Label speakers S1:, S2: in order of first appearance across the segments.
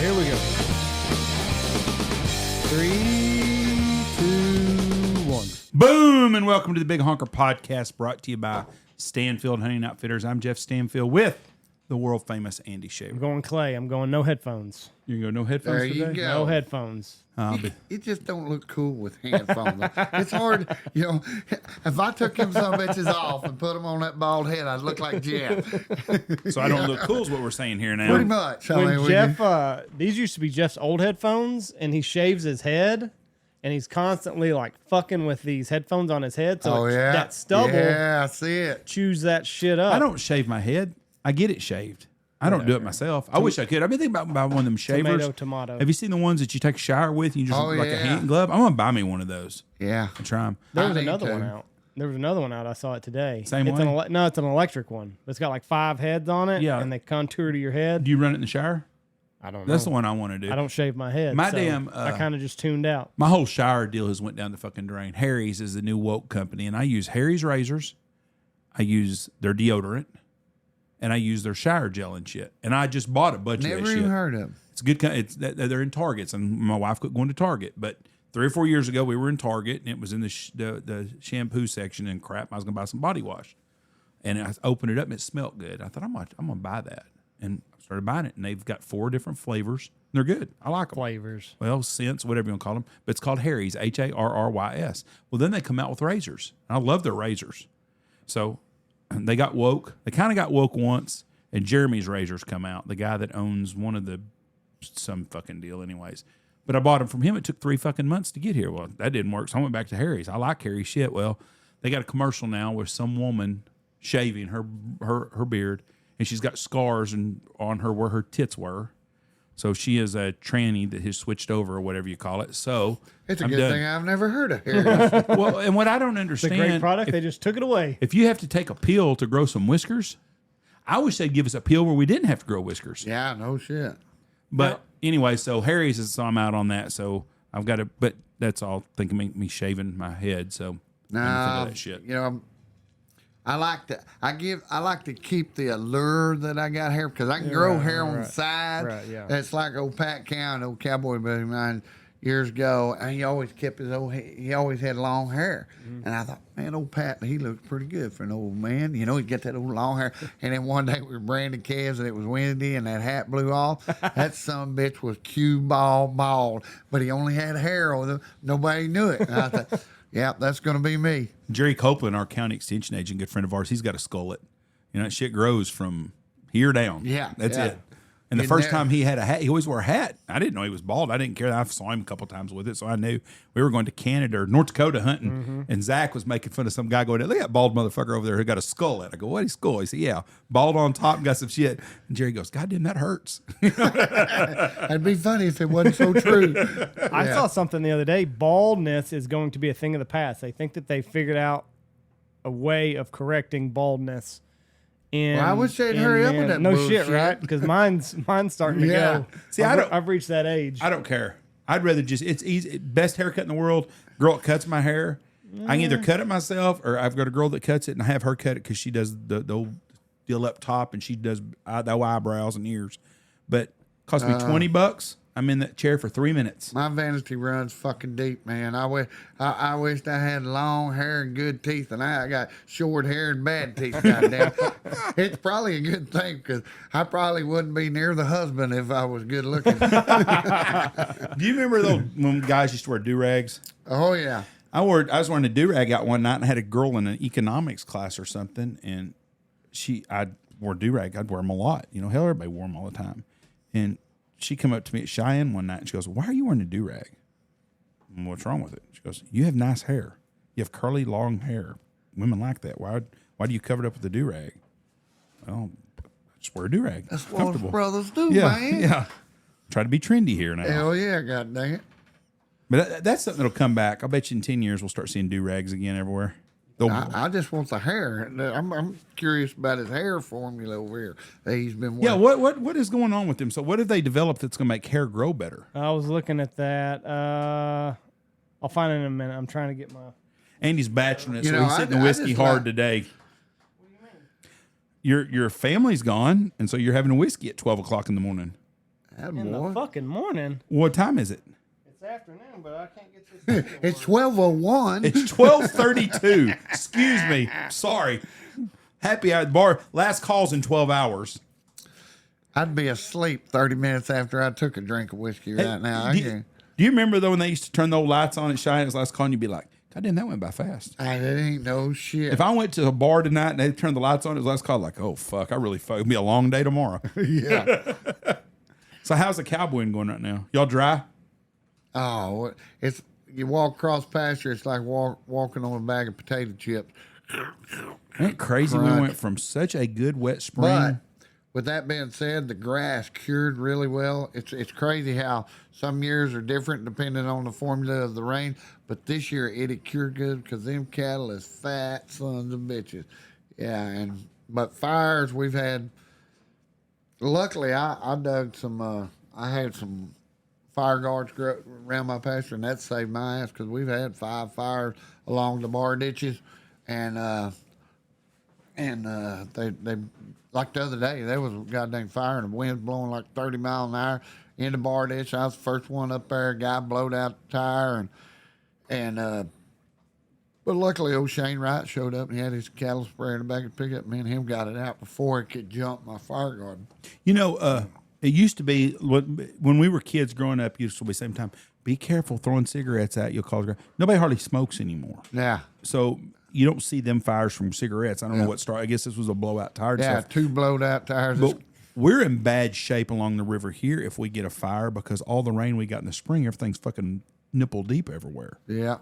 S1: here we go. 3, 2, 1.
S2: Boom, and welcome to the Big Honker Podcast, brought to you by Stanfield Hunting Outfitters. I'm Jeff Stanfield with the world famous Andy Shaver.
S1: I'm going Clay. I'm going no headphones.
S2: You can go no headphones
S3: There you
S2: today?
S3: go.
S1: No headphones.
S3: It just don't look cool with headphones. It's hard, you know. If I took them some bitches off and put them on that bald head, I'd look like Jeff.
S2: So I don't look cool is what we're saying here now.
S3: Pretty much.
S1: When Jeff, these used to be Jeff's old headphones, and he shaves his head, and he's constantly like fucking with these headphones on his head. So that stubble,
S3: yeah, I see it.
S1: chews that shit up.
S2: I don't shave my head. I get it shaved. I don't do it myself. I wish I could. I've been thinking about buying one of them shavers.
S1: Tomato.
S2: Have you seen the ones that you take a shower with? And you just look like a hand glove. I'm gonna buy me one of those.
S3: Yeah.
S2: And try them.
S1: There was
S3: I need
S1: another
S3: to.
S1: one out. There was another one out. I saw it today.
S2: Same
S1: it's
S2: one?
S1: No, it's an electric one. It's got like 5 heads on it.
S2: Yeah.
S1: And they contour to your head.
S2: Do you run it in the shower?
S1: I don't know.
S2: That's the one I want to do.
S1: I don't shave my head.
S2: My
S1: so
S2: damn,
S1: I kind of just tuned out.
S2: My whole shower deal has went down the fucking drain. Harry's is the new woke company, and I use Harry's razors. I use their deodorant, and I use their shower gel and shit. And I just bought a bunch of
S3: Never
S2: that
S3: even
S2: shit.
S3: heard of them.
S2: It's good. They're in Targets, and my wife quit going to Target. But 3 or 4 years ago, we were in Target, and it was in the shampoo section and crap. I was gonna buy some body wash, and I opened it up, and it smelled good. I thought I'm gonna buy that, and I started buying it. And they've got 4 different flavors. They're good. I like them.
S1: Flavors.
S2: Well, scents, whatever you want to call them, but it's called Harry's, Harrys. Well, then they come out with razors. I love their razors. So they got woke. They kind of got woke once, and Jeremy's razors come out. The guy that owns one of some fucking deal, anyways. But I bought them from him. It took 3 fucking months to get here. Well, that didn't work, so I went back to Harry's. I like Harry's shit. Well, they got a commercial now with some woman shaving her beard, and she's got scars on her where her tits were. So she is a tranny that has switched over, or whatever you call it. So
S3: It's a
S2: I'm
S3: good
S2: done.
S3: thing I've never heard of Harry's.
S2: Well, and what I don't
S1: It's a
S2: understand,
S1: great product. They just took it away.
S2: if you have to take a pill to grow some whiskers, I wish they'd give us a pill where we didn't have to grow whiskers.
S3: Yeah, no shit.
S2: But anyway, so Harry's is, so I'm out on that. So I've got to, but that's all thinking me shaving my head. So I'm gonna think of that shit.
S3: You know, I like to keep the allure that I got here because I can grow hair on the side.
S1: Right, yeah.
S3: It's like old Pat Cowan, old cowboy buddy of mine years ago, and he always kept he always had long hair.
S1: Mm-hmm.
S3: And I thought, man, old Pat, he looks pretty good for an old man. You know, he'd get that old long hair. And then one day we were branding calves and it was Wednesday and that hat blew off. That son bitch was cue bald, but he only had hair on him. Nobody knew it. And I thought, yeah, that's going to be me.
S2: Jerry Copeland, our county extension agent, good friend of ours, he's got a skullet. You know, that shit grows from here down.
S3: Yeah,
S2: That's
S3: yeah.
S2: it. And the first time he had a hat, he always wore a hat. I didn't know he was bald. I didn't care. I saw him a couple times with it, so I knew we were going to Canada or North Dakota hunting. And Zach was making fun of some guy going, look at that bald motherfucker over there who got a skullet. I go, what is skull? He said, yeah, bald on top and got some shit. And Jerry goes, God damn, that hurts.
S3: It'd be funny if it wasn't so true.
S1: I saw something the other day. Baldness is going to be a thing of the past. They think that they figured out a way of correcting baldness.
S3: Well, I wish they'd hurry up with that
S1: No
S3: bullshit.
S1: shit, right? Because mine's starting to
S3: Yeah.
S1: go.
S2: See,
S1: I've reached that age.
S2: I don't care. I'd rather just, it's easy. Best haircut in the world. Girl that cuts my hair. I can either cut it myself or I've got a girl that cuts it and I have her cut it because she does the old deal up top and she does the eyebrows and ears. But it cost me $20. I'm in that chair for 3 minutes.
S3: My vanity runs fucking deep, man. I wished I had long hair and good teeth, and I got short hair and bad teeth. Goddamn, it's probably a good thing because I probably wouldn't be near the husband if I was good looking.
S2: Do you remember though when guys used to wear do-rags?
S3: Oh yeah.
S2: I was wearing a do-rag out one night and I had a girl in an economics class or something, and I wore do-rag. I'd wear them a lot. You know, hell, everybody wore them all the time. And she come up to me at Cheyenne one night and she goes, why are you wearing a do-rag? What's wrong with it? She goes, you have nice hair. You have curly, long hair. Women like that. Why do you cover it up with a do-rag? Well, I just wear a do-rag.
S3: That's
S2: It's
S3: what
S2: comfortable.
S3: brothers do,
S2: Yeah,
S3: man.
S2: yeah. Try to be trendy here now.
S3: Hell yeah, god dang it.
S2: But that's something that'll come back. I bet you in 10 years we'll start seeing do-rags again everywhere.
S3: I just want the hair. I'm curious about his hair formula over here that he's been
S2: Yeah,
S3: working.
S2: what is going on with them? So what have they developed that's going to make hair grow better?
S1: I was looking at that. I'll find it in a minute. I'm trying to get my...
S2: Andy's batching it,
S3: You
S2: so
S3: know,
S2: he's hitting
S3: I
S2: the whiskey
S3: just
S2: hard
S3: like-
S2: today. Your family's gone, and so you're having a whiskey at 12 o'clock in the morning.
S1: in the fucking morning.
S2: What time is it?
S1: It's afternoon, but I can't get this.
S3: It's 12:01.
S2: It's 12:32. Excuse me. Sorry. Happy hour at the bar. Last call's in 12 hours.
S3: I'd be asleep 30 minutes after I took a drink of whiskey right now.
S2: Do you remember, though, when they used to turn the old lights on at Cheyenne's last call and you'd be like, God damn, that went by fast.
S3: It ain't no shit.
S2: If I went to a bar tonight and they turned the lights on, it was last call, like, oh, fuck, it'll be a long day tomorrow.
S3: Yeah.
S2: So how's the cowboying going right now? Y'all dry?
S3: Oh, you walk across pasture, it's like walking on a bag of potato chips.
S2: Ain't it crazy?
S3: Crunch.
S2: We went from such a good wet spring.
S3: But with that being said, the grass cured really well. It's crazy how some years are different depending on the formula of the rain. But this year it had cured good because them cattle is fat sons of bitches. Yeah, but fires we've had. Luckily, I dug some. I had some fire guards around my pasture, and that saved my ass because we've had 5 fires along the bar ditches, and they like the other day there was a goddamn fire and the wind's blowing like 30 miles an hour in the bar ditch. I was the first one up there. A guy blowed out the tire but luckily old Shane Wright showed up and he had his cattle sprayer in the back of the pickup. Me and him got it out before it could jump my fire garden.
S2: You know, it used to be when we were kids growing up. Used to be same time. Be careful throwing cigarettes out. You'll cause nobody hardly smokes anymore.
S3: Yeah.
S2: So you don't see them fires from cigarettes. I don't know what started. I guess this was a blowout tire.
S3: Yeah,
S2: stuff.
S3: 2 blowed out tires.
S2: But we're in bad shape along the river here if we get a fire because all the rain we got in the spring, everything's fucking nipple deep everywhere.
S3: Yeah.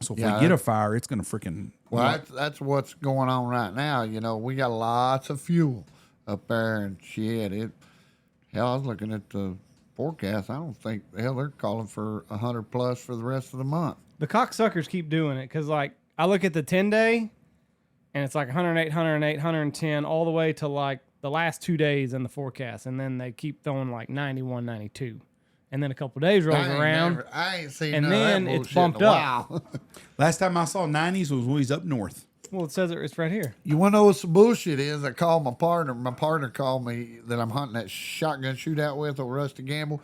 S2: So if we get a fire, it's going to freaking...
S3: Well, that's what's going on right now. You know, we got lots of fuel up there and shit. Hell, I was looking at the forecast. I don't think, they're calling for 100 plus for the rest of the month.
S1: The cocksuckers keep doing it because, like, I look at the 10-day and it's like 108, 108, 110 all the way to, like, the last 2 days in the forecast. And then they keep throwing, like, 91, 92. And then a couple of days rolls around.
S3: I ain't seen
S1: and
S3: none
S1: then
S3: of that
S1: it's bumped up.
S2: Last time I saw 90s was when he's up north.
S1: Well, it says it's right here.
S3: You want to know what some bullshit is? I called my partner. My partner called me that I'm hunting that shotgun shootout with over Rusty Gamble.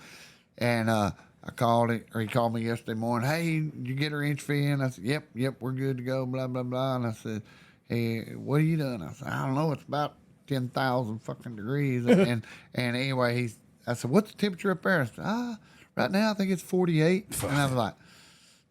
S3: And I called it, or he called me yesterday morning. Hey, did you get her inch fee in? I said, yep, we're good to go, blah, blah, blah. And I said, hey, what are you doing? I said, I don't know. It's about 10,000 fucking degrees. and anyway, I said, what's the temperature up there? I said, right now I think it's 48. And I was like,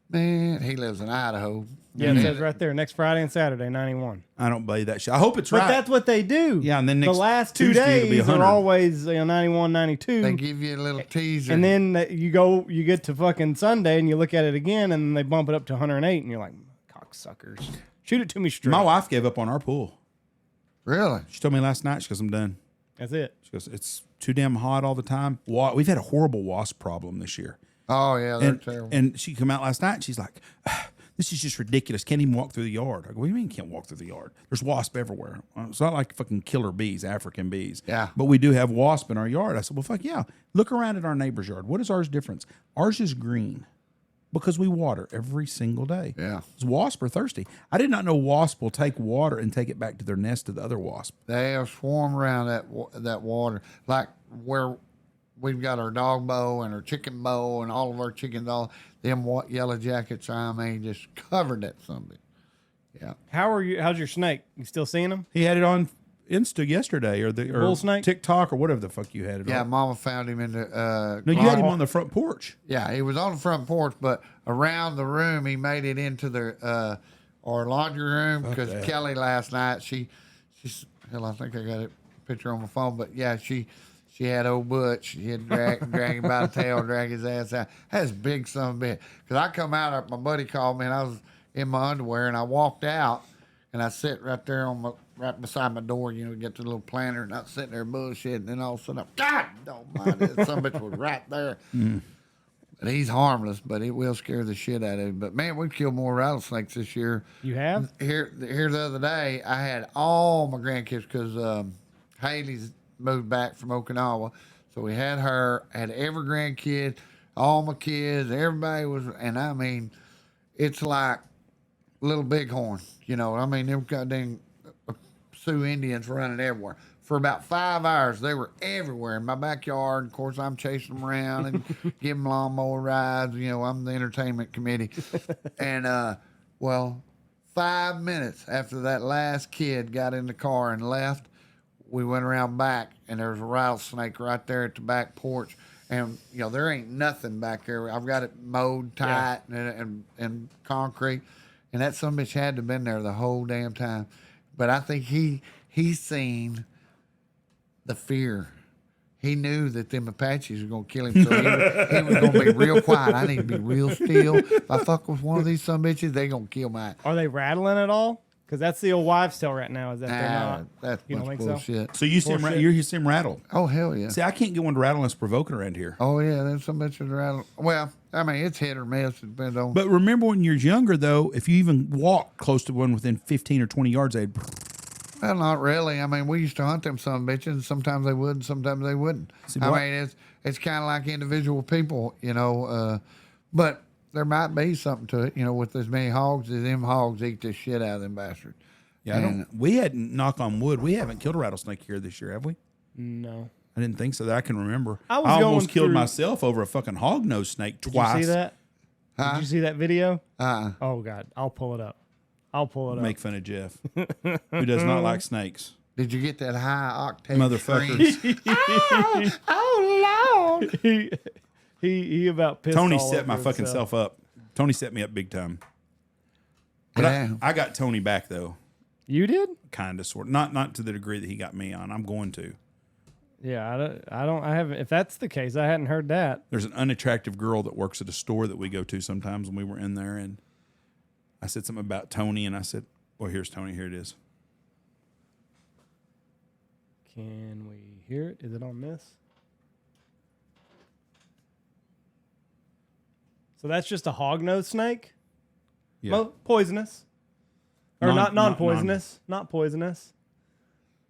S3: man, he lives in Idaho.
S1: Yeah, it says right there, next Friday and Saturday, 91.
S2: I don't believe that shit. I hope it's right.
S1: But that's what they do.
S2: Yeah, and then next
S1: the last 2
S2: Tuesday it'll be
S1: days
S2: 100.
S1: are always 91, 92.
S3: They give you a little teaser.
S1: And then you get to fucking Sunday and you look at it again and they bump it up to 108 and you're like, cocksuckers. Shoot it to me straight.
S2: My wife gave up on our pool.
S3: Really?
S2: She told me last night, she goes, I'm done.
S1: That's it.
S2: She goes, it's too damn hot all the time. We've had a horrible wasp problem this year.
S3: Oh, yeah, they're terrible.
S2: And she came out last night and she's like, this is just ridiculous. Can't even walk through the yard. I go, what do you mean can't walk through the yard? There's wasp everywhere. It's not like fucking killer bees, African bees.
S3: Yeah.
S2: But we do have wasp in our yard. I said, well, fuck yeah. Look around at our neighbor's yard. What is ours difference? Ours is green because we water every single day.
S3: Yeah.
S2: Wasps are thirsty. I did not know wasps will take water and take it back to their nest to the other wasp.
S3: They are swarm around that water. Like where we've got our dog bow and our chicken bow and all of our chickens, all them yellow jackets, I mean, just covered that something. Yeah.
S1: How's your snake? You still seeing him?
S2: He had it on Insta yesterday or
S1: bull snake?
S2: TikTok or whatever the fuck you had it on.
S3: Yeah, Mama found him in the...
S2: No, you had him on the front porch.
S3: Yeah, he was on the front porch, but around the room, he made it into the our laundry room because Kelly last night, she's hell, I think I got a picture on my phone, but yeah, she had old Butch. She had drag him by the tail, drag his ass out. That's a big son of a bitch. Because I come out, my buddy called me, and I was in my underwear, and I walked out, and I sit right there right beside my door, get the little planter, and I was sitting there bullshitting, and then all of a sudden, God don't mind it. Some bitch was right there. Mm. But he's harmless, but it will scare the shit out of him. But man, we've killed more rattlesnakes this year.
S1: You have?
S3: Here the other day, I had all my grandkids because Haley's moved back from Okinawa. So we had her, had every grandkid, all my kids, everybody was, and I mean, it's like Little Bighorn, I mean, them goddamn Sioux Indians running everywhere. for about 5 hours. They were everywhere in my backyard. Of course, I'm chasing them around and giving them lawnmower rides. You know, I'm the entertainment committee. And, 5 minutes after that last kid got in the car and left, we went around back, and there was a rattlesnake right there at the back porch. And, you know, there ain't nothing back there. I've got it mowed tight and concrete. And that son of a bitch had to have been there the whole damn time. But I think he seen the fear. He knew that them Apaches were going to kill him. So he was going to be real quiet. I need to be real still. If I fuck with one of these son of bitches, they going to kill my.
S1: Are they rattling at all? Because that's the old wives' tale right now. Is that they're not?
S3: That's
S1: you don't
S3: much
S1: think
S3: bullshit.
S2: So you see him rattle.
S3: Oh, hell yeah.
S2: See, I can't get one to rattle unless provoking around here.
S3: Oh, yeah. There's some bitches rattle. Well, I mean, it's hit or miss. It depends on.
S2: But remember when you're younger, though, if you even walked close to one within 15 or 20 yards, they'd.
S3: Well, not really. I mean, we used to hunt them son of bitches, and sometimes they would, and sometimes they wouldn't. I mean, it's kind of like individual people, you know. But there might be something to it, you know, with as many hogs as them hogs eat the shit out of them bastards.
S2: Yeah, we hadn't, knock on wood, we haven't killed a rattlesnake here this year, have we?
S1: No.
S2: I didn't think so that I can remember.
S1: I
S2: almost killed myself over a fucking hog-nosed snake twice.
S1: Did you see that? Did you see that video?
S3: Uh-uh.
S1: Oh, God. I'll pull it up.
S2: Make fun of Jeff, who does not like snakes.
S3: Did you get that high octane
S2: Motherfuckers.
S3: Oh, Lord.
S1: He about pissed
S2: Tony
S1: all
S2: set
S1: over
S2: my fucking
S1: himself.
S2: self up. Tony set me up big time. But I got Tony back, though.
S1: You did?
S2: Kind of, sort of. Not to the degree that he got me on. I'm going to.
S1: Yeah, I haven't. If that's the case, I hadn't heard that.
S2: There's an unattractive girl that works at a store that we go to sometimes when we were in there, and I said something about Tony, and I said, well, here's Tony. Here it is.
S1: Can we hear it? Is it on this? So that's just a hognose snake?
S2: Yeah.
S1: Poisonous. Or not non-poisonous. Not poisonous.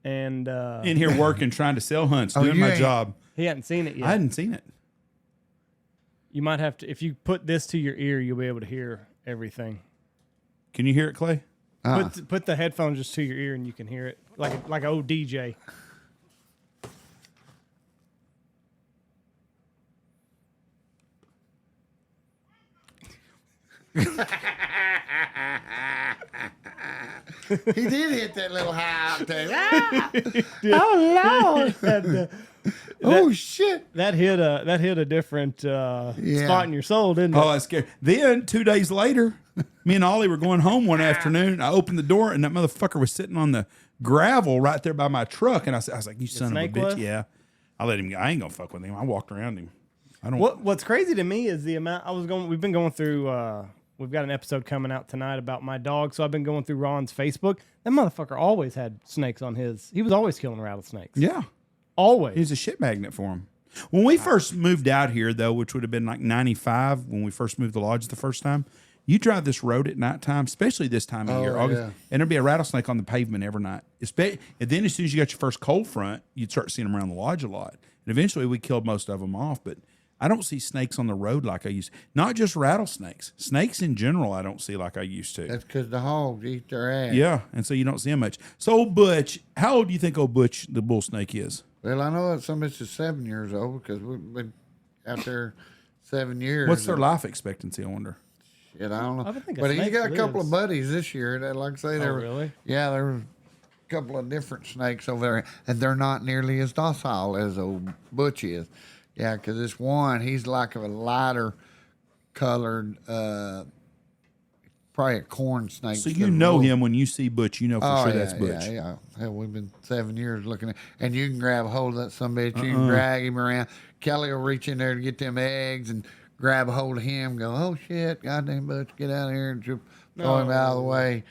S1: And
S2: in here working, trying to sell hunts, doing my job.
S1: He hadn't seen it yet.
S2: I hadn't seen it.
S1: You might have to, if you put this to your ear, you'll be able to hear everything.
S2: Can you hear it, Clay?
S1: Put the headphones just to your ear and you can hear it. Like an old DJ.
S3: He did hit that little high octane. Oh, Lord. Oh, shit.
S1: That hit a different spot in your soul, didn't it?
S2: Oh, I was scared. Then 2 days later, me and Ollie were going home one afternoon. I opened the door and that motherfucker was sitting on the gravel right there by my truck. And I was like, "You son of a bitch!" Yeah, I let him go. I ain't gonna fuck with him. I walked around him. I don't.
S1: What's crazy to me is the amount We've been going through. We've got an episode coming out tonight about my dog, so I've been going through Ron's Facebook. That motherfucker always had snakes on his. He was always killing rattlesnakes.
S2: Yeah.
S1: Always.
S2: He's a shit magnet for him. When we first moved out here, though, which would have been like 95 when we first moved to the lodge the first time, you drive this road at nighttime, especially this time of year, August, and there'd be a rattlesnake on the pavement every night. And then as soon as you got your first cold front, you'd start seeing them around the lodge a lot. And eventually we killed most of them off, but I don't see snakes on the road like I used to. Not just rattlesnakes. Snakes in general I don't see like I used to.
S3: That's because the hogs eat their ass.
S2: Yeah, and so you don't see them much. So old Butch, how old do you think old Butch, the bull snake, is?
S3: Well, I know that some bitch is 7 years old because we've been out there 7 years.
S2: What's their life expectancy, I wonder?
S3: Shit, I don't know.
S1: I think
S3: but he's got a couple
S1: lives.
S3: of buddies this year that, like I say, there
S1: really?
S3: Yeah, there was a couple of different snakes over there, and they're not nearly as docile as old Butch is. Yeah, because this one, he's like a lighter colored, probably a corn snake.
S2: So you know him when you see Butch, you know for sure that's Butch.
S3: Yeah. Hell, we've been 7 years looking at, and you can grab a hold of that sumbitch, you can drag him around. Kelly will reach in there to get them eggs and grab a hold of him, go, oh shit, goddamn Butch, get out of here, and throw him out of the way.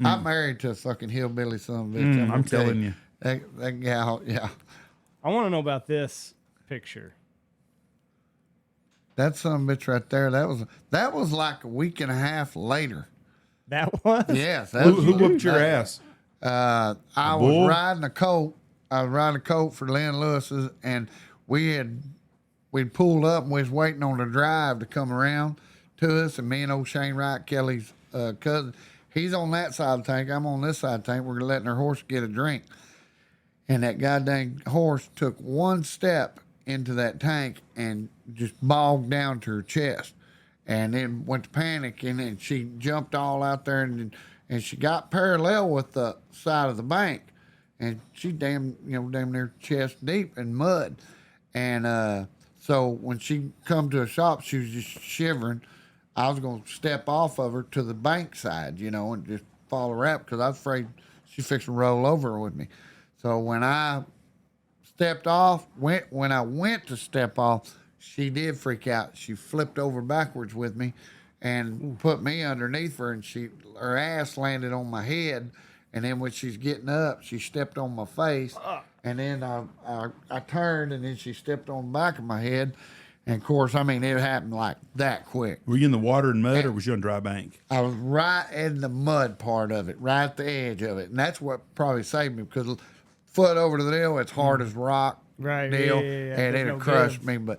S3: I'm married to a fucking hillbilly sumbitch.
S2: I'm telling you.
S3: That gal, yeah.
S1: I want to know about this picture.
S3: That sumbitch right there, that was like a week and a half later.
S1: That was?
S3: Yes.
S2: Who whooped your ass?
S3: I was riding a colt. I was riding a colt for Lynn Lewis's, and we'd pulled up and we was waiting on the drive to come around to us. And me and old Shane Wright, Kelly's cousin, he's on that side of the tank. I'm on this side of the tank. We're letting our horse get a drink. And that goddamn horse took one step into that tank and just bogged down to her chest. And then went to panicking, and she jumped all out there, and she got parallel with the side of the bank. And she damn near chest deep in mud. And so when she come to a shop, she was just shivering. I was going to step off of her to the bank side, and just follow her up because I was afraid she's fixing to roll over with me. So when I stepped off, when I went to step off, she did freak out. She flipped over backwards with me and put me underneath her, and her ass landed on my head. And then when she's getting up, she stepped on my face. And then I turned, and then she stepped on the back of my head. And, of course, it happened like that quick.
S2: Were you in the water and mud, or was you on dry bank?
S3: I was right in the mud part of it, right at the edge of it. And that's what probably saved me, because foot over to the deal, it's hard as rock deal.
S1: Yeah.
S3: And it'd crushed me, but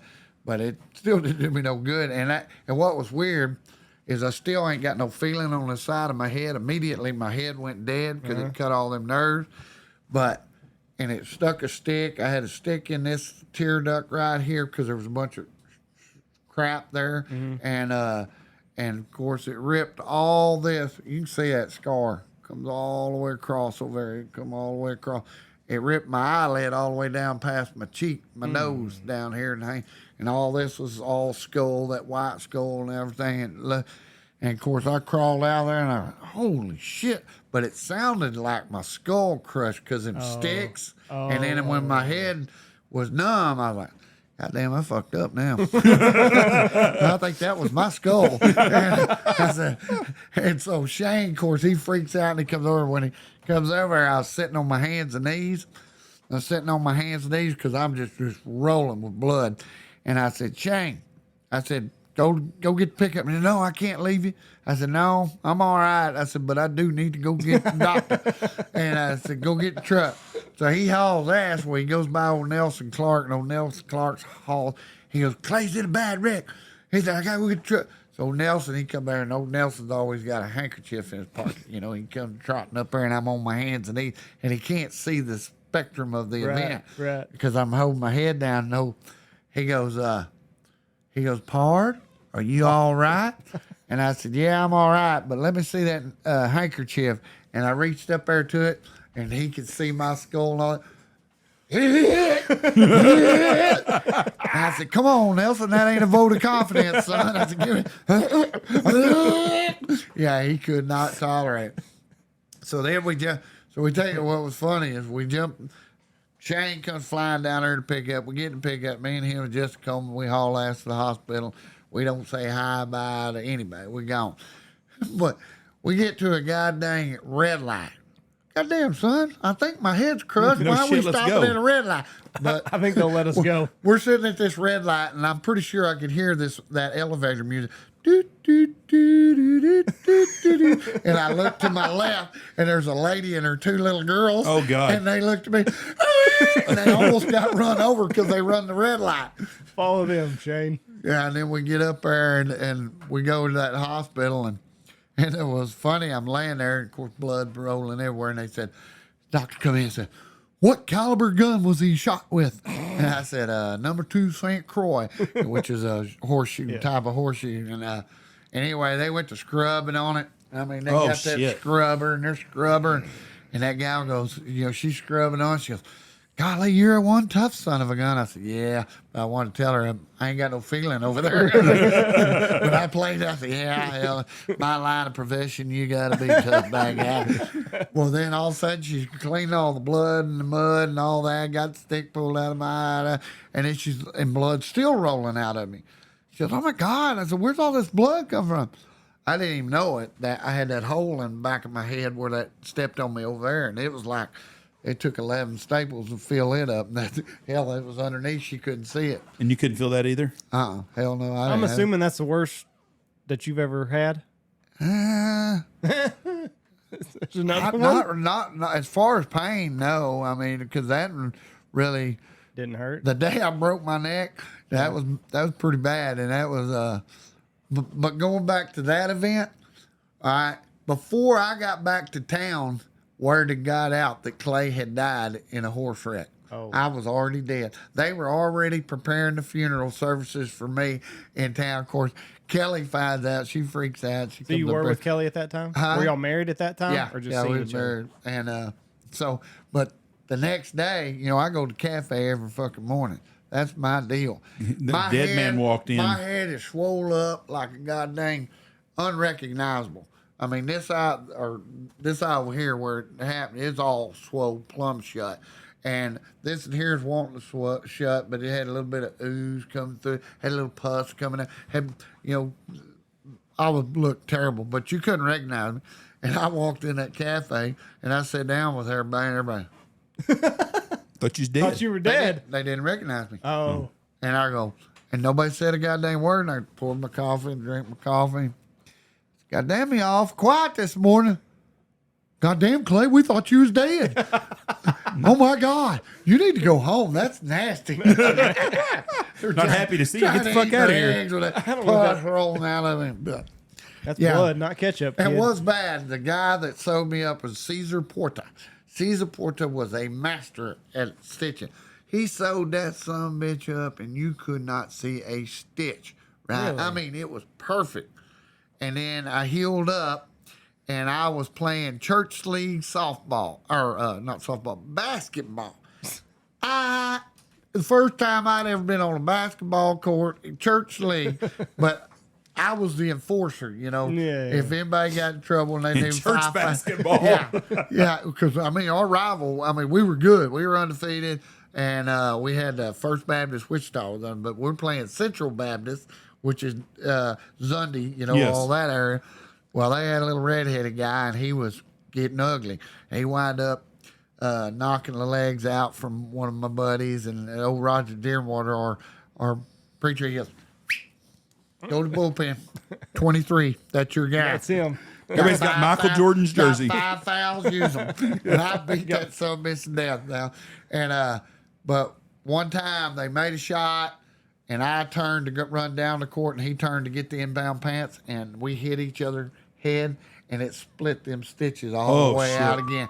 S3: it still didn't do me no good. And what was weird is I still ain't got no feeling on the side of my head. Immediately, my head went dead because it cut all them nerves. And it stuck a stick. I had a stick in this tear duct right here because there was a bunch of crap there. And of course, it ripped all this. You can see that scar. Comes all the way across over there. It come all the way across. It ripped my eyelid all the way down past my cheek, my nose down here. And all this was all skull, that white skull and everything. And of course, I crawled out there and I went, holy shit. But it sounded like my skull crushed because them sticks. And then when my head was numb, I was like, God damn, I fucked up now. I think that was my skull. And so Shane, of course, he freaks out and he comes over. When he comes over, I was sitting on my hands and knees. I was sitting on my hands and knees because I'm just rolling with blood. And I said, Shane, go get the pickup. And he said, no, I can't leave you. I said, no, I'm all right. I said, but I do need to go get the doctor. And I said, go get the truck. So he hauls ass where he goes by old Nelson Clark, and old Nelson Clark's haul. He goes, Clay's in a bad wreck. He said, I got to go get the truck. So old Nelson, he come there, and old Nelson's always got a handkerchief in his pocket. He comes trotting up there, and I'm on my hands and knees, and he can't see the spectrum of the event because I'm holding my head down. No, he goes, Pard, are you all right? And I said, yeah, I'm all right, but let me see that handkerchief. And I reached up there to it, and he could see my skull and all that. I said, come on, Nelson, that ain't a vote of confidence, son. I said, give me. Yeah, he could not tolerate it. So then we tell you what was funny is we jumped. Shane comes flying down there to pick up. We get to pick up. Me and him just come. We haul ass to the hospital. We don't say hi, bye to anybody. We gone. But we get to a goddamn red light. Goddamn, son, I think my head's crushed.
S2: No
S3: Why are we
S2: shit, let's
S3: stopping
S2: go.
S3: at a red light? But
S1: I think they'll let us go.
S3: we're sitting at this red light, and I'm pretty sure I could hear that elevator music. Doo, doo, doo, doo, doo, doo, doo, doo. And I look to my left, and there's a lady and her two little girls.
S2: Oh, God.
S3: And they looked at me, and they almost got run over because they run the red light.
S1: Follow them, Shane.
S3: Yeah, and then we get up there, and we go to that hospital, and it was funny. I'm laying there, and of course, blood rolling everywhere, and they said, doctor come in and said, what caliber gun was he shot with? And I said, number 2 St. Croix, which is a horseshoe, type of horseshoe. And anyway, they went to scrubbing on it. I mean, they got that scrubber and their scrubber. And that gal goes, she's scrubbing on it. She goes, golly, you're one tough son of a gun. I said, yeah. But I wanted to tell her I ain't got no feeling over there. But I played, I said, yeah, hell, my line of profession, you got to be a tough bad guy. Well, then all of a sudden, she's cleaned all the blood and the mud and all that, got the stick pulled out of my eye, and then and blood still rolling out of me. She goes, oh, my God. I said, where's all this blood come from? I didn't even know it, that I had that hole in the back of my head where that stepped on me over there, and it was like, it took 11 staples to fill it up. Hell, it was underneath. She couldn't see it.
S2: And you couldn't feel that either?
S3: Hell no.
S1: I'm assuming that's the worst that you've ever had. There's another one?
S3: Not as far as pain, no. I mean, because that really
S1: Didn't hurt.
S3: The day I broke my neck, that was pretty bad, and that was but going back to that event, all right. Before I got back to town, word had got out that Clay had died in a horse wreck.
S1: Oh.
S3: I was already dead. They were already preparing the funeral services for me in town. Of course, Kelly finds out. She freaks out.
S1: So you were with Kelly at that time? Were y'all married at that time?
S3: Yeah.
S1: Or just
S3: yeah,
S1: seeing
S3: we
S1: each
S3: were
S1: other?
S3: married. And but the next day, you know, I go to the cafe every fucking morning. That's my deal.
S2: The dead man walked in.
S3: My head is swole up like a goddamn unrecognizable. I mean, this eye over here where it happened, it's all swole plumb shut. And this here's wanting to shut, but it had a little bit of ooze coming through, had a little pus coming out. Had, you know, I would look terrible, but you couldn't recognize me. And I walked in that cafe, and I sat down with everybody, and everybody.
S2: Thought you was dead.
S1: Thought you were dead.
S3: They didn't recognize me.
S1: Oh.
S3: And I go, and nobody said a goddamn word. And I poured my coffee and drank my coffee. Goddamn me off quiet this morning. Goddamn, Clay, we thought you was dead. Oh my God, you need to go home. That's nasty.
S2: Not happy to see you. Get the fuck out of here.
S3: With that pus rolling out of him. But,
S1: That's blood, not ketchup.
S3: it
S1: kid.
S3: was bad. The guy that sewed me up was Caesar Porta. Caesar Porta was a master at stitching. He sewed that son bitch up, and you could not see a stitch. Right?
S1: Really?
S3: I mean, it was perfect. And then I healed up, and I was playing church league softball, or not softball, basketball. The first time I'd ever been on a basketball court in church league, but I was the enforcer, you know.
S1: Yeah.
S3: If anybody got in trouble and they
S2: In
S3: did
S2: church basketball.
S3: yeah, because I mean our rival. I mean we were good, we were undefeated, and we had First Baptist Wichita with them, but we're playing Central Baptist, which is Zundy, you know,
S2: Yes.
S3: all that area. Well, they had a little redheaded guy, and he was getting ugly. He wound up knocking the legs out from one of my buddies, and old Roger Dearwater, our preacher, he goes, go to the bullpen. 23, that's your guy.
S1: That's him.
S2: Everybody's got Michael Jordan's jersey.
S3: Got 5 fouls, use them. And I beat that son of a bitch to death now. And, but one time they made a shot, and I turned to run down the court, and he turned to get the inbound pants, and we hit each other head, and it split them stitches all the way
S2: shit.
S3: out again.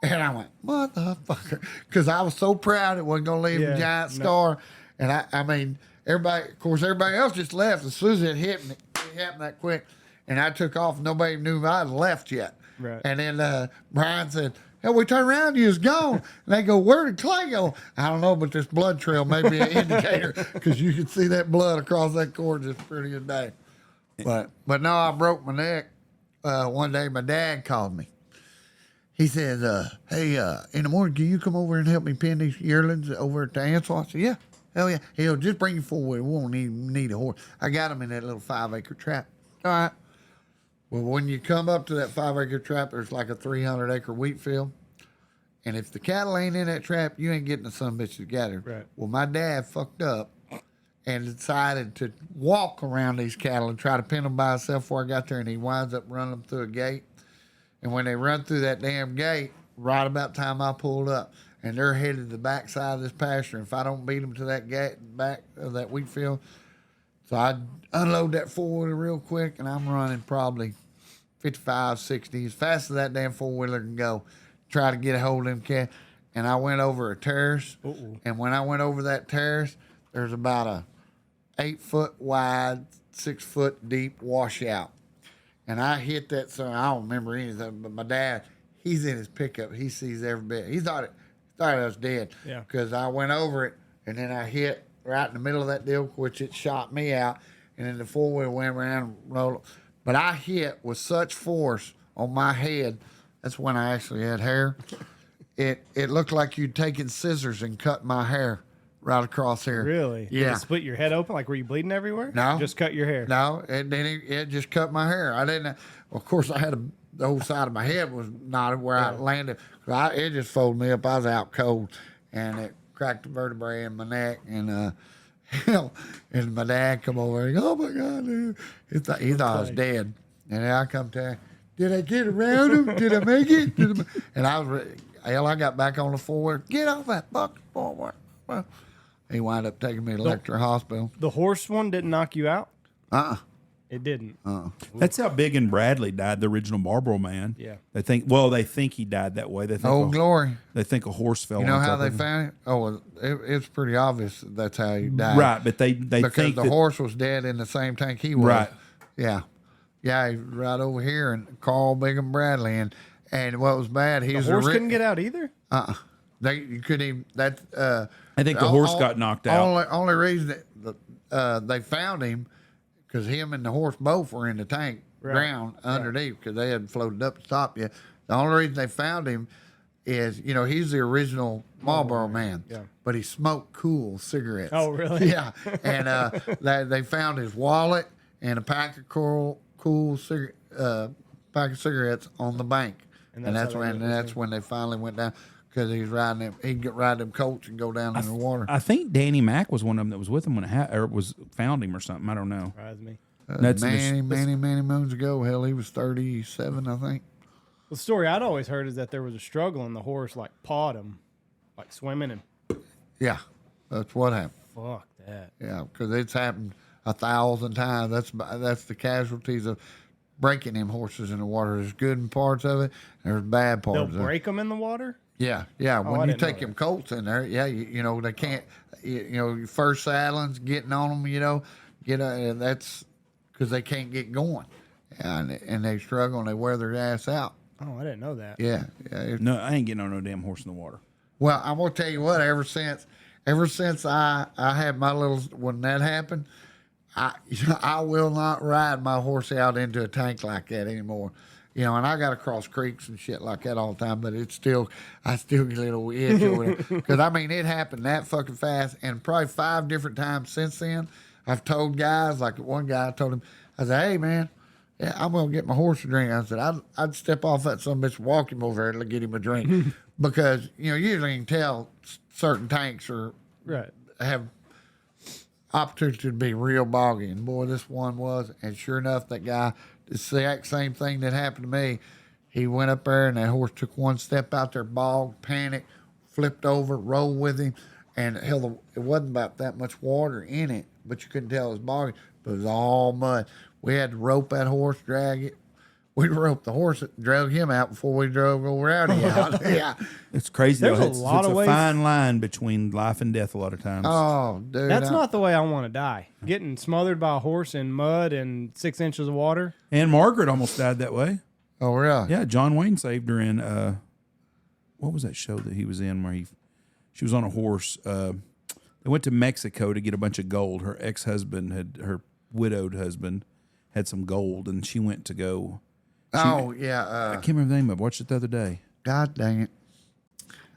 S3: And I went, motherfucker, because I was so proud it wasn't going to leave a giant scar. And I mean, everybody, of course, everybody else just left as soon as it hit me. It happened that quick, and I took off. Nobody knew I had left yet.
S1: Right.
S3: And then Brian said, hell, we turned around, you was gone. And they go, where did Clay go? I don't know, but this blood trail may be an indicator, because you can see that blood across that cord just pretty good day. But no, I broke my neck. One day my dad called me. He says, hey, in the morning, can you come over and help me pin these yearlings over at the Ansel? I said, yeah, hell yeah. He'll just bring you forward. We won't need a horse. I got them in that little 5-acre trap. All right. Well, when you come up to that 5-acre trap, there's like a 300-acre wheat field. And if the cattle ain't in that trap, you ain't getting the son bitch together.
S1: Right.
S3: Well, my dad fucked up and decided to walk around these cattle and try to pin them by himself before I got there, and he winds up running them through a gate. And when they run through that damn gate, right about the time I pulled up, and they're headed to the backside of this pasture, and if I don't beat them to that gate back of that wheat field, so I unload that four-wheeler real quick, and I'm running probably 55, 60, as fast as that damn four-wheeler can go, try to get a hold of them cats. And I went over a terrace, and when I went over that terrace, there's about a 8-foot wide, 6-foot deep washout. And I hit that son. I don't remember anything, but my dad, he's in his pickup. He sees every bit. He thought I was dead.
S1: Yeah.
S3: Because I went over it, and then I hit right in the middle of that deal, which it shot me out. And then the four-wheel went around and rolled. But I hit with such force on my head. That's when I actually had hair. It looked like you'd taken scissors and cut my hair right across here.
S1: Really? Did
S3: Yeah.
S1: it split your head open? Like, were you bleeding everywhere?
S3: No.
S1: Just cut your hair?
S3: No, it just cut my hair. I didn't. Of course, I had the whole side of my head was knotted where I landed. It just folded me up. I was out cold, and it cracked the vertebrae in my neck. And hell, and my dad come over and go, "Oh my God, dude!" He thought I was dead. And then I come to him. Did I get around him? Did I make it? And I was hell. I got back on the forward. Get off that bucket forward. He wound up taking me to Electra Hospital.
S1: The horse one didn't knock you out?
S3: Uh-uh.
S1: It didn't.
S2: That's how Big and Bradley died, the original Marlboro Man.
S1: Yeah.
S2: They think he died that way. They think
S3: Old Glory.
S2: They think a horse fell.
S3: You know
S2: on
S3: how
S2: top
S3: they
S2: of him.
S3: found it? Oh, it's pretty obvious that's how he died.
S2: Right, but they
S3: because
S2: think
S3: the horse was dead in the same tank he was.
S2: Right.
S3: Yeah. Yeah, he's right over here, and Carl Big and Bradley, and what was bad, he
S1: The
S3: was
S1: horse couldn't get out either.
S3: You couldn't even that.
S2: I think the horse got knocked out.
S3: Only reason that they found him because him and the horse both were in the tank ground underneath because they hadn't floated up the top yet. The only reason they found him is he's the original Marlboro Man, but he smoked cool cigarettes.
S1: Oh, really?
S3: Yeah, and they found his wallet and a pack of cool pack of cigarettes on the bank, and that's when they finally went down. Because he's riding them, he could ride them colts and go down in the water.
S2: I think Danny Mac was one of them that was with him when it found him or something. I don't know.
S1: Surprised me.
S3: Many moons ago. Hell, he was 37, I think.
S1: The story I'd always heard is that there was a struggle and the horse like pawed him, like swimming and.
S3: Yeah, that's what happened.
S1: Fuck that.
S3: Yeah, because it's happened 1,000 times. That's the casualties of breaking them horses in the water. There's good parts of it. There's bad parts.
S1: They'll break them in the water.
S3: Yeah. When you take them colts in there, they can't. Your first saddling's getting on them. That's because they can't get going, and they struggle and they wear their ass out.
S1: Oh, I didn't know that.
S3: Yeah.
S2: No, I ain't getting on no damn horse in the water.
S3: Well, I'm gonna tell you what. Ever since I had my little when that happened, I will not ride my horse out into a tank like that anymore. And I got to cross creeks and shit like that all the time, but I still get a little itch over there. Because, it happened that fucking fast. And probably 5 different times since then, I've told guys, like one guy, I told him, I said, hey, man, I'm going to get my horse a drink. I said, I'd step off that son of a bitch, walk him over there to get him a drink. Because, usually you can tell certain tanks have opportunity to be real boggy. And, boy, this one was. And sure enough, that guy... It's the exact same thing that happened to me. He went up there, and that horse took one step out there, bogged, panicked, flipped over, rolled with him, and hell, it wasn't about that much water in it, but you couldn't tell it was bogging, but it was all mud. We had to rope that horse, drag it. We roped the horse, drug him out before we drove old Rowdy out. Yeah.
S2: It's crazy.
S1: There's
S2: though.
S1: a lot of
S2: it's
S1: ways.
S2: a fine line between life and death a lot of times.
S3: Oh, dude.
S1: That's not the way I want to die. Getting smothered by a horse in mud and 6 inches of water.
S2: And Margaret almost died that way.
S3: Oh, really?
S2: Yeah, John Wayne saved her in, what was that show that he was in where she was on a horse. They went to Mexico to get a bunch of gold. Her ex-husband her widowed husband had some gold, and she went to go.
S3: Yeah.
S2: I can't remember the name of it. I watched it the other day.
S3: God dang it.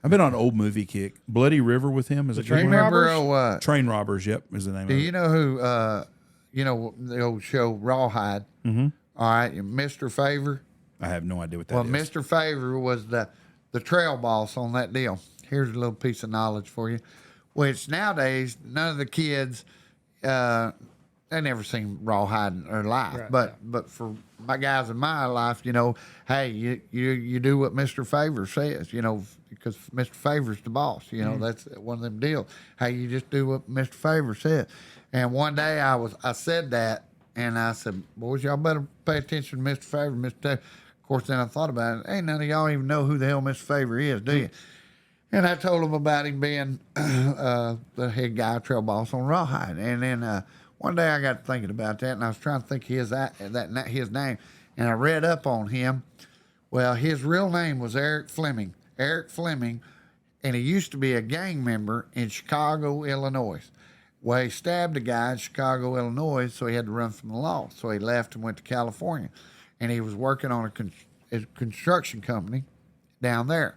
S2: I've been on an old movie kick. Bloody River with him is a
S1: Train
S2: good one.
S1: Robbers?
S2: Train Robbers, yep, is the name
S3: Do
S2: of it.
S3: you know who, the old show Rawhide? Mm-hmm. All right, Mr. Favor.
S2: I have no idea what that is.
S3: Mr. Favor was the trail boss on that deal. Here's a little piece of knowledge for you, which nowadays none of the kids, they never seen Rawhide in their life.
S1: Right,
S3: but for my guys in my life, hey, you do what Mr. Favor says, because Mr. Favor's the boss. That's one of them deals. Hey, you just do what Mr. Favor said. And one day I said that, and I said, boys, y'all better pay attention to Mr. Favor, Mr. Favor. Of course, then I thought about it. Ain't none of y'all even know who the hell Mr. Favor is, do you? And I told them about him being the head guy, trail boss on Rawhide. And then one day I got thinking about that, and I was trying to think his name, and I read up on him. Well, his real name was Eric Fleming. Eric Fleming, and he used to be a gang member in Chicago, Illinois. Well, he stabbed a guy in Chicago, Illinois, so he had to run from the law. So he left and went to California, and he was working on a construction company down there.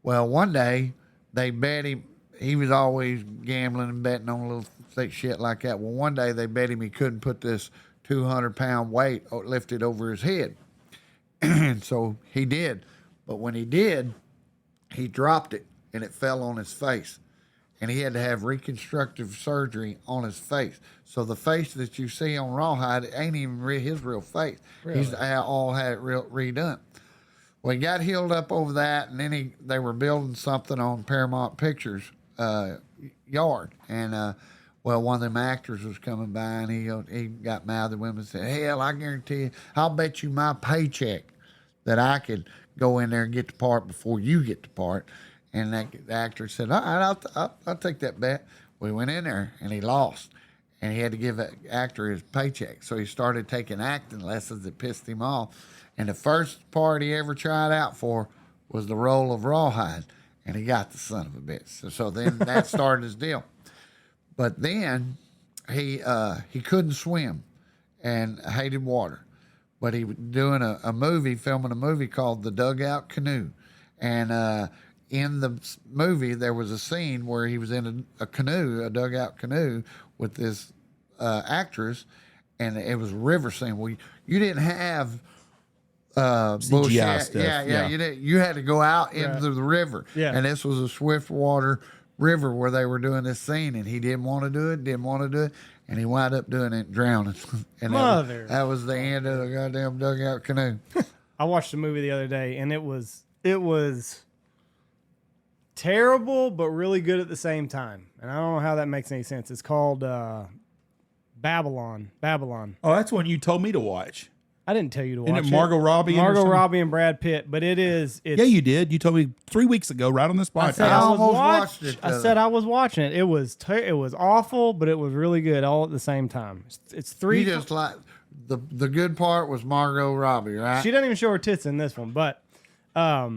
S3: Well, one day they bet him. He was always gambling and betting on little thick shit like that. Well, one day they bet him he couldn't put this 200-pound weight lifted over his head. And so he did. But when he did, he dropped it and it fell on his face. And he had to have reconstructive surgery on his face. So the face that you see on Rawhide ain't even his real face.
S1: Really?
S3: He's all had it redone. Well, he got healed up over that, and then they were building something on Paramount Pictures yard. And Well, one of them actors was coming by, and he got mad at the women and said, "Hell, I guarantee you, I'll bet you my paycheck that I could go in there and get the part before you get the part." And the actor said, "All right, I'll take that bet." We went in there, and he lost, and he had to give the actor his paycheck. So he started taking acting lessons that pissed him off. And the first part he ever tried out for was the role of Rawhide, and he got the son of a bitch. So then that started his deal. But then he couldn't swim and hated water. But he was doing filming a movie called The Dugout Canoe. And in the movie, there was a scene where he was in a canoe, a dugout canoe, with this actress, and it was a river scene. Well, you didn't have
S2: CGI stuff.
S3: Yeah. You had to go out into the river.
S1: Yeah.
S3: And this was a swift water river where they were doing this scene, and he didn't want to do it, and he wound up doing it and drowning. And that was the end of the goddamn dugout canoe.
S1: I watched a movie the other day, and it was terrible, but really good at the same time. And I don't know how that makes any sense. It's called Babylon.
S2: Oh, that's one you told me to watch.
S1: I didn't tell you to watch it.
S2: Isn't it Margot Robbie?
S1: Margot Robbie and Brad Pitt, but it's
S2: yeah, you did. You told me 3 weeks ago, right on this podcast.
S1: I said I was watching it. It was awful, but it was really good all at the same time. It's three.
S3: You just like the good part was Margot Robbie, right?
S1: She doesn't even show her tits in this one, but
S3: that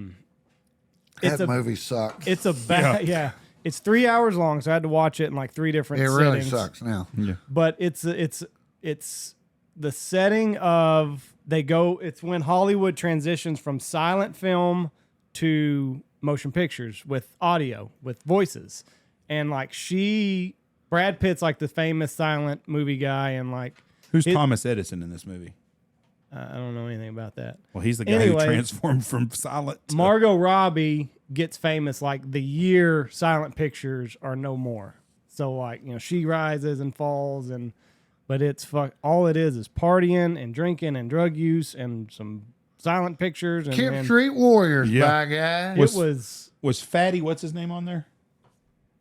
S3: movie sucks.
S1: It's a bad yeah. It's 3 hours long, so I had to watch it in like 3 different settings.
S3: It really sucks now.
S2: Yeah.
S1: But it's the setting of it's when Hollywood transitions from silent film to motion pictures with audio, with voices. And like Brad Pitt's like the famous silent movie guy, and like
S2: who's Thomas Edison in this movie?
S1: I don't know anything about that.
S2: Well, he's the guy who transformed from silent to...
S1: Margot Robbie gets famous like the year silent pictures are no more. So like, she rises and falls, but all it is partying and drinking and drug use and some silent pictures. And
S3: Kemp Street Warriors, by guy.
S2: Was Fatty, what's his name on there?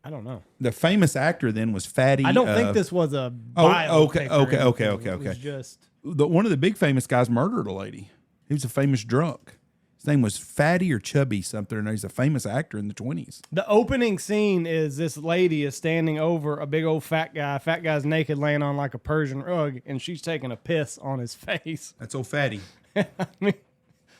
S1: I don't know.
S2: The famous actor then was Fatty.
S1: I don't think this was a
S2: okay.
S1: It was just...
S2: One of the big famous guys murdered a lady. He was a famous drunk. His name was Fatty or Chubby something, and he's a famous actor in the 1920s.
S1: The opening scene is this lady is standing over a big old fat guy. Fat guy's naked, laying on like a Persian rug, and she's taking a piss on his face.
S2: That's old Fatty.
S1: I mean,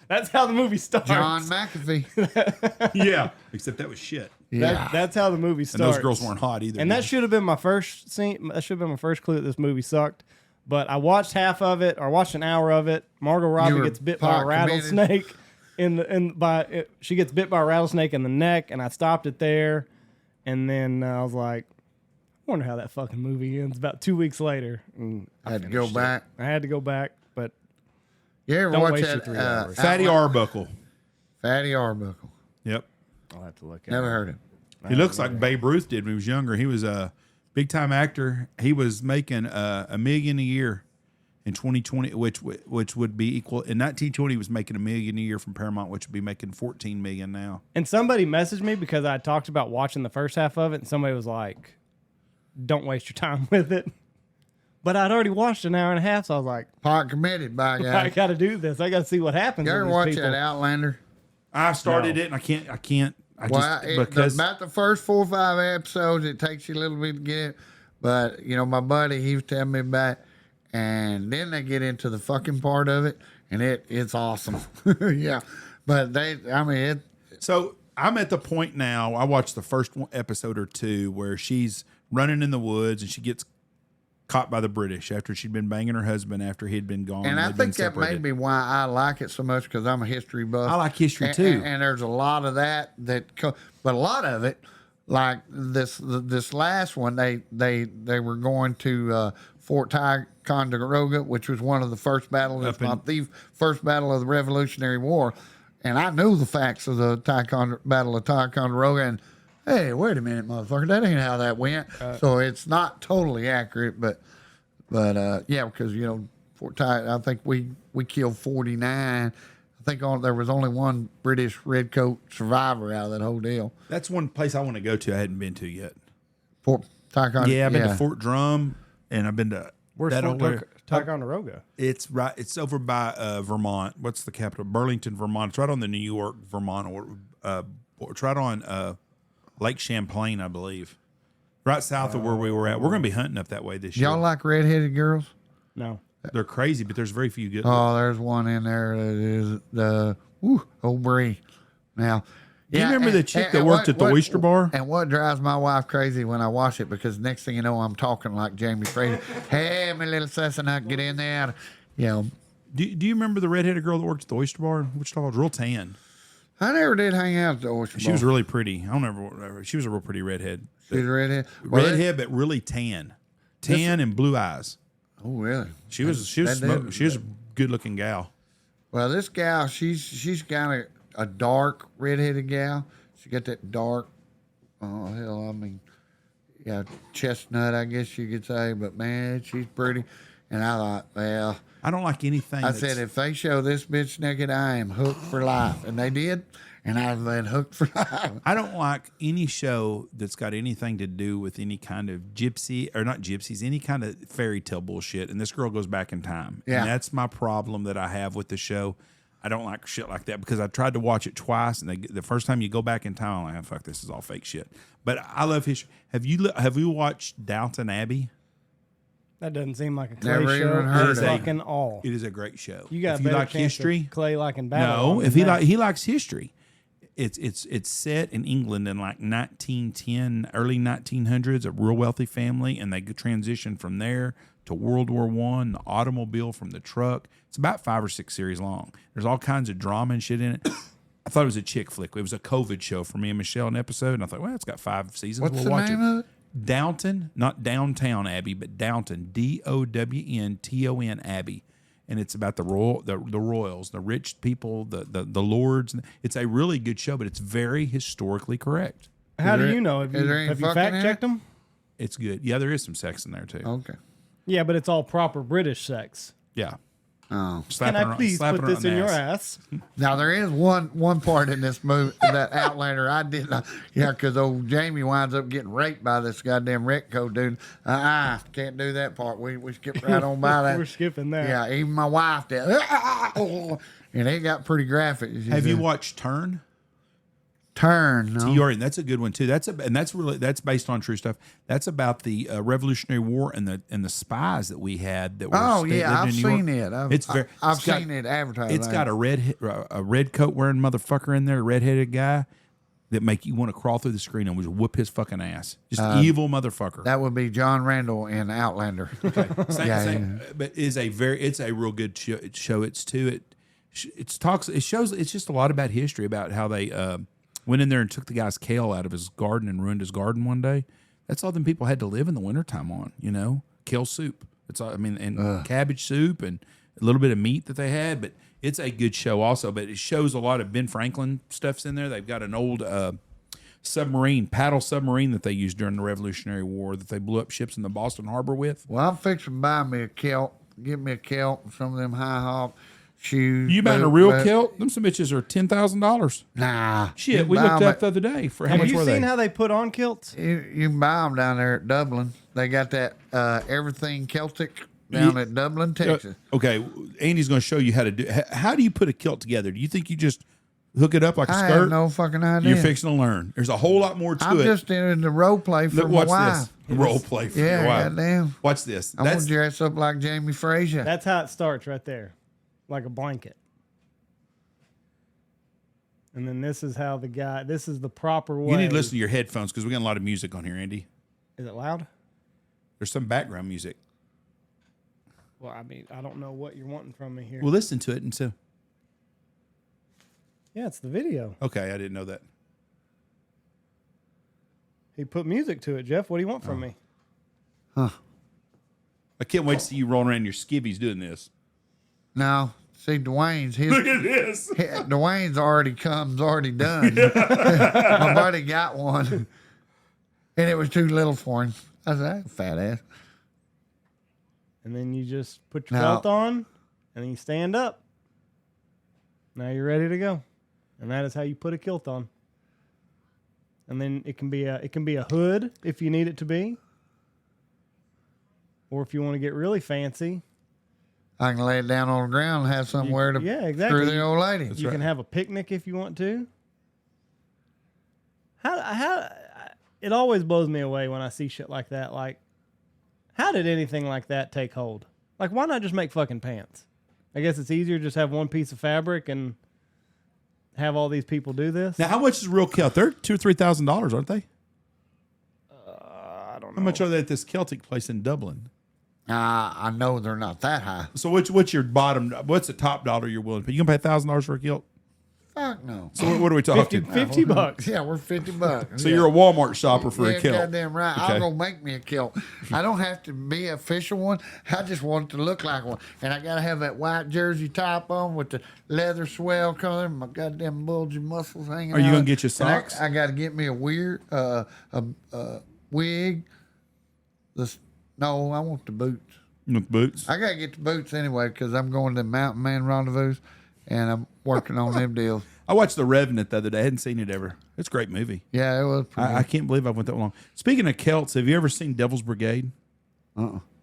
S1: that's how the movie starts.
S3: John McAfee.
S2: Yeah, except that was shit.
S3: Yeah,
S1: that's how the movie starts.
S2: And those girls weren't hot either.
S1: And that should have been my first scene. That should have been my first clue that this movie sucked. But I watched half of it, or watched an hour of it. Margot Robbie gets bit by a rattlesnake. She gets bit by a rattlesnake in the neck, and I stopped it there. And then I was like, I wonder how that fucking movie ends. About 2 weeks later, and
S3: I had to go back.
S1: I had to go back, but
S3: you ever
S1: don't
S3: watch
S1: waste your
S3: that
S1: 3 hours.
S2: Fatty Arbuckle.
S3: Fatty Arbuckle.
S2: Yep.
S1: I'll have to look at
S3: Never
S1: it.
S3: heard him.
S2: He looks like Babe Ruth did when he was younger. He was a big time actor. He was making $1 million a year in 2020, which would be equal in 1920. He was making $1 million a year from Paramount, which would be making $14 million now.
S1: And somebody messaged me because I talked about watching the first half of it, and somebody was like, "Don't waste your time with it." But I'd already watched an hour and a half, so I was like,
S3: "Pot committed, by guy."
S1: I got to do this. I got to see what happens.
S3: You ever watch that Outlander?
S2: I started it, and I can't.
S3: About the first 4 or 5 episodes, it takes you a little bit to get it. But my buddy, he was telling me about it. And then they get into the fucking part of it, and it's awesome. Yeah. But
S2: So I'm at the point now, I watched the first episode or two where she's running in the woods and she gets caught by the British after she'd been banging her husband after he'd been gone.
S3: And I think that may be why I like it so much, because I'm a history buff.
S2: I like history too.
S3: And there's a lot of that, but a lot of it, like this last one, they were going to Fort Ticonderoga, which was one of the first battles, if not the first battle of the Revolutionary War. And I knew the facts of the Battle of Ticonderoga. And hey, wait a minute, motherfucker, that ain't how that went. So it's not totally accurate, but yeah, because Fort I think we killed 49. I think there was only one British redcoat survivor out of that whole deal.
S2: That's one place I want to go to. I hadn't been to yet.
S3: Fort
S2: Yeah, I've been to Fort Drum, and I've been to
S1: Where's
S2: that
S1: Fort
S2: over.
S1: Ticonderoga?
S2: It's right. It's over by Vermont. What's the capital? Burlington, Vermont. It's right on the New York, Vermont, it's right on Lake Champlain, I believe. Right south of where we were at. We're going to be hunting up that way this year.
S3: Y'all like redheaded girls?
S1: No.
S2: They're crazy, but there's very few good.
S3: Oh, there's one in there that is the old Bree. Now,
S2: Do you remember the chick that worked at the Oyster Bar?
S3: And what drives my wife crazy when I watch it, because next thing you know, I'm talking like Jamie Fraser. Hey, my little Cessna, get in there. You know,
S2: Do you remember the redheaded girl that worked at the Oyster Bar? Wichita was real tan.
S3: I never did hang out at the Oyster Bar.
S2: She was really pretty. I don't remember. She was a real pretty redhead.
S3: She's a redhead.
S2: Redhead, but really tan, and blue eyes.
S3: Oh, really?
S2: She was a good looking gal.
S3: Well, this gal, she's got a dark redheaded gal. She got that dark, chestnut, I guess you could say. But man, she's pretty. And I thought, well,
S2: I don't like anything.
S3: I said, if they show this bitch naked, I am hooked for life. And they did. And I've been hooked for life.
S2: I don't like any show that's got anything to do with any kind of any kind of fairy tale bullshit. And this girl goes back in time.
S3: Yeah.
S2: And that's my problem that I have with the show. I don't like shit like that because I tried to watch it twice, and the first time you go back in time, I'm like, oh, fuck, this is all fake shit. But I love history. Have you watched Downton Abbey?
S1: That doesn't seem like a Clay
S3: Never
S1: show.
S3: even heard
S1: It's
S3: of it.
S1: fucking all.
S2: It is a great show.
S1: You got
S2: if
S1: a
S2: you
S1: better
S2: like
S1: chance
S2: history,
S1: of Clay liking Babylon.
S2: no. If
S1: than
S2: he
S1: that.
S2: likes history, it's set in England in like 1910, early 1900s, a real wealthy family, and they transition from there to World War I, the automobile from the truck. It's about 5 or 6 series long. There's all kinds of drama and shit in it. I thought it was a chick flick. It was a COVID show for me and Michelle, an episode, and I thought, well, it's got 5 seasons.
S3: What's
S2: we'll
S3: the
S2: watch
S3: name
S2: it.
S3: of it?
S2: Downton, not Downtown Abbey, but Downton, Downton Abbey, and it's about the royals, the rich people, the lords. It's a really good show, but it's very historically correct.
S1: How do you know? Have
S3: is there any
S1: you
S3: fucking
S1: fact
S3: in
S1: checked
S3: it?
S1: them?
S2: It's good. Yeah, there is some sex in there too.
S3: Okay.
S1: Yeah, but it's all proper British sex.
S2: Yeah.
S3: Oh.
S1: Can I please put this in your ass?
S3: Now there is one part in this movie, that Outlander, I did not. Yeah, because old Jamie winds up getting raped by this goddamn Retco dude. Can't do that part. We skipped right on by that.
S1: We're skipping that.
S3: Yeah, even my wife did. And it got pretty graphic.
S2: Have you watched Turn?
S3: Turn? No.
S2: That's a good one too. That's based on true stuff. That's about the Revolutionary War and the spies that we had that were.
S3: Oh yeah, I've
S2: lived in New
S3: seen
S2: York.
S3: it. I've seen it advertised.
S2: It's got a red coat wearing motherfucker in there, a redheaded guy that make you want to crawl through the screen and just whoop his fucking ass. Just evil motherfucker.
S3: That would be John Randall in Outlander.
S2: Same, but it's a real good show. It's just a lot about history, about how they went in there and took the guy's kale out of his garden and ruined his garden one day. That's all them people had to live in the wintertime on, kale soup. It's all, and cabbage soup and a little bit of meat that they had. But it's a good show also. But it shows a lot of Ben Franklin stuff's in there. They've got an old paddle submarine that they used during the Revolutionary War that they blew up ships in the Boston Harbor with.
S3: Well, I'm fixing to buy me a kilt. Give me a kilt and some of them high hop shoes.
S2: You buying a real kilt? Them some bitches are $10,000.
S3: Nah.
S2: Shit, we looked up the other day for how much were they?
S1: Have you seen how they put on kilts?
S3: You can buy them down there at Dublin. They got that everything Celtic down at Dublin, Texas.
S2: Okay, Andy's going to show you how to do. How do you put a kilt together? Do you think you just hook it up like a
S3: I
S2: skirt?
S3: have no fucking idea.
S2: You're fixing to learn. There's a whole lot more to
S3: I'm
S2: it.
S3: just in the role play for
S2: Look,
S3: my
S2: watch
S3: wife.
S2: this. Role play for
S3: Yeah,
S2: your wife.
S3: goddamn.
S2: Watch this.
S3: I'm gonna dress up like Jamie Fraser.
S1: That's how it starts right there, like a blanket. And then this is how this is the proper way.
S2: You need to listen to your headphones because we got a lot of music on here, Andy.
S1: Is it loud?
S2: There's some background music.
S1: Well, I don't know what you're wanting from me here.
S2: Well, listen to it and so.
S1: Yeah, it's the video.
S2: Okay, I didn't know that.
S1: He put music to it, Jeff. What do you want from me?
S3: Huh.
S2: I can't wait to see you rolling around in your skivvies doing this.
S3: No. See, Dwayne's
S2: Look at this.
S3: Dwayne's already done. My buddy got one, and it was too little for him. I said, fat ass.
S1: And then you just put your belt on, and then you stand up. Now you're ready to go, and that is how you put a kilt on. And then it can be a hood if you need it to be. Or if you want to get really fancy,
S3: I can lay it down on the ground and have somewhere to screw the old lady.
S1: You can have a picnic if you want to. How it always blows me away when I see shit like that. Like, how did anything like that take hold? Like, why not just make fucking pants? I guess it's easier to just have one piece of fabric and have all these people do this.
S2: Now, how much is real kilt? They're $2,000 or $3,000, aren't they?
S1: I don't know.
S2: How much are they at this Celtic place in Dublin?
S3: I know they're not that high.
S2: So what's your bottom? What's the top dollar you're willing to pay? You gonna pay $1,000 for a kilt?
S3: Fuck no.
S2: So what are we talking?
S1: $50.
S3: Yeah, we're $50.
S2: So you're a Walmart shopper for a kilt.
S3: Goddamn right.
S2: Okay.
S3: I'll go make me a kilt. I don't have to be an official one. I just want it to look like one. And I gotta have that white jersey top on with the leather swell color, my goddamn bulgy muscles hanging out.
S2: Are you gonna get your socks?
S3: I gotta get me a wig. No, I want the boots.
S2: With boots?
S3: I gotta get the boots anyway because I'm going to Mountain Man Rendezvous, and I'm working on them deals.
S2: I watched The Revenant the other day. I hadn't seen it ever. It's a great movie.
S3: Yeah, it was pretty
S2: I can't believe I went that long. Speaking of Celts, have you ever seen Devil's Brigade?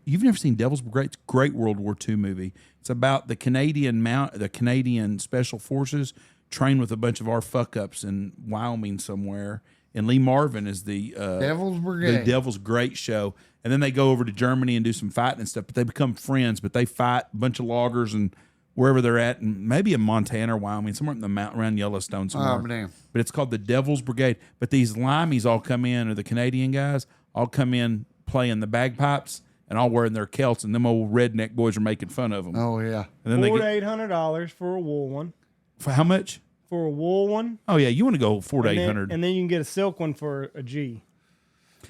S2: You've never seen Devil's Brigade? It's a great World War II movie. It's about the Canadian Special Forces trained with a bunch of our fuck-ups in Wyoming somewhere. And Lee Marvin is the
S3: Devil's Brigade.
S2: The Devil's great show. And then they go over to Germany and do some fighting and stuff. But they become friends. But they fight a bunch of loggers and wherever they're at, and maybe in Montana or Wyoming, somewhere in the mountain around Yellowstone somewhere.
S3: Oh, damn.
S2: But it's called the Devil's Brigade. But these limeys all come in, or the Canadian guys all come in playing the bagpipes and all wearing their kilts, and them old redneck boys are making fun of them.
S3: Oh, yeah.
S2: And then
S1: $400 to $800 for a wool one.
S2: For how much?
S1: For a wool one.
S2: Oh yeah, you want to go $400 to $800,
S1: and then you can get a silk one for a G.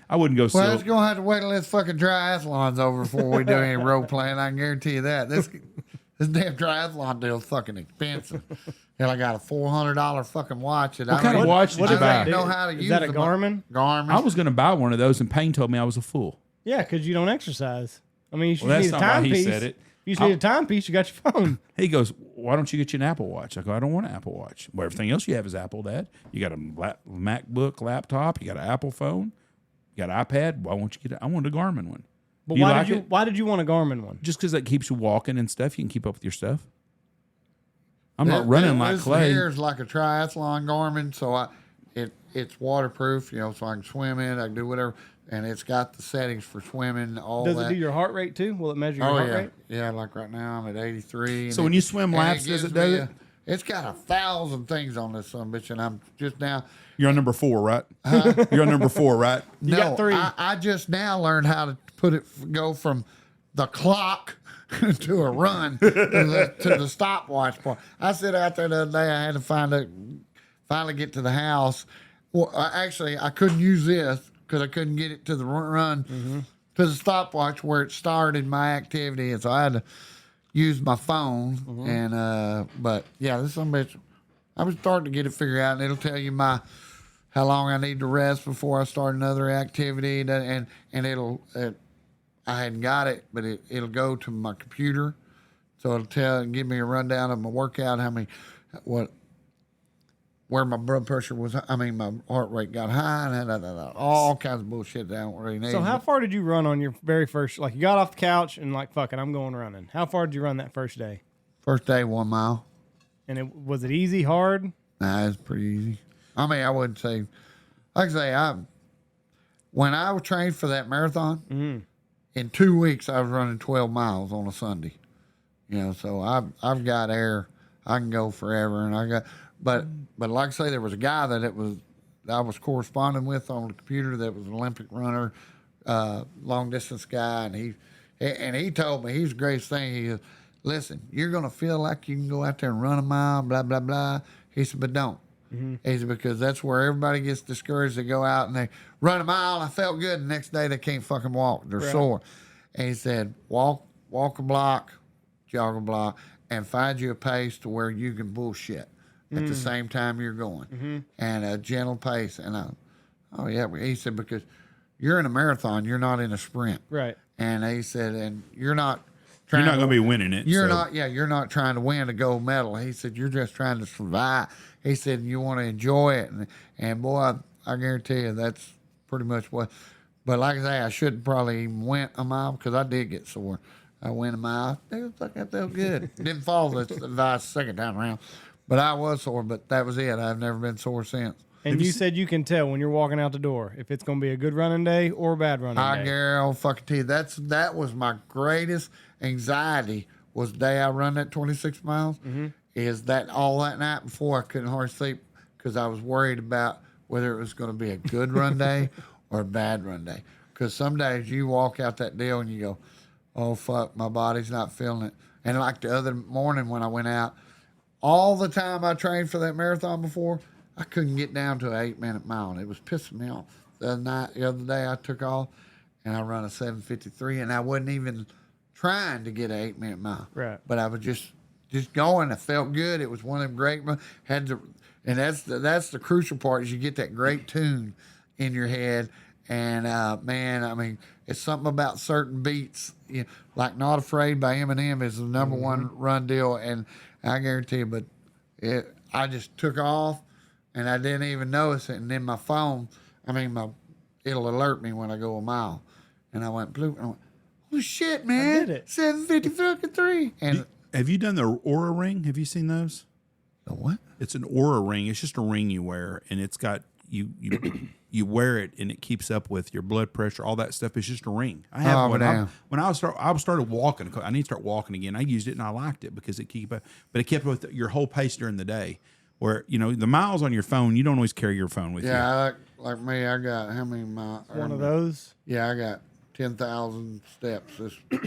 S2: I wouldn't go
S3: Well,
S2: silk.
S3: it's gonna have to wait till this fucking triathlon's over before we do any role playing. I can guarantee you that. This damn triathlon deal's fucking expensive. And I got a $400 fucking watch. What
S2: kind of watch did you buy?
S3: I don't know how to use.
S1: Is that a Garmin?
S3: Garmin.
S2: I was going to buy one of those, and Payne told me I was a fool.
S1: Yeah, because you don't exercise. I mean, you should
S2: Well, that's
S1: need a
S2: not why he
S1: timepiece.
S2: said it.
S1: You just need a timepiece. You got your phone.
S2: He goes, "Why don't you get you an Apple Watch?" I go, "I don't want an Apple Watch. Well, everything else you have is Apple, Dad. You got a MacBook laptop. You got an Apple phone. You got an iPad. Why won't you get I want a Garmin one.
S1: But why did you want a Garmin one?
S2: Just because that keeps you walking and stuff. You can keep up with your stuff. I'm not running like Clay.
S3: Here's like a triathlon Garmin, so it's waterproof, so I can swim in, I can do whatever, and it's got the settings for swimming, all that.
S1: Does it do your heart rate too? Will it measure your heart rate?
S3: Yeah, like right now I'm at 83.
S2: So when you swim laps, does it do it?
S3: It's got 1,000 things on this son bitch, and I'm just now.
S2: You're on number 4, right? You're on number 4, right?
S1: You got 3.
S3: I just now learned how to go from the clock to a run to the stopwatch part. I sit out there the other day. I had to finally get to the house. Well, actually, I couldn't use this because I couldn't get it to the run to the stopwatch where it started my activity, and so I had to use my phone. And but yeah, this some bitch. I was starting to get it figured out, and it'll tell you how long I need to rest before I start another activity, and it'll. I hadn't got it, but it'll go to my computer, so it'll give me a rundown of my workout, where my blood pressure was. I mean, my heart rate got high, and all kinds of bullshit that I don't really need.
S1: So how far did you run on your very first? Like you got off the couch and like, fuck it, I'm going running. How far did you run that first day?
S3: First day, 1 mile.
S1: And was it easy, hard?
S3: Nah, it's pretty easy. I mean, I wouldn't say. Like I say, when I was trained for that marathon. In 2 weeks, I was running 12 miles on a Sunday. So I've got air. I can go forever, and but like I say, there was a guy that I was corresponding with on the computer that was an Olympic runner, long distance guy, and he told me, he's the greatest thing. He goes, "Listen, you're gonna feel like you can go out there and run a mile, blah blah blah." He said, "But don't." He said, because that's where everybody gets discouraged. They go out and they run a mile. I felt good. The next day they can't fucking walk. They're sore. And he said, walk a block, jog a block, and find you a pace to where you can bullshit at the same time you're going. And a gentle pace. And he said, because you're in a marathon, you're not in a sprint.
S1: Right.
S3: And he said, and you're not
S2: going to be winning it.
S3: You're not trying to win a gold medal. He said, you're just trying to survive. He said, you want to enjoy it. And boy, I guarantee you that's pretty much what. But like I say, I shouldn't probably even went a mile because I did get sore. I went a mile. It was like I felt good. Didn't fall the second time around, but I was sore. But that was it. I've never been sore since.
S1: And you said you can tell when you're walking out the door if it's going to be a good running day or a bad running day.
S3: I guarantee fucking tell you, that was my greatest anxiety was the day I run that 26 miles. Is that all that night before I couldn't hardly sleep because I was worried about whether it was going to be a good run day or a bad run day. Because some days you walk out that deal and you go, oh, fuck, my body's not feeling it. And like the other morning when I went out, all the time I trained for that marathon before, I couldn't get down to an 8-minute mile. And it was pissing me off. The other day I took off and I run a 7:53 and I wasn't even trying to get an 8-minute mile.
S1: Right.
S3: But I was just going. I felt good. It was one of them great. And that's the crucial part is you get that great tune in your head. And man, I mean, it's something about certain beats, like "Not Afraid" by Eminem is the number one run deal, and I guarantee you. But I just took off, and I didn't even notice it. And then my phone, it'll alert me when I go a mile, and I went blue. I went, oh shit, man!
S1: I did it.
S3: 7:53. And
S2: have you done the Aura ring? Have you seen those?
S3: the what?
S2: It's an Aura ring. It's just a ring you wear, and it's got you wear it, and it keeps up with your blood pressure, all that stuff. It's just a ring. I have one. When I started walking, I need to start walking again. I used it and I liked it because it kept with your whole pace during the day. Where the miles on your phone, you don't always carry your phone with you.
S3: Yeah, like me, I got how many miles?
S1: One of those.
S3: Yeah, I got 10,000 steps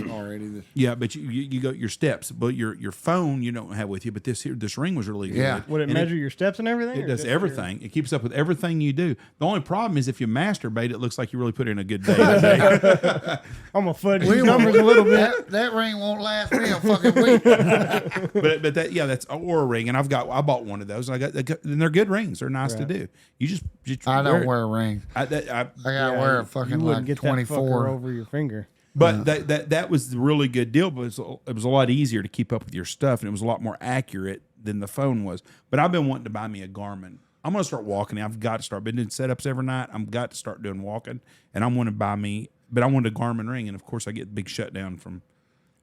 S3: already.
S2: Yeah, but you go your steps, but your phone you don't have with you. But this ring was really good.
S3: Yeah.
S1: Would it measure your steps and everything?
S2: It does everything. It keeps up with everything you do. The only problem is if you masturbate, it looks like you really put in a good day today.
S1: I'm gonna fudge these numbers a little bit.
S3: That ring won't last me a fucking week.
S2: but that's an Aura ring, and I bought one of those, and and they're good rings. They're nice to do. You just
S3: I don't wear rings.
S2: I
S3: gotta wear a fucking like
S1: get
S3: 24
S1: over your finger.
S2: But that was the really good deal. But it was a lot easier to keep up with your stuff, and it was a lot more accurate than the phone was. But I've been wanting to buy me a Garmin. I'm going to start walking. I've got to start. Been doing setups every night. I've got to start doing walking, and I want to buy me. But I want a Garmin ring, and of course I get the big shutdown from.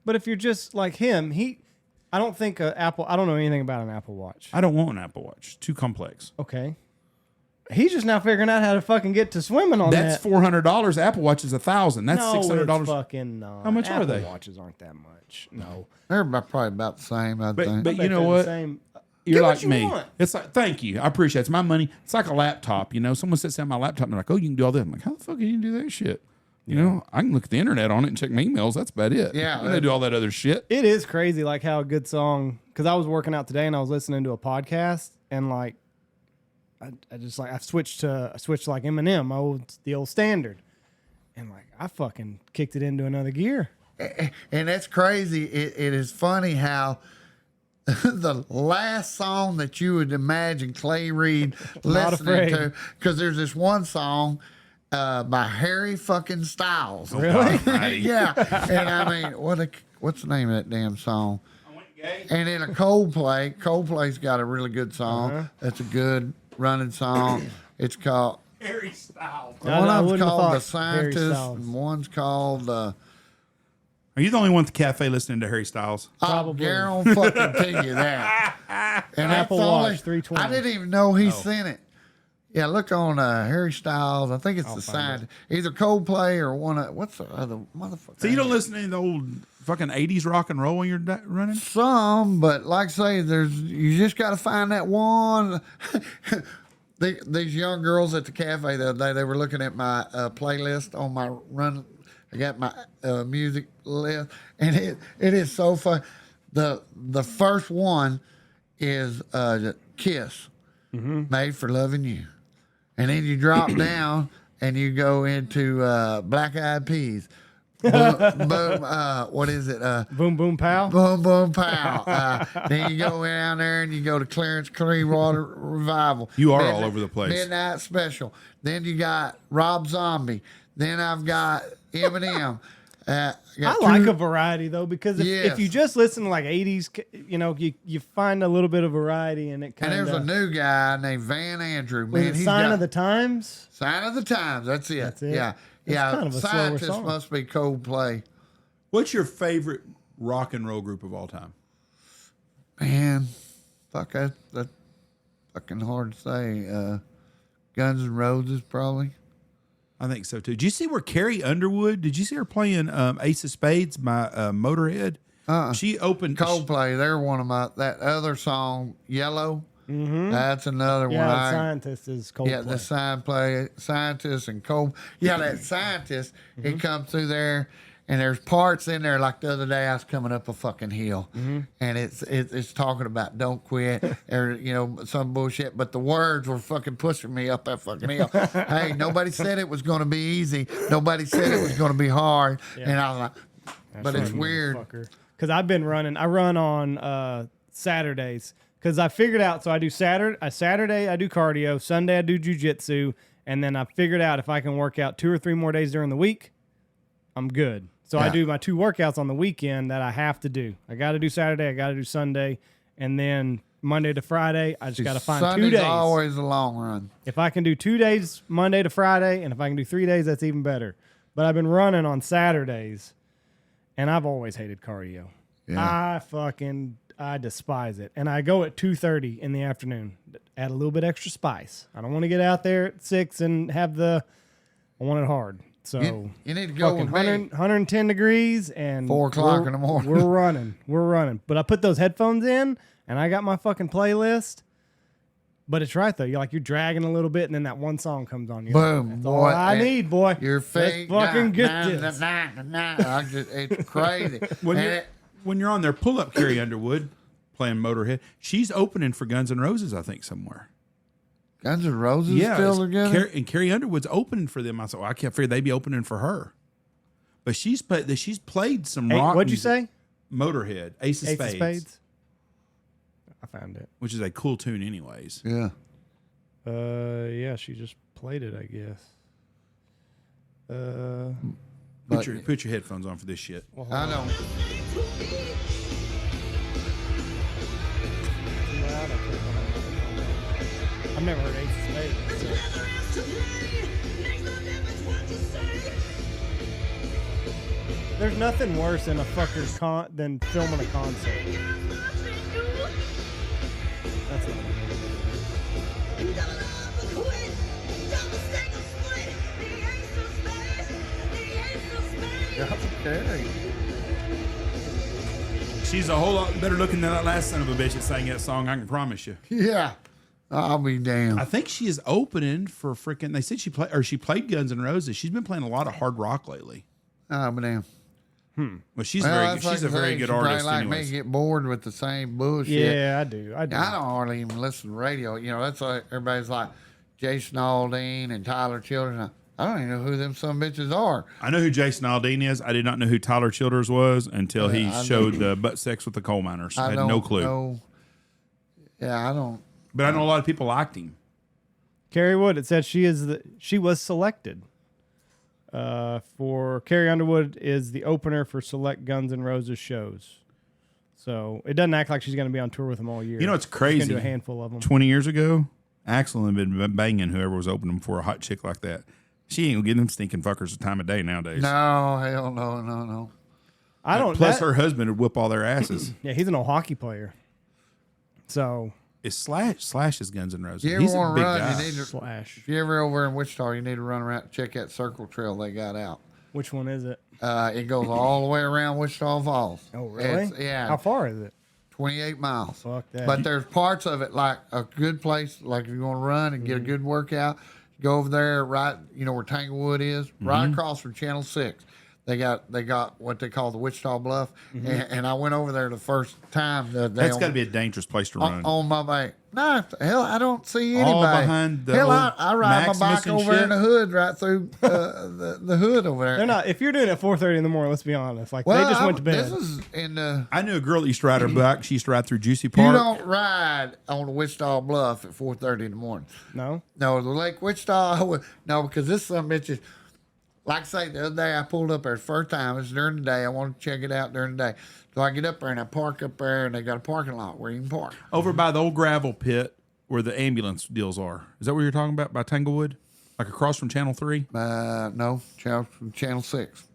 S1: But if you're just like him, I don't think Apple. I don't know anything about an Apple Watch.
S2: I don't want an Apple Watch. Too complex.
S1: Okay. He's just now figuring out how to fucking get to swimming on
S2: That's
S1: that.
S2: $400. Apple Watch is $1,000. That's $600.
S1: It's fucking not.
S2: How much
S1: Apple
S2: are they?
S1: Watches aren't that much. No.
S3: They're probably about the same, I think.
S2: But
S1: I
S2: you
S1: bet
S2: know
S1: they're
S2: what?
S1: the same.
S2: You're
S1: Get
S2: like
S1: what you
S2: me.
S1: want.
S2: It's like, thank you. I appreciate it. It's my money. It's like a laptop. Someone sits down my laptop and they're like, oh, you can do all this. I'm like, how the fuck can you do that shit? I can look at the internet on it and check my emails. That's about it.
S3: Yeah.
S2: I don't do all that other shit.
S1: It is crazy, like how a good song. Because I was working out today and I was listening to a podcast, and like, I switched like Eminem, the old standard, and like I fucking kicked it into another gear.
S3: And that's crazy. It is funny how the last song that you would imagine Clay Reid listening to, because there's this one song by Harry fucking Styles.
S1: Really?
S3: Yeah. And I mean, what's the name of that damn song? And then Coldplay's got a really good song. That's a good running song. It's called
S2: Harry Styles.
S3: one of them's called The Scientist, and one's called
S2: Are you the only one at the cafe listening to Harry Styles?
S1: Probably.
S3: I'll fucking tell you that. And
S1: Apple Watch 320.
S3: I didn't even know he sent it. Yeah, look on Harry Styles. I think it's The Scientist. Either Coldplay or one of what's the other motherfucker.
S2: So you don't listen to any of the old fucking 80s rock and roll when you're running?
S3: Some, but like I say, you just got to find that one. These young girls at the cafe the other day, they were looking at my playlist on my run. I got my music list, and it is so fun. The first one is Kiss, Made for Loving You, and then you drop down and you go into Black Eyed Peas. Boom, what is it?
S1: Boom Boom Pow.
S3: Boom Boom Pow. Then you go down there and you go to Clarence Clearwater Revival.
S2: You are all over the place.
S3: Midnight Special. Then you got Rob Zombie. Then I've got Eminem.
S1: I like a variety though, because
S3: Yes.
S1: if you just listen to like 80s, you find a little bit of variety, and it kind of.
S3: And there's a new guy named Van Andrew. Man,
S1: Sign of the Times.
S3: Sign of the Times. That's it.
S1: That's it.
S3: Yeah. Yeah,
S1: kind of a slower
S3: Scientist
S1: song.
S3: must be Coldplay.
S2: What's your favorite rock and roll group of all time?
S3: Man, fuck that's fucking hard to say. Guns N' Roses probably.
S2: I think so too. Did you see where Carrie Underwood? Did you see her playing Ace of Spades by Motorhead? She opened
S3: Coldplay. They're one of my that other song Yellow. Mm-hmm. That's another one.
S1: Yeah, Scientist is Coldplay.
S3: Yeah, the Scientist and Cold. Yeah, that Scientist. It comes through there, and there's parts in there. Like the other day, I was coming up a fucking hill, and it's talking about don't quit or some bullshit. But the words were fucking pushing me up that fucking hill. Hey, nobody said it was going to be easy. Nobody said it was going to be hard. Yeah. And I was like, but it's weird.
S1: Because I've been running. I run on Saturdays. Because I figured out, so I do Saturday I do cardio, Sunday I do jujitsu, and then I figured out if I can work out 2 or 3 more days during the week, I'm good. So I do my 2 workouts on the weekend that I have to do. I got to do Saturday, I got to do Sunday, and then Monday to Friday, I just got to find
S3: Sunday's
S1: 2 days.
S3: Always a long run.
S1: If I can do 2 days, Monday to Friday, and if I can do 3 days, that's even better. But I've been running on Saturdays, and I've always hated cardio. Yeah. I despise it. And I go at 2:30 in the afternoon. Add a little bit extra spice. I don't want to get out there at 6 and have I want it hard. So
S3: you need to go with
S1: 110 degrees and
S3: 4 o'clock in the morning.
S1: We're running. But I put those headphones in and I got my fucking playlist. But it's right though. You're dragging a little bit and then that one song comes on.
S3: Boom,
S1: That's
S3: boy.
S1: all I need, boy.
S3: Your feet.
S1: Let's fucking get this.
S3: It's crazy.
S2: When you're on there, pull up Carrie Underwood playing Motorhead. She's opening for Guns N' Roses, I think, somewhere.
S3: Guns N' Roses still together?
S2: Carrie Underwood's opening for them. I said, well, I can't figure they'd be opening for her. But she's played some rock.
S1: What'd you say?
S2: Motorhead, Ace of Spades.
S1: I found it.
S2: Which is a cool tune anyways.
S3: Yeah.
S1: Yeah, she just played it, I guess.
S2: Put your headphones on for this shit.
S3: Well, I know.
S1: I've never heard Ace of Spades. There's nothing worse than a fucker than filming a concert. That's not
S3: Okay.
S2: She's a whole lot better looking than that last son of a bitch that sang that song, I can promise you.
S3: Yeah. I'll be damned.
S2: I think she is opening for freaking. They said she played Guns N' Roses. She's been playing a lot of hard rock lately.
S3: I'll be damned.
S2: Well, she's a very good artist.
S3: Like
S2: anyways.
S3: me, get bored with the same bullshit.
S1: Yeah, I do.
S3: I don't hardly even listen to radio. That's like everybody's like Jason Aldean and Tyler Childers. I don't even know who them some bitches are.
S2: I know who Jason Aldean is. I did not know who Tyler Childers was until he showed the butt sex with the coal miners. I had no clue.
S3: Yeah, I don't.
S2: But I know a lot of people liked him.
S1: Carrie Wood. It said she was selected. For Carrie Underwood is the opener for select Guns N' Roses shows. So it doesn't act like she's going to be on tour with them all year.
S2: You know, it's crazy.
S1: She's going to do a handful of them.
S2: 20 years ago, Axel had been banging whoever was opening for a hot chick like that. She ain't gonna give them stinking fuckers the time of day nowadays.
S3: No, hell no.
S1: I don't.
S2: Plus, her husband would whip all their asses.
S1: Yeah, he's an old hockey player. So
S2: it's Slash's Guns N' Roses.
S3: You ever
S2: He's a
S3: want
S2: big
S3: to run?
S2: guy.
S3: You need to,
S1: Slash.
S3: If you're ever over in Wichita, you need to run around, check that circle trail they got out.
S1: Which one is it?
S3: It goes all the way around Wichita Falls.
S1: Oh, really?
S3: Yeah.
S1: How far is it?
S3: 28 miles.
S1: Fuck that.
S3: But there's parts of it like a good place, like if you want to run and get a good workout, go over there, right, where Tanglewood is, right across from Channel 6. They got what they call the Wichita Bluff, and I went over there the first time.
S2: That's got to be a dangerous place to run.
S3: On my bike. No, hell, I don't see anybody.
S2: All behind the
S3: hell, I ride my bike over
S2: shit.
S3: in the hood, right through the hood over there.
S1: They're not. If you're doing it at 4:30 in the morning, let's be honest. Like they just went to bed.
S3: This is in
S2: I knew a girl that used to ride her bike. She used to ride through Juicy Park.
S3: You don't ride on the Wichita Bluff at 4:30 in the morning.
S1: No,
S3: the Lake Wichita. No, because this some bitches. Like I say, the other day I pulled up there the first time. It was during the day. I wanted to check it out during the day. So I get up there and I park up there, and they got a parking lot where you can park.
S2: Over by the old gravel pit where the ambulance deals are. Is that what you're talking about, by Tanglewood? Like across from Channel 3?
S3: No, Channel 6.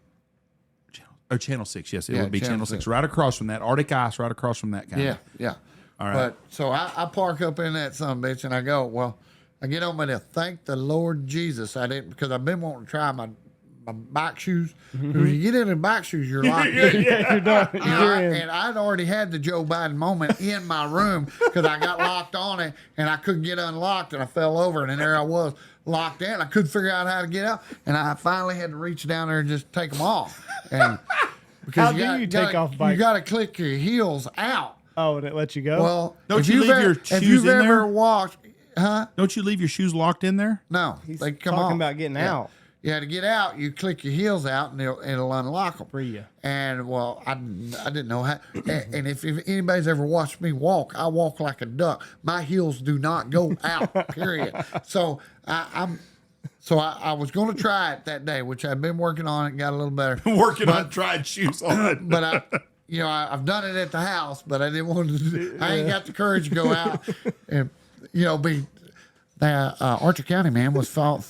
S2: Channel 6, yes. It
S3: Yeah,
S2: would be
S3: Channel
S2: Channel 6.
S3: 6.
S2: Right across from that. Arctic Ice, right across from that kind
S3: Yeah,
S2: of.
S3: yeah.
S2: All right.
S3: But so I park up in that son of a bitch and I go, well, I get on my there. Thank the Lord Jesus I didn't, because I've been wanting to try my bike shoes. When you get into bike shoes, you're locked in.
S1: Yeah, you're done. You're in.
S3: And I'd already had the Joe Biden moment in my room because I got locked on it and I couldn't get unlocked and I fell over and then there I was locked in. I couldn't figure out how to get out and I finally had to reach down there and just take them off. And because
S1: How do you take off bike?
S3: You got to click your heels out.
S1: Oh, and it lets you go?
S3: Well,
S2: Don't
S3: if
S2: you
S3: you've
S2: leave
S3: ever-
S2: your
S3: if
S2: shoes
S3: you've
S2: in
S3: ever
S2: there?
S3: walked, huh?
S2: Don't you leave your shoes locked in there?
S3: No,
S1: He's
S3: they come
S1: talking
S3: off.
S1: about getting
S3: Yeah.
S1: out.
S3: Yeah, to get out, you click your heels out and it'll unlock them.
S1: Free you.
S3: And well, I didn't know how. And if anybody's ever watched me walk, I walk like a duck. My heels do not go out. Period. So I was going to try it that day, which I've been working on it, got a little better.
S2: Working on tried shoes on.
S3: But I've done it at the house, but I didn't want to. I ain't got the courage to go out and be. Archer County man was found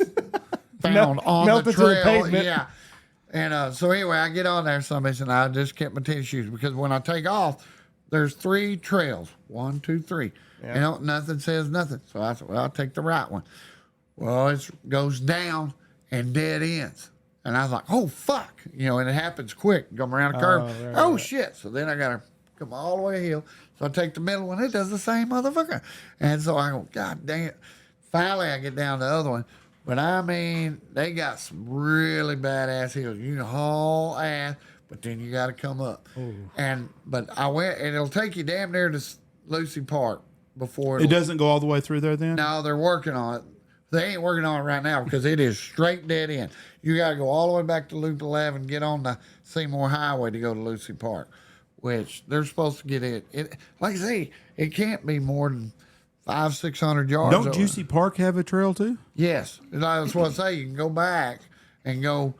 S3: on
S1: melted
S3: the
S1: to the
S3: trail.
S1: pavement.
S3: Yeah. And so anyway, I get on there somebody and I just kept my tennis shoes because when I take off, there's 3 trails. 1, 2, 3.
S1: Yeah.
S3: Nothing says nothing. So I said, well, I'll take the right one. Well, it goes down and dead ends. And I was like, oh, fuck. And it happens quick. Come around a curve.
S1: Right.
S3: Shit. So then I got to come all the way hill. So I take the middle one. It does the same motherfucker. And so I go, God dang it. Finally, I get down to the other one. But I mean, they got some really badass hills. You can haul ass, but then you got to come up. Ooh. But I went, and it'll take you damn near to Lucy Park before
S2: It doesn't go all the way through there then?
S3: No, they're working on it. They ain't working on it right now because it is straight dead end. You got to go all the way back to Loop 11, get on the Seymour Highway to go to Lucy Park, which they're supposed to get it. Like I say, it can't be more than 500-600 yards.
S2: Don't Juicy Park have a trail too?
S3: Yes. That's what I say. You can go back and go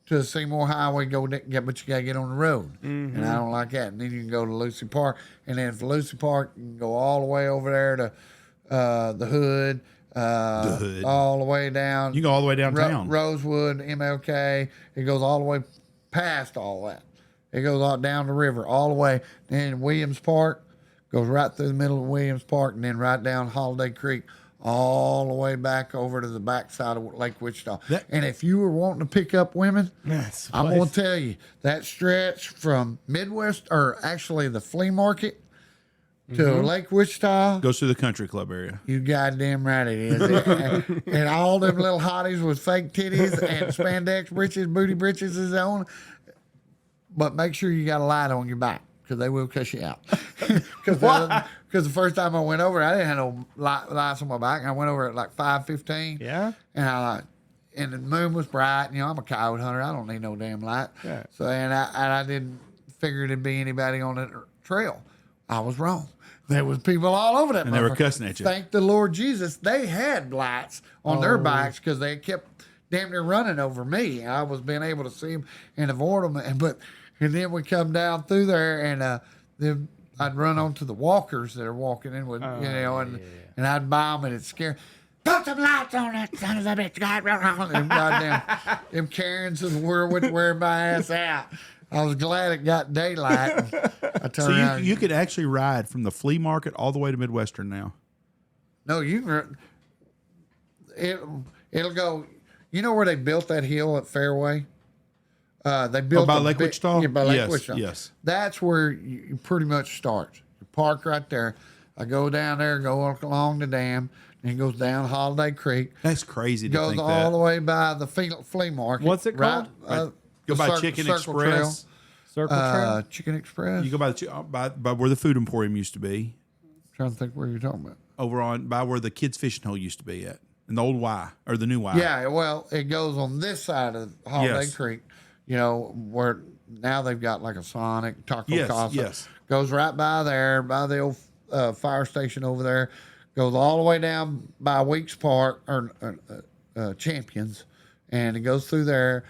S3: to the Seymour Highway, but you got to get on the road. Mm-hmm. And I don't like that. And then you can go to Lucy Park. And then from Lucy Park, you can go all the way over there to the Hood. All the way down.
S2: You go all the way downtown.
S3: Rosewood, MLK. It goes all the way past all that. It goes all down the river, all the way. Then Williams Park goes right through the middle of Williams Park and then right down Holiday Creek, all the way back over to the backside of Lake Wichita. And if you were wanting to pick up women, I'm going to tell you, that stretch from Midwest, or actually the flea market, to Lake Wichita.
S2: Goes through the country club area.
S3: You goddamn right it is. and all them little hotties with fake titties and spandex breeches, booty breeches is on. But make sure you got a light on your back because they will cuss you out. Because the first time I went over, I didn't have no lights on my back. I went over at like 5:15.
S1: Yeah.
S3: And the moon was bright. I'm a coyote hunter. I don't need no damn light.
S1: Yeah.
S3: So I didn't figure there'd be anybody on that trail. I was wrong. There was people all over that.
S2: And they were cussing at you.
S3: Thank the Lord Jesus. They had lights on their bikes because they kept damn near running over me. I was being able to see them and avoid them. And then we come down through there and then I'd run onto the walkers that are walking in with, and I'd buy them and it'd scare. Put some lights on that son of a bitch. Them goddamn, them Karens and wearing my ass out. I was glad it got daylight. I turned
S2: So you could actually ride from the flea market all the way to Midwestern now.
S3: No, you can. It'll go. You know where they built that hill at Fairway? They built
S2: by Lake Wichita?
S3: Yeah, by Lake
S2: Yes,
S3: Wichita.
S2: yes.
S3: That's where you pretty much start. You park right there. I go down there, go along the dam, and it goes down Holiday Creek.
S2: That's crazy to
S3: Goes
S2: think
S3: all
S2: that.
S3: the way by the flea market.
S1: What's it called?
S2: Go
S3: the
S2: by
S3: Circle
S2: Chicken
S3: Trail.
S2: Express.
S1: Circle Trail?
S3: Chicken Express.
S2: You go by where the food emporium used to be.
S3: Trying to think where you're talking about.
S2: Over on by where the kids' fishing hole used to be at. In the old Y or the new Y.
S3: Yeah, well, it goes on this side of Holiday
S2: Yes.
S3: Creek, where now they've got like a Sonic, Taco
S2: Yes,
S3: Casa.
S2: yes.
S3: Goes right by there, by the old fire station over there. Goes all the way down by Weeks Park, or Champions, and it goes through there.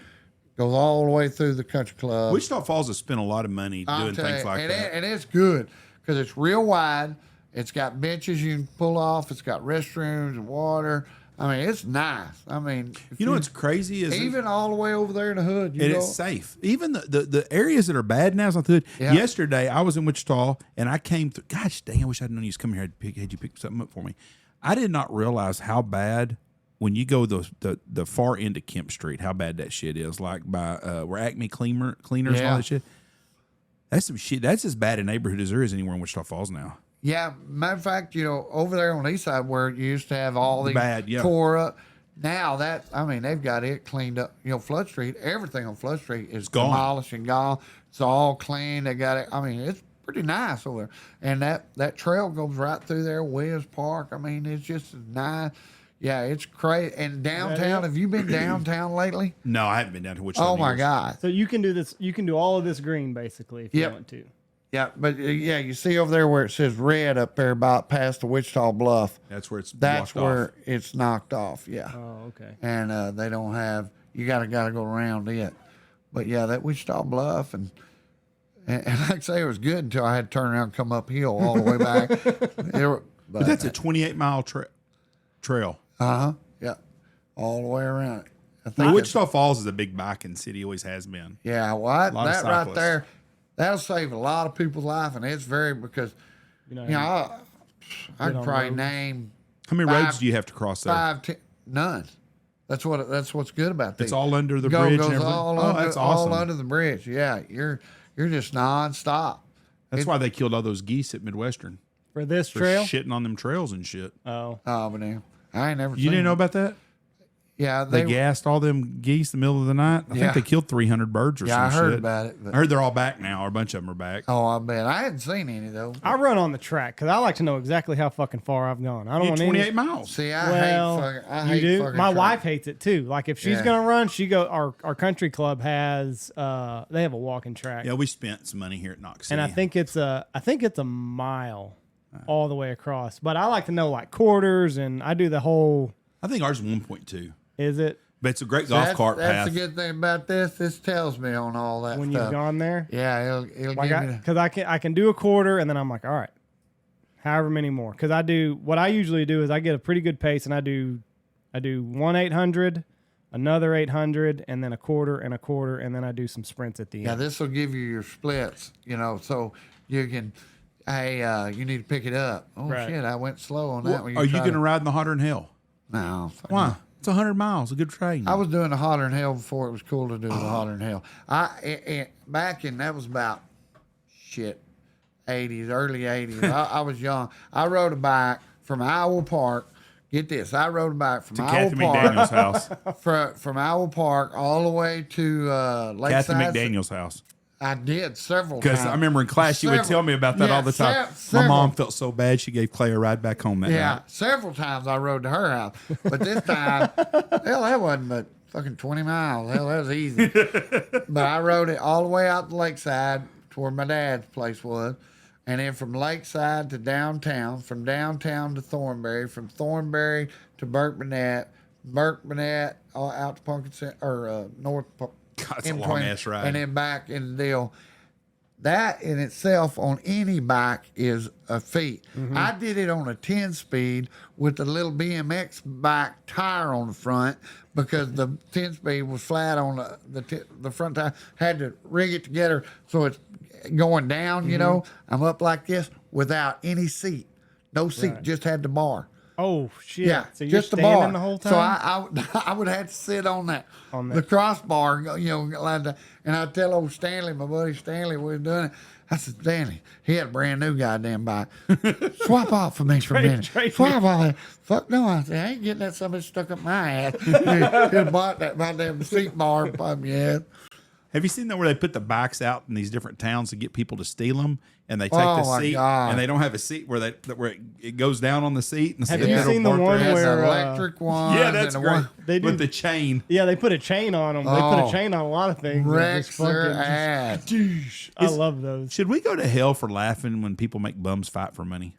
S3: Goes all the way through the country club.
S2: Wichita Falls has spent a lot of money doing things like that.
S3: And it's good because it's real wide. It's got benches you can pull off. It's got restrooms and water. I mean, it's nice. I mean,
S2: You know what's crazy is
S3: even all the way over there in the hood, you
S2: and
S3: know,
S2: it's safe. Even the areas that are bad now is not the hood.
S3: Yeah.
S2: Yesterday, I was in Wichita, and I came through. Gosh dang, I wish I'd known you was coming here. Had you pick something up for me. I did not realize how bad when you go the far end of Kemp Street, how bad that shit is. Like by where Acme cleaners and all that shit. That's some shit. That's as bad a neighborhood as there is anywhere in Wichita Falls now.
S3: Yeah, matter of fact, you know, over there on the east side where you used to have all these
S2: Bad, yeah.
S3: tore up. Now that, I mean, they've got it cleaned up. You know, Flood Street, everything on Flood Street is
S2: gone.
S3: demolished and gone. It's all clean. They got it. I mean, it's pretty nice over there. And that trail goes right through there, Wiz Park. I mean, it's just nice. Yeah, it's crazy. And downtown, have you been downtown lately?
S2: No, I haven't been down to Wichita.
S3: Oh
S2: in
S3: my
S2: years.
S3: God.
S1: So you can do this. You can do all of this green basically if you want to.
S3: Yeah, but yeah, you see over there where it says red up there about past the Wichita Bluff.
S2: That's where it's
S3: That's
S2: blocked
S3: where
S2: off.
S3: it's knocked off. Yeah.
S1: Oh, okay.
S3: And they don't have. You gotta go around it. But yeah, that Wichita Bluff and like I say, it was good until I had to turn around and come uphill all the way back.
S2: But that's a 28-mile trail.
S3: Yeah, all the way around it. I think
S2: Well,
S3: it's-
S2: Wichita Falls is a big biking city, always has been.
S3: Yeah, well,
S2: lot of
S3: that right
S2: cyclists.
S3: there, that'll save a lot of people's life, and it's very because
S1: You know,
S3: I could
S1: on
S3: probably
S1: roads.
S3: name
S2: How many roads do you have to cross there?
S3: 5, 10, none. That's what's good about these.
S2: It's all under the bridge and
S3: Goes
S2: everything.
S3: all
S2: Oh,
S3: under,
S2: that's awesome.
S3: all under the bridge. Yeah, you're just nonstop.
S2: That's why they killed all those geese at Midwestern.
S1: for this
S2: For
S1: trail.
S2: shitting on them trails and shit.
S1: Oh,
S3: Oh, but now I ain't never.
S2: You
S3: seen
S2: didn't know
S3: it.
S2: about that?
S3: Yeah,
S2: They gassed all them geese in the middle of the night. I
S3: Yeah.
S2: think they killed 300 birds or
S3: Yeah, I
S2: some
S3: heard
S2: shit.
S3: about it. But,
S2: I heard they're all back now, or a bunch of them are back.
S3: oh, I bet I hadn't seen any though.
S1: I run on the track because I like to know exactly how fucking far I've gone. I don't
S2: You
S1: want
S2: 28
S1: any.
S2: miles.
S3: See, I
S1: Well,
S3: hate fucking. I
S1: you
S3: hate
S1: do.
S3: fucking.
S1: My
S3: track.
S1: wife hates it too. Like if she's
S3: Yeah.
S1: gonna run, our country club has they have a walking track,
S2: Yeah, we spent some money here at Knox City.
S1: and I think it's a mile all the way across. But I like to know like quarters, and I do the whole.
S2: I think ours is 1.2.
S1: Is it
S2: But it's a great golf cart
S3: That's
S2: path.
S3: the good thing about this. This tells me on all that
S1: when
S3: stuff.
S1: you've gone there?
S3: Yeah, it'll
S1: Like
S3: give me.
S1: because I can do a quarter, and then I'm like, all right, however many more. Because I do what I usually do is I get a pretty good pace, and I do 1-800, another 800, and then a quarter, and then I do some sprints at the
S3: Yeah,
S1: end.
S3: this will give you your splits. You know, so you can. Hey, you need to pick it up. Oh
S1: Right.
S3: shit, I went slow on that one.
S2: Are you going to ride in the hotter than hell?
S3: No. fuck
S2: Why?
S3: no.
S2: It's 100 miles. A good train.
S3: I was doing the hotter than hell before it was cool to do the hotter than hell. Back in that was about shit, 80s, early 80s. I was young. I rode a bike from Iowa Park. Get this, I rode a bike from
S2: to
S3: Iowa
S2: Kathy
S3: Park,
S2: McDaniel's house.
S3: from Iowa Park all the way to
S2: Kathy
S3: Lakeside.
S2: McDaniel's house.
S3: I did several
S2: Because
S3: times.
S2: I remember in class you would tell me about that all the time. My
S3: several.
S2: mom felt so bad she gave Clay a ride back home that
S3: Yeah,
S2: night.
S3: several times I rode to her house. But this time, hell, that wasn't but fucking 20 miles. Hell, that was easy. But I rode it all the way out to Lakeside to where my dad's place was. And then from Lakeside to downtown, from downtown to Thornberry, from Thornberry to Burke Burnett, out to Pumpkin Center, or North.
S2: God, it's a
S3: in
S2: long
S3: between,
S2: ass ride.
S3: And then back in the deal. That in itself on any bike is a feat. I did it on a 10-speed with a little BMX bike tire on the front because the 10-speed was flat on the front tire. Had to rig it together so it's going down, you know. I'm up like this without any seat. No seat,
S1: Right.
S3: just had the bar.
S1: Oh shit!
S3: Yeah,
S1: so you're
S3: just the
S1: standing
S3: bar.
S1: the whole time.
S3: So I would have to sit on that, the crossbar, you know, like that. And I tell old Stanley, my buddy Stanley, we was doing it. I said, Stanley, he had a brand new goddamn bike. Swap off for me for a minute.
S1: trade
S3: Swap off. Fuck no, I said, I ain't getting that somebody stuck up my ass. He bought that goddamn seat bar and put me in.
S2: Have you seen that where they put the bikes out in these different towns to get people to steal them, and they take
S3: Oh,
S2: the
S3: my
S2: seat
S3: God.
S2: and they don't have a seat where it goes down on the seat and
S1: Have
S2: sit
S1: you
S2: there
S1: seen
S2: to
S1: the
S2: park
S1: one
S2: there?
S3: There's
S1: where,
S3: an electric one.
S2: Yeah, that's
S3: and a
S2: great.
S3: one.
S1: They do-
S2: With the chain.
S1: Yeah, they put a chain on them. They put
S3: Oh.
S1: a chain on a lot of things. and
S3: Wrecks
S1: just
S3: their
S1: fucking-
S3: ass.
S1: I love those.
S2: Should we go to hell for laughing when people make bums fight for money?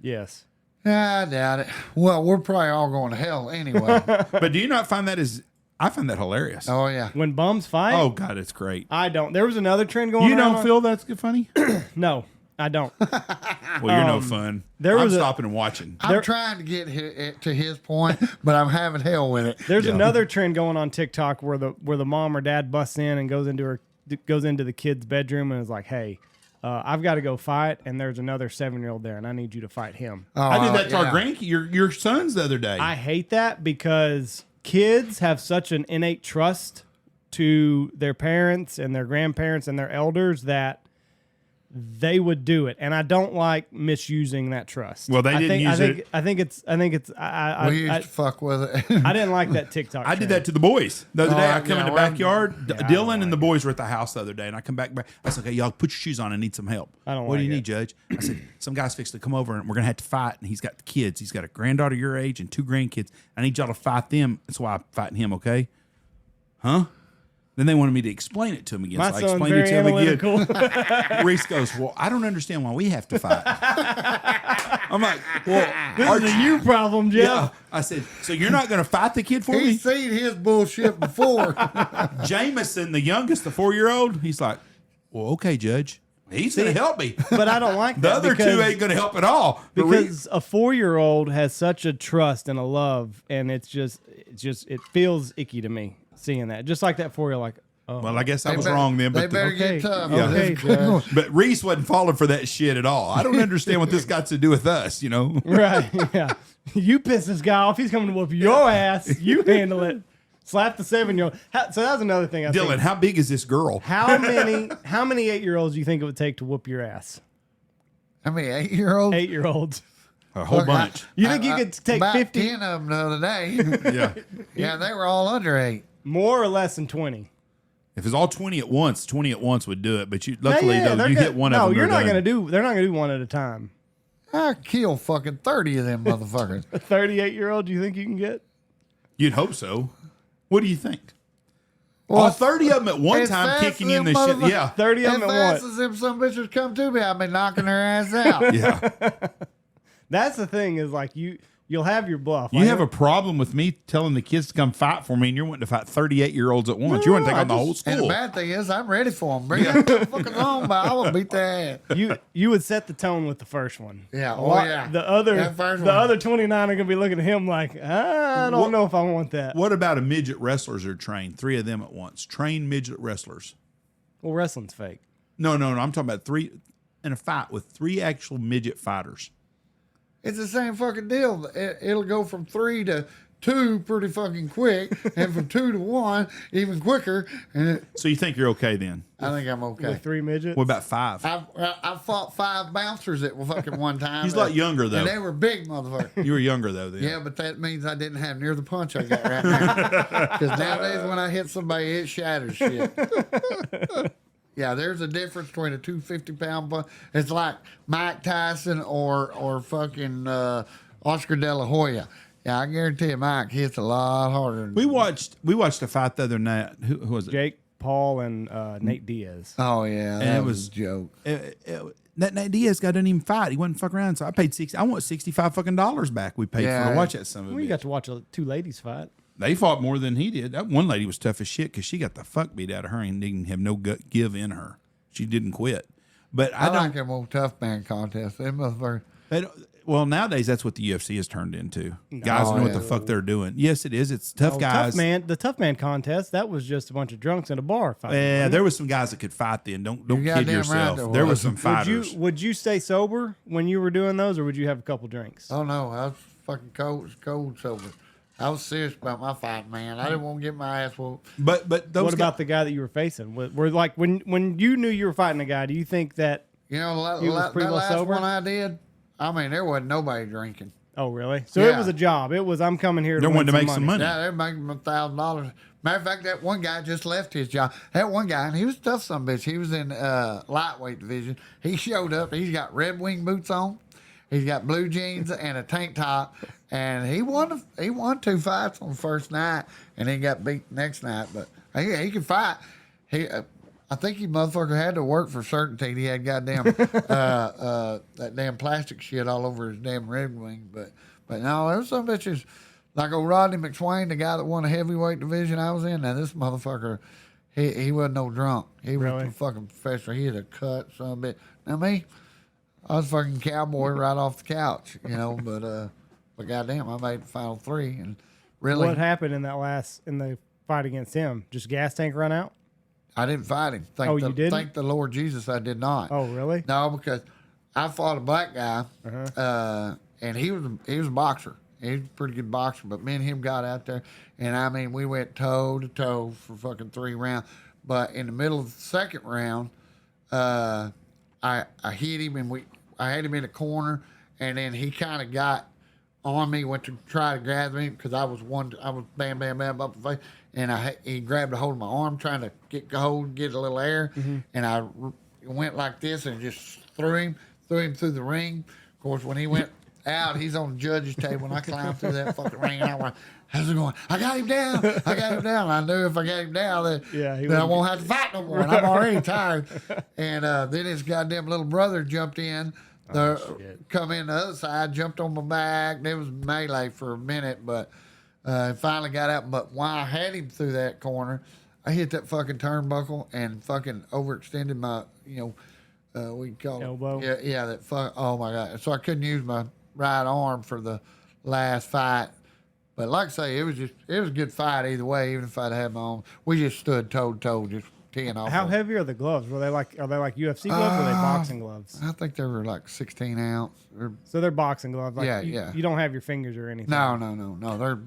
S1: Yes.
S3: I doubt it. Well, we're probably all going to hell anyway.
S2: But do you not find that I find that hilarious.
S3: Oh, yeah.
S1: When bums fight,
S2: Oh God, it's great.
S1: I don't. There was another trend going
S2: You
S1: around.
S2: don't feel that's good funny?
S1: No. I don't.
S2: Well, you're no fun. I'm stopping and watching.
S3: I'm trying to get to his point, but I'm having hell with it.
S1: There's another trend going on TikTok where the mom or dad busts in and goes into the kid's bedroom and is like, "Hey, I've got to go fight, and there's another 7-year-old there, and I need you to fight him."
S3: Oh,
S2: I did that to our grandkid, your sons the other day.
S1: I hate that because kids have such an innate trust to their parents and their grandparents and their elders that they would do it, and I don't like misusing that trust.
S2: Well, they didn't use it.
S1: I think it's.
S3: We used to fuck with it.
S1: I didn't like that TikTok.
S2: I did that to the boys the other day. I come in the
S3: well,
S2: backyard. Dylan and the boys were at the house the other day, and I come back. I said, "Okay, y'all put your shoes on. I need some help."
S1: I don't
S2: What do you
S1: like
S2: need, Judge? I said, "Some guy's fixed to come over, and we're gonna have to fight. And he's got the kids. He's got a granddaughter your age and 2 grandkids. I need y'all to fight them. That's why I'm fighting him. Okay? Huh?" Then they wanted me to explain it to him again.
S1: My
S2: so I
S1: son's
S2: explained
S1: very
S2: it to him
S1: analytical.
S2: again. Reese goes, "Well, I don't understand why we have to fight." I'm like, "Well,
S1: This is a you problem, Jeff.
S2: yeah." I said, "So you're not going to fight the kid for me?"
S3: He's seen his bullshit before.
S2: Jameson, the youngest, the 4-year-old, he's like, "Well, okay, Judge. He's going to help me."
S1: But I don't like
S2: The
S1: that
S2: other two ain't going to help at all. But
S1: because a 4-year-old has such a trust and a love, and it feels icky to me seeing that. Just like that 4-year-old, like, oh,
S2: well, I guess I was wrong then.
S3: They
S2: But
S3: better
S1: okay.
S3: get tough.
S1: Yeah. Okay, Judge.
S2: but Reese wasn't falling for that shit at all. I don't understand what this got to do with us, you know?
S1: right, yeah. You piss this guy off. He's coming to whoop your ass. You handle it. Slap the 7-year-old. So that was another thing.
S2: Dylan, how big is this girl?
S1: How many 8-year-olds do you think it would take to whoop your ass?
S3: I mean, 8-year-old.
S1: 8-year-olds.
S2: A whole bunch.
S1: You think you could take
S3: about
S1: 50?
S3: 10 of them the other day.
S2: Yeah.
S3: Yeah, they were all under 8.
S1: More or less than 20?
S2: If it's all 20 at once would do it. But luckily, though,
S1: they're
S2: you
S1: good.
S2: hit one of
S1: No,
S2: them.
S1: they're not
S2: going
S1: going to do. They're not going to do one at a time.
S3: I kill fucking 30 of them motherfuckers.
S1: A 38-year-old, do you think you can get?
S2: You'd hope so. What do you think?
S3: Well,
S2: all 30 of them at one
S3: as
S2: time
S3: fast
S2: kicking
S3: as
S2: you in the
S3: them
S2: shit.
S3: motherfuckers-
S2: Yeah.
S1: 30 of
S3: As
S1: them at
S3: fast
S1: once.
S3: as them some bitches come to me, I've been knocking their ass out.
S2: Yeah.
S1: That's the thing is like you'll have your bluff.
S2: You have a problem with me telling the kids to come fight for me, and you're wanting to fight 38-year-olds at once. You want to take on the whole
S3: And the
S2: school.
S3: bad thing is, I'm ready for them. Bring that motherfuckers on, but I will beat their ass.
S1: you would set the tone with the first one.
S3: Yeah,
S1: A
S3: oh,
S1: lot-
S3: yeah.
S1: The other
S3: That first
S1: the
S3: one.
S1: other 29 are gonna be looking at him like, I don't know if I want that.
S2: What about a midget wrestlers are trained? 3 of them at once. Trained midget wrestlers.
S1: Well, wrestling's fake.
S2: No. I'm talking about 3 in a fight with 3 actual midget fighters.
S3: It's the same fucking deal. It'll go from 3 to 2 pretty fucking quick, and from 2 to 1 even quicker. And
S2: So you think you're okay then?
S3: I think I'm okay.
S1: With 3 midgets.
S2: What about 5?
S3: I fought 5 bouncers at fucking one time.
S2: He's a lot younger, though.
S3: And they were big motherfuckers.
S2: You were younger, though, then.
S3: Yeah, but that means I didn't have near the punch I got right now. Because nowadays when I hit somebody, it shatters shit. Yeah, there's a difference between a 250-pound punch. It's like Mike Tyson or fucking Oscar De La Hoya. Yeah, I guarantee you, Mike hits a lot harder.
S2: We watched a fight the other night. Who was it?
S1: Jake Paul and Nate Diaz.
S3: Oh yeah, that was a joke.
S2: That Nate Diaz guy didn't even fight. He wasn't fucking around. So I paid I want $65 fucking back. We paid for
S3: Yeah.
S2: to watch that son of a
S1: Well, you
S2: bitch.
S1: got to watch 2 ladies fight.
S2: They fought more than he did. That one lady was tough as shit because she got the fuck beat out of her and didn't have no gut give in her. She didn't quit. But I
S3: I
S2: don't.
S3: like them old tough man contests. Them motherfuckers.
S2: Well, nowadays that's what the UFC has turned into. Guys know what the fuck they're doing. Yes, it is. It's tough guys.
S1: The tough man contest, that was just a bunch of drunks in a bar fighting.
S2: Yeah, there was some guys that could fight then. Don't
S3: You're
S2: kid
S3: goddamn right
S2: yourself.
S3: there
S2: There was
S3: was.
S2: some fighters.
S1: Would you stay sober when you were doing those, or would you have a couple drinks?
S3: Oh no, I was fucking cold sober. I was serious about my fight, man. I didn't want to get my ass whooped.
S2: But those
S1: What about the guy that you were facing? Were like when you knew you were fighting a guy, do you think that?
S3: You know,
S1: You was
S3: that
S1: pretty well
S3: last
S1: sober?
S3: one I did, I mean, there wasn't nobody drinking.
S1: Oh, really? So it
S3: Yeah.
S1: was a job. It was I'm coming here.
S2: They
S1: to
S2: wanted to
S1: win
S2: make some money.
S3: Yeah, they're making $1,000. Matter of fact, that one guy just left his job. That one guy, and he was a tough son of a bitch. He was in lightweight division. He showed up. He's got Red Wing boots on. He's got blue jeans and a tank top. And he won 2 fights on the first night, and then got beat next night. But he could fight. I think he motherfucker had to work for certainty. He had goddamn that damn plastic shit all over his damn Red Wing. But no, there was some bitches like old Rodney McSwain, the guy that won the heavyweight division I was in. Now this motherfucker, he wasn't no drunk. He was
S1: Really?
S3: a fucking professor. He had a cut, son of a bitch. Now me, I was fucking cowboy right off the couch, you know. But goddamn, I made the final 3, and really,
S1: What happened in the fight against him? Just gas tank run out?
S3: I didn't fight him.
S1: You didn't?
S3: Thank the Lord Jesus, I did not.
S1: Oh, really?
S3: No, because I fought a black guy, and he was a boxer. He was a pretty good boxer, but me and him got out there, and I mean, we went toe to toe for fucking 3 rounds. But in the middle of the second round, I hit him, and I had him in the corner, and then he kind of got on me, went to try to grab me because I was bam, bam, bam up the face, and he grabbed a hold of my arm trying to get a little air, and I went like this and just threw him through the ring. Of course, when he went out, he's on the judge's table, and I climbed through that fucking ring, and I went, how's it going? I got him down. I knew if I got him down, that I won't have to fight no more. And I'm already tired. And then his goddamn little brother jumped in. Come in the other side, jumped on my back. There was melee for a minute, but finally got out. But while I had him through that corner, I hit that fucking turnbuckle and fucking overextended my, we call
S1: elbow.
S3: Yeah, that fuck. Oh my god! So I couldn't use my right arm for the last fight. But like I say, it was a good fight either way. Even if I'd had my own, we just stood toe to toe, just teeing off.
S1: How heavy are the gloves? Are they like UFC gloves or are they boxing gloves?
S3: I think they were like 16 ounce.
S1: So they're boxing gloves. Like
S3: Yeah,
S1: You don't have your fingers or anything.
S3: No.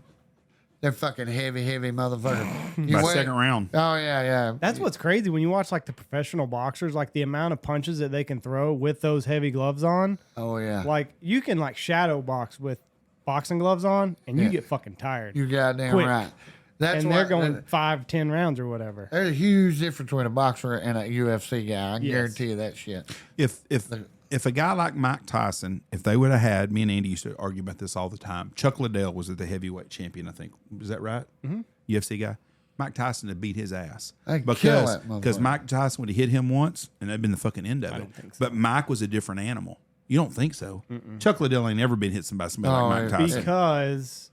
S3: They're fucking heavy motherfuckers.
S2: By second round.
S3: Oh yeah.
S1: That's what's crazy when you watch like the professional boxers, like the amount of punches that they can throw with those heavy gloves on.
S3: Oh yeah.
S1: Like you can like shadow box with boxing gloves on, and you get fucking tired.
S3: You goddamn
S1: Quick.
S3: right. That's
S1: and they're going 5-10 rounds or whatever.
S3: There's a huge difference between a boxer and a UFC guy. I guarantee you that shit.
S2: If a guy like Mike Tyson, if they would have had, me and Andy used to argue about this all the time. Chuck Liddell was the heavyweight champion, I think. Is that right? Mm-hmm. UFC guy. Mike Tyson had beat his ass because Mike Tyson would have hit him once, and that'd been the fucking end of it.
S1: Don't think so.
S2: But Mike was a different animal. You don't think so? Chuck Liddell ain't never been hit somebody like Mike Tyson.
S1: Because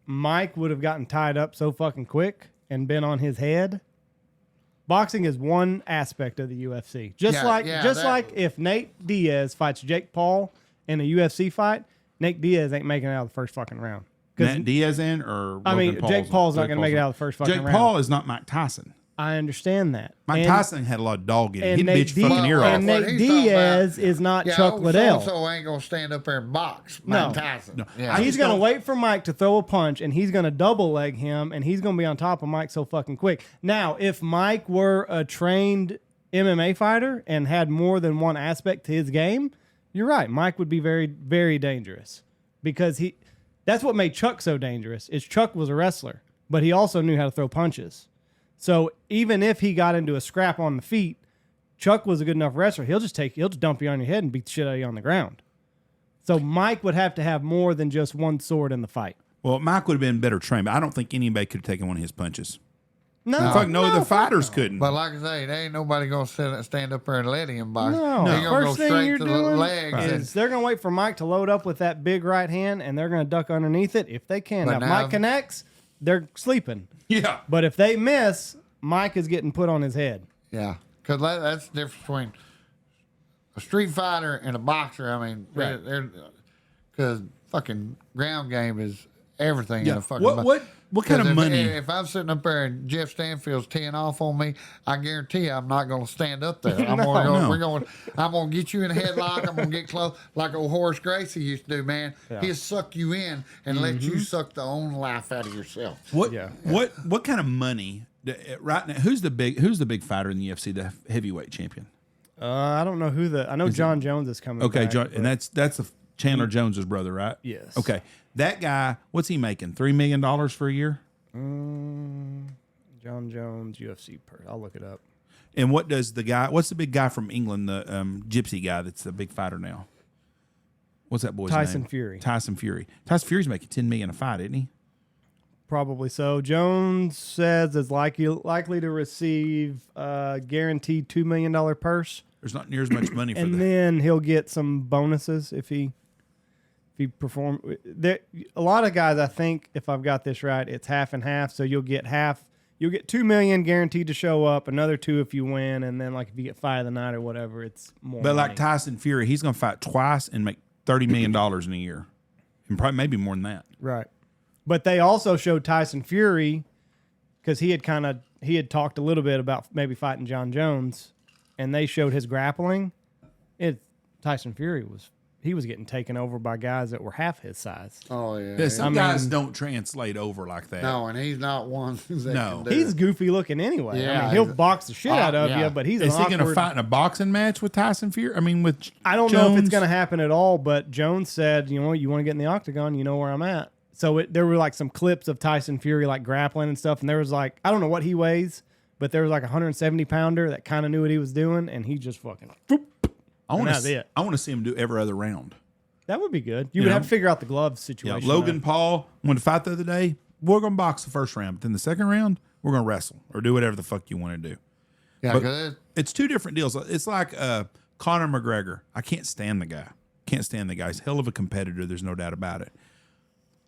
S1: Mike would have gotten tied up so fucking quick and been on his head. Boxing is one aspect of the UFC. Just like if Nate Diaz fights Jake Paul in a UFC fight, Nate Diaz ain't making it out of the first fucking round.
S2: Nate Diaz
S1: Jake Paul's not going to make it out of the first fucking round.
S2: Jake Paul is not Mike Tyson.
S1: I understand that.
S2: Mike Tyson had a lot of dog in it. He'd bitch fucking ear off.
S1: And Nate Diaz is not Chuck Liddell.
S3: So ain't going to stand up there and box Mike Tyson.
S2: No.
S3: Yeah.
S1: He's going to wait for Mike to throw a punch, and he's going to double leg him, and he's going to be on top of Mike so fucking quick. Now, if Mike were a trained MMA fighter and had more than one aspect to his game, you're right. Mike would be very, very dangerous because that's what made Chuck so dangerous is Chuck was a wrestler, but he also knew how to throw punches. So even if he got into a scrap on the feet, Chuck was a good enough wrestler. He'll just dump you on your head and beat the shit out of you on the ground. So Mike would have to have more than just one sword in the fight.
S2: Well, Mike would have been better trained, but I don't think anybody could have taken one of his punches.
S1: The
S2: fighters couldn't.
S3: But like I say, there ain't nobody going to stand up there and let him box.
S1: No.
S3: They're going to go straight to the legs.
S1: Is they're going to wait for Mike to load up with that big right hand, and they're going to duck underneath it if they can. Now, if Mike connects, they're sleeping.
S2: Yeah.
S1: But if they miss, Mike is getting put on his head.
S3: Yeah. Because that's the difference between a street fighter and a boxer. I mean, because fucking ground game is everything in a fucking
S2: What kind of money?
S3: If I'm sitting up there and Jeff Stanfield's teeing off on me, I guarantee you I'm not going to stand up there. I'm going to get you in a headlock. I'm going to get close like old Horace Gracie used to do, man.
S1: Yeah.
S3: He'll suck you in and let you suck the own life out of yourself.
S2: What kind of money right now? Who's the big fighter in the UFC? The heavyweight champion.
S1: I don't know I know John Jones is coming.
S2: Okay,
S1: back,
S2: John, and that's Chandler Jones's brother, right?
S1: Yes.
S2: Okay, that guy. What's he making? $3 million for a year.
S1: John Jones UFC. I'll look it up.
S2: And what does the guy? What's the big guy from England? The gypsy guy that's the big fighter now. What's that boy's name?
S1: Tyson Fury.
S2: Tyson Fury's making $10 million a fight, isn't he?
S1: Probably so. Jones says is likely to receive a guaranteed $2 million purse.
S2: There's not near as much money for that.
S1: And then he'll get some bonuses if he perform. A lot of guys, I think, if I've got this right, it's half and half. So you'll get half you'll get $2 million guaranteed to show up, another 2 if you win, and then like if you get fight of the night or whatever, it's more.
S2: But
S1: money.
S2: like Tyson Fury, he's going to fight twice and make $30 million in a year, and probably maybe more than that.
S1: Right. But they also showed Tyson Fury because he had talked a little bit about maybe fighting John Jones, and they showed his grappling. Tyson Fury was getting taken over by guys that were half his size.
S3: Oh yeah.
S2: Yeah, some guys don't translate over like that.
S3: No, and he's not one. That
S2: No.
S3: can do
S1: He's
S3: it.
S1: goofy looking anyway.
S3: Yeah,
S1: I mean, he'll box the shit out of
S3: yeah.
S1: you, but he's
S2: Is
S1: an
S2: he going to
S1: awkward-
S2: fight in a boxing match with Tyson Fury? I mean, with
S1: I don't know if it's
S2: Jones?
S1: going to happen at all, but Jones said, you want to get in the octagon, you know where I'm at. So there were like some clips of Tyson Fury like grappling and stuff, and there was like, I don't know what he weighs, but there was like a 170-pounder that kind of knew what he was doing, and he just fucking, boop,
S2: I want
S1: that's it.
S2: to see him do every other round.
S1: that would be good. You
S2: You
S1: would
S2: know?
S1: have to figure out the gloves
S2: Yeah,
S1: situation.
S2: Logan Paul wanted to fight the other day. We're going to box the first round, but then the second round, we're going to wrestle or do whatever the fuck you want to do.
S3: Yeah,
S2: But
S3: 'cause
S2: it's two different deals. It's like Conor McGregor. I can't stand the guy. He's a hell of a competitor. There's no doubt about it.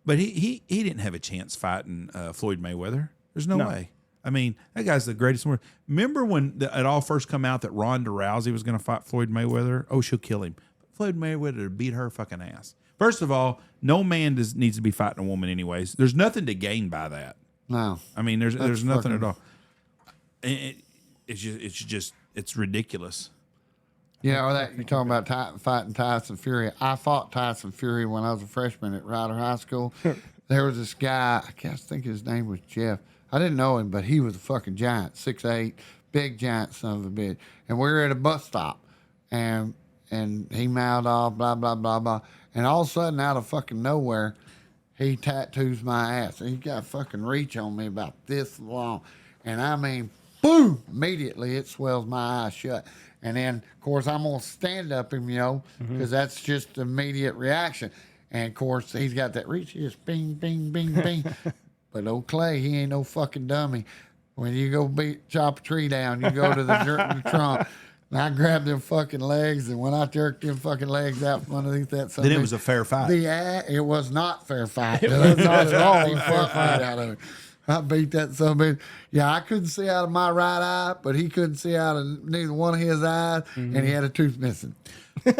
S2: But he didn't have a chance fighting Floyd Mayweather. There's no way. I mean, that guy's the greatest one. Remember when it all first come out that Ronda Rousey was going to fight Floyd Mayweather? Oh, she'll kill him. Floyd Mayweather beat her fucking ass. First of all, no man needs to be fighting a woman anyways. There's nothing to gain by that.
S3: no.
S2: I mean, there's nothing
S3: fucking-
S2: at all. It's ridiculous.
S3: Yeah, or that you're talking about fighting Tyson Fury. I fought Tyson Fury when I was a freshman at Ryder High School. There was this guy, I think his name was Jeff. I didn't know him, but he was a fucking giant, 6'8", big giant son of a bitch. And we were at a bus stop, and he mouthed off, blah, blah, blah, blah. And all of a sudden, out of fucking nowhere, he tattoos my ass. And he got fucking reach on me about this long. And I mean, boom, immediately it swells my eyes shut. And then, of course, I'm going to stand up him, because that's just the immediate reaction. And, of course, he's got that reach. He just bing, bing, bing, bing. But old Clay, he ain't no fucking dummy. When you go chop a tree down, you go to the trunk. And I grabbed them fucking legs, and when I jerked them fucking legs out from underneath that,
S2: Then it was a fair fight.
S3: it was not fair fight. It was not at all a fair fight out of it. I beat that son of a bitch. Yeah, I couldn't see out of my right eye, but he couldn't see out of neither one of his eyes, and he had a tooth missing.
S2: I'm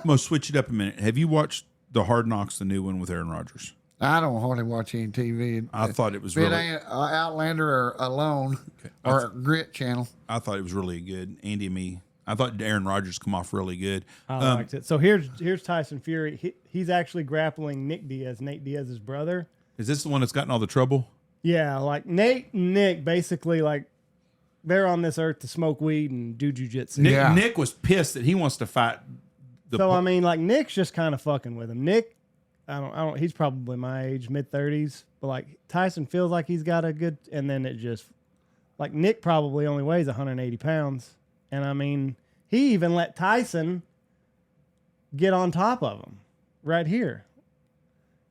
S2: going to switch it up a minute. Have you watched The Hard Knocks, the new one with Aaron Rodgers?
S3: I don't hardly watch any TV.
S2: I thought it was
S3: If it
S2: really...
S3: ain't Outlander or Alone or Grit Channel.
S2: I thought it was really good. Andy and me. I thought Aaron Rodgers come off really good.
S1: I liked it. So here's Tyson Fury. He's actually grappling Nate Diaz's brother.
S2: Is this the one that's gotten all the trouble?
S1: Yeah, like Nate and Nick basically like they're on this earth to smoke weed and do jujitsu.
S2: Nick was pissed that he wants to fight.
S1: I mean, like Nick's just kind of fucking with him. Nick, I don't. He's probably my age, mid-30s, but like Tyson feels like he's got a good. And then it just like Nick probably only weighs 180 pounds, and I mean he even let Tyson get on top of him right here.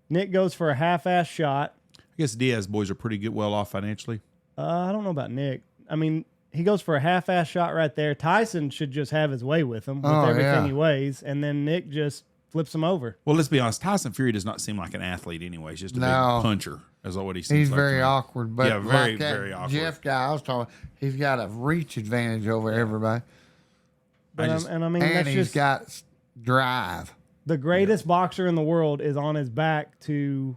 S1: Nick goes for a half-ass shot.
S2: I guess Diaz boys are pretty good, well off financially.
S1: I don't know about Nick. I mean, he goes for a half-ass shot right there. Tyson should just have his way with him with everything he weighs, and then Nick just flips him over.
S2: Well, let's be honest. Tyson Fury does not seem like an athlete anyway. He's just a big puncher, is what he seems
S3: He's
S2: like.
S3: very awkward. But
S2: yeah, very,
S3: like that
S2: very awkward.
S3: Jeff guy I was talking, he's got a reach advantage over everybody.
S1: But I mean,
S3: And
S1: that's
S3: he's
S1: just
S3: got drive.
S1: the greatest boxer in the world is on his back to.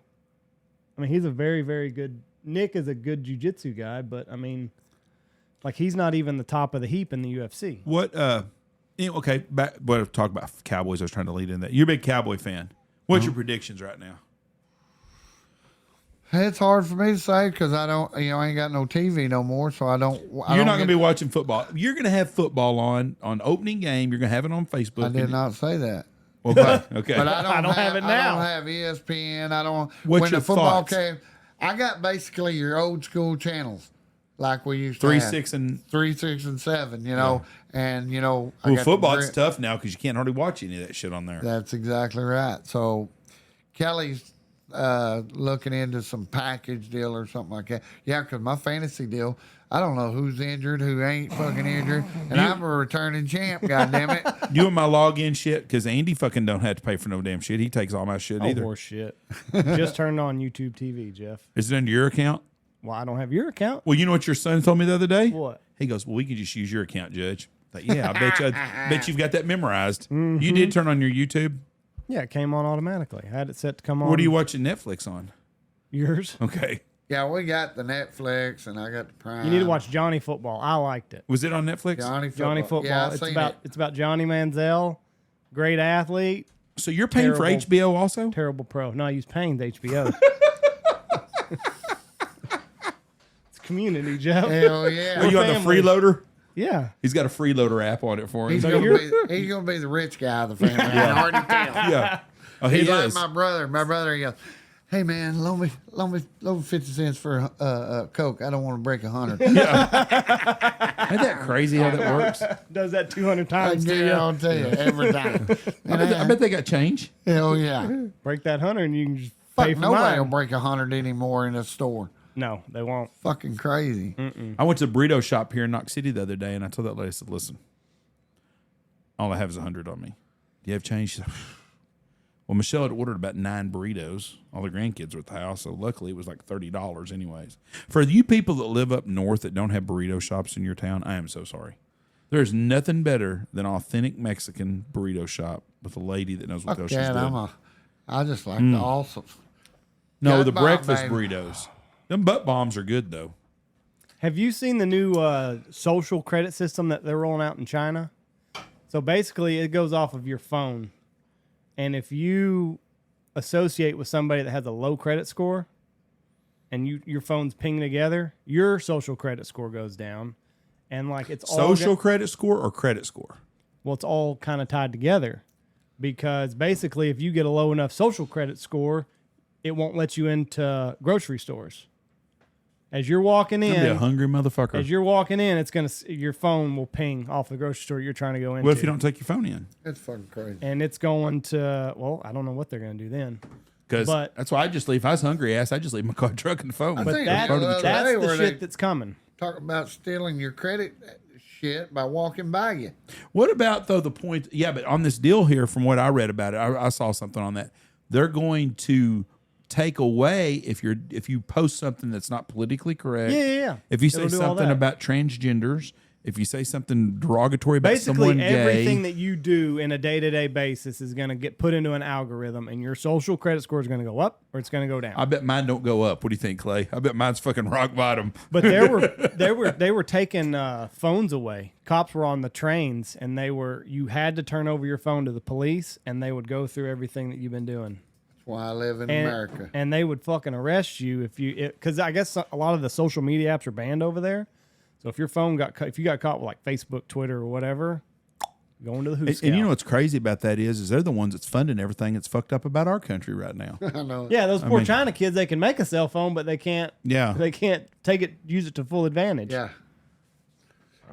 S1: I mean, he's a very, very good. Nick is a good jiu-jitsu guy, but I mean, like he's not even the top of the heap in the UFC.
S2: What? Okay. What talk about Cowboys? I was trying to lead in that. You're a big Cowboy fan. What's your predictions right now?
S3: It's hard for me to say because I don't, I ain't got no TV no more, so I don't.
S2: You're not going to be watching football. You're going to have football on opening game. You're going to have it on Facebook.
S3: I did not say that.
S2: Okay. Okay.
S3: But I don't
S1: have it now.
S3: I don't have ESPN. I don't.
S2: What's
S3: when
S2: your
S3: the football
S2: thoughts?
S3: came, I got basically your old school channels, like we used to
S2: 3,
S3: have.
S2: 6, and
S3: 3, 6, and 7. And I
S2: well,
S3: got
S2: football's
S3: the
S2: tough now because you can't hardly watch any of that shit on there.
S3: That's exactly right. So Kelly's looking into some package deal or something like that. Yeah, because my fantasy deal, I don't know who's injured, who ain't fucking injured, and I'm a returning champ. Goddammit.
S2: You and my login shit because Andy fucking don't have to pay for no damn shit. He takes all my shit either.
S1: Horse shit. Just turned on YouTube TV, Jeff.
S2: Is it under your account?
S1: Well, I don't have your account.
S2: Well, you know what your son told me the other day?
S1: What?
S2: He goes, well, we can just use your account, Judge. Like, yeah, I bet you've got that memorized. You did turn on your YouTube?
S1: Yeah, it came on automatically. I had it set to come on.
S2: What are you watching Netflix on?
S1: Yours?
S2: Okay.
S3: Yeah, we got the Netflix and I got the Prime.
S1: You need to watch Johnny Football. I liked it.
S2: Was it on Netflix?
S3: Johnny Football. Yeah,
S1: It's about Johnny Manziel, great athlete,
S2: So you're paying for
S1: Terrible.
S2: HBO also?
S1: terrible pro. No, I use Payne's HBO. It's community, Joe.
S3: Hell yeah.
S2: Are you on the
S1: family.
S2: freeloader?
S1: Yeah.
S2: He's got a freeloader app on it for him.
S3: He's
S1: So
S3: gonna be the rich guy of the family. I can already tell.
S2: Yeah. Oh, he
S3: He's like
S2: is.
S3: my brother. My brother, he goes, "Hey man, loan me 50 cents for Coke. I don't want to break 100."
S2: Isn't that crazy how that works?
S1: Does that 200
S3: I
S1: times to you.
S3: I'll tell you every time.
S2: I bet they got change.
S3: Hell yeah.
S1: Break that 100 and you can just pay
S3: Fuck,
S1: for
S3: nobody will
S1: mine.
S3: break 100 anymore in a store.
S1: No, they won't.
S3: Fucking crazy.
S2: I went to the burrito shop here in Knox City the other day, and I told that lady, I said, listen, all I have is 100 on me. Do you have change? She said, well, Michelle had ordered about 9 burritos. All the grandkids were at the house, so luckily it was like $30 anyways. For you people that live up north that don't have burrito shops in your town, I am so sorry. There's nothing better than authentic Mexican burrito shop with a lady that knows what the hell
S3: Fuck
S2: she's
S3: that.
S2: doing.
S3: I just like the awesome.
S2: No,
S3: Gut
S2: the
S3: bomb,
S2: breakfast
S3: baby.
S2: burritos. Them butt bombs are good, though.
S1: Have you seen the new social credit system that they're rolling out in China? So basically, it goes off of your phone. And if you associate with somebody that has a low credit score and your phones ping together, your social credit score goes down. And like it's all
S2: Social credit score or credit score?
S1: well, it's all kind of tied together because basically, if you get a low enough social credit score, it won't let you into grocery stores. As you're walking
S2: I'm gonna be a
S1: in,
S2: hungry motherfucker.
S1: it's gonna your phone will ping off the grocery store you're trying to go into.
S2: What if you don't take your phone in?
S3: It's fucking crazy.
S1: And it's going to I don't know what they're gonna do then.
S2: Because
S1: But-
S2: that's why I just leave. If I was hungry ass, I just leave my car truck and the phone.
S3: I
S1: But
S3: think
S1: that,
S3: it was the other
S1: that's
S3: day
S1: the
S3: where
S1: shit
S3: they
S1: that's coming.
S3: talk about stealing your credit shit by walking by you.
S2: What about though the point? Yeah, but on this deal here, from what I read about it, I saw something on that. They're going to take away if you post something that's not politically correct.
S1: Yeah.
S2: If you say
S1: It'll do all
S2: something
S1: that.
S2: about transgenders, if you say something derogatory about
S1: Basically,
S2: someone
S1: everything
S2: gay,
S1: that you do in a day-to-day basis is going to get put into an algorithm, and your social credit score is going to go up or it's going to go down.
S2: I bet mine don't go up. What do you think, Clay? I bet mine's fucking rock bottom.
S1: But they were taking phones away. Cops were on the trains, and you had to turn over your phone to the police, and they would go through everything that you've been doing.
S3: That's why I live in
S1: And,
S3: America.
S1: and they would fucking arrest you because I guess a lot of the social media apps are banned over there. So if your phone if you got caught with like Facebook, Twitter, or whatever, going to the Who
S2: And you know what's crazy about that is they're the ones that's funding everything that's fucked up about our country right now.
S3: I know.
S1: yeah, those poor
S2: mean-
S1: China kids, they can make a cell phone, but they can't.
S2: Yeah.
S1: They can't use it to full advantage.
S3: Yeah.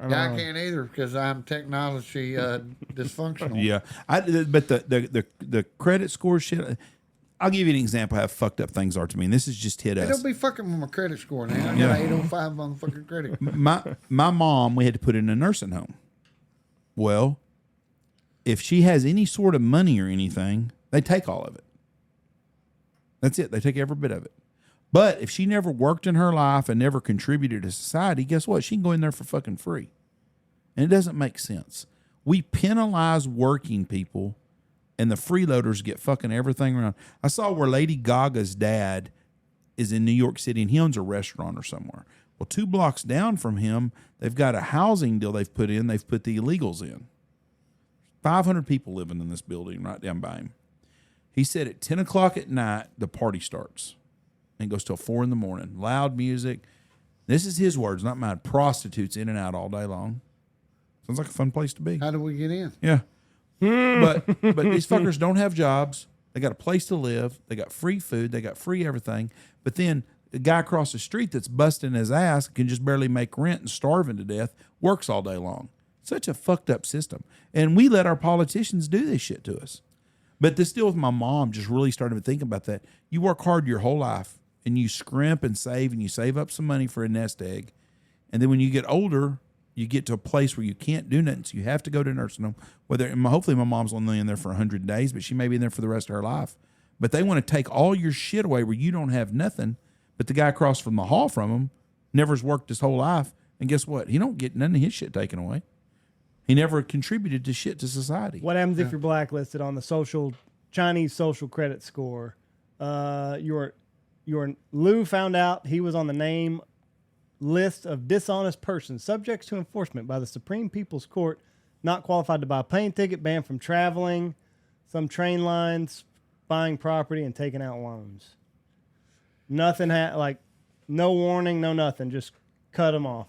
S3: Yeah, I can't either because I'm technology dysfunctional.
S2: Yeah, but the credit score shit. I'll give you an example of how fucked up things are to me, and this is just hit
S3: Hey,
S2: us.
S3: don't be fucking with my credit score now. I got 805 on fucking credit.
S2: My mom, we had to put in a nursing home. Well, if she has any sort of money or anything, they take all of it. That's it. They take every bit of it. But if she never worked in her life and never contributed to society, guess what? She can go in there for fucking free. And it doesn't make sense. We penalize working people, and the freeloaders get fucking everything around. I saw where Lady Gaga's dad is in New York City, and he owns a restaurant or somewhere. Well, 2 blocks down from him, they've got a housing deal they've put in. They've put the illegals in. 500 people living in this building right down by him. He said at 10 o'clock at night, the party starts. And goes till 4 in the morning. Loud music. This is his words, not mine. Prostitutes in and out all day long. Sounds like a fun place to be.
S3: How do we get in?
S2: Yeah. but these fuckers don't have jobs. They got a place to live. They got free food. They got free everything. But then the guy across the street that's busting his ass can just barely make rent and starving to death, works all day long. Such a fucked up system. And we let our politicians do this shit to us. But this deal with my mom just really started to think about that. You work hard your whole life and you scrimp and you save up some money for a nest egg. And then when you get older, you get to a place where you can't do nothing. So you have to go to a nursing home. Hopefully my mom's only in there for 100 days, but she may be in there for the rest of her life. But they want to take all your shit away where you don't have nothing. But the guy across from the hall from him never's worked his whole life. And guess what? He don't get none of his shit taken away. He never contributed to shit to society.
S1: What happens if you're blacklisted on the Chinese social credit score? Your Lou found out he was on the name list of dishonest persons subject to enforcement by the Supreme People's Court, not qualified to buy a plane ticket, banned from traveling some train lines, buying property, and taking out loans. Nothing no warning, no nothing. Just cut him off.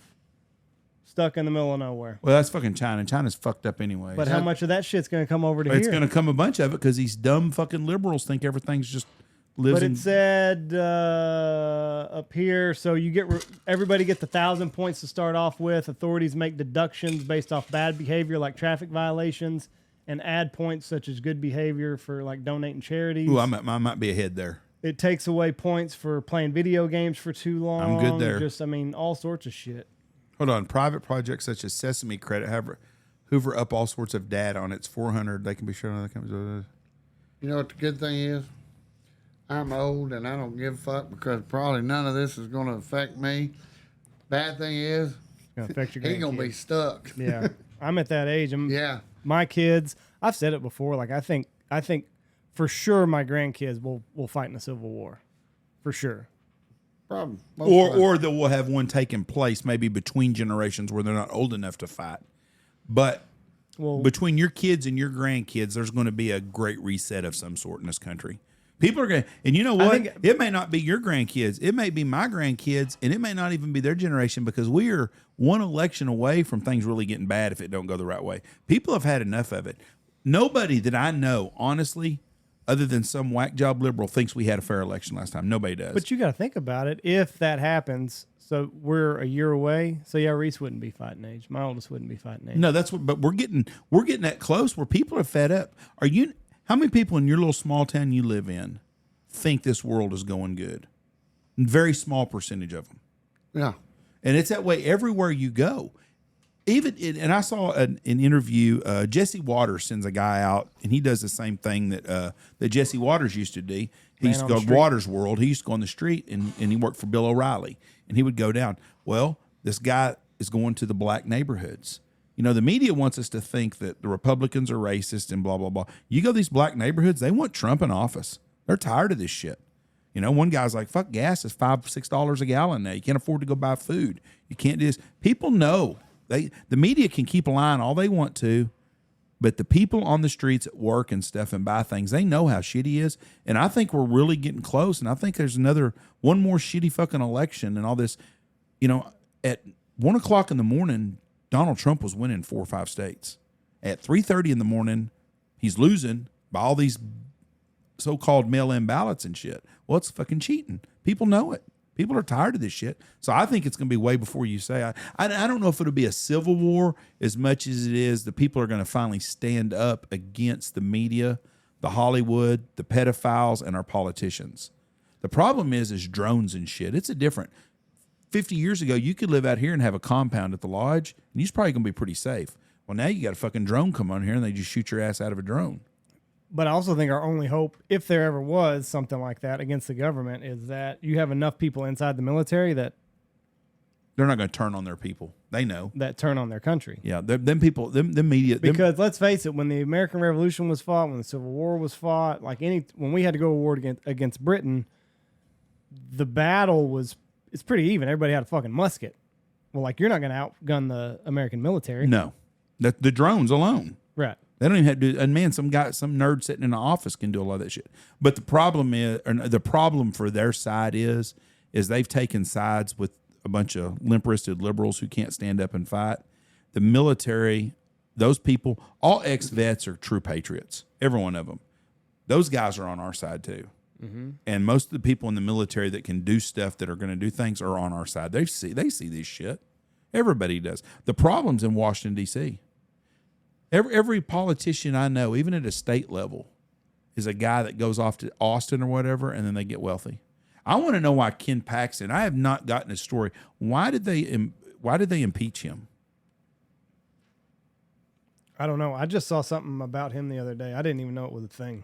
S1: Stuck in the middle of nowhere.
S2: Well, that's fucking China. China's fucked up anyway.
S1: But how much of that shit's going to come over to here?
S2: It's going to come a bunch of it because these dumb fucking liberals think everything's just lives.
S1: But it said up here, so you get everybody gets 1,000 points to start off with. Authorities make deductions based off bad behavior like traffic violations, and add points such as good behavior for like donating charities.
S2: Ooh, I might be ahead there.
S1: It takes away points for playing video games for too long.
S2: I'm good there.
S1: Just, all sorts of shit.
S2: Hold on. Private projects such as Sesame Credit hoover up all sorts of data on its 400. They can be shown on other companies.
S3: You know what the good thing is? I'm old and I don't give a fuck because probably none of this is going to affect me. Bad thing is,
S1: Gonna affect your
S3: he's going to be
S1: grandkids.
S3: stuck.
S1: Yeah. I'm at that age.
S3: Yeah.
S1: My kids, I've said it before, like I think for sure my grandkids will fight in a civil war. For sure.
S3: Probably.
S2: Or that we'll have one taking place maybe between generations where they're not old enough to fight. But between your kids and your grandkids, there's going to be a great reset of some sort in this country. People are going to, and you know what? It may not be your grandkids. It may be my grandkids, and it may not even be their generation because we are one election away from things really getting bad if it don't go the right way. People have had enough of it. Nobody that I know, honestly, other than some whack job liberal, thinks we had a fair election last time. Nobody does.
S1: But you got to think about it. If that happens, so we're a year away. So yeah, Reese wouldn't be fighting age. My oldest wouldn't be fighting age.
S2: No, that's what. But we're getting that close where people are fed up. How many people in your little small town you live in think this world is going good? Very small percentage of them.
S3: Yeah.
S2: And it's that way everywhere you go. And I saw an interview. Jesse Waters sends a guy out, and he does the same thing that Jesse Waters used to do. He used to go to Waters World. He used to go on the street, and he worked for Bill O'Reilly, and he would go down. Well, this guy is going to the black neighborhoods. You know, the media wants us to think that the Republicans are racist and blah, blah, blah. You go to these black neighborhoods, they want Trump in office. They're tired of this shit. You know, one guy's like, fuck, gas is $5-6 a gallon now. You can't afford to go buy food. You can't do this. People know. The media can keep a line all they want to, but the people on the streets at work and stuff and buy things, they know how shitty is. And I think we're really getting close. And I think there's one more shitty fucking election and all this. You know, at 1 o'clock in the morning, Donald Trump was winning 4 or 5 states. At 3:30 in the morning, he's losing by all these so-called mail-in ballots and shit. Well, it's fucking cheating. People know it. People are tired of this shit. So I think it's going to be way before you say. I don't know if it'll be a civil war as much as it is the people are going to finally stand up against the media, the Hollywood, the pedophiles, and our politicians. The problem is drones and shit. It's a different. 50 years ago, you could live out here and have a compound at the lodge, and you're probably going to be pretty safe. Well, now you got a fucking drone come on here, and they just shoot your ass out of a drone.
S1: But I also think our only hope, if there ever was something like that against the government, is that you have enough people inside the military that
S2: they're not going to turn on their people. They know
S1: that turn on their country.
S2: Yeah, them people, them media.
S1: Because let's face it, when the American Revolution was fought, when the Civil War was fought, when we had to go to war against Britain, the battle it's pretty even. Everybody had a fucking musket. Well, you're not going to outgun the American military.
S2: No, the drones alone.
S1: Right.
S2: They don't even have to do. And man, some nerd sitting in an office can do a lot of that shit. But the problem for their side is they've taken sides with a bunch of limp-wristed liberals who can't stand up and fight. The military, those people, all ex-vets are true patriots. Every one of them. Those guys are on our side too. Mm-hmm. And most of the people in the military that can do stuff that are going to do things are on our side. They see this shit. Everybody does. The problem's in Washington, D.C. Every politician I know, even at a state level, is a guy that goes off to Austin or whatever, and then they get wealthy. I want to know why Ken Paxton. I have not gotten a story. Why did they impeach him?
S1: I don't know. I just saw something about him the other day. I didn't even know it was a thing.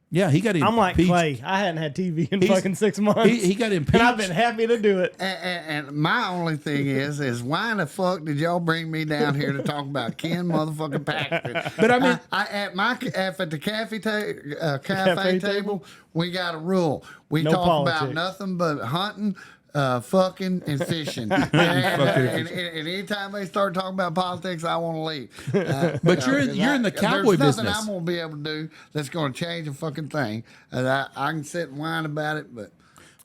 S2: Yeah, he got impeached.
S1: I'm like Clay. I hadn't had TV in fucking 6 months.
S2: He got impeached.
S1: And I've been happy to do it.
S3: And my only thing is why the fuck did y'all bring me down here to talk about Ken motherfucking Paxton?
S2: But I mean,
S3: at the cafe table, we got a rule. We
S1: No
S3: talk
S1: politics.
S3: about nothing but hunting, fucking, and fishing. and anytime they start talking about politics, I want to leave.
S2: But you're in the cowboy
S3: there's nothing
S2: business.
S3: I'm gonna be able to do that's gonna change a fucking thing. And I can sit and whine about it, but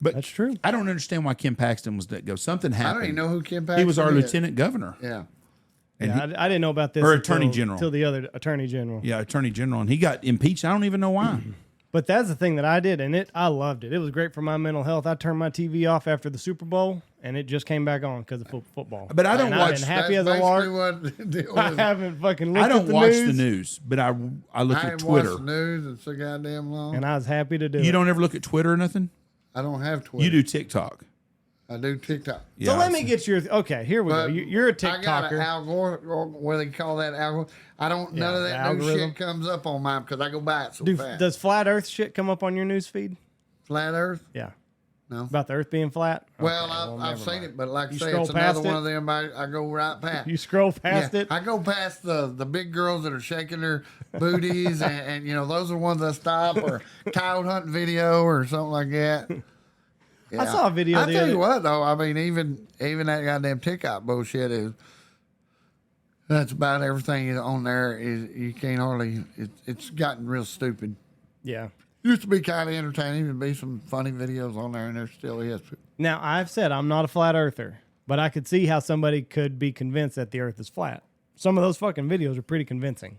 S1: That's true.
S2: I don't understand why Ken Paxton was let go. Something
S3: I
S2: happened.
S3: don't even know who Ken Paxton
S2: He was our
S3: is.
S2: lieutenant governor.
S3: Yeah.
S2: And
S1: I didn't know about this.
S2: Or Attorney General.
S1: Until the other Attorney General.
S2: Yeah, attorney general, and he got impeached. I don't even know why.
S1: But that's the thing that I did, and I loved it. It was great for my mental health. I turned my TV off after the Super Bowl, and it just came back on because of football.
S2: But I don't
S1: And
S2: watch.
S1: I've been happy
S3: That's
S1: as a lark.
S3: basically what the deal
S1: I
S3: is.
S1: haven't fucking looked
S2: I don't
S1: at the
S2: watch
S1: news,
S2: the news, but I look
S3: I
S2: at
S3: ain't
S2: Twitter.
S3: watched the news in so goddamn long.
S1: and I was happy to do it.
S2: You don't ever look at Twitter or nothing.
S3: I don't have Twitter.
S2: You do TikTok.
S3: I do TikTok.
S1: So let me get your. Okay, here we go.
S3: But
S1: You're a
S3: I got an
S1: TikToker.
S3: Al Gore, or what do they call that? Al Gore. I don't. None of
S1: the
S3: that new
S1: algorithm.
S3: shit comes up on mine because I go by it so fast.
S1: Does flat Earth shit come up on your news feed?
S3: Flat Earth?
S1: Yeah.
S3: No.
S1: About the Earth being flat?
S3: Well,
S1: Okay,
S3: I've
S1: never
S3: seen
S1: mind.
S3: it, but like I
S1: You
S3: say,
S1: scroll
S3: it's another
S1: past
S3: one
S1: it?
S3: of them I go right past.
S1: You scroll past it?
S3: I go past the big girls that are shaking their booties, and you know those are ones that stop, or coyote hunting video or something like that.
S1: I saw a video
S3: I
S1: the
S3: tell
S1: other-
S3: you what, though, I mean, even that goddamn TikTok bullshit is. That's about everything on there. Is you can't hardly. It's gotten real stupid.
S1: Yeah.
S3: Used to be kind of entertaining. There'd be some funny videos on there, and there still is.
S1: Now, I've said I'm not a flat earther, but I could see how somebody could be convinced that the Earth is flat. Some of those fucking videos are pretty convincing.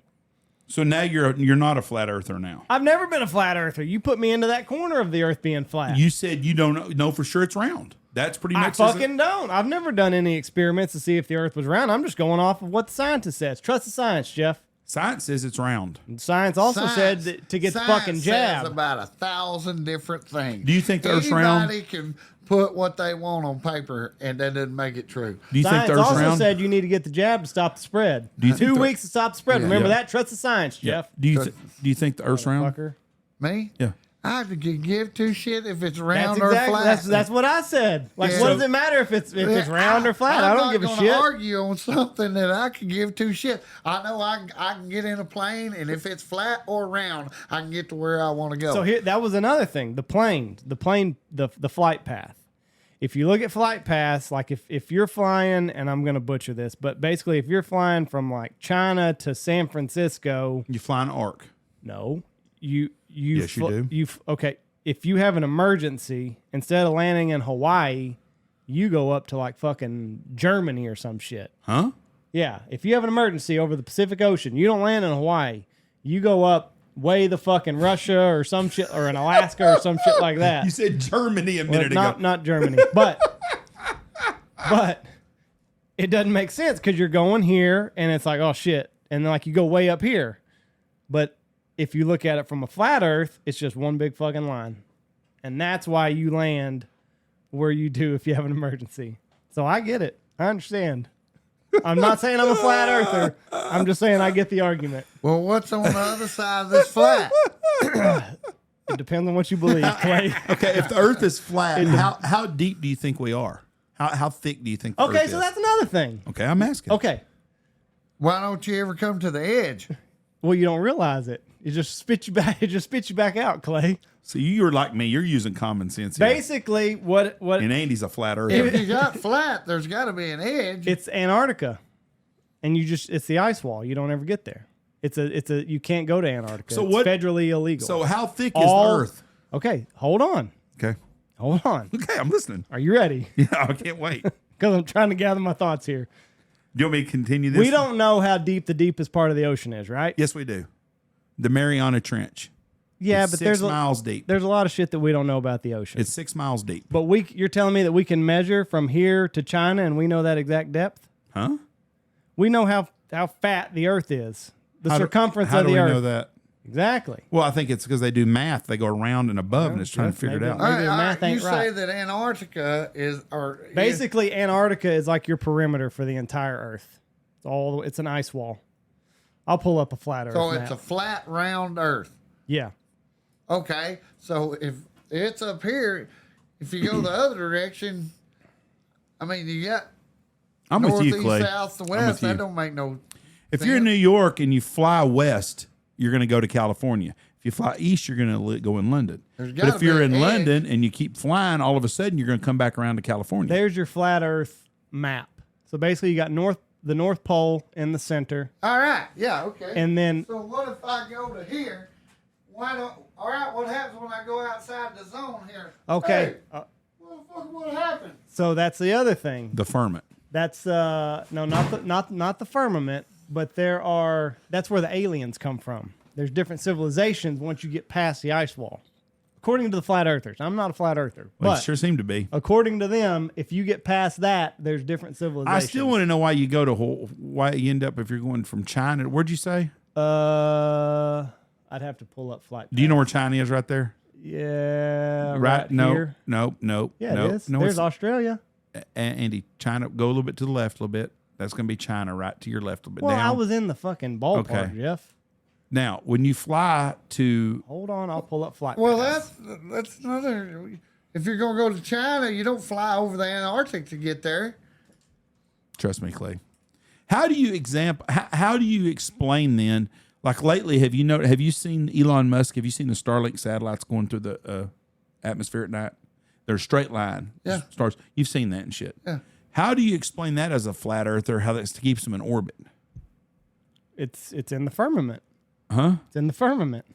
S2: So now you're not a flat earther now.
S1: I've never been a flat earther. You put me into that corner of the Earth being flat.
S2: You said you don't know for sure it's round. That's pretty
S1: I
S2: much.
S1: fucking don't. I've never done any experiments to see if the Earth was round. I'm just going off of what the scientist says. Trust the science, Jeff.
S2: Science says it's round.
S1: And science also said that to get the fucking jab.
S3: Says about 1,000 different things.
S2: Do you think the Earth's round?
S3: Anybody can put what they want on paper, and that doesn't make it true.
S2: Do you think
S1: Science
S2: the Earth's
S1: also
S2: round?
S1: said you need to get the jab to stop the spread.
S2: Do you think
S1: 2
S2: the-
S1: weeks to stop the spread.
S3: Yeah.
S1: Remember
S2: Yeah.
S1: that? Trust the science, Jeff.
S2: Do you think the Earth's round?
S1: Fucker.
S3: Me?
S2: Yeah.
S3: I could give two shit if it's
S1: That's
S3: round
S1: exactly
S3: or flat.
S1: that's what I said. Like,
S3: Yeah.
S1: what
S3: So-
S1: does it matter if it's round or flat?
S3: I'm
S1: I don't give a
S3: not
S1: shit.
S3: gonna argue on something that I can give two shit. I know I can get in a plane, and if it's flat or round, I can get to where I want to go.
S1: So here, that was another thing. The flight path. If you look at flight paths, like if you're flying, and I'm gonna butcher this, but basically, if you're flying from like China to San Francisco,
S2: You fly an arc.
S1: no, you
S2: Yes, you do.
S1: Okay. If you have an emergency, instead of landing in Hawaii, you go up to like fucking Germany or some shit.
S2: Huh?
S1: Yeah. If you have an emergency over the Pacific Ocean, you don't land in Hawaii. You go up way the fucking Russia or some shit, or in Alaska or some shit like that.
S2: You said Germany a
S1: Well,
S2: minute ago.
S1: not Germany, but it doesn't make sense because you're going here and it's like, oh shit, and then like you go way up here, but if you look at it from a flat Earth, it's just one big fucking line, and that's why you land where you do if you have an emergency. So I get it, I understand. I'm not saying I'm a flat earther. I'm just saying I get the argument.
S3: well, what's on the other side of this flat?
S1: It depends on what you believe, Clay.
S2: Okay, if the Earth is flat, how deep do you think we are? How thick do you think the
S1: Okay,
S2: Earth
S1: so
S2: is?
S1: that's another thing.
S2: Okay, I'm asking.
S1: Okay,
S3: Why don't you ever come to the edge?
S1: well, you don't realize it. It just spits you back. It just spits you back out, Clay.
S2: So you're like me. You're using common sense here.
S1: Basically, what
S2: And Andy's a flat earther.
S3: If you got flat, there's got to be an edge.
S1: it's Antarctica, and it's the ice wall. You don't ever get there. You can't go to Antarctica.
S2: So
S1: it's
S2: what-
S1: federally illegal.
S2: So how thick is
S1: All-
S2: the Earth?
S1: Okay, hold on.
S2: Okay.
S1: Okay,
S2: I'm listening.
S1: Are you ready?
S2: Yeah, I can't wait.
S1: Because I'm trying to gather my thoughts here.
S2: Do you want me to continue this?
S1: We don't know how deep the deepest part of the ocean is, right?
S2: Yes, we do. The Mariana Trench.
S1: Yeah,
S2: It's
S1: but
S2: 6 miles deep.
S1: there's a lot of shit that we don't know about the ocean.
S2: It's 6 miles deep.
S1: But you're telling me that we can measure from here to China and we know that exact depth?
S2: Huh?
S1: We know how fat the Earth is. The
S2: How do-
S1: circumference
S2: how
S1: of
S2: do
S1: the
S2: we
S1: Earth.
S2: know that?
S1: Exactly.
S2: Well, I think it's because they do math. They go around and above, and it's trying to figure it
S1: maybe-
S2: out.
S1: maybe- the math
S3: you
S1: ain't
S3: say
S1: right.
S3: that Antarctica is,
S1: Basically, Antarctica is like your perimeter for the entire Earth. It's an ice wall. I'll pull up a flat Earth
S3: so
S1: map.
S3: it's a flat, round Earth.
S1: Yeah.
S3: Okay, so if it's up here, if you go the other direction, I mean, you got
S2: I'm
S3: north,
S2: with you,
S3: east,
S2: Clay.
S3: south, the
S2: I'm
S3: west.
S2: with you.
S3: That don't make no
S2: If
S3: sense.
S2: you're in New York and you fly west, you're going to go to California. If you fly east, you're going to go in London.
S3: There's
S2: But
S3: gotta
S2: if you're
S3: be
S2: in
S3: an edge.
S2: London and you keep flying, all of a sudden you're going to come back around to California.
S1: There's your flat Earth map. So basically, you got the North Pole in the center,
S3: All right, yeah, okay.
S1: and then
S3: So what if I go to here? Why don't? All right, what happens when I go outside the zone here?
S1: okay.
S3: Hey, what happened?
S1: So that's the other thing.
S2: The firmament.
S1: That's no, not the firmament, but that's where the aliens come from. There's different civilizations once you get past the ice wall. According to the flat earthers. I'm not a flat earther,
S2: Well,
S1: but
S2: it sure seemed to be.
S1: according to them, if you get past that, there's different
S2: I
S1: civilizations.
S2: still want to know why you go to why you end up if you're going from China. Where'd you say?
S1: I'd have to pull up flight.
S2: Do you know where China is right there?
S1: Yeah,
S2: Right? No,
S1: here.
S2: no.
S1: Yeah,
S2: no,
S1: it is.
S2: No,
S1: There's
S2: it's,
S1: Australia.
S2: Andy, China. Go a little bit to the left a little bit. That's going to be China right to your left a little bit
S1: Well,
S2: down.
S1: I was in the fucking ballpark,
S2: Okay.
S1: Jeff.
S2: Now, when you fly to
S1: Hold on, I'll pull up flight.
S3: Well,
S1: paths.
S3: that's another. If you're gonna go to China, you don't fly over the Antarctic to get there.
S2: Trust me, Clay. How do you how do you explain then? Like lately, have you seen Elon Musk? Have you seen the Starlink satellites going through the atmosphere at night? They're a straight line.
S3: Yeah.
S2: Stars. You've seen that and shit.
S3: Yeah.
S2: How do you explain that as a flat earther? How that keeps them in orbit?
S1: It's in the firmament.
S2: Huh?
S1: It's in the firmament.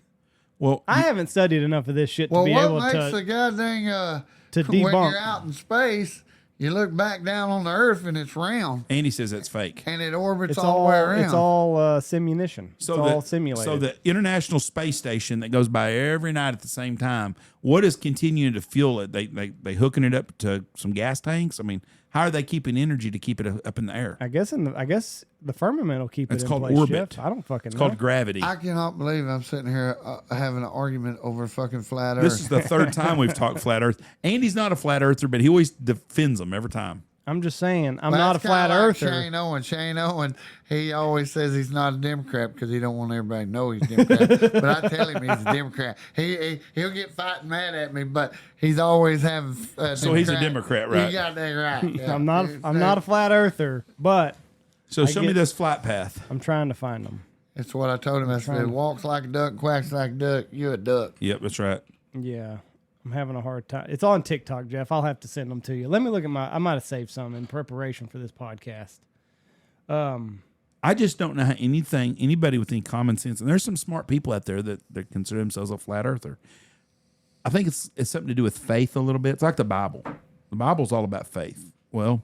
S2: Well,
S1: I haven't studied enough of this shit to
S3: Well,
S1: be
S3: what
S1: able
S3: makes
S1: to.
S3: the goddamn
S1: to
S3: when
S1: debunk.
S3: you're out in space, you look back down on the Earth and it's round
S2: Andy says that's fake.
S3: and it orbits
S1: It's
S3: all the way around.
S1: It's all simulation. It's all simulated.
S2: So the International Space Station that goes by every night at the same time, what is continuing to fuel it? They hooking it up to some gas tanks? I mean, how are they keeping energy to keep it up in the air?
S1: I guess the firmament will keep
S2: It's
S1: it in
S2: called
S1: place,
S2: orbit.
S1: Jeff. I don't fucking
S2: It's
S1: know.
S2: called gravity.
S3: I cannot believe I'm sitting here having an argument over fucking flat Earth.
S2: This is the third time we've talked flat Earth. Andy's not a flat earther, but he always defends them every time.
S1: I'm just saying, I'm
S3: That's
S1: not a flat
S3: kinda like
S1: earther.
S3: Shane Owen. Shane Owen, he always says he's not a Democrat because he don't want everybody to know he's a Democrat. But I tell him he's a Democrat. He'll get fighting mad at me, but he's always having.
S2: So he's a Democrat, right?
S3: You got that right. Yeah.
S1: I'm not a flat earther, but
S2: So show me
S1: get-
S2: this flat path.
S1: I'm trying to find them.
S3: That's what I told him. I said, walks like a duck, quacks like a duck. You a duck.
S2: Yep, that's right.
S1: Yeah. I'm having a hard time. It's on TikTok, Jeff. I'll have to send them to you. Let me look at I might have saved some in preparation for this podcast.
S2: I just don't know how anybody with any common sense, and there's some smart people out there that consider themselves a flat earther. I think it's something to do with faith a little bit. It's like the Bible. The Bible's all about faith. Well,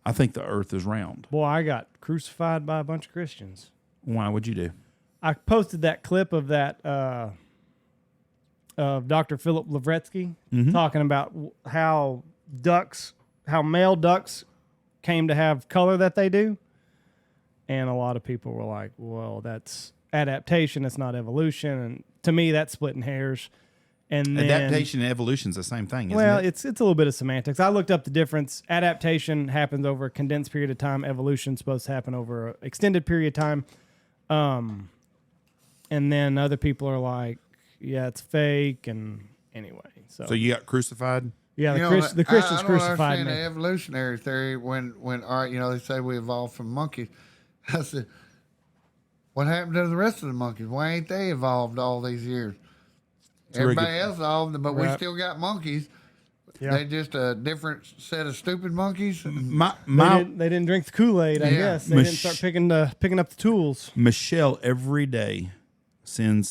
S2: I think the earth is round.
S1: Boy, I got crucified by a bunch of Christians.
S2: Why would you do?
S1: I posted that clip of that of Dr. Philip Lavretsky talking about how male ducks came to have color that they do. And a lot of people were like, well, that's adaptation. It's not evolution. And to me, that's splitting hairs. And then,
S2: Adaptation and evolution is the same thing, isn't
S1: well,
S2: it?
S1: it's a little bit of semantics. I looked up the difference. Adaptation happens over a condensed period of time. Evolution is supposed to happen over an extended period of time. And then other people are like, yeah, it's fake. And anyway,
S2: So you got crucified?
S1: yeah,
S3: You know,
S1: the Christians
S3: I don't
S1: crucified
S3: understand
S1: me.
S3: the evolutionary theory when all right, they say we evolved from monkeys. I said, what happened to the rest of the monkeys? Why ain't they evolved all these years?
S2: very
S3: Everybody
S2: good-
S3: else evolved, but we
S1: Right.
S3: still got monkeys.
S1: Yeah.
S3: They just a different set of stupid monkeys.
S2: My
S1: They didn't drink the Kool-Aid, I
S3: Yeah.
S1: guess. They didn't start picking up the tools.
S2: Michelle every day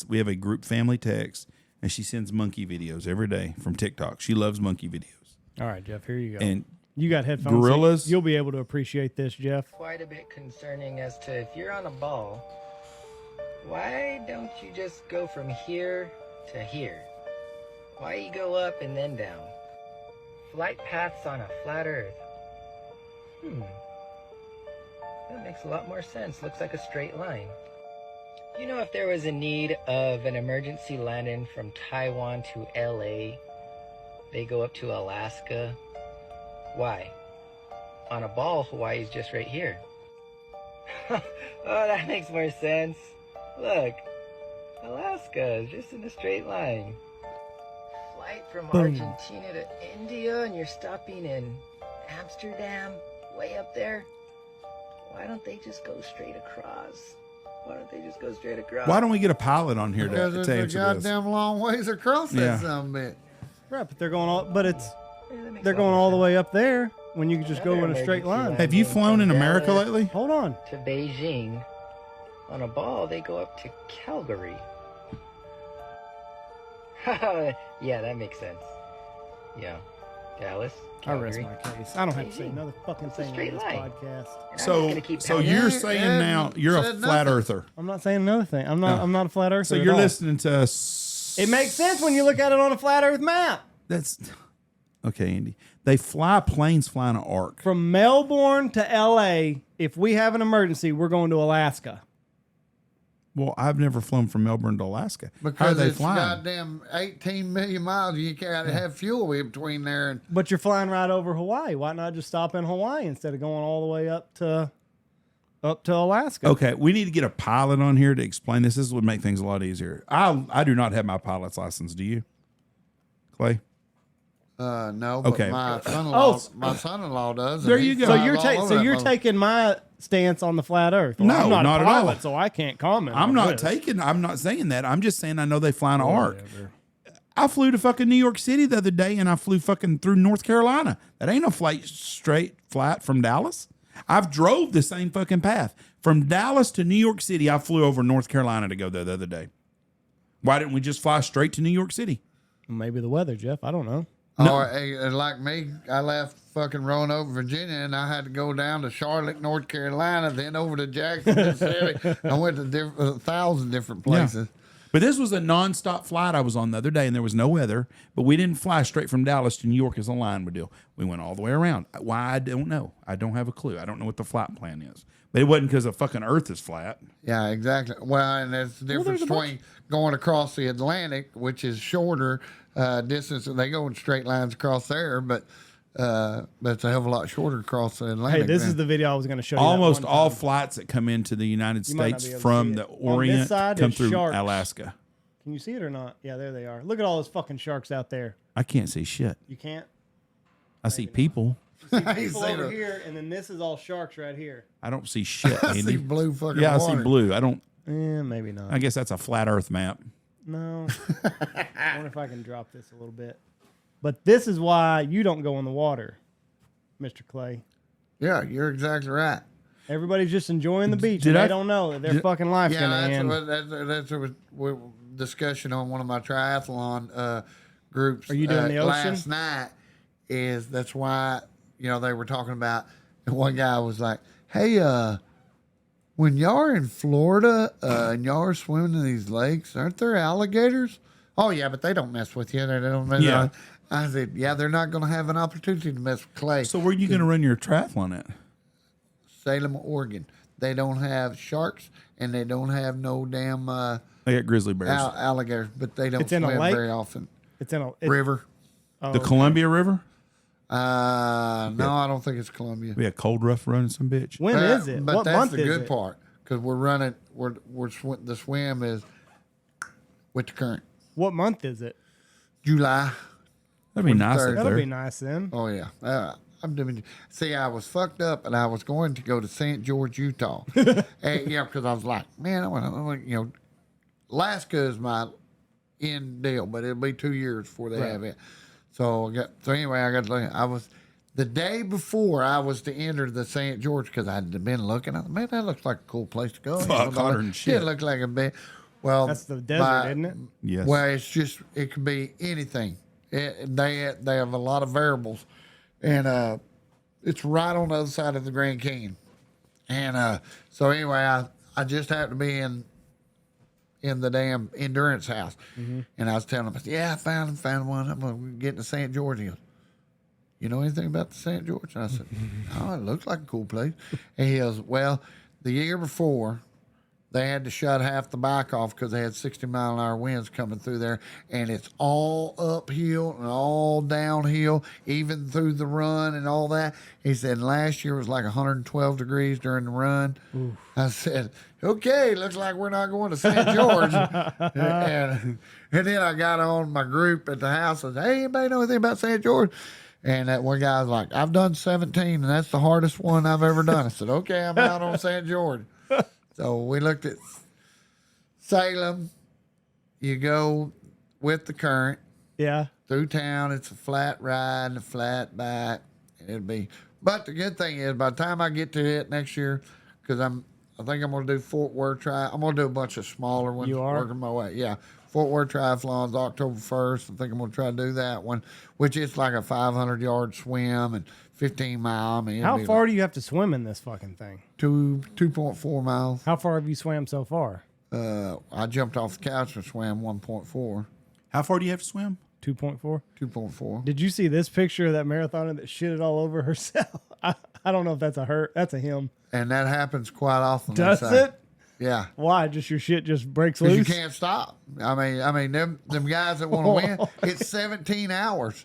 S2: we have a group family text, and she sends monkey videos every day from TikTok. She loves monkey videos.
S1: All right, Jeff, here you go.
S2: And
S1: You got headphones.
S2: gorillas-
S1: So you'll be able to appreciate this, Jeff.
S4: Quite a bit concerning as to if you're on a ball, why don't you just go from here to here? Why you go up and then down? Flight paths on a flat earth. That makes a lot more sense. Looks like a straight line. You know, if there was a need of an emergency landing from Taiwan to LA, they go up to Alaska. Why? On a ball, Hawaii's just right here. Oh, that makes more sense. Look, Alaska is just in a straight line. flight from Argentina to India and you're stopping in Amsterdam, way up there. Why don't they just go straight across? Why don't they just go straight across?
S2: Why don't we get a pilot on here
S3: Because
S2: to
S3: it's a
S2: answer this?
S3: goddamn long ways across that
S2: Yeah.
S3: sumbitch.
S1: Right, but they're going all. But it's
S4: Yeah, that makes
S1: they're
S4: a lot
S1: going
S4: more
S1: all the
S4: sense.
S1: way up there when you can just go in
S4: Another
S1: a straight
S4: emergency
S1: line.
S2: Have you flown in America
S4: Dallas
S2: lately?
S1: Hold on.
S4: to Beijing. On a ball, they go up to Calgary. Yeah, that makes sense. Yeah. Dallas,
S1: I rest
S4: Calgary.
S1: my case. I don't have to say
S4: Beijing.
S1: another fucking
S4: It's a
S1: thing on
S4: straight
S1: this
S4: line.
S1: podcast.
S4: And I'm just
S2: So,
S4: gonna keep
S2: so
S4: pounding
S2: you're
S3: Yeah,
S2: saying
S3: yeah,
S2: now you're a
S3: said
S2: flat
S3: nothing.
S2: earther.
S1: I'm not saying another thing. I'm not.
S2: No.
S1: I'm not a flat earther.
S2: So
S1: at
S2: you're
S1: all.
S2: listening to.
S1: It makes sense when you look at it on a flat Earth map.
S2: That's okay, Andy. They fly planes flying an arc.
S1: From Melbourne to L.A., if we have an emergency, we're going to Alaska.
S2: Well, I've never flown from Melbourne to Alaska. How are
S3: Because
S2: they
S3: it's
S2: flying?
S3: goddamn 18 million miles. You can't have fuel in between there. And
S1: But you're flying right over Hawaii. Why not just stop in Hawaii instead of going all the way up to Alaska?
S2: Okay, we need to get a pilot on here to explain this. This would make things a lot easier. I do not have my pilot's license. Do you, Clay?
S3: no, but
S2: Okay.
S3: my son-in-law does. and
S2: There
S3: he
S2: you go.
S1: So
S3: flies
S1: you're
S3: all over that
S1: you're
S3: mother-
S1: taking my stance on the flat Earth. Well,
S2: No,
S1: I'm not
S2: not
S1: a
S2: at all.
S1: pilot, so I can't comment.
S2: I'm
S1: on
S2: not
S1: this.
S2: I'm not saying that. I'm just saying I know they fly an arc.
S1: Whatever.
S2: I flew to fucking New York City the other day, and I flew fucking through North Carolina. That ain't a straight flat from Dallas. I've drove the same fucking path from Dallas to New York City. I flew over North Carolina to go there the other day. Why didn't we just fly straight to New York City?
S1: Maybe the weather, Jeff. I don't know.
S3: Or like me, I left fucking Roanoke, Virginia, and I had to go down to Charlotte, North Carolina, then over to Jackson, Mississippi. I went to 1,000 different places.
S2: But this was a nonstop flight I was on the other day, and there was no weather. But we didn't fly straight from Dallas to New York as a line would do. We went all the way around. Why? I don't know. I don't have a clue. I don't know what the flight plan is. But it wasn't because the fucking Earth is flat.
S3: Yeah, exactly. Well, and there's the difference
S1: there's a bunch-
S3: between going across the Atlantic, which is shorter distance, and they go in straight lines across there, but it's a hell of a lot shorter across the Atlantic.
S1: Hey, this
S3: than-
S1: is the video I was going to show you. that
S2: Almost
S1: one
S2: all
S1: time.
S2: flights that come into the United
S1: You might not
S2: States
S1: be able to
S2: from
S1: see
S2: the
S1: it. On this
S2: Orient
S1: side
S2: come
S1: is
S2: through
S1: sharks.
S2: Alaska.
S1: Can you see it or not? Yeah, there they are. Look at all those fucking sharks out there.
S2: I can't see shit.
S1: You can't?
S2: I see people.
S1: See
S3: I
S1: people
S3: see
S1: over
S3: the-
S1: here, and then this is all sharks right here.
S2: I don't see shit,
S3: I see
S2: Andy.
S3: blue fucking
S2: Yeah, I
S3: water.
S2: see blue. I don't.
S1: Maybe not.
S2: I guess that's a flat Earth map.
S1: No. I wonder if I can drop this a little bit. But this is why you don't go in the water, Mr. Clay.
S3: Yeah, you're exactly right.
S1: Everybody's just enjoying the beach,
S2: Did
S1: and
S2: I-
S1: they don't know that their fucking life's
S3: Yeah,
S1: going to
S3: that's
S1: end.
S3: that's a discussion on one of my triathlon groups.
S1: Are you doing the ocean?
S3: Last night is that's why they were talking about, and one guy was like, "Hey, when y'all are in Florida and y'all are swimming in these lakes, aren't there alligators?" Oh yeah, but they don't mess with you. They don't mess
S2: Yeah.
S3: I said, yeah, they're not going to have an opportunity to mess with Clay.
S2: So where are you going to run your triathlon at?
S3: Salem, Oregon. They don't have sharks and they don't have no damn
S2: They got grizzly bears.
S3: alligators, but they don't
S1: It's in a
S3: swim
S1: lake?
S3: very often.
S1: It's in a
S3: River.
S2: The Columbia River.
S3: No, I don't think it's Columbia.
S2: We had cold rough running some bitch.
S1: When is it?
S3: But
S1: What
S3: that's
S1: month
S3: the
S1: is
S3: good
S1: it?
S3: part because we're running. The swim is with the current.
S1: What month is it?
S3: July.
S2: That'd be nice up
S3: 23rd.
S1: That'll
S2: there.
S1: be nice then.
S3: Oh yeah. I'm doing. See, I was fucked up, and I was going to go to St. George, Utah. And, because I was like, man, I want. Alaska is my end deal, but it'll be 2 years before they have it. So anyway, I got to look. I was the day before I was to enter the St. George because I'd been looking. I thought, man, that looks like a cool place to go.
S2: Fuck, hotter than shit.
S3: It looked like a bit. Well,
S1: That's the desert, isn't it?
S2: Yes.
S3: Well, it could be anything. They have a lot of variables, and it's right on the other side of the Grand Canyon. And so anyway, I just happened to be in the damn endurance house, and I was telling him, yeah, I found one. I'm gonna get to St. George. He goes, you know anything about the St. George? And I said, oh, it looks like a cool place. And he goes, well, the year before, they had to shut half the bike off because they had 60-mile-an-hour winds coming through there, and it's all uphill and all downhill, even through the run and all that. He said last year was like 112 degrees during the run. Oof. I said, okay, looks like we're not going to St. George. and then I got on my group at the house and said, hey, anybody know anything about St. George? And that one guy's like, I've done 17, and that's the hardest one I've ever done. I said, okay, I'm out on St. George. So we looked at Salem. You go with the current.
S1: Yeah.
S3: Through town. It's a flat ride and a flat back. It'd be, but the good thing is by the time I get to it next year, because I think I'm going to do Fort Worth I'm going to do a bunch of smaller ones.
S1: You are?
S3: Working my way. Yeah. Fort Worth Triathlon's October 1st. I think I'm going to try to do that one, which is like a 500-yard swim and 15-mile. I mean,
S1: how far do you have to swim in this fucking thing?
S3: 2.4 miles.
S1: How far have you swam so far?
S3: I jumped off the couch and swam 1.4.
S2: How far do you have to swim?
S1: 2.4?
S3: 2.4.
S1: Did you see this picture of that marathoner that shitted all over herself? I don't know if that's a her. That's a him.
S3: And that happens quite often.
S1: Does it?
S3: Yeah.
S1: Why? Just your shit just breaks
S3: Because
S1: loose?
S3: you can't stop. I mean, them guys that want to win, it's 17 hours.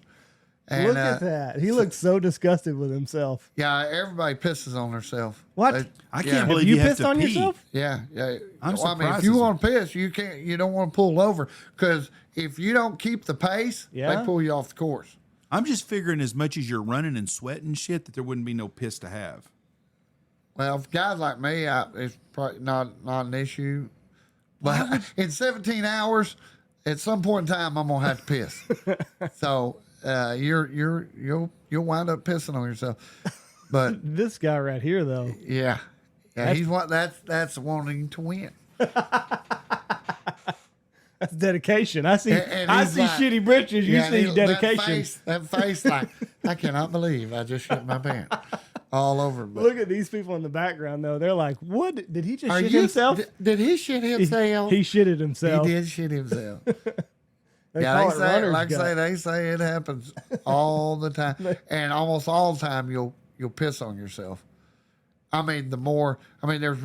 S3: And,
S1: Look at that. He looks so disgusted with himself.
S3: Yeah, everybody pisses on themselves.
S1: What?
S2: I
S3: Yeah.
S2: can't believe
S1: Have you
S2: have
S1: pissed
S2: to
S1: on
S2: pee.
S1: yourself?
S3: Yeah.
S2: I'm
S3: Well, I mean,
S2: surprised
S3: if you
S2: it's-
S3: want to piss, you don't want to pull over because if you don't keep the pace,
S1: Yeah.
S3: they pull you off the course.
S2: I'm just figuring as much as you're running and sweating shit that there wouldn't be no piss to have.
S3: Well, for guys like me, it's probably not an issue. But in 17 hours, at some point in time, I'm gonna have to piss. So you'll wind up pissing on yourself. But
S1: This guy right here, though.
S3: yeah, he's what that's wanting to win.
S1: That's dedication. I see.
S3: And
S1: I
S3: he's
S1: see
S3: like-
S1: shitty britches. You
S3: Yeah,
S1: see dedication.
S3: That face, like I cannot believe I just shit my pants all over. But
S1: Look at these people in the background, though. They're like, "What? Did he just
S3: are
S1: shit
S3: you?
S1: himself?
S3: Did he shit himself?
S1: He shitted himself.
S3: He did shit himself.
S1: They
S3: Yeah,
S1: call
S3: they
S1: it
S3: say,
S1: runner's
S3: like I
S1: gut.
S3: say, they say it happens all the time, and almost all the time you'll piss on yourself. I mean, there's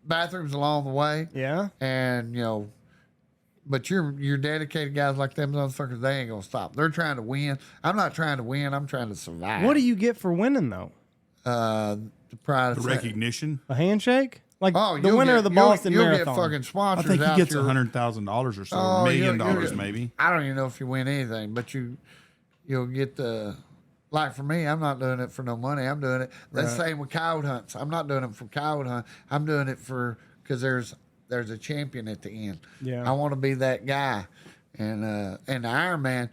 S3: bathrooms along the way,
S1: Yeah.
S3: and but you're dedicated guys like them motherfuckers. They ain't gonna stop. They're trying to win. I'm not trying to win. I'm trying to survive.
S1: What do you get for winning, though?
S3: The pride
S2: The
S3: of
S2: recognition.
S1: A handshake? Like
S3: Oh,
S1: the
S3: you'll
S1: winner
S3: get-
S1: of the
S3: you'll-
S1: Boston
S3: you'll
S1: Marathon.
S3: get fucking
S2: I
S3: sponsors.
S2: think he
S3: out
S2: gets
S3: your-
S2: $100,000 or so,
S3: Oh,
S2: or $1 million
S3: you'll-
S2: maybe.
S3: I don't even know if you win anything, but you'll get the. Like for me, I'm not doing it for no money. I'm doing it. That's the same with coyote hunts. I'm not doing it for coyote hunt. I'm doing it because there's a champion at the end.
S1: Yeah.
S3: I want to be that guy. And the Ironman,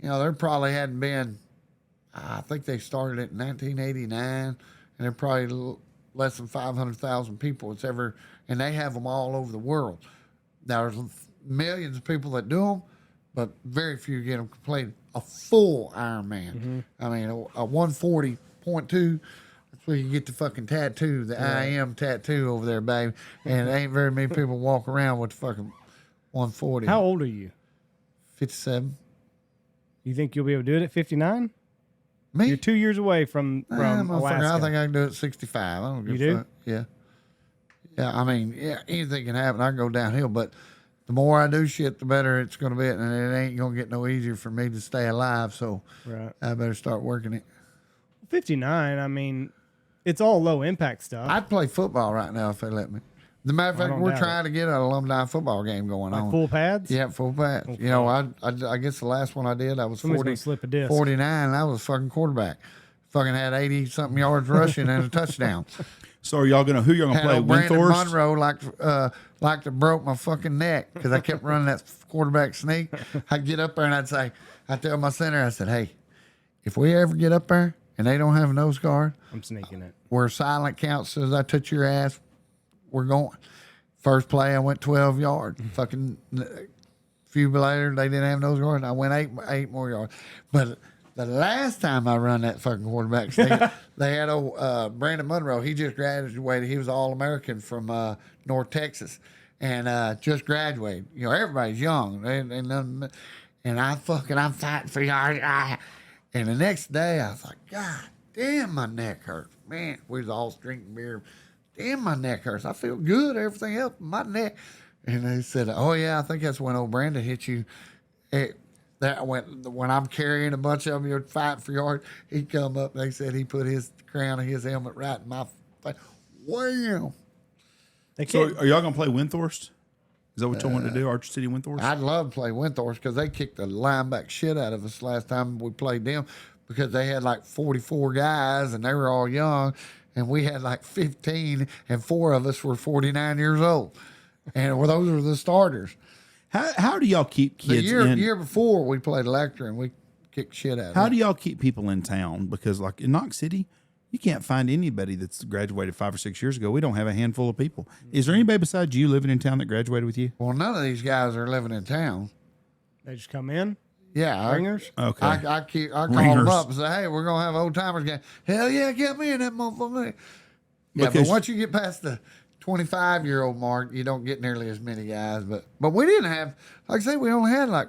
S3: there probably hadn't been. I think they started it in 1989, and they're probably less than 500,000 people it's ever, and they have them all over the world. Now, there's millions of people that do them, but very few get them completed. A full Ironman.
S1: Mm-hmm.
S3: I mean, a 140.2. That's where you get the fucking tattoo, the I am tattoo over there, baby. And there ain't very many people walk around with the fucking 140.
S1: How old are you?
S3: 57.
S1: You think you'll be able to do it at 59?
S3: Me?
S1: You're 2 years away from
S3: Motherfucker,
S1: Alaska.
S3: I think I can do it at 65. I don't give
S1: You
S3: a
S1: do?
S3: fuck. Yeah. Yeah, I mean, yeah, anything can happen. I can go downhill, but the more I do shit, the better it's going to be. And it ain't going to get no easier for me to stay alive. So
S1: Right.
S3: I better start working it.
S1: 59, I mean, it's all low impact stuff.
S3: I'd play football right now if they let me. As a matter of
S1: I
S3: fact,
S1: don't
S3: we're
S1: doubt
S3: trying to get an alumni football game going
S1: like
S3: on.
S1: full pads?
S3: Yeah, full pass.
S1: Okay.
S3: I guess the last one I did, I was
S1: Somebody's
S3: 40,
S1: gonna slip a disc.
S3: 49, and I was a fucking quarterback. Fucking had 80-something yards rushing and a touchdown.
S2: So who y'all gonna
S3: Had
S2: play?
S3: old Brandon
S2: Windthorst?
S3: Monroe like to broke my fucking neck because I kept running that quarterback sneak. I'd get up there and I'd tell my center, I said, hey, if we ever get up there and they don't have a nose guard,
S1: I'm sneaking it.
S3: where silent count says I touch your ass, we're going. First play, I went 12 yards. Fucking few later, they didn't have nose guard. I went eight more yards. But the last time I run that fucking quarterback sneak, they had old Brandon Monroe. He just graduated. He was All-American from North Texas, and just graduated. Everybody's young, and I'm fighting for yards. And the next day, I was like, God damn, my neck hurts. Man, we was all drinking beer. damn, my neck hurts. I feel good. Everything else, my neck. And they said, oh, yeah, I think that's when old Brandon hit you. When I'm carrying a bunch of them, you're fighting for yard, he'd come up. They said he put his crown of his helmet right in my face. Wham!
S2: So are y'all going to play Windthorst? Is that what y'all want to do, Archer City Windthorst?
S3: I'd love to play Windthorst because they kicked the linebacker shit out of us last time we played them because they had like 44 guys and they were all young, and we had like 15, and 4 of us were 49 years old. And those were the starters.
S2: How do y'all keep kids
S3: the
S2: in?
S3: year before we played Electra and we kicked shit out of
S2: How do y'all keep people in town? Because like in Knox City, you can't find anybody that's graduated 5 or 6 years ago. We don't have a handful of people. Is there anybody besides you living in town that graduated with you?
S3: Well, none of these guys are living in town.
S1: They just come in.
S3: Yeah,
S1: Ringers.
S2: Okay.
S3: I call them up and say, "Hey, we're gonna have old timers game." Hell yeah, get me in that motherfucker. Yeah,
S2: Because-
S3: but once you get past the 25-year-old mark, you don't get nearly as many guys. But we didn't have, like I say, we only had like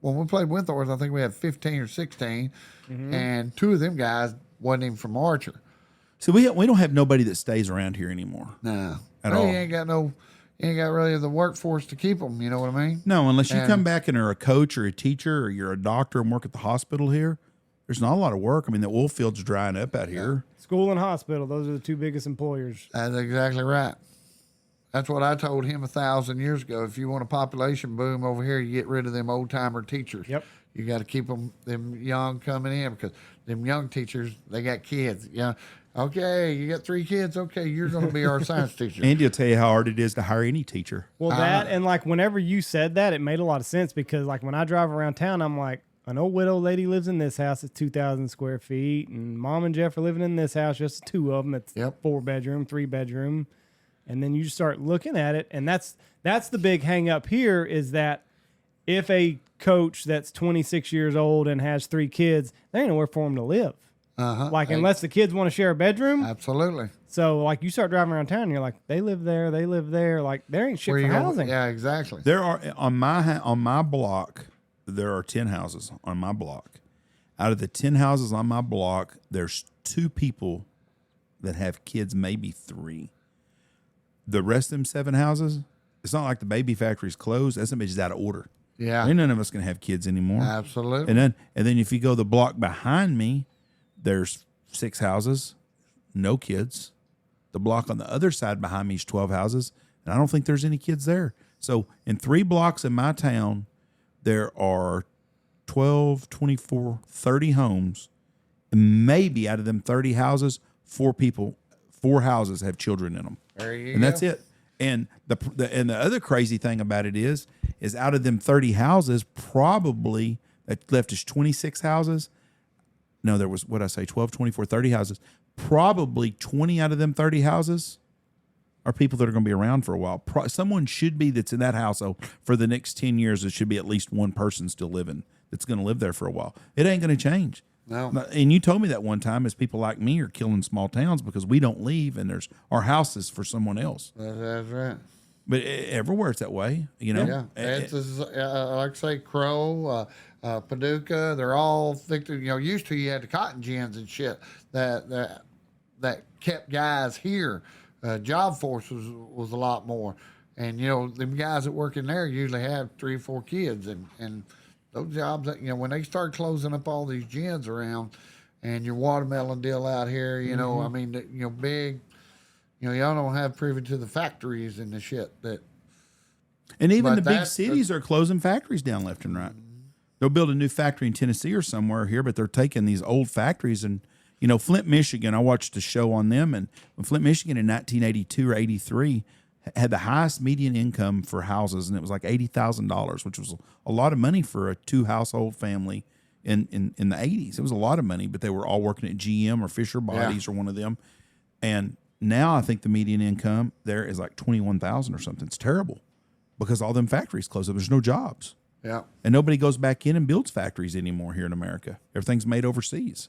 S3: when we played Windthorst, I think we had 15 or 16, and 2 of them guys wasn't even from Archer.
S2: So we don't have nobody that stays around here anymore.
S3: No,
S2: At all.
S3: You ain't got really the workforce to keep them. You know what I mean?
S2: No, unless you come back and are a coach or a teacher or you're a doctor and work at the hospital here. There's not a lot of work. I mean, the oil field's drying up out here.
S1: School and hospital. Those are the 2 biggest employers.
S3: That's exactly right. That's what I told him 1,000 years ago. If you want a population boom over here, you get rid of them old timer teachers.
S1: Yep.
S3: You got to keep them young coming in because them young teachers, they got kids. Yeah. Okay, you got 3 kids. Okay, you're going to be our science teacher.
S2: Andy will tell you how hard it is to hire any teacher.
S1: Well, that and like whenever you said that, it made a lot of sense because like when I drive around town, I'm like, an old widow lady lives in this house. It's 2,000 square feet, and Mom and Jeff are living in this house. Just 2 of them. It's 4 bedroom, 3 bedroom, and then you start looking at it, and that's the big hang up here is that if a coach that's 26 years old and has 3 kids, there ain't nowhere for them to live. Like unless the kids want to share a bedroom.
S3: Absolutely.
S1: So like you start driving around town, and you're like, they live there. Like there ain't shit for housing.
S3: Yeah, exactly.
S2: There are on my block. There are 10 houses on my block. Out of the 10 houses on my block, there's 2 people that have kids, maybe 3. The rest of them 7 houses, it's not like the baby factory's closed. That bitch is out of order.
S3: Yeah.
S2: Ain't none of us gonna have kids anymore.
S3: Absolutely.
S2: And then if you go the block behind me, there's 6 houses, no kids. The block on the other side behind me is 12 houses, and I don't think there's any kids there. So in 3 blocks in my town, there are 12, 24, 30 homes, and maybe out of them 30 houses, 4 houses have children in them.
S3: There you go.
S2: And that's it. And the other crazy thing about it is out of them 30 houses, probably that left us 26 houses. No, there was, 12, 24, 30 houses. Probably 20 out of them 30 houses are people that are going to be around for a while. Someone should be that's in that household for the next 10 years. There should be at least one person still living that's going to live there for a while. It ain't going to change.
S3: No.
S2: And you told me that one time is people like me are killing small towns because we don't leave and there's our houses for someone else.
S3: That's right.
S2: But everywhere it's that way, you know.
S3: Yeah, it's like I say, Crow, Paducah, they're all victim. You know, used to you had the cotton gins and shit that kept guys here. Job force was a lot more, and you know them guys that work in there usually have 3 or 4 kids, and those jobs that, you know, when they start closing up all these gins around, and your watermelon deal out here, you know, I mean, you know, big. You know, y'all don't have privy to the factories and the shit that.
S2: And even the big cities are closing factories down left and right. They'll build a new factory in Tennessee or somewhere here, but they're taking these old factories and, you know, Flint, Michigan, I watched a show on them, and Flint, Michigan in 1982 or 83 had the highest median income for houses, and it was like $80,000, which was a lot of money for a 2-household family in the 80s. It was a lot of money, but they were all working at GM or Fisher Bodies or one of them. And now I think the median income there is like $21,000 or something. It's terrible because all them factories close up. There's no jobs.
S3: Yeah.
S2: And nobody goes back in and builds factories anymore here in America. Everything's made overseas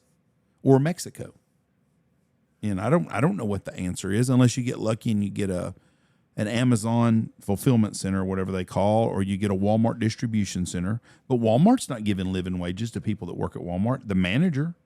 S2: or Mexico. And I don't know what the answer is unless you get lucky and you get an Amazon fulfillment center or whatever they call, or you get a Walmart distribution center. But Walmart's not giving living wages to people that work at Walmart. The manager.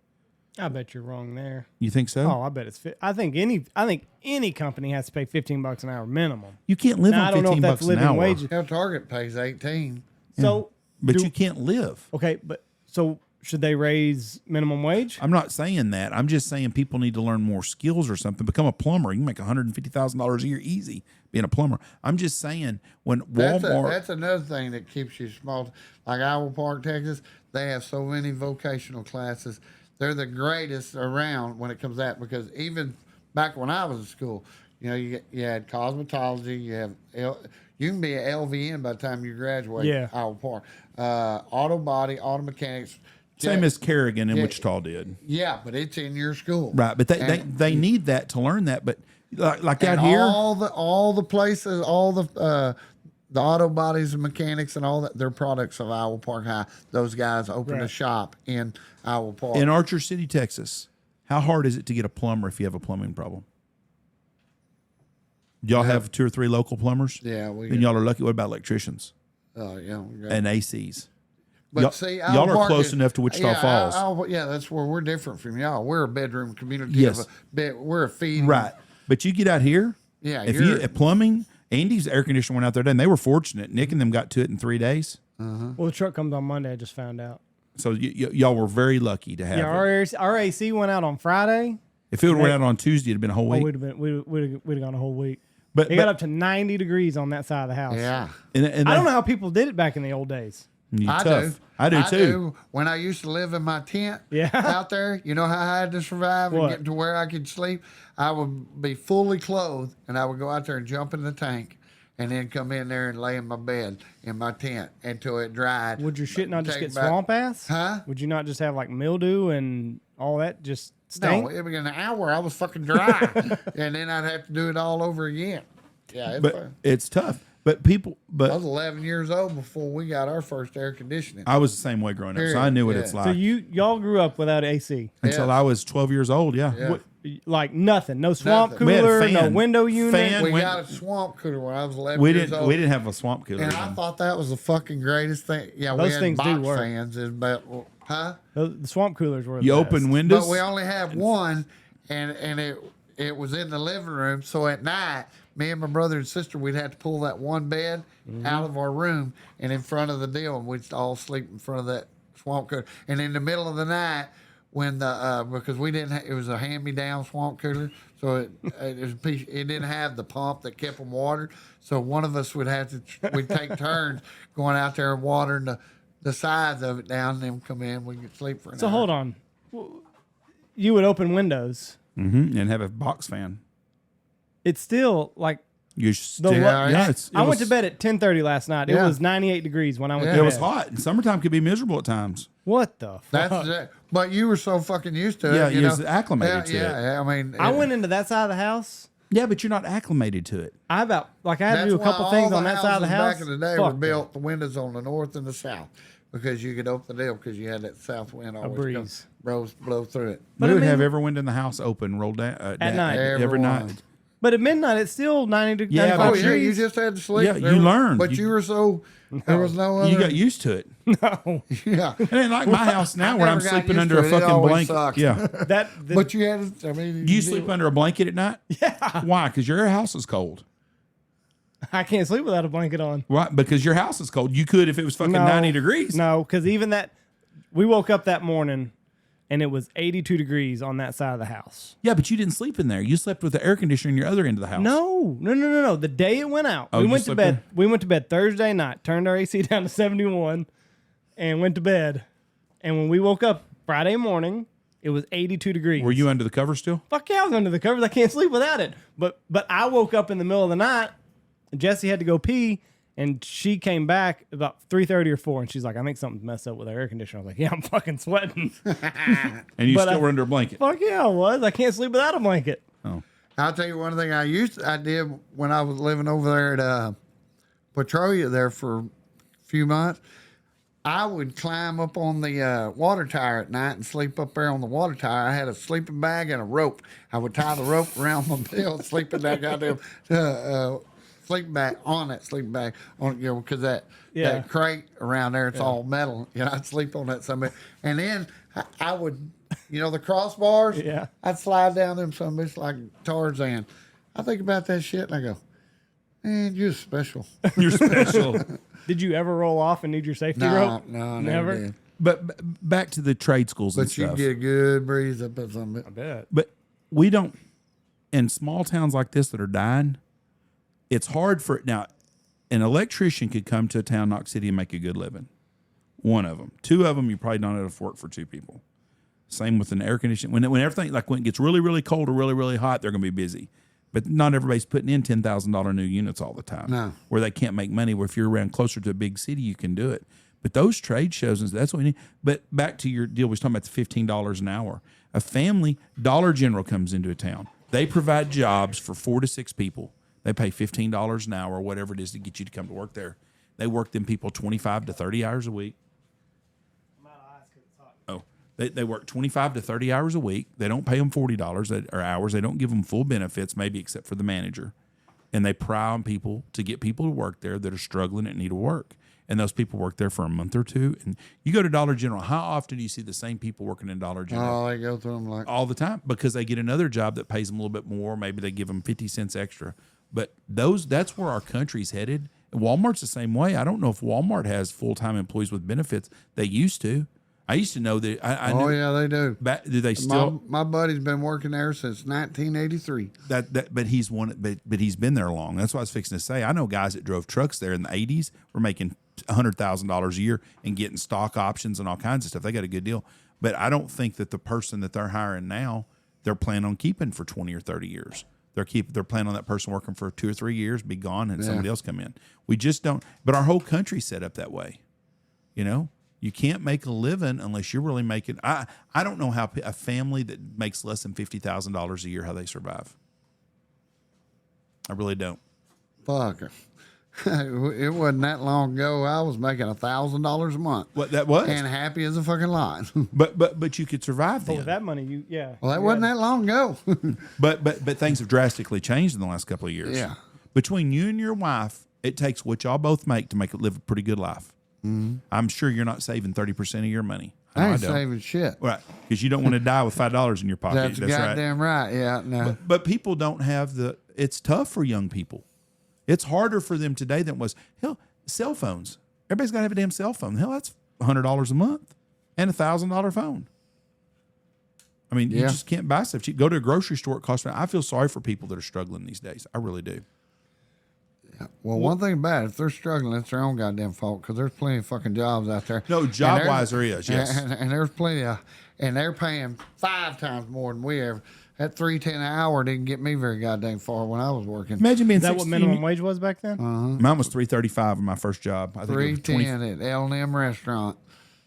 S1: I bet you're wrong there.
S2: You think so?
S1: Oh, I bet it's. I think any company has to pay $15 an hour minimum.
S2: You can't live
S1: Now, I
S2: on
S1: don't know if
S2: $15
S1: that's
S2: an
S1: living
S2: hour.
S1: wages.
S3: Hell, Target pays 18.
S1: So,
S2: But you can't live.
S1: okay, but so should they raise minimum wage?
S2: I'm not saying that. I'm just saying people need to learn more skills or something. Become a plumber. You can make $150,000 a year easy being a plumber. I'm just saying when Walmart.
S3: That's another thing that keeps you small. Like Iowa Park, Texas, they have so many vocational classes. They're the greatest around when it comes to that, because even back when I was in school, you know, you had cosmetology, you can be an LVN by the time you graduate.
S1: Yeah.
S3: Iowa Park, auto body, auto mechanics.
S2: Same as Kerrigan in Wichita did.
S3: Yeah, but it's in your school,
S2: Right, but they need that to learn that. But like out
S3: and
S2: here,
S3: all the places, all the auto bodies and mechanics and all that, they're products of Iowa Park High. Those guys opened a shop in Iowa Park.
S2: in Archer City, Texas, how hard is it to get a plumber if you have a plumbing problem? Y'all have 2 or 3 local plumbers?
S3: Yeah,
S2: Then y'all are lucky. What about electricians
S3: yeah,
S2: and ACs?
S3: but
S2: y'all,
S3: see,
S2: y'all
S3: Iowa
S2: are
S3: Park
S2: close enough to Wichita Falls.
S3: Yeah, that's where we're different from y'all. We're a bedroom community.
S2: Yes.
S3: We're a feeding.
S2: Right. But you get out here,
S3: Yeah,
S2: if plumbing, Andy's air conditioner went out there today, and they were fortunate. Nick and them got to it in 3 days.
S1: Well, the truck comes on Monday. I just found out.
S2: So y'all were very lucky to have it.
S1: Our AC went out on Friday.
S2: If it would have went out on Tuesday, it'd have been a whole week.
S1: We'd have gone a whole week.
S2: But
S1: It got up to 90 degrees on that side of the house.
S3: Yeah.
S2: And
S1: I don't know how people did it back in the old days.
S2: You're
S3: I
S2: tough.
S3: do.
S2: I do too.
S3: When I used to live in my tent
S1: Yeah.
S3: out there, you know how I had to survive
S1: What?
S3: and get to where I could sleep? I would be fully clothed, and I would go out there and jump in the tank, and then come in there and lay in my bed in my tent until it dried.
S1: Would your shit not just
S3: Take
S1: get
S3: back-
S1: swamp ass?
S3: Huh?
S1: Would you not just have like mildew and all that just stink?
S3: No, it was an hour. I was fucking dry, and then I'd have to do it all over again. Yeah, it's
S2: But
S3: fun.
S2: it's tough. But people,
S3: I was 11 years old before we got our first air conditioning.
S2: I was the same way growing up, so I knew what it's
S3: Yeah.
S2: like.
S1: So y'all grew up without AC?
S2: Until
S3: Yeah.
S2: I was 12 years old, yeah.
S3: Yeah.
S1: Like nothing, no swamp
S3: Nothing.
S2: We had a
S1: cooler, no
S2: fan.
S1: window unit.
S2: Fan.
S3: We
S2: when-
S3: got a swamp cooler when I was 11
S2: We
S3: years
S2: didn't.
S3: old.
S2: We didn't have a swamp cooler.
S3: And I thought that was the fucking greatest thing. Yeah, we
S1: Those
S3: had
S1: things do
S3: box
S1: work.
S3: fans, but
S1: The swamp coolers were.
S2: You
S1: the
S2: open
S1: best.
S2: windows.
S3: but we only have one, and it was in the living room. So at night, me and my brother and sister, we'd have to pull that one bed out of our room and in front of the deal, and we'd all sleep in front of that swamp cooler. And in the middle of the night, when because we didn't, it was a hand-me-down swamp cooler, so it didn't have the pump that kept them watered. So one of us we'd take turns going out there and watering the sides of it down, and then come in. We could sleep for an
S1: So
S3: hour.
S1: hold on, you would open windows.
S2: and have a box fan.
S1: It's still like
S2: You still,
S3: Yeah,
S2: yeah. It
S1: I went
S2: was-
S1: to bed at 10:30 last night. It
S3: Yeah.
S1: was 98 degrees when I went
S3: Yeah.
S1: to
S2: It
S1: bed.
S2: was hot. And summertime could be miserable at times.
S1: What the fuck?
S3: That's it. But you were so fucking used to it.
S2: Yeah,
S3: you
S2: you
S3: know?
S2: was acclimated to it.
S3: Yeah, I mean,
S1: I went into that side of the house.
S2: Yeah, but you're not acclimated to it.
S1: I had to
S3: That's
S1: do a
S3: why
S1: all couple things on that side of the
S3: houses
S1: house.
S3: Back in the day were
S1: Fuck
S3: built the windows on the north and the south because you could open the deal because you had that south wind always
S1: breeze.
S3: blow through it.
S1: But
S2: we
S1: I
S2: would have
S1: mean-
S2: every window in the house open, rolled down
S1: At night.
S2: every
S3: Everyone.
S2: night.
S1: But at midnight, it's still 90 degrees.
S2: Yeah, but
S3: Oh yeah, you
S1: degrees.
S3: just had to sleep.
S2: Yeah,
S3: There
S2: you
S3: was-
S2: learned.
S3: But you were so there was no other.
S2: You got used to it.
S1: No.
S3: yeah,
S2: It ain't like my house now where I'm
S3: never got
S2: sleeping
S3: used
S2: under
S3: to
S2: a
S3: it. It
S2: fucking
S3: always
S2: blanket.
S3: sucked.
S2: Yeah.
S3: but you had. I mean,
S2: Do you sleep under a blanket at night?
S1: Yeah.
S2: Why? Because your house is cold.
S1: I can't sleep without a blanket on.
S2: Right? Because your house is cold. You could if it was fucking
S1: No.
S2: 90 degrees.
S1: No, because even that, we woke up that morning and it was 82 degrees on that side of the house.
S2: Yeah, but you didn't sleep in there. You slept with the air conditioner in your other end of the house.
S1: No. The day it went out,
S2: Oh,
S1: we
S2: you
S1: went to
S2: slept
S1: bed.
S2: there?
S1: We went to bed Thursday night, turned our AC down to 71, and went to bed. And when we woke up Friday morning, it was 82 degrees.
S2: Were you under the cover still?
S1: Fuck yeah, I was under the covers. I can't sleep without it. But I woke up in the middle of the night. Jesse had to go pee, and she came back about 3:30 or 4, and she's like, I think something's messed up with our air conditioner. I was like, yeah, I'm fucking sweating.
S2: And you
S1: But
S2: still
S1: I-
S2: were under a blanket.
S1: Fuck yeah, I was. I can't sleep without a blanket.
S2: Oh.
S3: I'll tell you one thing I did when I was living over there at Petrolia there for a few months. I would climb up on the water tower at night and sleep up there on the water tower. I had a sleeping bag and a rope. I would tie the rope around my belt, sleep in that goddamn sleeping bag on that sleeping bag on because that crate around there it's all metal. I'd sleep on that somewhere, and then I would You know the crossbars?
S1: Yeah.
S3: I'd slide down them some bitch like Tarzan. I think about that shit and I go, man, you're special.
S2: You're special.
S1: Did you ever roll off and need your safety
S3: No,
S1: rope?
S3: no,
S1: Never?
S3: never did.
S2: But back to the trade schools and
S3: But you
S2: stuff.
S3: get a good breeze up at some of
S1: I
S3: it.
S1: bet.
S2: But we don't, in small towns like this that are dying, it's hard for, now, an electrician could come to a town, Knox City, and make a good living. One of them. Two of them, you probably don't have to work for two people. Same with an air conditioning. When everything, like when it gets really, really cold or really, really hot, they're going to be busy. But not everybody's putting in $10,000 new units all the time.
S3: No.
S2: Where they can't make money. Where if you're around closer to a big city, you can do it. But those trade shows, that's what we need. But back to your deal, we was talking about the $15 an hour. A family, Dollar General comes into a town. They provide jobs for 4 to 6 people. They pay $15 an hour or whatever it is to get you to come to work there. They work them people 25 to 30 hours a week. Oh, they work 25 to 30 hours a week. They don't pay them $40 or hours. They don't give them full benefits, maybe except for the manager. And they pry on people to get people to work there that are struggling and need to work. And those people work there for a month or two. And you go to Dollar General, how often do you see the same people working in Dollar General?
S3: Oh, they go through them like.
S2: All the time, because they get another job that pays them a little bit more. Maybe they give them 50 cents extra. But that's where our country's headed. And Walmart's the same way. I don't know if Walmart has full-time employees with benefits. They used to. I used to know that. I
S3: Oh,
S2: knew,
S3: yeah, they do.
S2: do they still?
S3: My buddy's been working there since 1983.
S2: But he's but he's been there long. That's what I was fixing to say. I know guys that drove trucks there in the 80s were making $100,000 a year and getting stock options and all kinds of stuff. They got a good deal. But I don't think that the person that they're hiring now, they're planning on keeping for 20 or 30 years. They're planning on that person working for 2 or 3 years, be gone, and somebody else come in. We just don't. But our whole country's set up that way. You know, you can't make a living unless you're really making. I don't know how a family that makes less than $50,000 a year, how they survive. I really don't.
S3: Fuck. It wasn't that long ago. I was making $1,000 a month.
S2: What that was,
S3: And happy as a fucking lion.
S2: but you could survive
S1: But
S2: then.
S1: with that money,
S3: Well, that wasn't that long ago.
S2: But things have drastically changed in the last couple of years.
S3: Yeah.
S2: Between you and your wife, it takes what y'all both make to make it live a pretty good life. Mm-hmm. I'm sure you're not saving 30% of your money.
S3: I ain't
S2: don't.
S3: saving shit.
S2: Right, because you don't want to die with $5 in your pocket.
S3: That's
S2: right.
S3: goddamn right. Yeah, no.
S2: But people don't have it's tough for young people. It's harder for them today than it was. Hell, cell phones. Everybody's got to have a damn cell phone. Hell, that's $100 a month and $1,000 phone. I mean, you just can't buy stuff. You go to a grocery store, it costs. I feel sorry for people that are struggling these days. I really do.
S3: Well, one thing about it, if they're struggling, it's their own goddamn fault because there's plenty of fucking jobs out there.
S2: No, job-wise there is, yes.
S3: And there's plenty of, and they're paying 5 times more than we ever. That $3.10 an hour didn't get me very goddamn far when I was working.
S2: Imagine being
S1: Is that
S2: 16.
S1: what minimum wage was back then?
S2: Mine was $3.35 in my first job. I think it was 20.
S3: $3.10 at L&M restaurant.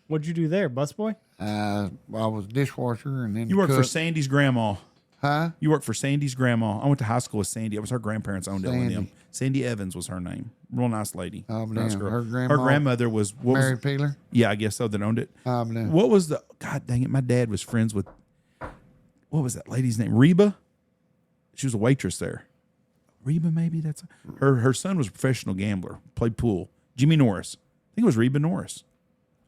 S1: What'd you do there, busboy?
S3: I was dishwasher and then
S2: You worked for
S3: cook.
S2: Sandy's grandma.
S3: Huh?
S2: You worked for Sandy's grandma. I went to high school with Sandy. It was her grandparents owned
S3: Sandy.
S2: L&M. Sandy Evans was her name. Real nice lady.
S3: Oh,
S2: Nice
S3: damn.
S2: girl.
S3: Her
S2: grandmother was
S3: Mary Peeler?
S2: Yeah, I guess so. That owned it.
S3: Oh, damn.
S2: What was the God dang it? My dad was friends with what was that lady's name? Reba. She was a waitress there. Reba, maybe that's her son was a professional gambler. Played pool. Jimmy Norris. I think it was Reba Norris.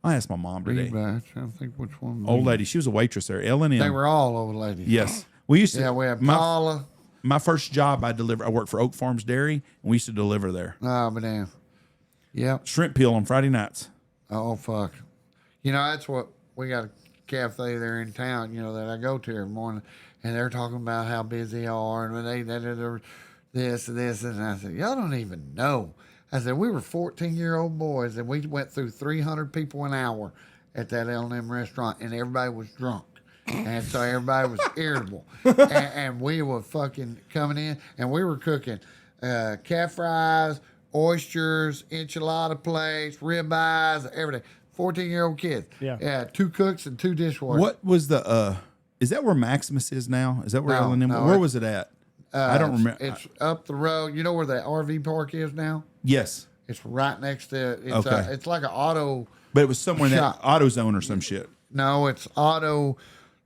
S2: I asked my mom today.
S3: Reba, I'm trying to think which one.
S2: Old lady. She was a waitress there. L&M.
S3: They were all old ladies.
S2: Yes. We used to.
S3: Yeah, we had Paula.
S2: My first job, I worked for Oak Farms Dairy, and we used to deliver there.
S3: Oh, but damn. Yep.
S2: Shrimp peel on Friday nights.
S3: Oh, fuck. You know, that's what we got a cafe there in town, you know, that I go to every morning, and they're talking about how busy they are and they're this and this. And I said, y'all don't even know. I said, we were 14-year-old boys, and we went through 300 people an hour at that L&M restaurant, and everybody was drunk. And so everybody was irritable. And we were fucking coming in, and we were cooking calf fries, oysters, enchilada plates, ribeyes, everything. 14-year-old kids.
S1: Yeah.
S3: 2 cooks and 2 dishwashers.
S2: What was the, is that where Maximus is now? Is that where
S3: No,
S2: L&M,
S3: no,
S2: where was it at? I don't remember.
S3: It's up the road. You know where the RV park is now?
S2: Yes.
S3: It's right next to it. It's,
S2: Okay.
S3: it's like an auto.
S2: But it was somewhere in that
S3: Shop.
S2: AutoZone or some shit.
S3: No, it's auto,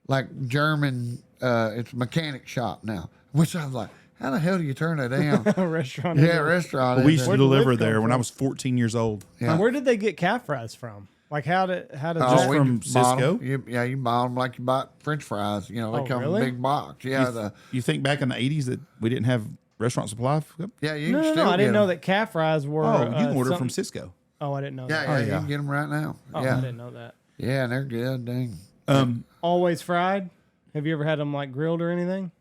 S3: like German. It's mechanic shop now. Which I was like, how the hell do you turn that down?
S1: A restaurant.
S3: Yeah, restaurant.
S2: We
S3: is
S2: used to
S3: there.
S1: Where'd the
S2: deliver
S1: lift come
S2: there when I
S1: from?
S2: was 14 years old.
S3: Yeah.
S1: Where did they get calf fries from? Like how does
S2: Just
S1: that?
S2: from Cisco?
S3: You buy them like you bought French fries. You know, they
S1: Oh,
S3: come
S1: really?
S3: in a big box. Yeah,
S2: You think back in the 80s that we didn't have restaurant supply?
S3: you
S1: No,
S3: can
S1: no,
S3: still
S1: no. I
S3: get
S1: didn't know
S3: 'em.
S1: that calf fries were.
S2: Oh, you can order
S1: something-
S2: from Cisco.
S1: Oh, I didn't know
S3: Yeah,
S1: that.
S3: yeah,
S2: Oh,
S3: you
S2: yeah.
S3: can get them right now.
S1: Oh, I
S3: yeah,
S1: didn't know that.
S3: yeah, and they're good. Dang.
S1: Always fried. Have you ever had them like grilled or anything?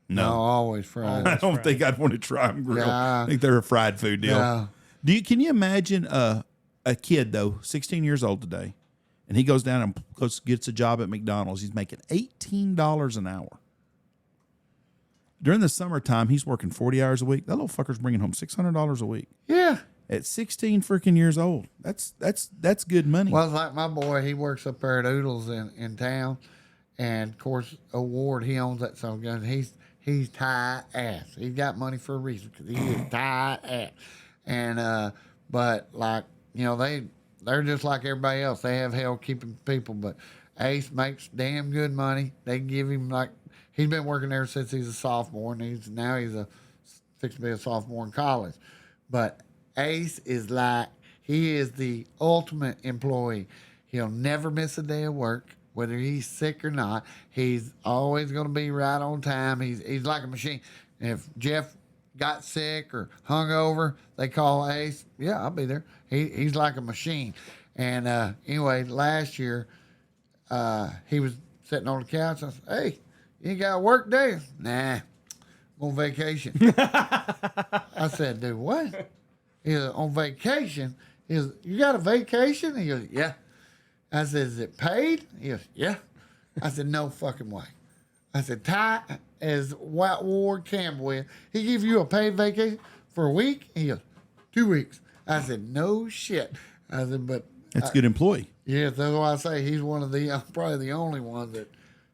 S3: No,
S2: No.
S3: always fried.
S2: I don't think I'd want to try them grilled.
S3: Yeah.
S2: I think they're a fried food deal.
S3: Yeah.
S2: Can you imagine a kid though, 16 years old today, and he goes down and gets a job at McDonald's. He's making $18 an hour. During the summertime, he's working 40 hours a week. That little fucker's bringing home $600 a week.
S3: Yeah.
S2: At 16 freaking years old. That's good money.
S3: Well, it's like my boy, he works up there at Oodles in town, and of course, Ward, he owns that son of a gun. He's tight ass. He's got money for a reason because he is tight ass. And but like they're just like everybody else. They have hell keeping people, but Ace makes damn good money. They give him like he's been working there since he's a sophomore, and he's fixing to be a sophomore in college. But Ace is like, he is the ultimate employee. He'll never miss a day of work, whether he's sick or not. He's always going to be right on time. He's like a machine. If Jeff got sick or hungover, they call Ace. Yeah, I'll be there. He's like a machine. And anyway, last year, he was sitting on the couch. I said, "Hey, you ain't got work day?" "Nah, I'm on vacation." I said, "Dude, what?" He was on vacation. He goes, "You got a vacation?" He goes, "Yeah." I said, "Is it paid?" He goes, "Yeah." I said, "No fucking way." I said, "Ty, as White Ward Campbell is, he give you a paid vacation for a week?" He goes, 2 weeks. I said, "No shit." I said, "But
S2: That's a good employee.
S3: yeah, that's why I say he's one of the probably the only one that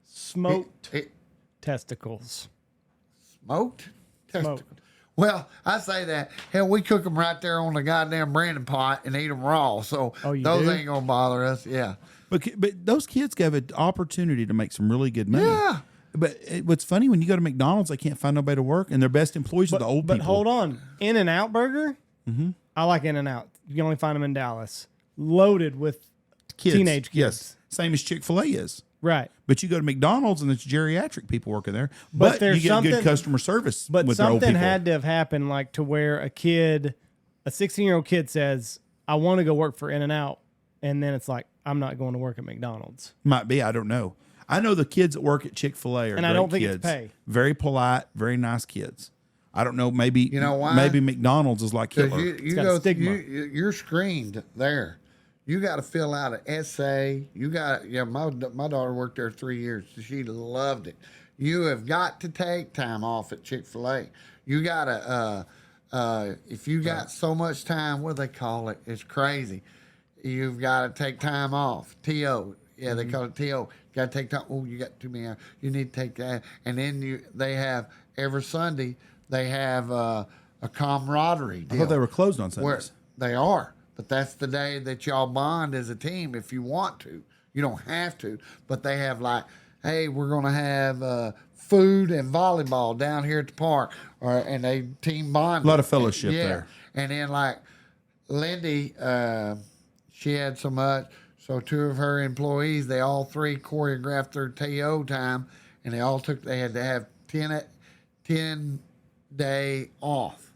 S1: Smoked
S3: he
S1: testicles.
S3: smoked testicles." Well, I say that. Hell, we cook them right there on the goddamn branding pot and eat them raw. So
S1: Oh, you
S3: those
S1: do?
S3: ain't gonna bother us. Yeah.
S2: But those kids have an opportunity to make some really good money.
S3: Yeah.
S2: But what's funny, when you go to McDonald's, they can't find nobody to work, and their best employees are the old
S1: But
S2: people.
S1: hold on. In-N-Out Burger? I like In-N-Out. You can only find them in Dallas. Loaded with teenage kids.
S2: Yes. Same as Chick-fil-A is.
S1: Right.
S2: But you go to McDonald's and it's geriatric people working there. But
S1: there's
S2: you get good
S1: something-
S2: customer service
S1: But
S2: with their old
S1: something
S2: people.
S1: had to have happened, like to where a 16-year-old kid says, "I want to go work for In-N-Out," and then it's like, "I'm not going to work at McDonald's."
S2: Might be. I don't know. I know the kids that work at Chick-fil-A are
S1: And I
S2: great
S1: don't think it's
S2: kids.
S1: pay.
S2: Very polite, very nice kids. I don't know. Maybe
S3: You know why?
S2: Maybe McDonald's is like
S3: Because
S2: Hitler.
S3: you
S1: got
S3: go,
S1: stigma.
S3: you're screened there. You got to fill out an essay. My daughter worked there 3 years. She loved it. You have got to take time off at Chick-fil-A. You got to, if you got so much time, what do they call it? It's crazy. You've got to take time off. TO. Yeah, they call it TO. Got to take time. Oh, you got too many hours. You need to take that. And then they have, every Sunday, they have a camaraderie
S2: I
S3: deal.
S2: thought they were closed on
S3: Where
S2: Sundays.
S3: they are, but that's the day that y'all bond as a team if you want to. You don't have to, but they have like, hey, we're going to have food and volleyball down here at the park, and they team bond.
S2: A lot of fellowship there.
S3: And then like Lindy, she had so much, so 2 of her employees, they all 3 choreographed their TO time, and they had to have 10 day off,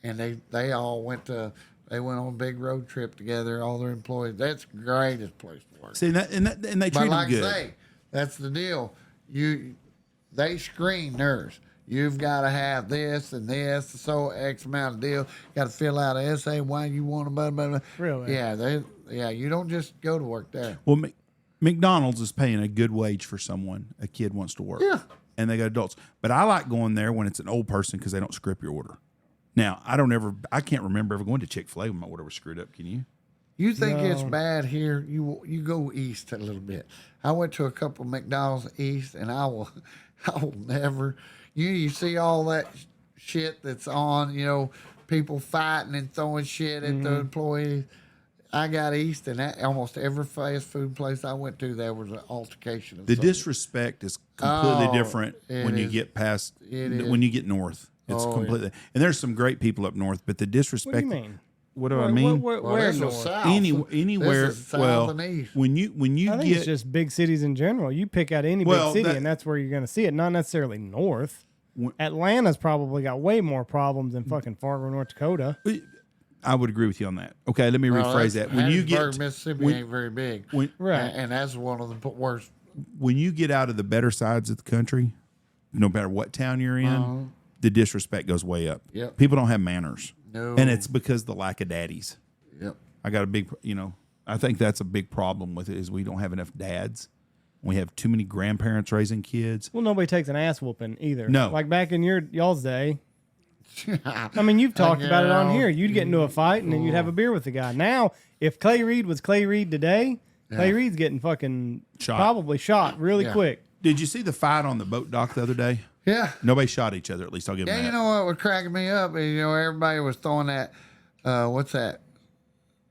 S3: and they all went on a big road trip together, all their employees. That's the greatest place to work.
S2: See, and they treat
S3: But
S2: them
S3: like
S2: good.
S3: I say, that's the deal. They screen nurse. You've got to have this and this, so X amount of deal. Got to fill out an essay why you want to blah, blah, blah.
S1: Really?
S3: Yeah, you don't just go to work there.
S2: Well, McDonald's is paying a good wage for someone a kid wants to work.
S3: Yeah.
S2: And they got adults. But I like going there when it's an old person because they don't script your order. Now, I can't remember ever going to Chick-fil-A when my order was screwed up. Can you?
S3: You think it's
S1: No.
S3: bad here? You go east a little bit. I went to a couple of McDonald's east, and I will never. You see all that shit that's on. People fighting and throwing shit at the employees. I got east, and almost every fast food place I went to, there was an altercation. Of
S2: The
S3: some-
S2: disrespect is completely
S3: Oh,
S2: different
S3: it
S2: when you
S3: is.
S2: get past,
S3: It is.
S2: when you get north. It's
S3: Oh, yeah.
S2: completely, and there's some great people up north, but the
S1: What
S2: disrespect.
S1: do you mean?
S2: what do I mean?
S1: Where
S3: this was
S1: north?
S3: south.
S2: Anywhere.
S3: This is south
S2: Well,
S3: and east.
S2: when you
S1: I think it's
S2: get
S1: just big cities in general. You pick out any
S2: Well,
S1: big city,
S2: that-
S1: and that's where you're going to see it. Not necessarily north.
S2: When-
S1: Atlanta's probably got way more problems than fucking Fargo, North Dakota.
S2: I would agree with you on that. Okay, let me rephrase that. When you
S3: Hattiesburg,
S2: get
S3: Mississippi ain't very big,
S1: Right.
S3: and that's one of the worst.
S2: when you get out of the better sides of the country, no matter what town you're in, the disrespect goes way up.
S3: Yep.
S2: People don't have manners.
S3: No.
S2: And it's because of the lack of daddies.
S3: Yep.
S2: I got a big, I think that's a big problem with it is we don't have enough dads. We have too many grandparents raising kids.
S1: Well, nobody takes an ass whooping either.
S2: No.
S1: Like back in y'all's day. I mean, you've talked about it on here. You'd get into a fight and then you'd have a beer with the guy. Now, if Clay Reid was Clay Reid today, Clay Reid's getting fucking probably shot really quick.
S2: Did you see the fight on the boat dock the other day?
S3: Yeah.
S2: Nobody shot each other, at least I'll give them
S3: Yeah,
S2: that.
S3: you know what was cracking me up? Everybody was throwing that, what's that?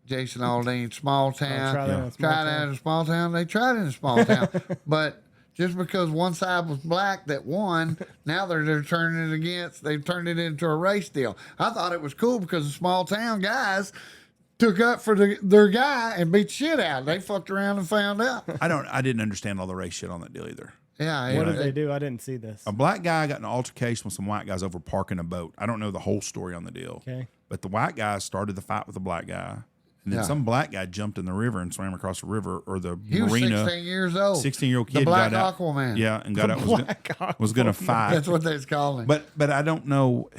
S3: Jason Aldean, small town.
S1: Try that in a small
S3: Try that
S1: town.
S3: in a small town. They tried it in a small town. But just because one side was black that won, now they're turning it against. They've turned it into a race deal. I thought it was cool because the small town guys took up for their guy and beat shit out. They fucked around and found out.
S2: I didn't understand all the race shit on that deal either.
S3: Yeah.
S1: What did they do? I didn't see this.
S2: A black guy got in an altercation with some white guys over parking a boat. I don't know the whole story on the deal.
S1: Okay.
S2: But the white guy started the fight with the black guy. And then
S3: Yeah.
S2: some black guy jumped in the river and swam across the river or the
S3: He was
S2: marina.
S3: 16 years old.
S2: 16-year-old
S3: The
S2: kid
S3: Black
S2: got out.
S3: Aquaman.
S2: Yeah, and got out. Was going to fight.
S3: That's what they was calling him.
S2: But I don't know.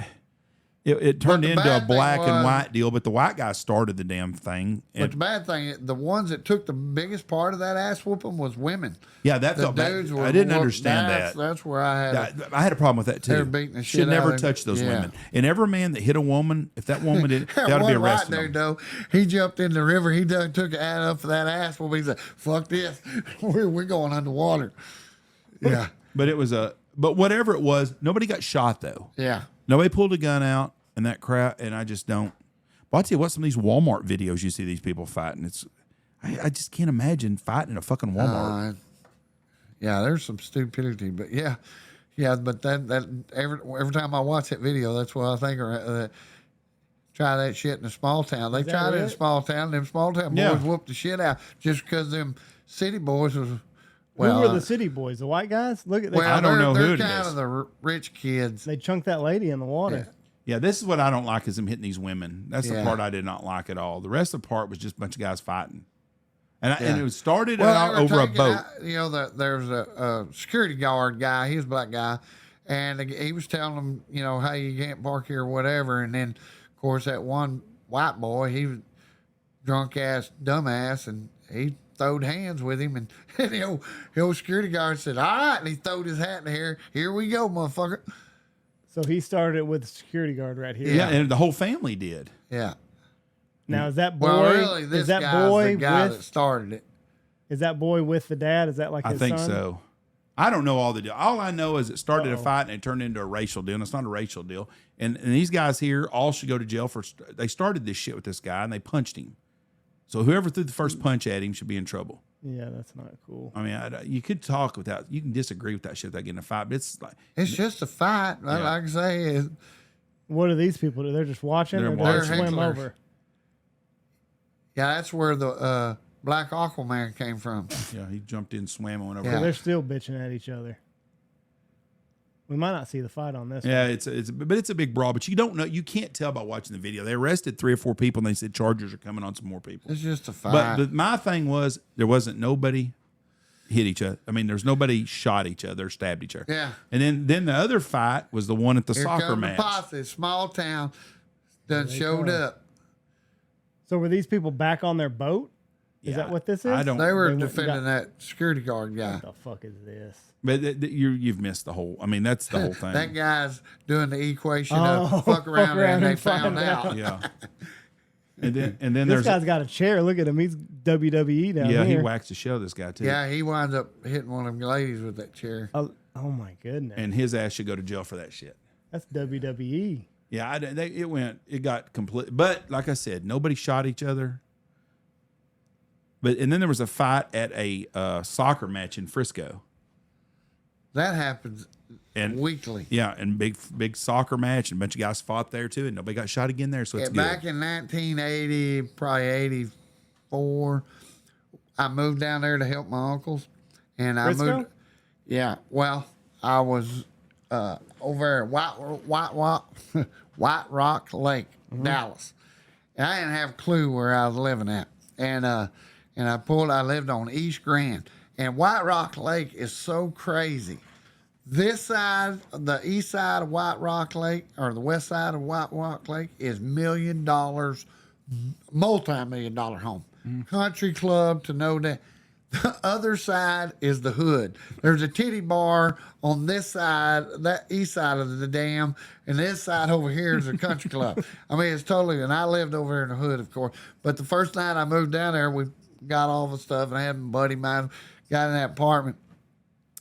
S2: It turned
S3: the
S2: into a
S3: bad thing
S2: black and
S3: was-
S2: white deal. But the white guy started the damn thing.
S3: But the bad thing, the ones that took the biggest part of that ass whooping was women.
S2: Yeah, that
S3: The
S2: felt bad.
S3: dudes were
S2: I didn't
S3: whooped.
S2: understand
S3: That's-
S2: that.
S3: That's where I had.
S2: I had a problem with that too.
S3: They were beating the shit
S2: Should
S3: out
S2: never
S3: of
S2: touch those
S3: yeah.
S2: women. And every man that hit a woman, if that woman did, they
S3: That
S2: ought to be
S3: one white
S2: arrested.
S3: dude, though, he jumped in the river. He done took an ad up for that ass whooping. He said, "Fuck this, we're going underwater." Yeah,
S2: But it was but whatever it was, nobody got shot though.
S3: yeah.
S2: Nobody pulled a gun out and that crap. And I just don't. But I'll tell you what, some of these Walmart videos you see these people fighting, I just can't imagine fighting in a fucking Walmart.
S3: Yeah, there's some stupidity, but yeah. But that every time I watch that video, that's what I think. Try that shit in a small town. They
S1: that
S3: tried it in a
S1: right?
S3: small town. Them small town boys
S2: Yeah.
S3: whooped the shit out just because them city boys was.
S1: Who were the city boys? The white guys? Look at
S3: Well,
S2: I don't know
S3: they're
S2: who it
S3: kind
S2: is.
S3: of the rich kids.
S1: They chunked that lady in the water.
S2: Yeah, this is what I don't like is them hitting these women. That's the
S3: Yeah.
S2: part I did not like at all. The rest of the part was just a bunch of guys fighting. And
S3: Yeah.
S2: it was started
S3: Well,
S2: out
S3: they were
S2: over a
S3: taking
S2: boat.
S3: out- there's a security guard guy. He was a black guy, and he was telling them, hey, you can't park here or whatever. And then, of course, that one white boy, he was drunk ass, dumbass, and he throwed hands with him. And the old security guard said, "All right," and he throwed his hat in the air. "Here we go, motherfucker."
S1: So he started it with the security guard right here.
S2: Yeah, and the whole family did.
S3: Yeah.
S1: Now is that boy?
S3: Well, really, this
S1: is that
S3: guy's
S1: boy
S3: the guy that
S1: with?
S3: started it.
S1: Is that boy with the dad? Is that like
S2: I
S1: his
S2: think
S1: son?
S2: so. I don't know all the deal. All I know is it started a fight and it turned into a racial deal. And it's not a racial deal. And these guys here all should go to jail for. They started this shit with this guy and they punched him. So whoever threw the first punch at him should be in trouble.
S1: Yeah, that's not cool.
S2: I mean, you could talk without. You can disagree with that shit without getting in a fight. But it's like
S3: It's just a fight. Like I say,
S1: What do these people do? They're just watching.
S2: They're
S1: Or
S2: watching.
S1: they swim
S3: They're
S1: over.
S3: yeah, that's where the Black Aquaman came from.
S2: he jumped in, swam, and went over.
S3: Yeah.
S1: So they're still bitching at each other. We might not see the fight on this.
S2: Yeah, but it's a big brawl. But you don't know. You can't tell by watching the video. They arrested 3 or 4 people, and they said charges are coming on some more people.
S3: It's just a fight.
S2: But my thing was there wasn't nobody hit each other. I mean, there's nobody shot each other, stabbed each other.
S3: Yeah.
S2: And then the other fight was the one at the
S3: Here
S2: soccer
S3: come
S2: match.
S3: the posse, small town, done showed
S1: come.
S3: up.
S1: So were these people back on their boat? Is that what this is?
S2: I don't.
S3: They were
S1: They went and
S3: defending that security guard guy.
S1: What the fuck is this?
S2: But you've missed the whole. I mean, that's the whole thing.
S3: That guy's doing the equation
S1: Oh,
S3: of fuck around, and they found
S1: find
S3: out.
S1: out.
S2: Yeah. And then
S1: This
S2: there's
S1: guy's got a chair. Look at him. He's WWE down
S2: he
S1: here.
S2: waxed the show. This guy too.
S3: Yeah, he winds up hitting one of them ladies with that chair.
S1: Oh my goodness.
S2: And his ass should go to jail for that shit.
S1: That's WWE.
S2: Yeah, it got complete. But like I said, nobody shot each other. And then there was a fight at a soccer match in Frisco.
S3: That happens
S2: And
S3: weekly.
S2: Yeah, and big soccer match, and a bunch of guys fought there too, and nobody got shot again there. So it's good.
S3: Back in 1980, probably 84, I moved down there to help my uncles, and I
S1: Frisco?
S3: moved. Yeah, well, I was over at White Rock Lake, Dallas, and I didn't have a clue where I was living at, and I lived on East Grand, and White Rock Lake is so crazy. This side, the east side of White Rock Lake, or the west side of White Rock Lake, is $1 million, multi-million-dollar home. Country club to know that. The other side is the hood. There's a titty bar on this side, that east side of the dam, and this side over here is a country club. I mean, it's totally, and I lived over here in the hood, of course. But the first night I moved down there, we got all the stuff, and I had a buddy of mine got in that apartment.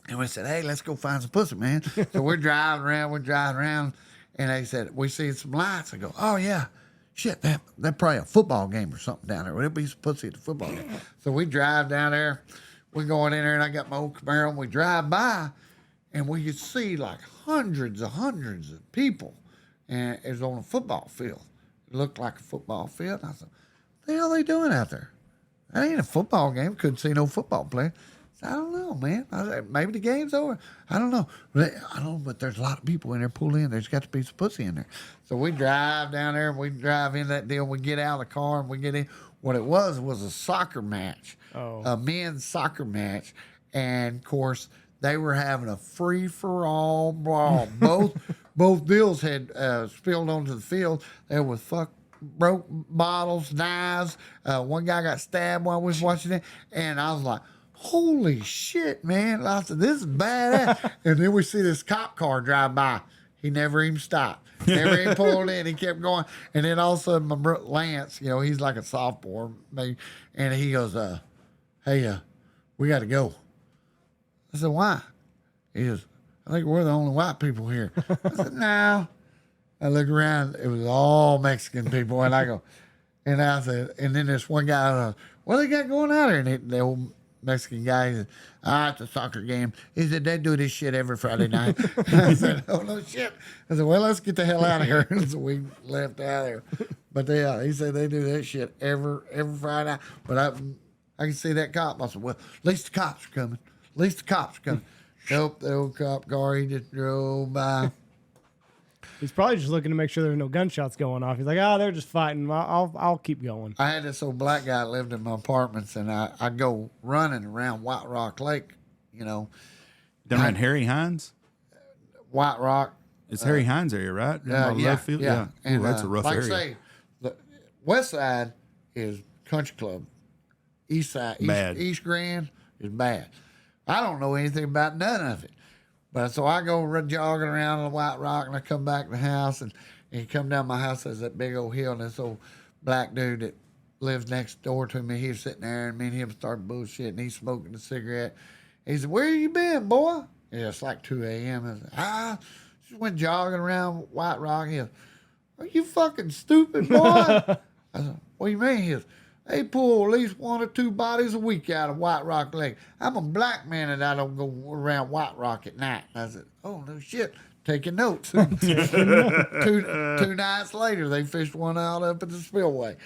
S3: And we said, hey, let's go find some pussy, man. So we're driving around, and they said, we see some lights. I go, oh, yeah, shit, that's probably a football game or something down there. Would it be some pussy at the football game? So we drive down there. We're going in there, and I got my old Camaro, and we drive by, and we could see like hundreds of people. And it was on a football field. It looked like a football field. And I said, what the hell are they doing out there? That ain't a football game. Couldn't see no football player. I don't know, man. I said, maybe the game's over. I don't know. But there's a lot of people in there pulled in. There's got to be some pussy in there. So we drive down there, and we drive in that deal. We get out of the car, and we get in. What it was a soccer match, a men's soccer match. And, of course, they were having a free-for-all brawl. Both deals had spilled onto the field. There was broke bottles, knives. One guy got stabbed while we was watching it. And I was like, holy shit, man. I said, this is badass. And then we see this cop car drive by. He never even stopped. Never even pulled in. He kept going. And then all of a sudden, my bro Lance, he's like a sophomore, maybe, and he goes, hey, we got to go. I said, why? He goes, I think we're the only white people here. I said, no. I look around. It was all Mexican people. And I go, and I said, and then this one guy, what they got going out here? And the old Mexican guy said, it's a soccer game. He said, they do this shit every Friday night. And I said, oh, no shit. I said, well, let's get the hell out of here. So we left out of there. But he said they do that shit every Friday night. But I can see that cop. I said, well, at least the cops are coming. Nope, the old cop car, he just drove by.
S1: He's probably just looking to make sure there's no gunshots going off. He's like, they're just fighting. I'll keep going.
S3: I had this old black guy that lived in my apartments, and I'd go running around White Rock Lake,
S2: Down around Harry Hines?
S3: White Rock.
S2: It's Harry Hines area, right?
S3: Yeah. And,
S2: that's a rough area.
S3: Like I say, the west side is country club. East side, East Grand is bad. I don't know anything about none of it. But so I go jogging around the White Rock, and I come back to the house, and he come down my house. There's that big old hill, and this old black dude that lives next door to me, he was sitting there, and me and him started bullshitting. He's smoking a cigarette. He said, where you been, boy? Yeah, it's like 2 a.m. I said, just went jogging around White Rock. He goes, are you fucking stupid, boy? I said, what do you mean? He goes, they pull at least 1 or 2 bodies a week out of White Rock Lake. I'm a black man and I don't go around White Rock at night. I said, oh, no shit. Taking notes. two nights later, they fished one out up at the spillway.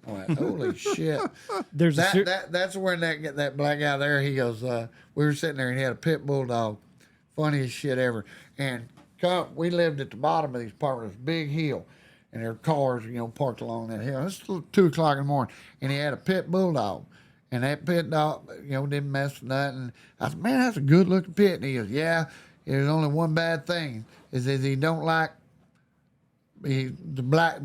S3: I went, holy shit. That's where that black guy there, he goes, we were sitting there and he had a pit bulldog. Funniest shit ever. And we lived at the bottom of these apartments, big hill. And there were cars, parked along that hill. It's 2 o'clock in the morning. And he had a pit bulldog. And that pit dog, didn't mess with nothing. I said, man, that's a good looking pit. And he goes, yeah, there's only one bad thing, is that he don't like the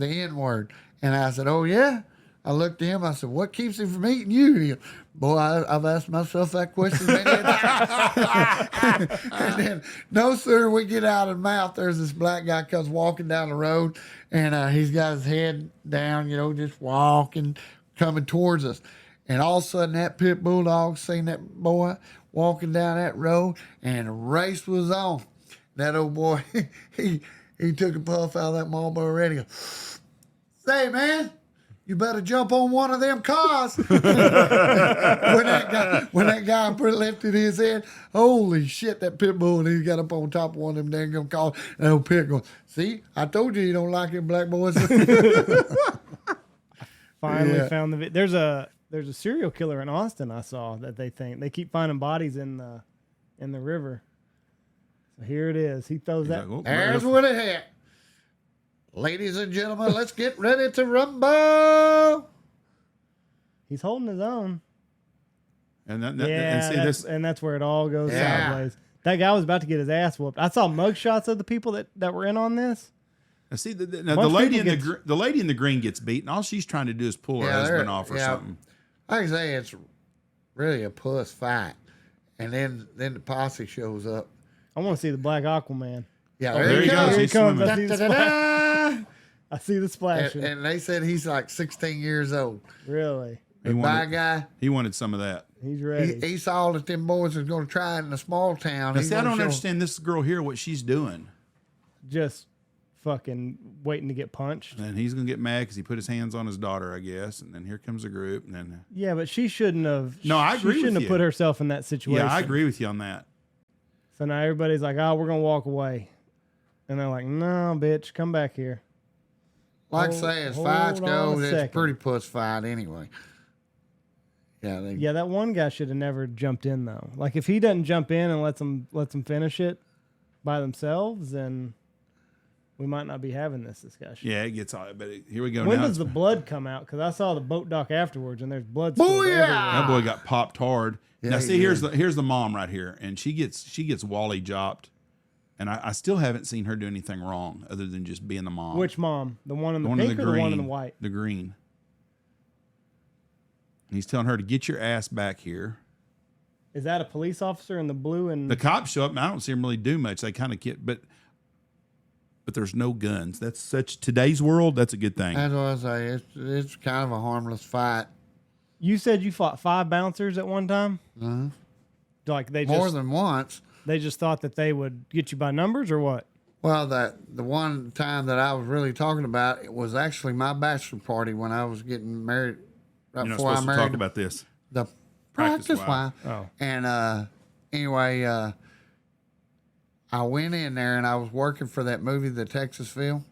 S3: N-word. And I said, oh, yeah? I looked at him, I said, what keeps him from eating you? He goes, boy, I've asked myself that question many times. And then no sooner we get out of the mouth, there's this black guy comes walking down the road, and he's got his head down, just walking, coming towards us. And all of a sudden, that pit bulldog seen that boy walking down that road, and the race was on. That old boy, he took a puff out of that Marlboro Red. He goes, say, man, you better jump on one of them cars. when that guy lifted his head, holy shit, that pit bull, and he got up on top of one of them dang cars, and old pit going, see, I told you don't like them black boys.
S1: Finally found the there's a serial killer in Austin I saw that they keep finding bodies in the river. So here it is. He throws that.
S2: Like,
S3: There's what it hit. Ladies and gentlemen, let's get ready to rumble.
S1: He's holding his own.
S2: And
S1: that's where it all goes
S3: Yeah.
S1: sideways. That guy was about to get his ass whooped. I saw mugshots of the people that were in on this.
S2: Now see, the
S1: Once
S2: lady
S1: people
S2: the lady in the green gets beaten. All she's trying to do is pull her husband off or something.
S3: Like I say, it's really a puss fight. And then the posse shows up.
S1: I want to see the Black Aquaman.
S3: Yeah,
S2: there he goes.
S1: Here he
S2: He's
S1: comes.
S2: swimming.
S1: I see the splash. I see the splashing.
S3: And they said he's like 16 years old.
S1: Really?
S2: He
S3: The bad
S2: wanted,
S3: guy,
S2: he wanted some of that.
S1: He's ready.
S3: he saw that them boys was going to try it in a small town.
S2: Now,
S3: He
S2: see, I
S3: wanna
S2: don't
S3: show-
S2: understand this girl here, what she's doing.
S1: Just fucking waiting to get punched.
S2: And he's going to get mad because he put his hands on his daughter, I guess. And then here comes a group. And then,
S1: Yeah, but she shouldn't have.
S2: No, I agree
S1: She shouldn't
S2: with
S1: have
S2: you.
S1: put herself in that situation.
S2: yeah, I agree with you on that.
S1: So now everybody's like, "Oh, we're gonna walk away," and they're like, "No, bitch, come back here."
S3: Like I say, as
S1: Hold
S3: fights
S1: on
S3: go,
S1: a
S3: it's a
S1: second.
S3: pretty puss fight anyway. Yeah,
S1: Yeah, that one guy should have never jumped in though. Like if he doesn't jump in and lets them finish it by themselves, then we might not be having this discussion.
S2: Yeah, it gets all. But here we go.
S1: When
S2: now
S1: does the
S2: it's-
S1: blood come out? Because I saw the boat dock afterwards, and there's blood. spilled
S3: Booyah!
S1: everywhere.
S2: that boy got popped hard.
S3: Yeah,
S2: now
S3: he
S2: see, here's
S3: did.
S2: the mom right here, and she gets Wally jopped, and I still haven't seen her do anything wrong other than just being the mom.
S1: Which mom? The one in the
S2: one in
S1: pink
S2: the
S1: or
S2: green?
S1: the one in the white?
S2: The green. And he's telling her to get your ass back here.
S1: Is that a police officer in the blue and
S2: The cops show up, and I don't see them really do much. They kind of get, but there's no guns. That's such today's world. That's a good thing.
S3: That's what I say. It's kind of a harmless fight.
S1: You said you fought 5 bouncers at one time?
S3: Uh-huh.
S1: Like they
S3: More
S1: just
S3: than once.
S1: they just thought that they would get you by numbers or what?
S3: Well, the one time that I was really talking about, it was actually my bachelor party when I was getting married. Right
S2: You're not
S3: before I
S2: supposed to
S3: married
S2: talk about this.
S3: the
S2: Practice
S3: practice wife.
S1: Oh.
S3: And anyway, I went in there and I was working for that movie, The Texasville,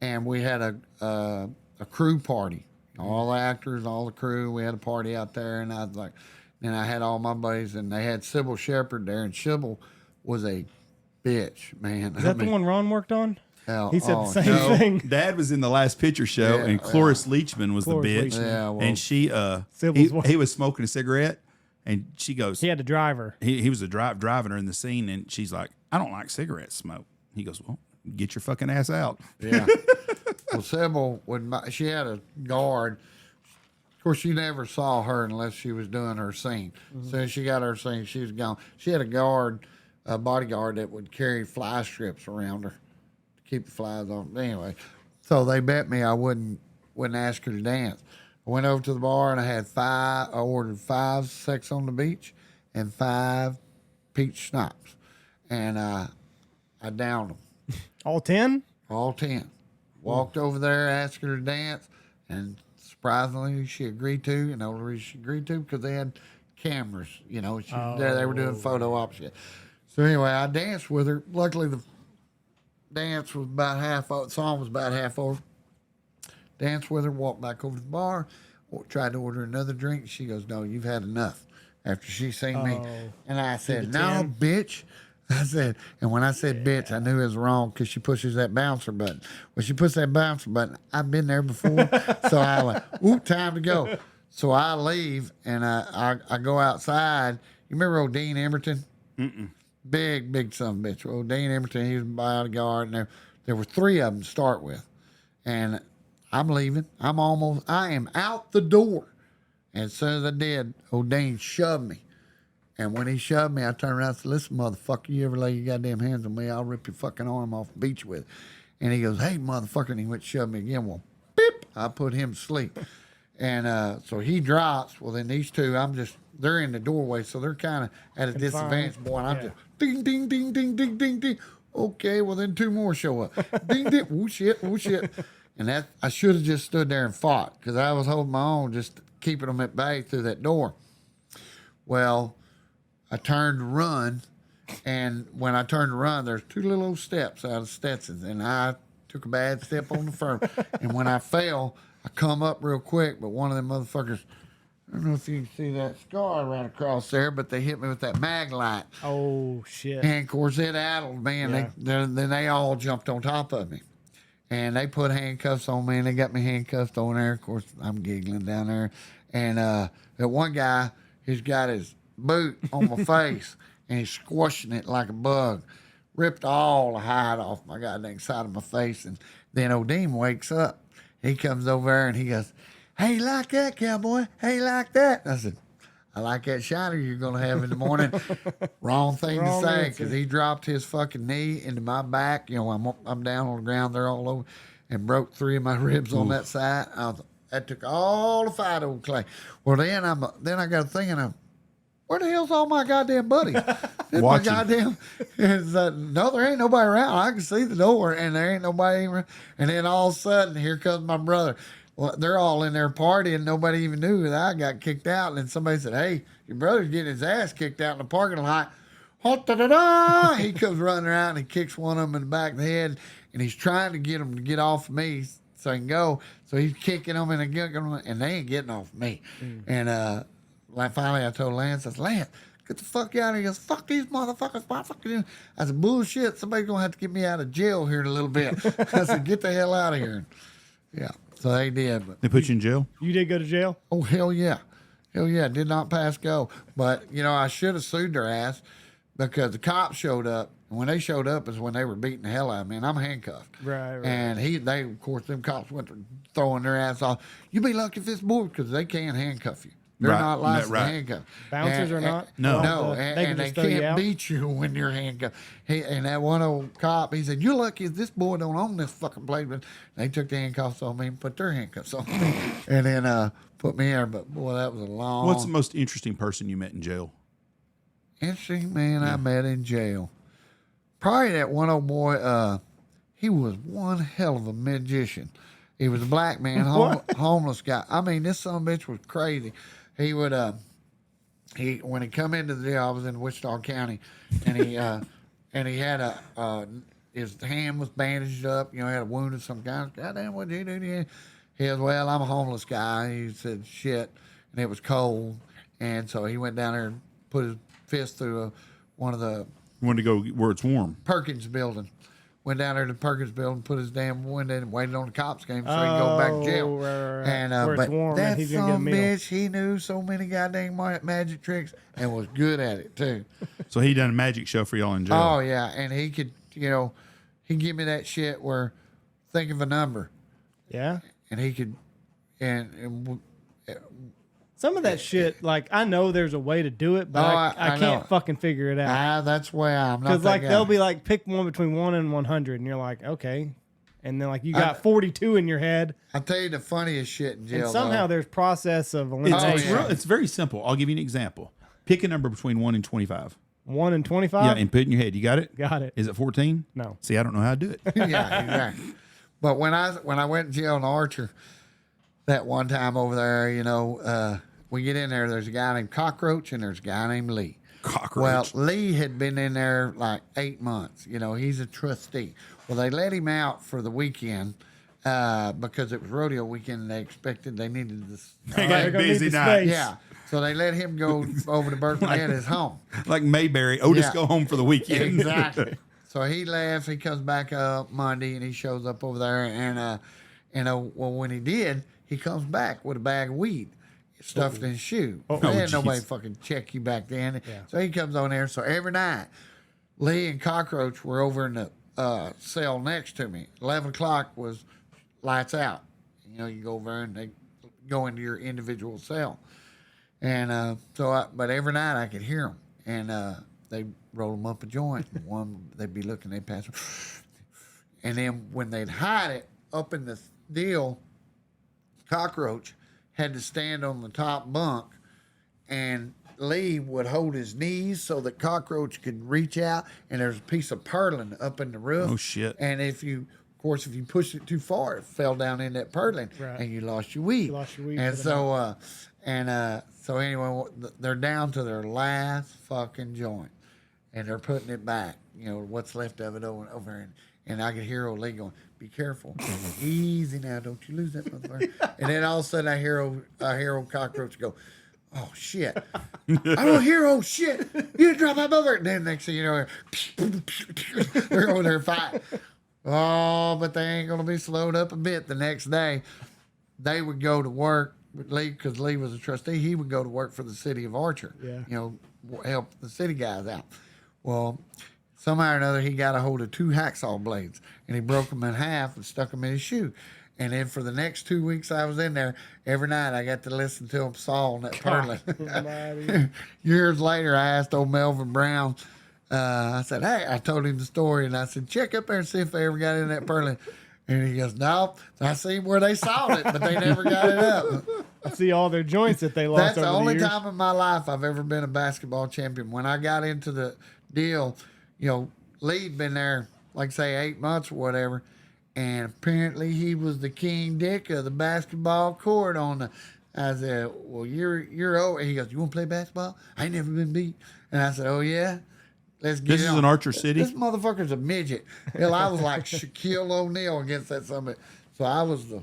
S3: and we had a crew party. All the actors, all the crew. We had a party out there, and I was like, and I had all my buddies, and they had Sybil Shepherd there, and Sybil was a bitch, man.
S1: Is that the one Ron worked on?
S3: Hell,
S1: He said the same
S3: no.
S1: thing.
S2: Dad was in the last picture show,
S3: Yeah,
S2: and Cloris Leachman was
S1: Cloris
S2: the bitch.
S1: Leachman.
S3: Yeah, well,
S2: and she,
S1: Sybil's one.
S2: he was smoking a cigarette, and she goes,
S1: He had to drive her.
S2: he was driving her in the scene, and she's like, I don't like cigarette smoke. He goes, well, get your fucking ass out.
S3: Yeah. Well, Sybil she had a guard. Of course, you never saw her unless she was doing her scene.
S1: Mm-hmm.
S3: So she got her scene, she was gone. She had a bodyguard that would carry fly strips around her to keep the flies off. Anyway, so they bet me I wouldn't ask her to dance. I went over to the bar and I ordered 5 Sex on the Beach and 5 peach schnapps, and I downed them.
S1: All 10?
S3: All 10. Walked over there, asked her to dance, and surprisingly, she agreed to. And the only reason she agreed to because they had cameras. You know, they were doing photo ops. Yet. So anyway, I danced with her. Luckily, the dance was about half over. The song was about half over. Danced with her, walked back over to the bar, tried to order another drink. She goes, "No, you've had enough." After she seen me, and I said,
S1: the
S3: "No,
S1: 10.
S3: bitch." I said, and when I said bitch, I knew it was wrong because she pushes that bouncer button. When she puts that bouncer button, I've been there before. So I went, oop, time to go. So I leave and I go outside. You remember old Dean Emerton? Big son of a bitch. Old Dean Emerton, he was a bodyguard, and there were 3 of them to start with. And I'm leaving. I am out the door. And as soon as I did, old Dean shoved me. And when he shoved me, I turned around and said, "Listen, motherfucker, you ever lay your goddamn hands on me, I'll rip your fucking arm off and beat you with it." And he goes, "Hey, motherfucker," and he went to shove me again. Well, beep, I put him to sleep. And so he drops. Well, then these 2, they're in the doorway, so they're kind of at a disadvantage, boy. And I'm just ding, ding, ding, ding, ding, ding, ding. Okay, well, then 2 more show up. Ding, ding, oh shit, oh shit. And that I should have just stood there and fought because I was holding my own, just keeping them at bay through that door. Well, I turned to run, and when I turned to run, there's two little old steps out of Stetson's, and I took a bad step on the first. And when I fell, I come up real quick, but one of them motherfuckers, I don't know if you can see that scar right across there, but they hit me with that mag light.
S1: Oh, shit.
S3: And of course, it addled me, and then they all jumped on top of me. And they put handcuffs on me, and they got me handcuffed on there. Of course, I'm giggling down there. And that one guy, he's got his boot on my face, and he's squashing it like a bug. Ripped all the hide off my goddamn side of my face. And then O'Dean wakes up. He comes over there, and he goes, "Hey, you like that, cowboy? Hey, you like that?" And I said, "I like that shiner you're going to have in the morning." Wrong thing to say, because he dropped his fucking knee into my back. You know, I'm down on the ground there all over, and broke 3 of my ribs on that side. That took all the fight over Clay. Well, then I got thinking, where the hell's all my goddamn buddies? My goddamn, no, there ain't nobody around. I can see the door, and there ain't nobody around. And then all of a sudden, here comes my brother. Well, they're all in there partying. Nobody even knew that I got kicked out. And then somebody said, "Hey, your brother's getting his ass kicked out in the parking lot." He comes running around and he kicks one of them in the back of the head, and he's trying to get them to get off of me so he can go. So he's kicking them and they ain't getting off of me. And finally I told Lance, I said, "Lance, get the fuck out of here." He goes, "Fuck these motherfuckers. What fucking?" I said, "Bullshit. Somebody's going to have to get me out of jail here in a little bit." I said, "Get the hell out of here." Yeah. So they did. But
S2: They put you in jail?
S1: You did go to jail?
S3: oh, hell yeah. Hell yeah. Did not pass go. But, you know, I should have sued their ass because the cops showed up. And when they showed up is when they were beating the hell out of me. And I'm handcuffed.
S1: Right.
S3: And they, of course, them cops went to throwing their ass off. You be lucky if this board, because they can't handcuff you. They're
S2: Right.
S3: not licensed
S2: Right.
S3: to handcuff.
S1: Bouncers are not?
S2: No.
S3: No,
S1: They
S3: and
S1: can
S3: they
S1: just throw you
S3: can't
S1: out?
S3: beat you when you're handcuffed. And that one old cop, he said, "You're lucky if this boy don't own this fucking place." But they took the handcuffs on me and put their handcuffs on me. And then put me in there. But, boy, that was a long...
S2: What's the most interesting person you met in jail?
S3: interesting man I met in jail? Probably that one old boy, he was one hell of a magician. He was a black man, homeless guy. I mean, this son of a bitch was crazy. He would, when he come into the jail, I was in Wichita County, and he had his hand was bandaged up, you know, had a wound of some kind. "Goddamn, what did you do?" He said, "Well, I'm a homeless guy." He said, "Shit," and it was cold, and so he went down there and put his fist through one of the
S2: You wanted to go where it's warm.
S3: Perkins building. Went down there to the Perkins building, put his damn window in, and waited on the cops came so he could go back to jail.
S1: Right.
S3: And
S1: Where it's
S3: but
S1: warm and
S3: that
S1: he's gonna get a
S3: son of a
S1: meal.
S3: bitch, he knew so many goddamn magic tricks and was good at it too.
S2: So he done a magic show for y'all in jail.
S3: Oh yeah, and he could, you know, he'd give me that shit where think of a number,
S1: Yeah.
S3: and he could, and
S1: Some of that shit, like, I know there's a way to do it, but I
S3: I
S1: can't
S3: know.
S1: fucking figure it out.
S3: that's why I'm not.
S1: Because, like,
S3: that
S1: they'll
S3: guy.
S1: be like, pick one between 1 and 100, and you're like, okay. And then, like, you got 42 in your head.
S3: I'll tell you the funniest shit in jail.
S1: And somehow
S3: though.
S1: there's process of
S2: It's,
S1: elimination.
S3: yeah.
S2: it's very simple. I'll give you an example. Pick a number between 1 and 25.
S1: 1 and 25?
S2: Yeah, and put it in your head. You got it?
S1: Got it.
S2: Is it 14?
S1: No.
S2: See, I don't know how to do it.
S3: Yeah, exactly. But when I went to jail in Archer, that one time over there, you know, we get in there. There's a guy named Cockroach and there's a guy named Lee.
S2: Cockroach.
S3: Well, Lee had been in there like 8 months. You know, he's a trustee. Well, they let him out for the weekend because it was rodeo weekend and they needed this.
S2: They
S1: they're
S2: got
S1: gonna
S2: busy
S1: need the
S2: night.
S1: space.
S3: Yeah. So they let him go over to Berkeley at his home.
S2: Like Mayberry. Otis
S3: Yeah.
S2: go home for the weekend.
S3: Exactly. So he left. He comes back up Monday, and he shows up over there. And well, when he did, he comes back with a bag of weed stuffed in his shoe. They had nobody
S2: geez.
S3: fucking check you back then. So he comes on there. So every night, Lee and Cockroach were over in the cell next to me. 11 o'clock was lights out. You know, you go over there and they go into your individual cell. And but every night I could hear them. And they roll them up a joint. And one, they'd be looking, they'd pass. And then when they'd hide it up in the deal, Cockroach had to stand on the top bunk, and Lee would hold his knees so that Cockroach could reach out, and there's a piece of purlin up in the roof.
S2: Oh, shit.
S3: And if you, of course, if you pushed it too far, it fell down in that purling,
S1: Right.
S3: and you lost your weed. And so, so anyway, they're down to their last fucking joint, and they're putting it back. You know what's left of it over, and I could hear old Lee going, "Be careful, easy now, don't you lose that motherfucker." And then all of a sudden, I hear old cockroach go, "Oh shit! I don't hear oh shit! You didn't drop my mother." And then next thing you know, they're over there fighting. Oh, but they ain't gonna be slowed up a bit. The next day, they would go to work with Lee because Lee was a trustee. He would go to work for the city of Archer.
S1: Yeah.
S3: You know, help the city guys out. Well, somehow or another, he got a hold of 2 hacksaw blades and he broke them in half and stuck them in his shoe. And then for the next 2 weeks I was in there, every night I got to listen to him sawing that purling. Years later, I asked old Melvin Brown, I said, hey, I told him the story, and I said, check up there and see if they ever got in that purling. And he goes, no, I see where they sawed it, but they never got it up.
S1: I see all their joints that they lost.
S3: That's the
S1: over
S3: only
S1: years.
S3: time in my life I've ever been a basketball champion. When I got into the deal, you know, Lee'd been there, like say 8 months or whatever, and apparently he was the king dick of the basketball court on the. I said, well, you're over. He goes, you want to play basketball? I ain't never been beat. And I said, oh yeah, let's get.
S2: This
S3: it
S2: is
S3: on.
S2: in Archer City.
S3: This motherfucker's a midget. Hell, I was like Shaquille O'Neal against that somebody. So I was the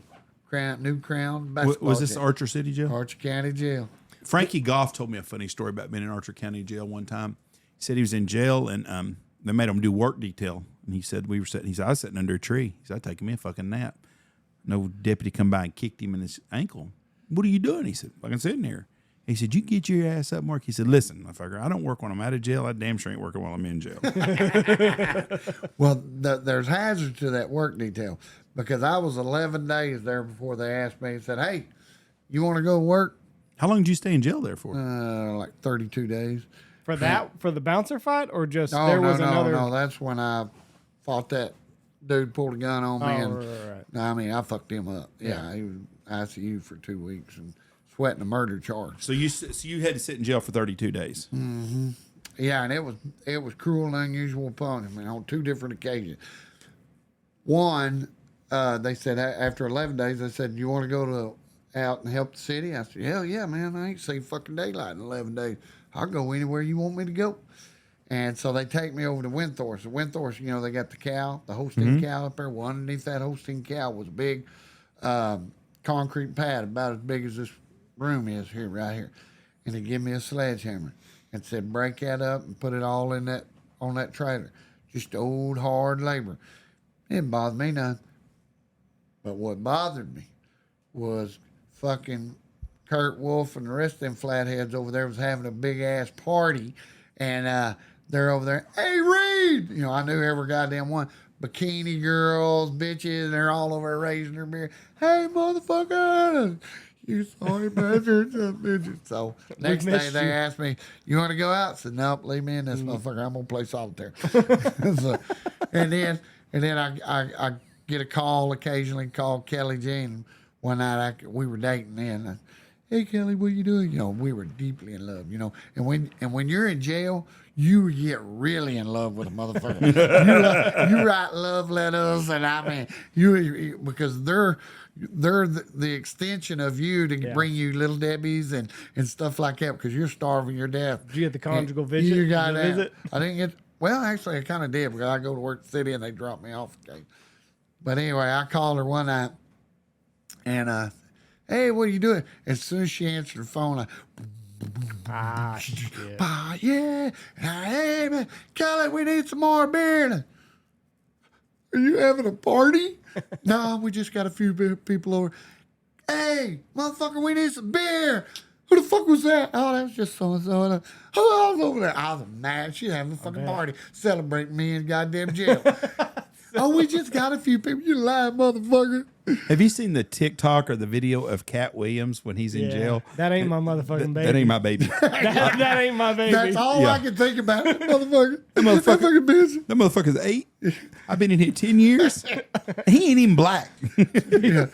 S3: new crown basketball.
S2: Was this
S3: champion.
S2: Archer City Jail?
S3: Archer County Jail.
S2: Frankie Goff told me a funny story about being in Archer County Jail one time. He said he was in jail and they made him do work detail. And he said I was sitting under a tree. He said, I taking me a fucking nap. No deputy come by and kicked him in his ankle. What are you doing? He said, fucking sitting here. He said, you get your ass up and work. He said, listen, motherfucker, I don't work when I'm out of jail. I damn sure ain't working while I'm in jail.
S3: Well, there's hazards to that work detail because I was 11 days there before they asked me and said, hey, you want to go work?
S2: How long did you stay in jail there for?
S3: Like 32 days.
S1: For the bouncer fight, or just
S3: No,
S1: there was another?
S3: No, that's when I fought that dude, pulled a gun on me. And,
S1: right.
S3: No, I mean, I fucked him up. Yeah, he was ICU for 2 weeks and sweating a murder charge.
S2: So you had to sit in jail for 32 days.
S3: Mm-hmm. Yeah, and it was cruel and unusual punishment on 2 different occasions. One, they said after 11 days, they said, you want to go out and help the city? I said, hell yeah, man. I ain't seen fucking daylight in 11 days. I'll go anywhere you want me to go. And so they take me over to Winthorst. Winthorst, you know, they got the cow, the Holstein cow up there. Well, underneath that Holstein cow was a big concrete pad about as big as this room is here, right here. And they give me a sledgehammer and said, break that up and put it all on that trailer. Just old hard labor. It didn't bother me none. But what bothered me was fucking Kurt Wolf and the rest of them flatheads over there was having a big ass party, and they're over there. Hey, Reid! You know, I knew every goddamn one. Bikini girls, bitches, they're all over there raising their beer. Hey, motherfucker! You sorry bastards, bitches. So next day they asked me, "You want to go out?" I said, "Nope, leave me in this motherfucker. I'm gonna play solitaire." So, and then I get a call occasionally. Call Kelly Jean one night. We were dating then. Hey Kelly, what you doing? You know, we were deeply in love. You know, and when you're in jail, you get really in love with a motherfucker. you write love letters, and I mean, you because they're the extension of you to bring you little Debbies and stuff like that because you're starving your death.
S1: Did you get the conjugal visit?
S3: You got that.
S1: Visit?
S3: I didn't get. Well, actually, I kind of did because I go to work the city and they drop me off. Okay. But anyway, I called her one night and hey, what are you doing? As soon as she answered the phone,
S1: Shit.
S3: yeah. Hey, man, Kelly, we need some more beer. Are you having a party? No, we just got a few people over. Hey, motherfucker, we need some beer. Who the fuck was that? Oh, that was just so-and-so. Oh, I was over there. I was mad. She's having a fucking party celebrating me in goddamn jail. Oh, we just got a few people. You lying motherfucker.
S2: Have you seen the TikTok or the video of Cat Williams when he's in jail?
S1: That ain't my motherfucking baby.
S2: That ain't my baby.
S1: that ain't my baby.
S3: That's all I can think about. Motherfucker.
S2: That motherfucker's 8. I've been in here 10 years. He ain't even black.
S3: Yeah.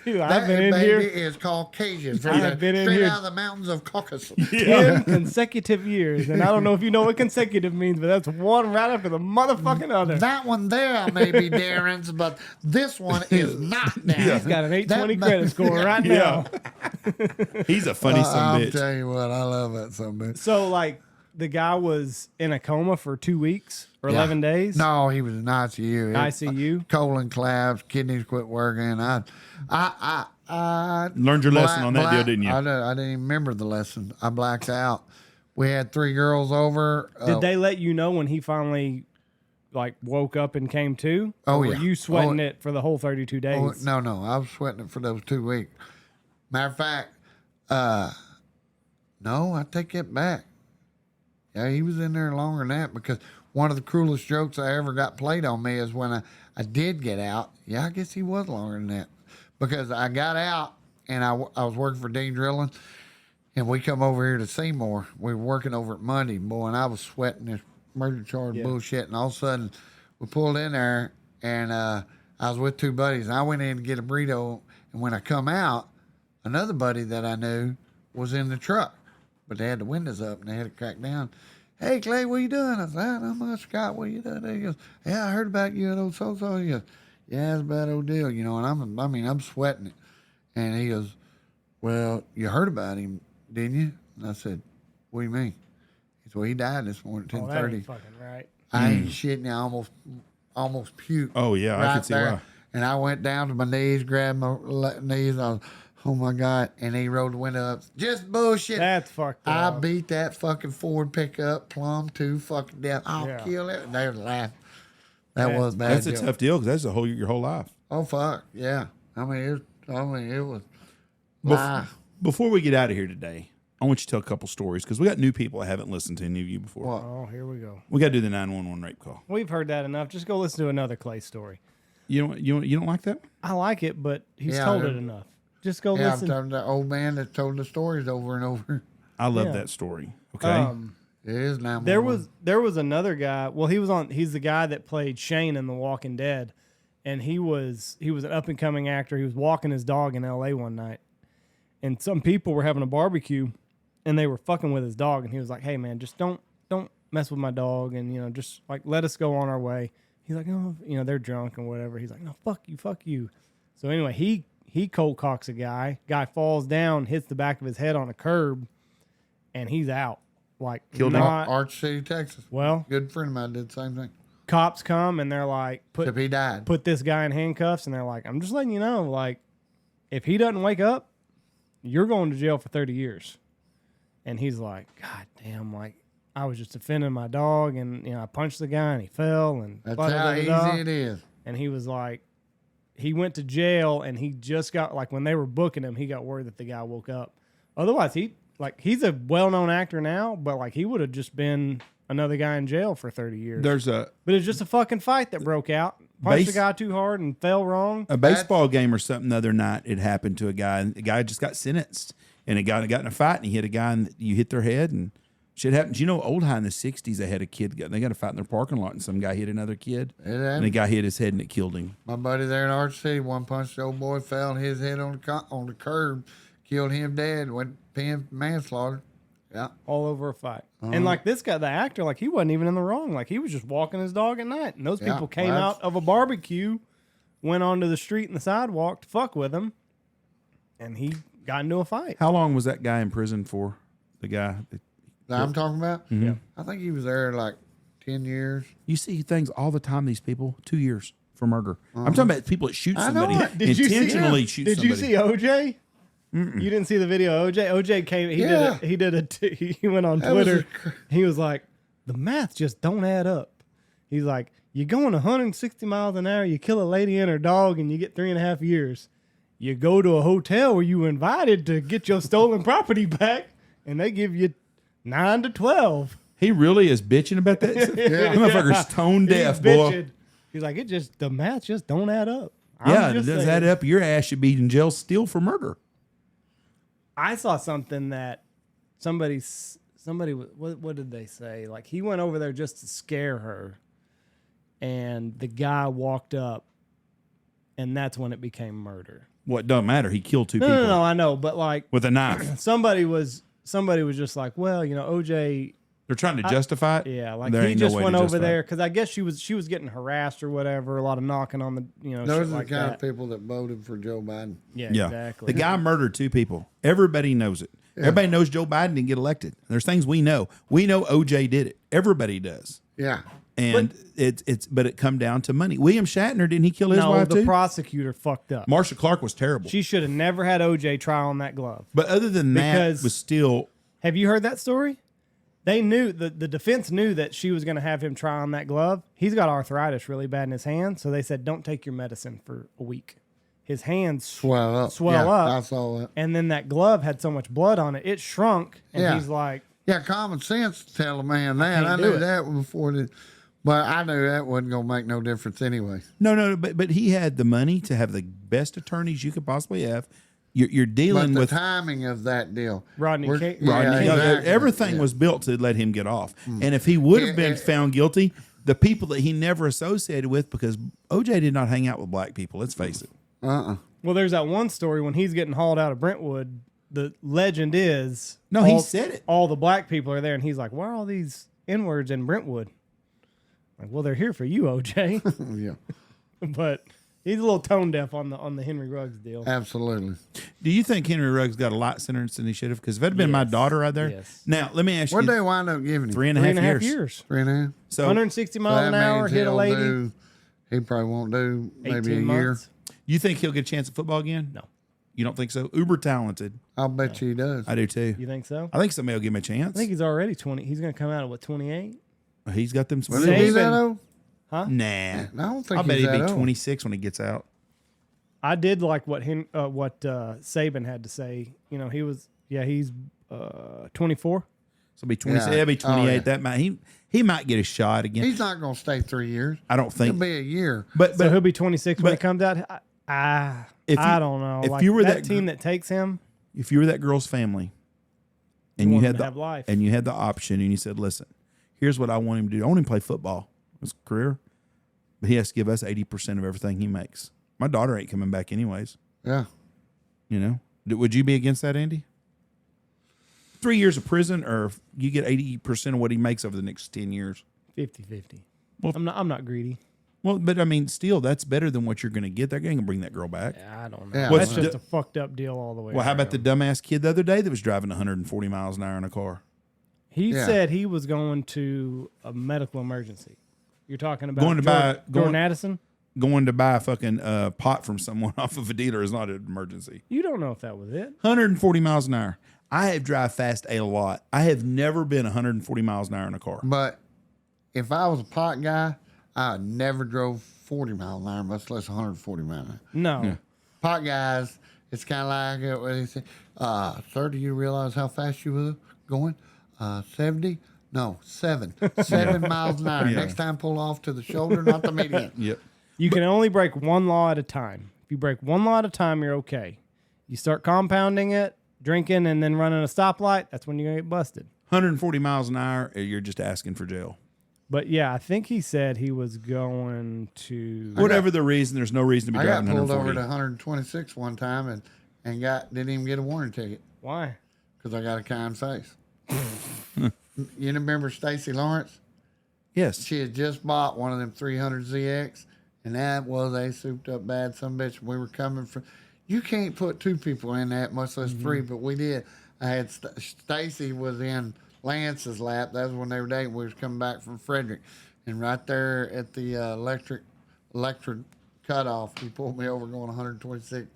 S1: Dude, I've
S3: That
S1: been in
S3: baby
S1: here
S3: is Caucasian. From
S1: I've been in
S3: straight
S1: here-
S3: out of the mountains of Caucasus.
S1: 10 consecutive years. And I don't know if you know what consecutive means, but that's one right after the motherfucking other.
S3: That one there may be Darren's, but this one is not Darren's.
S1: He's got an 820
S3: That-
S1: credit score right now.
S2: He's a funny son
S3: I'll
S2: of a bitch.
S3: tell you what, I love that son of a bitch.
S1: So, like, the guy was in a coma for 2 weeks or 11 days.
S3: No, he was in ICU.
S1: ICU?
S3: Colon collapsed, kidneys quit working. I
S2: Learned your lesson on that deal, didn't you?
S3: I didn't even remember the lesson. I blacked out. We had 3 girls over.
S1: Did they let you know when he finally, like, woke up and came to?
S3: Oh,
S1: Or
S3: yeah.
S1: were you sweating
S3: Oh,
S1: it for the whole 32 days?
S3: No, I was sweating it for those 2 weeks. Matter of fact, no, I take it back. Yeah, he was in there longer than that because one of the cruelest jokes I ever got played on me is when I did get out. Yeah, I guess he was longer than that because I got out and I was working for Dean Drilling and we come over here to Seymour. We were working over at Monday, boy, and I was sweating this murder charge bullshit. And all of a sudden we pulled in there and I was with 2 buddies and I went in to get a burrito. And when I come out, another buddy that I knew was in the truck. But they had the windows up and they had it cracked down. Hey, Clay, what you doing? I said, not much, Scott. What you doing? He goes, yeah, I heard about you and old so-so. He goes, yeah, it's a bad old deal, you know. And I'm sweating it. And he goes, well, you heard about him, didn't you? And I said, what do you mean? He said, well, he died this morning at
S1: Oh, that
S3: 10:30.
S1: ain't fucking right.
S3: I ain't shitting. I almost puked.
S2: Oh, yeah, I
S3: right
S2: could see
S3: there.
S2: why.
S3: And I went down to my knees, grabbed my knees. I was, oh my God. And he rolled the window up. Just bullshit.
S1: That's fucked
S3: I
S1: up.
S3: beat that fucking Ford pickup plumb to fucking death. I'll
S1: Yeah.
S3: kill it. They were laughing. That
S1: Yeah.
S3: was bad.
S2: That's a
S3: joke.
S2: tough deal because that's your whole life.
S3: Oh fuck. Yeah. I mean it was
S2: Before we get out of here today, I want you to tell a couple stories because we got new people that haven't listened to any of you before.
S3: What?
S1: Oh, here we go.
S2: We got to do the 911 rape call.
S1: We've heard that enough. Just go listen to another Clay story.
S2: You don't like that?
S1: I like it, but he's
S3: Yeah,
S1: told
S3: I-
S1: it enough. Just go
S3: Yeah, I'm
S1: listen.
S3: talking to the old man that told the stories over and over.
S2: I love
S1: Yeah.
S2: that story. Okay.
S3: It is now.
S1: There was another guy. Well, he's the guy that played Shane in The Walking Dead, and he was an up and coming actor. He was walking his dog in L.A. one night, and some people were having a barbecue, and they were fucking with his dog, and he was like, "Hey man, just don't mess with my dog, and just like let us go on our way." He's like, "Oh, they're drunk and whatever." He's like, "No, fuck you." So anyway, he cold cocks a guy. Guy falls down, hits the back of his head on a curb, and he's out. Like
S2: Killed him?
S1: not
S3: Arch City, Texas.
S1: well.
S3: Good friend of mine did the same thing.
S1: Cops come and they're like,
S3: Except he died.
S1: put this guy in handcuffs, and they're like, I'm just letting you know, like, if he doesn't wake up, you're going to jail for 30 years. And he's like, God damn, like, I was just defending my dog, and I punched the guy and he fell, and
S3: That's
S1: blah, blah,
S3: how
S1: blah, blah, blah.
S3: easy it is.
S1: And he was like, he went to jail, and he just got, like, when they were booking him, he got word that the guy woke up. Otherwise, he's a well-known actor now, but like he would have just been another guy in jail for 30 years. But it's just a fucking fight that broke out. Punched the guy too hard and fell wrong.
S2: A baseball game or something the other night, it happened to a guy, and the guy just got sentenced. And a guy got in a fight, and he hit a guy, and you hit their head, and shit happens. Old high in the 60s, they had a kid, they got a fight in their parking lot, and some guy hit another kid. And the guy hit his head, and it killed him.
S3: My buddy there in Arch City, one punched the old boy, fell, hit his head on the curb, killed him dead, went pinned for manslaughter. Yeah.
S1: All over a fight. And like this guy, the actor, like he wasn't even in the wrong. Like he was just walking his dog at night. And those people came out of a barbecue, went onto the street and the sidewalk to fuck with him. And he got into a fight.
S2: How long was that guy in prison for? The guy
S3: That I'm talking about?
S2: Yeah.
S3: I think he was there like 10 years.
S2: You see things all the time, these people, 2 years for murder. I'm talking about people that shoot
S3: I know
S2: somebody,
S3: it.
S1: Did you see-
S2: intentionally shoot
S1: Did
S2: somebody.
S1: you see OJ? You didn't see the video of OJ? OJ came, he went on
S3: That was
S1: Twitter. He was like, the math just don't add up. He's like, you're going 160 miles an hour, you kill a lady and her dog, and you get 3.5 years. You go to a hotel where you were invited to get your stolen property back, and they give you 9 to 12.
S2: He really is bitching about that. That motherfucker's tone deaf, boy.
S1: Bitching. He's like, the math just don't add up.
S2: Yeah, does that up? Your ass should be in jail still for murder.
S1: I saw something that somebody, what did they say? Like he went over there just to scare her, and the guy walked up, and that's when it became murder.
S2: What doesn't matter? He killed two people.
S1: No, I know, but like
S2: with a knife.
S1: somebody was just like, well, OJ.
S2: They're trying to justify it.
S1: Yeah, like
S2: There
S1: he
S2: ain't no
S1: just
S2: way
S1: went
S2: to
S1: over
S2: justify
S1: there
S2: it.
S1: because I guess she was getting harassed or whatever. A lot of knocking on the
S3: Those
S1: shit
S3: are the
S1: like
S3: kind
S1: that.
S3: of people that voted for Joe Biden.
S1: Yeah,
S2: Yeah,
S1: exactly.
S2: The guy murdered two people. Everybody knows it. Everybody knows Joe Biden didn't get elected. There's things we know. We know OJ did it. Everybody does.
S3: Yeah.
S2: And but it come down to money. William Shatner, didn't he kill his
S1: no,
S2: wife
S1: the
S2: too?
S1: prosecutor fucked up.
S2: Marsha Clark was terrible.
S1: She should have never had OJ try on that glove.
S2: But other than
S1: Because-
S2: that, was still.
S1: Have you heard that story? They knew the defense knew that she was going to have him try on that glove. He's got arthritis really bad in his hand, so they said don't take your medicine for a week. His hands
S3: Swell up.
S1: swell up.
S3: I saw that.
S1: And then that glove had so much blood on it, it shrunk. And
S3: Yeah.
S1: he's like,
S3: Yeah, common sense tell a man that. I
S1: Can't
S3: knew
S1: do it.
S3: that before the, but I knew that wasn't gonna make no difference anyway.
S2: No, but he had the money to have the best attorneys you could possibly have. You're
S3: But
S2: dealing
S3: the
S2: with
S3: timing of that deal,
S1: Rodney King-
S3: yeah,
S2: Rodney. You know,
S3: exactly.
S2: everything
S3: Yeah.
S2: was built to let him get off. And if he would have been
S3: Yeah.
S2: found guilty, the people that he never associated with, because OJ did not hang out with black people. Let's face it.
S1: well, there's that one story when he's getting hauled out of Brentwood. The legend is
S2: He said it.
S1: All the black people are there, and he's like, "Why are all these N-words in Brentwood?" Like, well, they're here for you, OJ.
S3: Yeah,
S1: But he's a little tone deaf on the Henry Ruggs deal.
S3: absolutely.
S2: Do you think Henry Ruggs got a lot sentence than he should have? Because if it had been my
S1: Yes.
S2: daughter right there.
S1: Yes.
S2: Now, let me ask
S3: What
S2: you.
S3: would they wind up giving him?
S2: 3.5 years.
S1: 3.5 years.
S3: 3.5.
S2: So
S1: 160
S3: So
S1: miles
S3: that
S1: an hour,
S3: means
S1: hit a
S3: he'll
S1: lady.
S3: he probably won't do maybe
S1: 18
S3: a year.
S1: months.
S2: you think he'll get a chance at football again?
S1: No.
S2: You don't think so? Uber talented.
S3: I'll bet you he does.
S2: I do too.
S1: You think so?
S2: I think somebody will give him a chance.
S1: I think he's already 20. He's going to come out at what, 28?
S2: He's got them.
S3: Will he be that
S1: Saban-
S3: old?
S2: Nah.
S3: I don't think
S2: I bet
S3: he's
S2: he'd be
S3: that old.
S2: 26 when he gets out.
S1: I did like what Saban had to say. He's 24.
S2: So be 26.
S3: Yeah.
S2: He'll be 28.
S3: Oh, yeah.
S2: That might he might get a shot again.
S3: He's not going to stay 3 years.
S2: I don't
S3: It'll
S2: think.
S3: be a year.
S2: But
S1: So he'll be 26 when
S2: but-
S1: it comes out.
S2: If
S1: I
S2: you-
S1: don't know.
S2: if
S1: Like,
S2: you were
S1: that
S2: that
S1: team that takes him,
S2: if you were that girl's family, and
S1: You
S2: you
S1: want
S2: had
S1: him to
S2: the
S1: have life.
S2: and you had the option, and you said, "Listen, here's what I want him to do. I want him to play football, his career, but he has to give us 80% of everything he makes. My daughter ain't coming back anyways.
S3: Yeah.
S2: You know, would you be against that, Andy? 3 years of prison, or if you get 80% of what he makes over the next 10 years.
S1: 50-50.
S2: Well-
S1: I'm not greedy.
S2: Well, but I mean, still, that's better than what you're going to get. They're going to bring that girl back.
S1: I don't know.
S3: Yeah,
S1: That's
S2: well-
S1: just a fucked up deal all the way.
S2: Well, how about the
S1: around.
S2: dumbass kid the other day that was driving 140 miles an hour in a car?
S1: He
S3: Yeah.
S1: said he was going to a medical emergency. You're talking about
S2: Going to buy-
S1: Jordan
S2: going-
S1: Addison?
S2: Going to buy a fucking pot from someone off of a dealer is not an emergency.
S1: You don't know if that was it.
S2: 140 miles an hour. I have drive fast a lot. I have never been 140 miles an hour in a car.
S3: But if I was a pot guy, I never drove 40 miles an hour, much less 140 miles an hour.
S1: No.
S3: Pot guys, it's kind of like what they say. Sir, do you realize how fast you were going? 70? No, 7. 7 miles an hour.
S2: Yeah.
S3: Next time, pull off to the shoulder, not the median.
S2: Yep.
S1: You can only break one law at a time. If you break one law at a time, you're okay. You start compounding it, drinking, and then running a stoplight, that's when you're going to get busted.
S2: 140 miles an hour, you're just asking for jail.
S1: But yeah, I think he said he was going to.
S2: Whatever the reason, there's no reason to be
S3: I got
S2: driving
S3: pulled over
S2: 140.
S3: to 126 one time and didn't even get a warning ticket
S1: Why?
S3: because I got a kind face. You remember Stacy Lawrence?
S2: Yes.
S3: She had just bought one of them 300ZX, and that was a souped up bad son of a bitch. We were coming from. You can't put two people in that, much less three, but we did. I had Stacy was in Lance's lap. That was when they were dating. We was coming back from Frederick, and right there at the electric cutoff, he pulled me over going 126,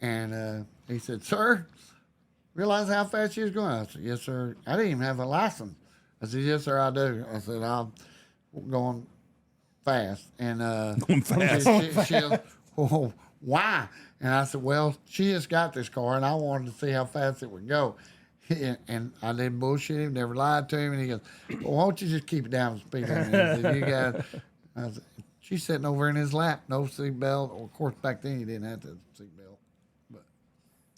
S3: and he said, "Sir, realize how fast you was going?" I said, "Yes, sir." I didn't even have a license. I said, "Yes, sir, I do." I said, "I'm going fast." And
S2: Going fast.
S3: she goes, "Oh, why?" And I said, "Well, she just got this car, and I wanted to see how fast it would go." And I didn't bullshit him, never lied to him. And he goes, "Well, why don't you just keep it down the speed limit?" I said, "You got." I said, "She's sitting over in his lap, no seatbelt." Well, of course, back then you didn't have the seatbelt.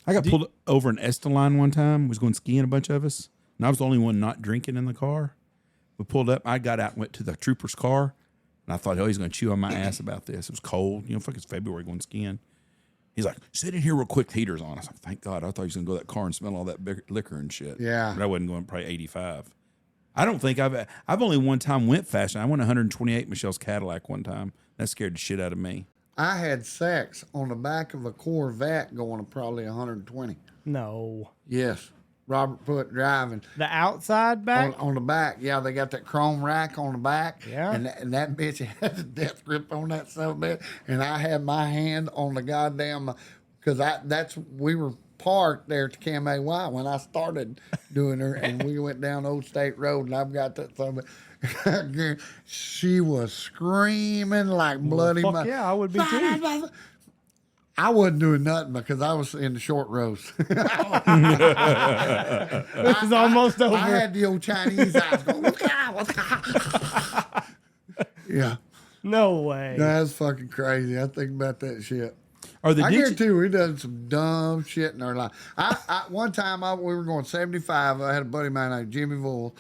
S2: I got pulled over in Esteline one time. Was going skiing, a bunch of us. And I was the only one not drinking in the car. We pulled up. I got out and went to the trooper's car. And I thought, oh, he's going to chew on my ass about this. It was cold. Fuck, it's February going skiing. He's like, sit in here real quick. The heater's on. I was like, thank God. I thought he was going to go to that car and smell all that liquor and shit.
S3: Yeah.
S2: But I wasn't going probably 85. I don't think I've only one time went fast. I went 128 Michelle's Cadillac one time. That scared the shit out of me.
S3: I had sex on the back of a Corvette going to probably 120.
S1: No.
S3: Yes. Robert Foote driving.
S1: The outside back?
S3: On the back. Yeah, they got that chrome rack on the back.
S1: Yeah.
S3: And that bitch had the death grip on that son of a bitch. And I had my hand on the goddamn, because we were parked there at the KMAY when I started doing her, and we went down Old State Road, and I've got that son of a, she was screaming like bloody.
S1: Fuck yeah, I would be too.
S3: I wasn't doing nothing because I was in the short rows.
S1: It was almost over.
S3: I had the old Chinese eyes going, yeah.
S1: No way.
S3: That's fucking crazy. I think about that shit.
S2: I
S3: guarantee we done some dumb shit in our life. One time we were going 75. I had a buddy of mine named Jimmy Voll,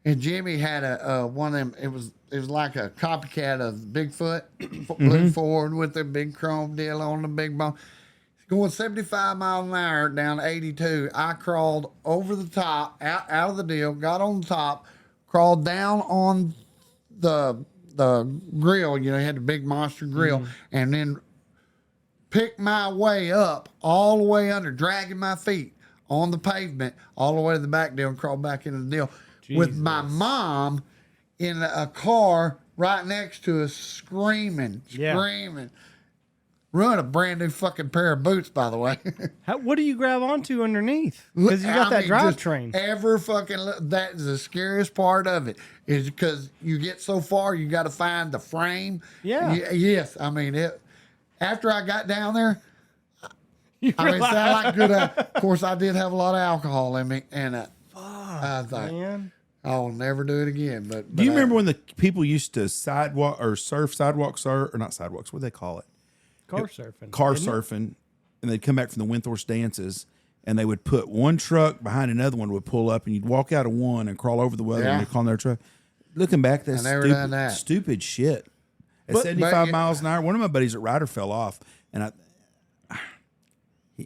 S3: and Jimmy had a one of them. It was like a copycat of Bigfoot, blue Ford with the big chrome deal on the big bone. Going 75 miles an hour down 82. I crawled over the top, out of the deal, got on the top, crawled down on the grill. You had the big monster grill, and then picked my way up all the way under, dragging my feet on the pavement all the way to the back deal and crawled back into the deal with my mom in a car right next to us screaming. Ruined a brand new fucking pair of boots, by the way.
S1: What do you grab onto underneath? Because you got that drivetrain.
S3: That is the scariest part of it, is because you get so far, you got to find the frame.
S1: Yeah.
S3: Yes. I mean, after I got down there, it sounded like good. Of course, I did have a lot of alcohol in me, and I thought,
S1: man,
S3: I'll never do it again. But
S2: do you remember when the people used to surf, or not sidewalks? What do they call it?
S1: Car surfing.
S2: Car surfing, and they'd come back from the Windthorst dances, and they would put one truck behind another one would pull up, and you'd walk out of one and crawl over the other one and call their truck. Looking back, that's stupid shit. At 75 miles an hour, one of my buddies at Ryder fell off, and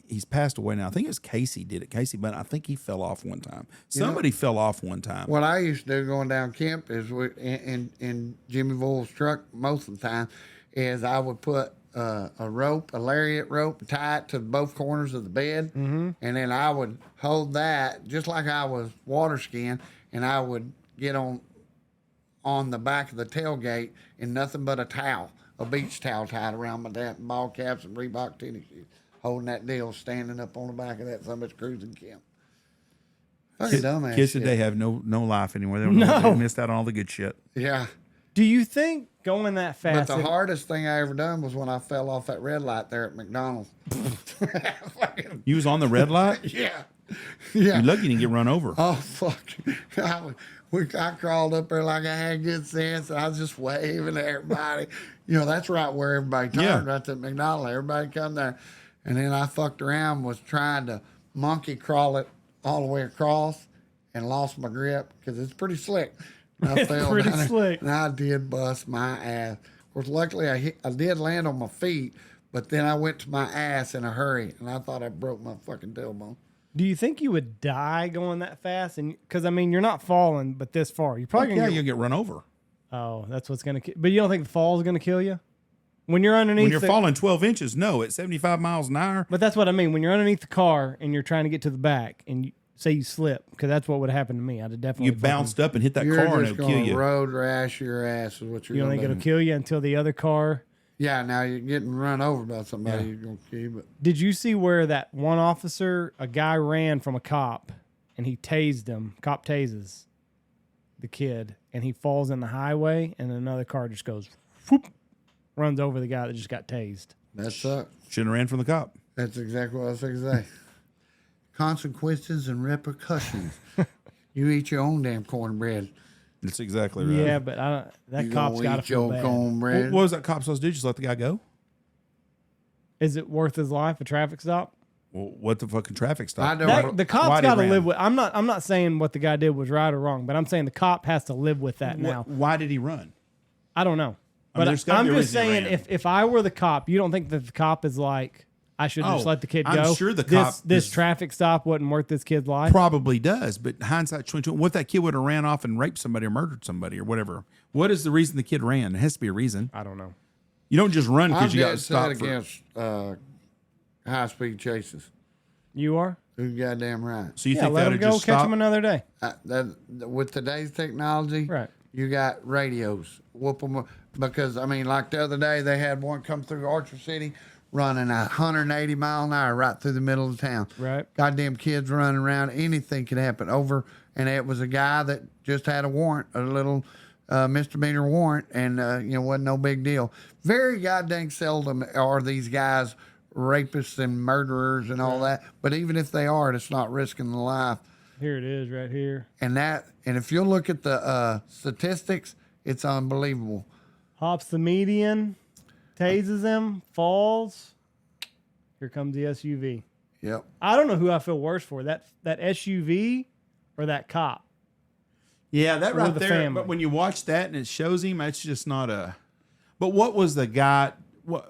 S2: he's passed away now. I think it was Casey did it. Casey, but I think he fell off one time. Somebody fell off one time.
S3: What I used to do going down Kemp is in Jimmy Voll's truck most of the time is I would put a rope, a lariat rope, tie it to both corners of the bed, and then I would hold that just like I was water skiing, and I would get on the back of the tailgate in nothing but a towel, a beach towel tied around my damn ball caps and Reebok tennis shoes, holding that deal, standing up on the back of that somebody's cruising camp. Fucking dumbass
S2: Kids
S3: shit.
S2: today have no life anymore. They missed out on all the good shit.
S3: Yeah.
S1: Do you think going that fast?
S3: But the hardest thing I ever done was when I fell off that red light there at McDonald's.
S2: You was on the red light?
S3: Yeah.
S2: You're lucky you didn't get run over.
S3: Oh, fuck. I crawled up there like I had good sense, and I was just waving at everybody. That's right where everybody turned, right to McDonald's. Everybody come there. And then I fucked around, was trying to monkey crawl it all the way across and lost my grip because it's pretty slick. I fell
S1: pretty
S3: down
S1: slick.
S3: and I did bust my ass. Of course, luckily I did land on my feet, but then I went to my ass in a hurry, and I thought I broke my fucking tailbone.
S1: Do you think you would die going that fast? And because you're not falling, but this far, you're probably
S2: you'll get run over.
S1: Oh, that's what's gonna. But you don't think the fall is gonna kill you when you're underneath?
S2: When you're falling 12 inches, no. At 75 miles an hour.
S1: But that's what I mean. When you're underneath the car and you're trying to get to the back, and say you slip, because that's what would happen to me. I'd have definitely
S2: bounced up and hit that car, and it'll kill you.
S3: Road rash your ass is what you're.
S1: You don't think it'll kill you until the other car.
S3: Yeah, now you're getting run over by somebody. You're gonna kill you. But
S1: did you see where that one officer, a guy ran from a cop, and he tased him? Cop tases the kid, and he falls in the highway, and another car just goes, whoop, runs over the guy that just got tased.
S3: That sucks.
S2: Shouldn't have ran from the cop.
S3: That's exactly what I was going to say. Consequences and repercussions. You eat your own damn cornbread.
S2: That's exactly right.
S1: Yeah, but that cop's got to feel bad.
S3: Cornbread.
S2: What was that cop supposed to do? Just let the guy go?
S1: Is it worth his life, a traffic stop?
S2: Well, what the fucking traffic stop?
S1: The cop's got to live with. I'm not saying what the guy did was right or wrong, but I'm saying the cop has to live with that now.
S2: Why did he run?
S1: I don't know.
S2: I mean,
S1: But
S2: there's gotta
S1: I'm
S2: be a
S1: just
S2: reason he
S1: saying,
S2: ran.
S1: if I were the cop, you don't think that the cop is like, I should just let the kid go?
S2: I'm sure the cop
S1: This
S2: is-
S1: traffic stop wasn't worth this kid's life.
S2: Probably does, but hindsight 2020. What if that kid would have ran off and raped somebody or murdered somebody or whatever? What is the reason the kid ran? There has to be a reason.
S1: I don't know.
S2: You don't just run
S3: I'm
S2: because you got
S3: dead set
S2: stopped. For,
S3: against high-speed chases.
S1: You are?
S3: You're goddamn right.
S2: so you
S1: Yeah,
S2: think
S1: let
S2: that
S1: him
S2: would
S1: go.
S2: just
S1: Catch
S2: stop?
S1: him another day.
S3: With today's technology,
S1: Right.
S3: you got radios. Whoop them because I mean, like the other day, they had one come through Orchard City, running 180 mile an hour right through the middle of town.
S1: Right.
S3: Goddamn kids running around. Anything could happen. And it was a guy that just had a warrant, a little misdemeanor warrant, and wasn't no big deal. Very goddamn seldom are these guys rapists and murderers and all that. But even if they are, it's not risking the life.
S1: Here it is, right here.
S3: And if you look at the statistics, it's unbelievable.
S1: Hops the median, tases him, falls. Here comes the SUV.
S3: Yep.
S1: I don't know who I feel worse for, that SUV or that cop.
S2: Yeah, that
S1: Or
S2: right
S1: the
S2: there.
S1: family.
S2: But when you watch that and it shows him, it's just not a. But what was the guy? What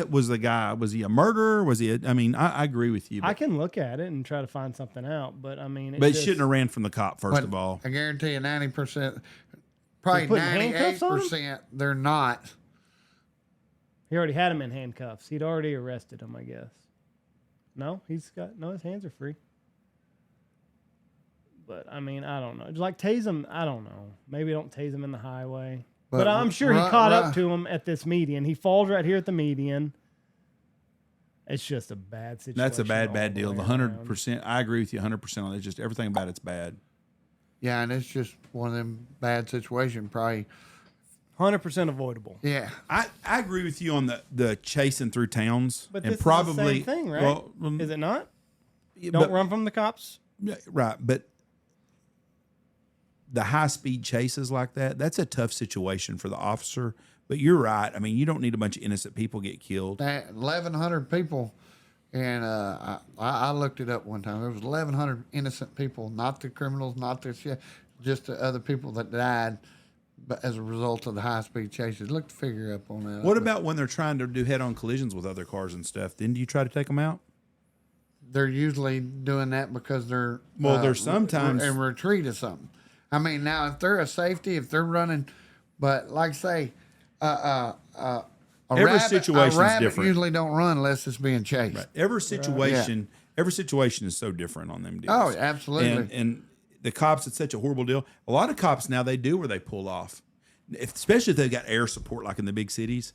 S2: was the guy? Was he a murderer? Was he? I agree with you. But,
S1: I can look at it and try to find something out, but I mean,
S2: but he shouldn't have ran from the cop first
S3: But
S2: of all.
S3: I guarantee you 90%, probably
S1: putting handcuffs on him?
S3: 98%, they're not.
S1: He already had him in handcuffs. He'd already arrested him, I guess. No, his hands are free. But I mean, I don't know. Just like tase him, I don't know. Maybe don't tase him in the highway. But I'm sure he caught up to him at this median. He falls right here at the median. It's just a bad situation.
S2: That's a bad
S1: all
S2: deal.
S1: way
S2: The
S1: around.
S2: 100%. I agree with you 100% on it. It's just everything about it's bad.
S3: Yeah, and it's just one of them bad situations, probably.
S1: 100% avoidable.
S3: Yeah.
S2: I agree with you on the chasing through towns.
S1: But
S2: and
S1: this
S2: probably
S1: is the same thing, right?
S2: Well,
S1: Is it not?
S2: yeah,
S1: Don't
S2: but-
S1: run from the cops.
S2: Yeah, right, but the high speed chases like that's a tough situation for the officer. But you're right. I mean, you don't need a bunch of innocent people get killed.
S3: 1,100 people, and I looked it up one time. There was 1,100 innocent people, not the criminals, not the shit, just the other people that died, but as a result of the high speed chases. Look the figure up on that.
S2: What about when they're trying to do head on collisions with other cars and stuff? Then do you try to take them out?
S3: They're usually doing that because they're
S2: There's sometimes
S3: in retreat or something. I mean, now if they're a safety, if they're running, but like say, a
S2: Every situation's
S3: rabbit
S2: different.
S3: usually don't run unless it's being chased.
S2: Right. Every situation is so different on them deals.
S3: Oh, absolutely.
S2: And the cops, it's such a horrible deal. A lot of cops now they do where they pull off, especially if they've got air support like in the big cities.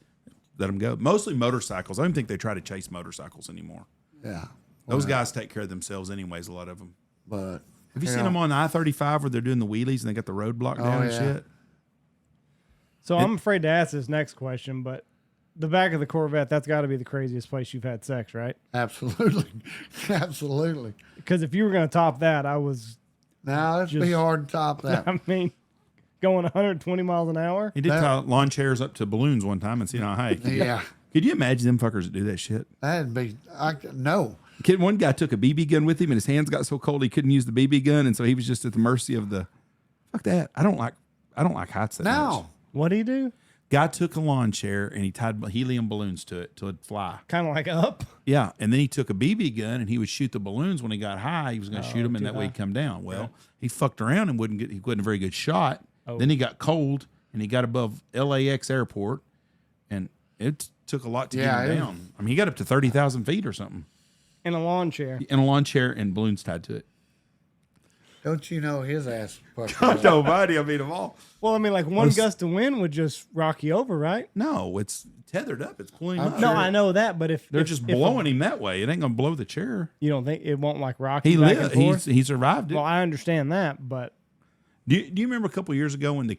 S2: Let them go. Mostly motorcycles. I don't think they try to chase motorcycles anymore.
S3: Yeah.
S2: Those guys take care of themselves anyways. A lot of them.
S3: But
S2: Have you seen them on I-35 where they're doing the wheelies and they got the roadblock down and
S3: yeah.
S2: shit?
S1: So I'm afraid to ask this next question, but the back of the Corvette, that's got to be the craziest place you've had sex, right?
S3: Absolutely. Absolutely.
S1: Because if you were going to top that, I was,
S3: Now, it'd be
S1: Just-
S3: hard to top that.
S1: I mean, going 120 miles an hour.
S2: He did
S3: That-
S2: tie lawn chairs up to balloons one time and see how high.
S3: Yeah.
S2: Could you imagine them fuckers that do that shit?
S3: That'd be, no.
S2: One guy took a BB gun with him, and his hands got so cold he couldn't use the BB gun, and so he was just at the mercy of the. Fuck that! I don't like heights that much.
S3: No.
S1: What do you do?
S2: Guy took a lawn chair and he tied helium balloons to it till it'd fly.
S1: Kind of like up.
S2: Yeah, and then he took a BB gun and he would shoot the balloons when he got high. He was going to shoot them, and
S1: too
S2: that way
S1: high.
S2: he'd come down. Well, he fucked around and he wasn't a very good shot. Then he got cold and he got above LAX airport, and it took a lot to
S3: Yeah,
S2: get
S3: it
S2: him down. I mean, he got up to 30,000 feet or something
S1: In a lawn chair.
S2: in a lawn chair and balloons tied to it.
S3: Don't you know his ass fucked
S2: God,
S3: up?
S2: nobody. I mean, of all.
S1: Well, I mean, like one gust of wind would just rock you over, right?
S2: No, it's tethered up. It's pulling him up.
S1: No, I know that, but if
S2: They're
S1: if-
S2: just
S1: if
S2: blowing him that way. It ain't gonna blow the chair.
S1: you don't think it won't like rock
S2: He
S1: you back and
S2: lived.
S1: forth?
S2: He survived it.
S1: Well, I understand that, but
S2: Do you remember a couple of years ago when the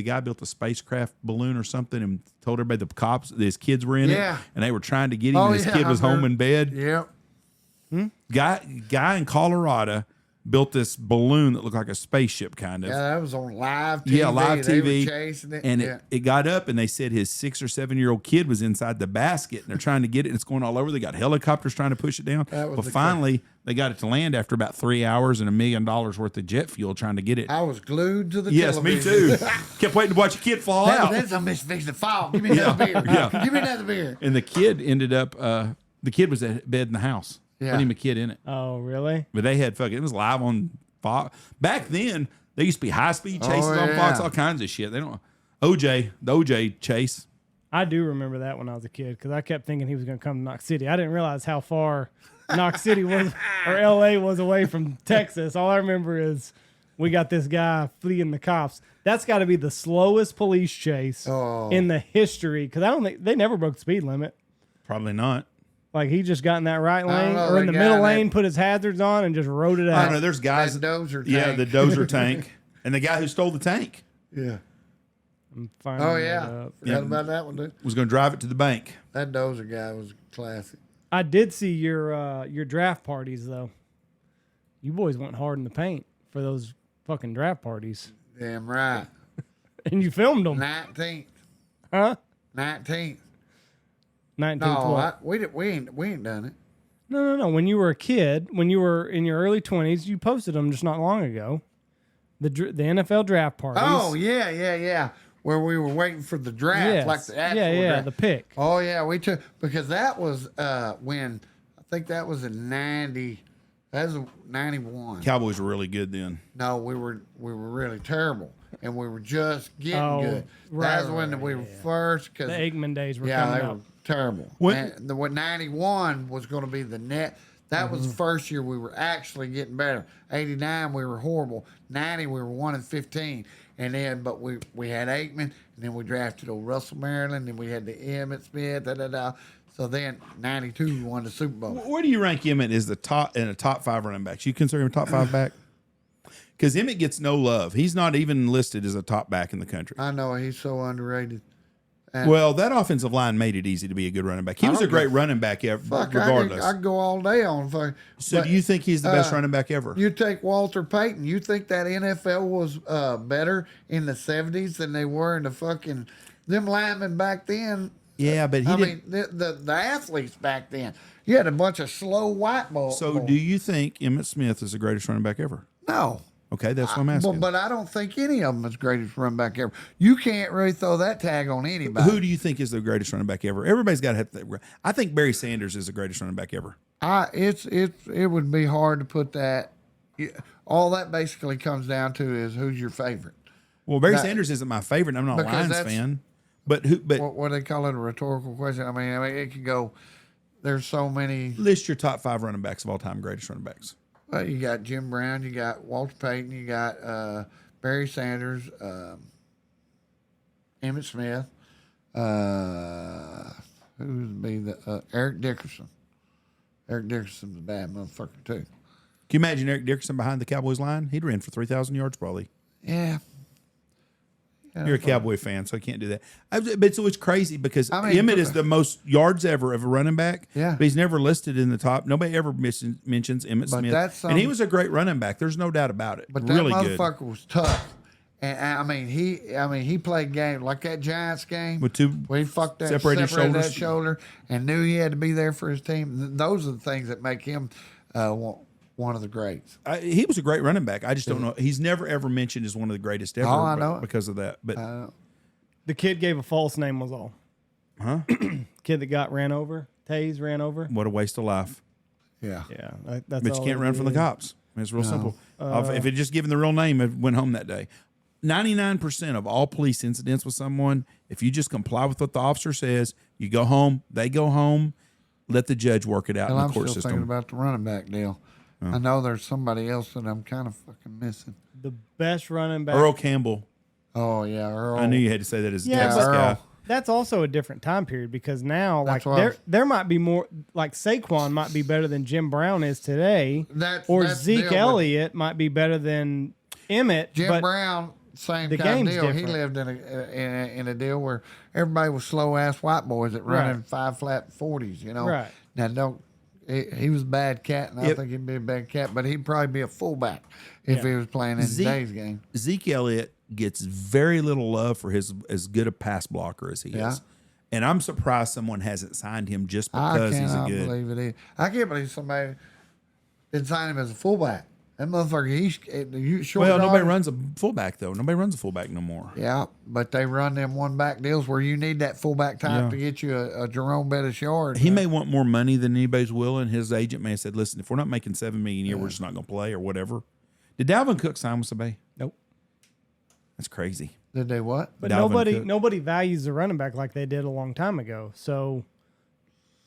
S2: guy built a spacecraft balloon or something and told everybody the cops his kids were in
S3: Yeah.
S2: it and they were trying to get him
S3: Oh,
S2: and his
S3: yeah,
S2: kid was
S3: I
S2: home
S3: heard.
S2: in bed.
S3: Yep.
S2: Guy in Colorado built this balloon that looked like a spaceship, kind of.
S3: Yeah, that was on live TV.
S2: Yeah, live
S3: They
S2: TV.
S3: were chasing it.
S2: And
S3: yeah.
S2: it got up, and they said his 6 or 7 year old kid was inside the basket, and they're trying to get it, and it's going all over. They got helicopters trying to push it down.
S3: That was
S2: But
S3: the
S2: finally, they got it to land after about 3 hours and $1 million worth of jet fuel trying to get it.
S3: I was glued to the
S2: Yes,
S3: television.
S2: me too. Kept waiting to watch a kid fall out.
S3: That's a Miss Fix to fall. Give me another beer.
S2: yeah.
S3: Give me another beer.
S2: And the kid ended up, the kid was at bed in the house.
S3: Yeah.
S2: Wasn't even a kid in it.
S1: Oh, really?
S2: But they had it was live on Fox. Back then, there used to be high speed chases on Fox, all kinds of shit. They don't, the OJ chase.
S1: I do remember that when I was a kid because I kept thinking he was going to come to Knox City. I didn't realize how far Knox City was or LA was away from Texas. All I remember is we got this guy fleeing the cops. That's got to be the slowest police chase in the history because I don't think they never broke the speed limit.
S2: Probably not.
S1: Like he just got in that right lane
S3: know,
S1: or in
S3: the
S1: the
S3: guy
S1: middle
S3: that-
S1: lane, put his hazards on, and just rode it
S2: I
S1: out.
S2: don't know. There's guys.
S3: That dozer
S2: Yeah,
S3: tank.
S2: the dozer tank. And the guy who stole the tank
S3: Yeah.
S1: I'm finding
S3: Oh,
S1: that
S3: yeah.
S1: up.
S3: Forgot about that one, dude.
S2: was going to drive it to the bank.
S3: That dozer guy was classic.
S1: I did see your draft parties though. You boys went hard in the paint for those fucking draft parties,
S3: Damn right.
S1: and you filmed them,
S3: 19th.
S1: huh?
S3: 19th.
S1: 1912.
S3: No, we ain't done it.
S1: No. When you were a kid, when you were in your early 20s, you posted them just not long ago. The NFL draft parties.
S3: Oh, yeah. Where we were waiting for the draft,
S1: Yes.
S3: like the actual
S1: yeah,
S3: draft.
S1: the pick.
S3: Oh, yeah, we took, because that was when, I think that was in 90, that was 91.
S2: Cowboys were really good then.
S3: No, we were really terrible, and we were just getting
S1: Oh,
S3: good.
S1: right,
S3: That's when
S1: right,
S3: we were
S1: yeah.
S3: first,
S1: The
S3: because
S1: Aikman days were
S3: yeah,
S1: coming
S3: they
S1: up.
S3: were terrible.
S2: When-
S3: And the 91 was going to be the net. That was the first year we were actually getting better. 89 we were horrible. 90 we were 1-15, and then but we had Aikman, and then we drafted old Russell Maryland, and we had the Emmett Smith. So then 92 we won the Super Bowl.
S2: Where do you rank Emmett as the top in a top 5 running backs? You consider him a top 5 back? Because Emmett gets no love. He's not even listed as a top back in the country.
S3: I know he's so underrated.
S2: Well, that offensive line made it easy to be a good running back. He was a
S3: don't
S2: great
S3: give-
S2: running back,
S3: Fuck,
S2: regardless.
S3: I could go all day on fucking.
S2: So,
S3: but,
S2: do you think he's the best running back ever?
S3: You take Walter Payton. You think that NFL was better in the 70s than they were in the fucking them linemen back then?
S2: Yeah, but he
S3: I
S2: didn't.
S3: mean, the athletes back then. You had a bunch of slow white boys.
S2: So, do you think Emmitt Smith is the greatest running back ever?
S3: No.
S2: Okay, that's what I'm asking.
S3: But I don't think any of them is greatest running back ever. You can't really throw that tag on anybody.
S2: Who do you think is the greatest running back ever? Everybody's got to have. I think Barry Sanders is the greatest running back ever.
S3: It would be hard to put that. All that basically comes down to is who's your favorite.
S2: Well, Barry Sanders isn't my favorite. I'm not a
S3: Because
S2: Lions
S3: that's-
S2: fan. But who? But
S3: What do they call it? A rhetorical question. I mean, it could go. There's so many.
S2: list your top 5 running backs of all time, greatest running backs.
S3: Well, you got Jim Brown, you got Walter Payton, you got Barry Sanders, Emmitt Smith, who's be the Eric Dickerson. Eric Dickerson's a bad motherfucker too.
S2: Can you imagine Eric Dickerson behind the Cowboys line? He'd ran for 3,000 yards probably.
S3: Yeah.
S2: You're a Cowboy fan, so I can't do that. But so it's crazy because
S3: I mean,
S2: Emmitt is the most yards ever of a running back.
S3: Yeah.
S2: But he's never listed in the top. Nobody ever mentions Emmitt
S3: But
S2: Smith.
S3: that's
S2: And he was a great running back. There's no doubt about it.
S3: But that
S2: really good.
S3: motherfucker was tough. And I mean, he played games like that Giants game
S2: With two
S3: where he fucked that
S2: separated
S3: separated that
S2: shoulders.
S3: shoulder and knew he had to be there for his team. Those are the things that make him one of the greats.
S2: He was a great running back. I just don't know. He's never ever mentioned as one of the greatest ever.
S3: Oh, I know it.
S2: because of that. But
S1: The kid gave a false name was all.
S2: Huh?
S1: Kid that got ran over, tased, ran over.
S2: what a waste of life.
S3: Yeah.
S1: Yeah, that's
S2: But
S1: all
S2: you can't
S1: it
S2: run from the
S1: is.
S2: cops. It's real simple. If it just given the real name, it went home that day. 99% of all police incidents with someone, if you just comply with what the officer says, you go home, they go home, let the judge work it out
S3: Well,
S2: in
S3: I'm
S2: the court
S3: still
S2: system.
S3: thinking about the running back deal. I know there's somebody else that I'm kind of fucking missing.
S1: The best running back.
S2: Earl Campbell.
S3: Oh yeah, Earl.
S2: I knew you had to say that as a
S1: Yeah,
S2: Texas
S3: but-
S2: guy.
S3: Earl.
S1: That's also a different time period because now,
S3: That's
S1: like,
S3: why
S1: there might be more, like, Saquon might be better than Jim Brown is today, or
S3: That's the
S1: Zeke
S3: deal with
S1: Elliott might be better than Emmett.
S3: Jim
S1: but
S3: Brown. Same
S1: the
S3: kind of
S1: game's
S3: deal. He
S1: different.
S3: lived in a deal where everybody was slow ass white boys that running
S1: Right.
S3: 5 flat 40s. You know.
S1: Right.
S3: Now don't. He was a bad cat, and I think he'd be a bad cat, but he'd probably be a fullback if he was playing in today's game.
S2: Zeke Elliott gets very little love for his as good a pass blocker as he is. And I'm surprised someone hasn't signed him just because he's a good.
S3: I can't believe somebody didn't sign him as a fullback. That motherfucker, he's short.
S2: Well, nobody runs a fullback, though. Nobody runs a fullback no more.
S3: Yeah, but they run them one-back deals where you need that fullback type to get you a Jerome Bettis yard.
S2: He may want more money than anybody's willing. His agent may have said, listen, if we're not making $7 million a year, we're just not going to play or whatever. Did Dalvin Cook sign with the Bay?
S1: Nope.
S2: That's crazy.
S3: Did they what?
S1: But
S2: Dalvin
S1: nobody values the running back like they did a long time ago. So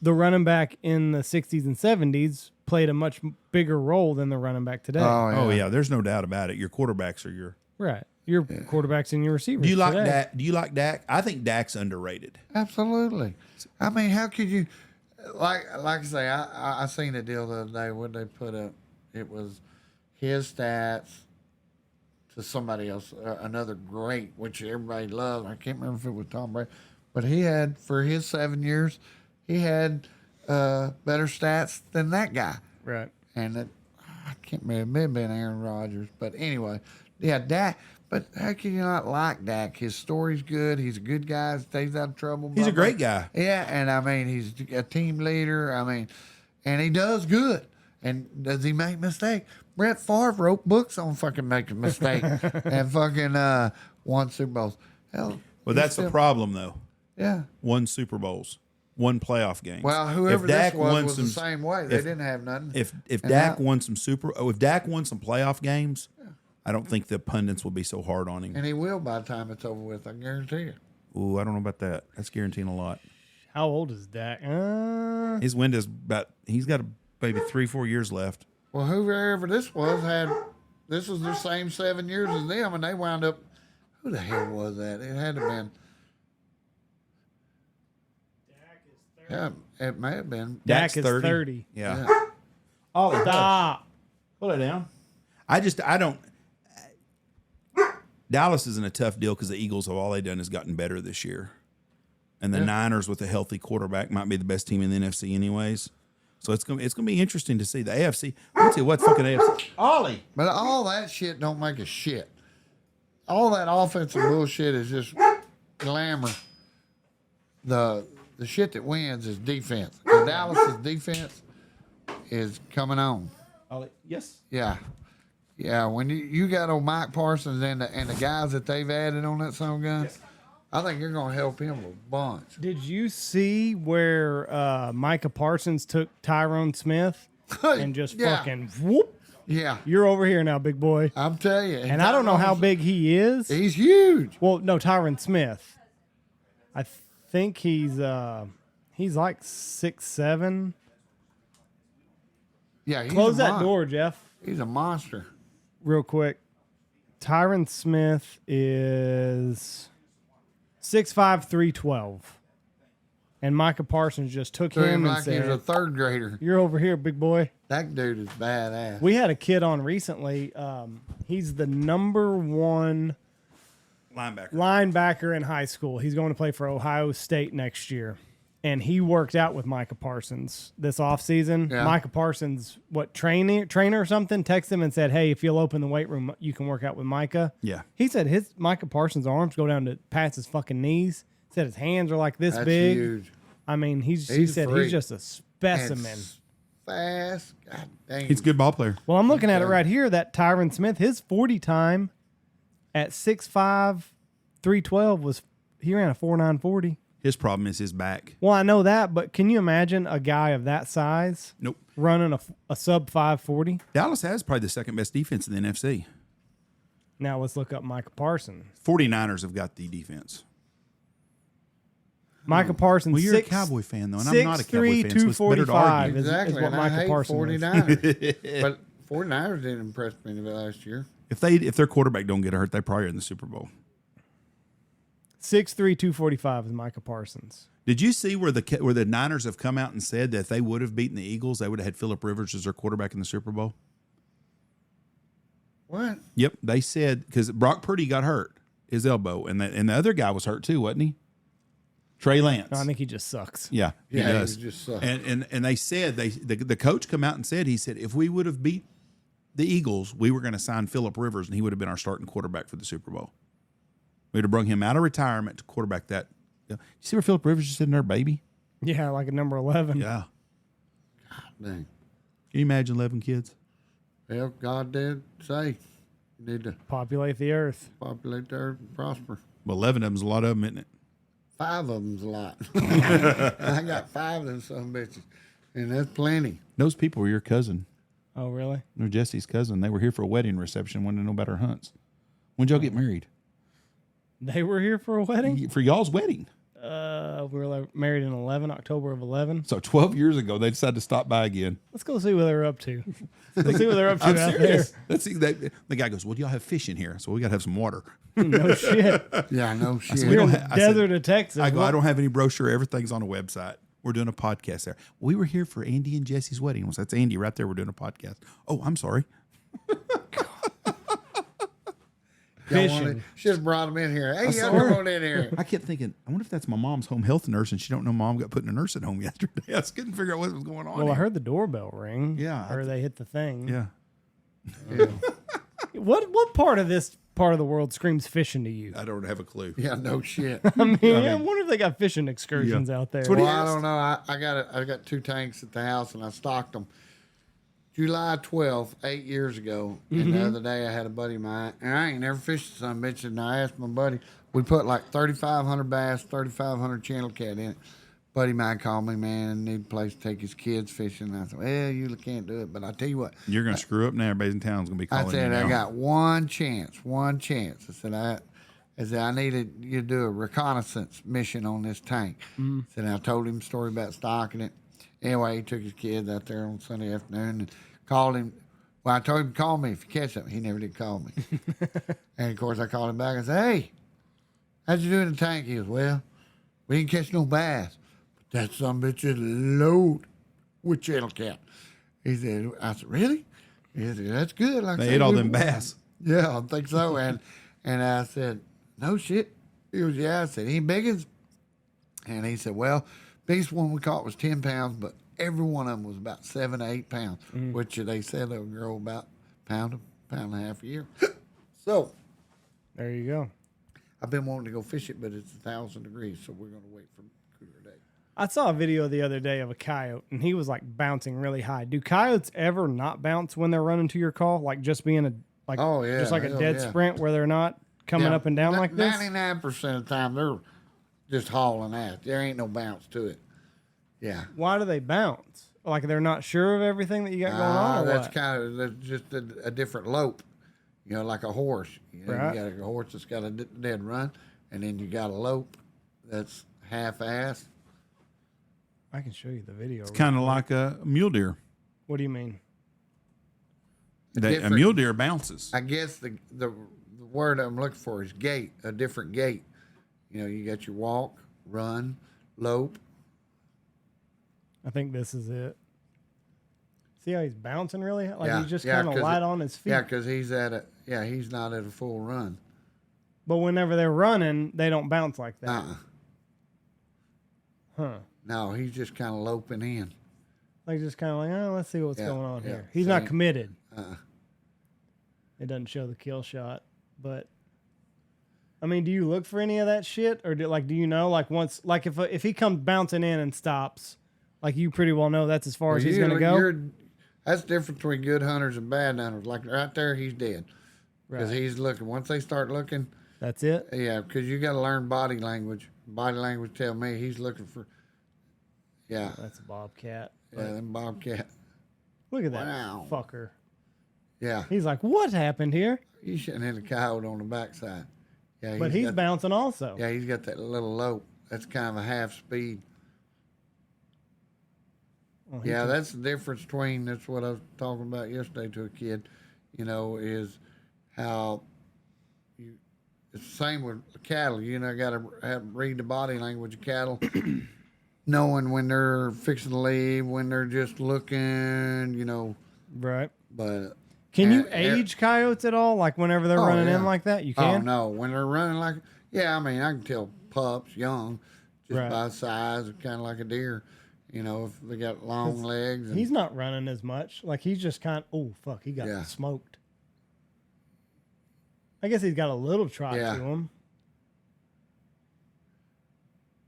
S1: the running back in the 60s and 70s played a much bigger role than the running back today.
S2: Oh, yeah. There's no doubt about it. Your quarterbacks are your...
S1: Right. Your quarterbacks and your receivers.
S2: Do you like
S1: today.
S2: Dak? Do you like Dak? I think Dak's underrated.
S3: Absolutely. I mean, how could you... Like I say, I seen a deal the other day where they put up... It was his stats to somebody else, another great, which everybody loved. I can't remember if it was Tom Brady. But he had, for his 7 years, he had better stats than that guy.
S1: Right.
S3: And I can't remember, it may have been Aaron Rodgers. But anyway, yeah, Dak. But how can you not like Dak? His story's good. He's a good guy. Stays out of trouble.
S2: He's a great guy.
S3: Yeah, and I mean, he's a team leader. I mean, and he does good. And does he make mistakes? Brett Favre wrote books on fucking making mistakes and fucking won Super Bowls. Hell,
S2: Well, that's the problem, though.
S3: Yeah.
S2: Won Super Bowls, won playoff games.
S3: Well, whoever this
S2: Dak
S3: was the same way. They didn't have nothing.
S2: If Dak won some if Dak won some playoff games, I don't think the pundits will be so hard on him.
S3: And he will by the time it's over with. I guarantee you.
S2: Ooh, I don't know about that. That's guaranteeing a lot.
S1: How old is Dak?
S2: His window's he's got maybe 3-4 years left.
S3: Well, whoever this was this was their same 7 years as them, and they wound up. Who the hell was that? It had to have been. Yeah, it may have been.
S1: Dak is
S2: 30.
S1: 30.
S2: Yeah.
S3: Yeah.
S2: Oh,
S1: Stop.
S2: Pull it down. I don't. Dallas is in a tough deal because the Eagles have all they done is gotten better this year, and the Niners with a healthy quarterback might be the best team in the NFC anyways. So it's gonna be interesting to see the AFC. I'll tell you what, fucking AFC. Ollie.
S3: But all that shit don't make a shit. All that offensive bullshit is just glamour. The shit that wins is defense. And Dallas's defense is coming on.
S2: Ollie. Yes.
S3: Yeah. Yeah, when you got old Mike Parsons and the guys that they've added on that son gun, I think you're going to help him a bunch.
S1: Did you see where Micah Parsons took Tyrone Smith and just fucking whoop?
S3: Yeah.
S1: You're over here now, big boy.
S3: I'm telling you.
S1: And I don't know how big he is.
S3: He's huge.
S1: Well, no, Tyron Smith. I think he's like 6'7".
S3: Yeah, he's
S1: Close that door, Jeff.
S3: He's a monster.
S1: Real quick. Tyron Smith is 6'5", 312. And Micah Parsons just took him and
S3: like he was a
S1: said,
S3: third grader.
S1: "You're over here, big boy."
S3: That dude is badass.
S1: We had a kid on recently. He's the number one linebacker in high school. He's going to play for Ohio State next year. And he worked out with Micah Parsons this offseason.
S3: Yeah.
S1: Micah Parsons, trainer or something, texted him and said, "Hey, if you'll open the weight room, you can work out with Micah."
S2: Yeah.
S1: He said Micah Parsons' arms go down to past his fucking knees. He said his hands are like this
S3: That's
S1: big.
S3: huge.
S1: I mean, he
S3: He's
S1: said
S3: freak.
S1: he's just a specimen.
S3: And fast. God dang.
S2: He's a good ball player.
S1: Well, I'm looking at it right here. That Tyron Smith, his 40 time at 6'5", 312 he ran a 4.9 40.
S2: His problem is his back.
S1: Well, I know that, but can you imagine a guy of that size
S2: Nope.
S1: running a sub 540?
S2: Dallas has probably the second best defense in the NFC.
S1: Now let's look up Micah Parsons.
S2: 49ers have got the defense.
S1: Micah Parsons,
S2: Well, you're a Cowboy fan, though, and I'm not a Cowboy fan, so it's better to
S1: 245
S2: argue.
S1: is
S3: Exactly.
S1: what
S3: and
S1: Micah
S3: I hate
S1: Parsons is.
S3: 49ers. But 49ers didn't impress me last year.
S2: If their quarterback don't get hurt, they probably are in the Super Bowl.
S1: 6'3", 245 is Micah Parsons.
S2: Did you see where the Niners have come out and said that if they would have beaten the Eagles, they would have had Phillip Rivers as their quarterback in the Super Bowl?
S3: What?
S2: Yep, they said because Brock Purdy got hurt, his elbow, and the other guy was hurt too, wasn't he? Trey Lance.
S1: No, I think he just sucks.
S2: Yeah, he
S3: Yeah,
S2: does.
S3: he just sucks.
S2: And they said the coach come out and said if we would have beat the Eagles, we were going to sign Phillip Rivers and he would have been our starting quarterback for the Super Bowl. We'd have brung him out of retirement to quarterback that. You see where Phillip Rivers is sitting there, baby?
S1: Yeah, like a number 11.
S2: Yeah.
S3: Dang.
S2: Can you imagine 11 kids?
S3: Well, God did say you need to
S1: Populate the earth.
S3: populate the earth and prosper.
S2: Well, 11 of them's a lot of them, isn't it?
S3: 5 of them's a lot. I got 5 of them some bitches, and that's plenty.
S2: Those people were your cousin.
S1: Oh, really?
S2: They're Jesse's cousin. They were here for a wedding reception. Wanted to know about her hunts. When'd y'all get married?
S1: They were here for a wedding?
S2: For y'all's wedding.
S1: We were like married in October of 11.
S2: So 12 years ago, they decided to stop by again.
S1: Let's go see what they're up to. Let's see what they're up to
S2: I'm
S1: out
S2: serious. Let's see. The guy goes, well, do y'all have fish in here? So we got to have some water.
S1: there. No shit.
S3: Yeah, no shit.
S1: We're in
S2: don't
S1: the
S2: I said-
S1: desert of Texas.
S2: I go,
S1: What-
S2: I don't have any brochure. Everything's on a website. We're doing a podcast there. We were here for Andy and Jesse's wedding. Well, that's Andy right there. We're doing a podcast. Oh, I'm sorry.
S1: Fishing.
S3: Should have brought them in here. Hey, y'all
S2: saw
S3: come
S2: her.
S3: on in here.
S2: I kept thinking, I wonder if that's my mom's home health nurse and she don't know mom got put in a nursing home yesterday. I just couldn't figure out what was going on.
S1: Well, I
S2: here.
S1: heard the doorbell ring.
S2: Yeah,
S1: Or they hit the thing.
S2: Yeah.
S1: What part of this part of the world screams fishing to you?
S2: I don't have a clue.
S3: Yeah, no shit.
S1: I mean, I wonder if they got fishing excursions out there.
S2: what
S3: Well,
S2: he
S3: I
S2: asked.
S3: don't know. I got 2 tanks at the house, and I stocked them. July 12th, 8 years ago, and the other day I had a buddy of mine, and I ain't never fished some bitch, and I asked my buddy, we put like 3,500 bass, 3,500 channel cat in it. Buddy of mine called me, man, and need a place to take his kids fishing. And I said, well, you can't do it, but I tell you what,
S2: You're going to screw up now. Everybody's in town's going to be calling
S3: I said,
S2: you
S3: I
S2: now.
S3: got one chance. I said, I needed you to do a reconnaissance mission on this tank. Said, I told him a story about stocking it. Anyway, he took his kids out there on Sunday afternoon and called him. Well, I told him to call me if you catch something. He never did call me. And, of course, I called him back. I said, hey, how'd you do in the tank? He goes, well, we didn't catch no bass. But that son of a bitch is loaded with channel cat. He said, I said, really? He said, that's good. Like I
S2: They
S3: said,
S2: ate all
S3: we-
S2: them bass.
S3: Yeah, I think so. And I said, no shit. He was, yeah. I said, any biggins? And he said, well, biggest one we caught was 10 pounds, but every one of them was about 7 to 8 pounds, which they said they'll grow about pound and a half a year. So
S1: There you go.
S3: I've been wanting to go fish it, but it's 1,000 degrees, so we're going to wait for cooler day.
S1: I saw a video the other day of a coyote, and he was like bouncing really high. Do coyotes ever not bounce when they're running to your call? Like just being
S3: Oh, yeah,
S1: just like a
S3: hell
S1: dead
S3: yeah.
S1: sprint where they're not coming up and down like this?
S3: 99% of the time, they're just hauling ass. There ain't no bounce to it. Yeah.
S1: Why do they bounce? Like they're not sure of everything that you got going on, or
S3: That's
S1: what?
S3: kind of that's just a different lope, you know, like a horse. You know,
S1: Right.
S3: you got a horse that's got a dead run, and then you got a lope that's half-ass.
S1: I can show you the video.
S2: Kind of like a mule deer.
S1: What do you mean?
S2: A
S3: different-
S2: mule deer bounces.
S3: I guess the word I'm looking for is gait, a different gait. You know, you got your walk, run, lope.
S1: I think this is it. See how he's bouncing really? Like
S3: Yeah,
S1: he's just
S3: yeah,
S1: kind of
S3: 'cause
S1: light on his feet.
S3: Yeah, because he's not at a full run.
S1: But whenever they're running, they don't bounce like that. Huh.
S3: No, he's just kind of loping in.
S1: Like just kind of like, oh, let's see what's
S3: Yeah,
S1: going on
S3: yeah,
S1: here. He's not
S3: same.
S1: committed.
S3: Uh-uh.
S1: It doesn't show the kill shot, but I mean, do you look for any of that shit, or do you know, like once, like if he comes bouncing in and stops, like you pretty well know that's as far as he's gonna go.
S3: That's the difference between good hunters and bad hunters. Like right there, he's dead because
S1: Right.
S3: he's looking. Once they start looking,
S1: That's it.
S3: yeah, because you got to learn body language. Body language tell me he's looking for. Yeah,
S1: That's a bobcat.
S3: yeah, them bobcat.
S1: Look at that
S3: Wow.
S1: fucker.
S3: Yeah,
S1: He's like, what happened here?
S3: he's shouldn't hit a coyote on the backside. Yeah,
S1: But he's
S3: got,
S1: bouncing also.
S3: Yeah, he's got that little lope. That's kind of a half speed.
S1: Well, he
S3: Yeah,
S1: can-
S3: that's the difference between, that's what I was talking about yesterday to a kid, you know, is how it's the same with cattle. You know, got to read the body language of cattle, knowing when they're fixing to leave, when they're just looking, you know,
S1: right.
S3: but.
S1: Can you
S3: and-
S1: age coyotes at all? Like whenever they're
S3: Oh,
S1: running
S3: yeah.
S1: in like that, you
S3: Oh,
S1: can?
S3: no, when they're running like, yeah, I mean, I can tell pups, young, just
S1: Right.
S3: by size, kind of like a deer. You know, if they got long legs. And,
S1: He's not running as much. Like he's just kind of, oh, fuck, he got
S3: Yeah.
S1: smoked. I guess he's got a little trot
S3: Yeah.
S1: to him.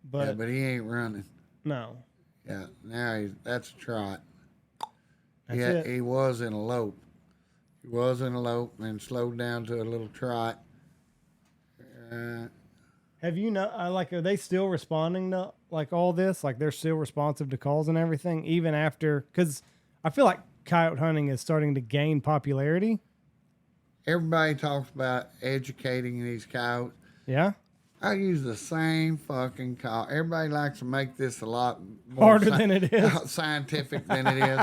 S3: yeah,
S1: But,
S3: but he ain't running.
S1: no.
S3: Yeah, now that's a trot.
S1: That's
S3: Yeah,
S1: it.
S3: he was in a lope. He was in a lope and slowed down to a little trot.
S1: Have you know? Like, are they still responding to like all this? Like, they're still responsive to calls and everything, even after? Because I feel like coyote hunting is starting to gain popularity.
S3: Everybody talks about educating these coyotes.
S1: Yeah,
S3: I use the same fucking call. Everybody likes to make this a lot more
S1: harder than it is.
S3: scientific than it is.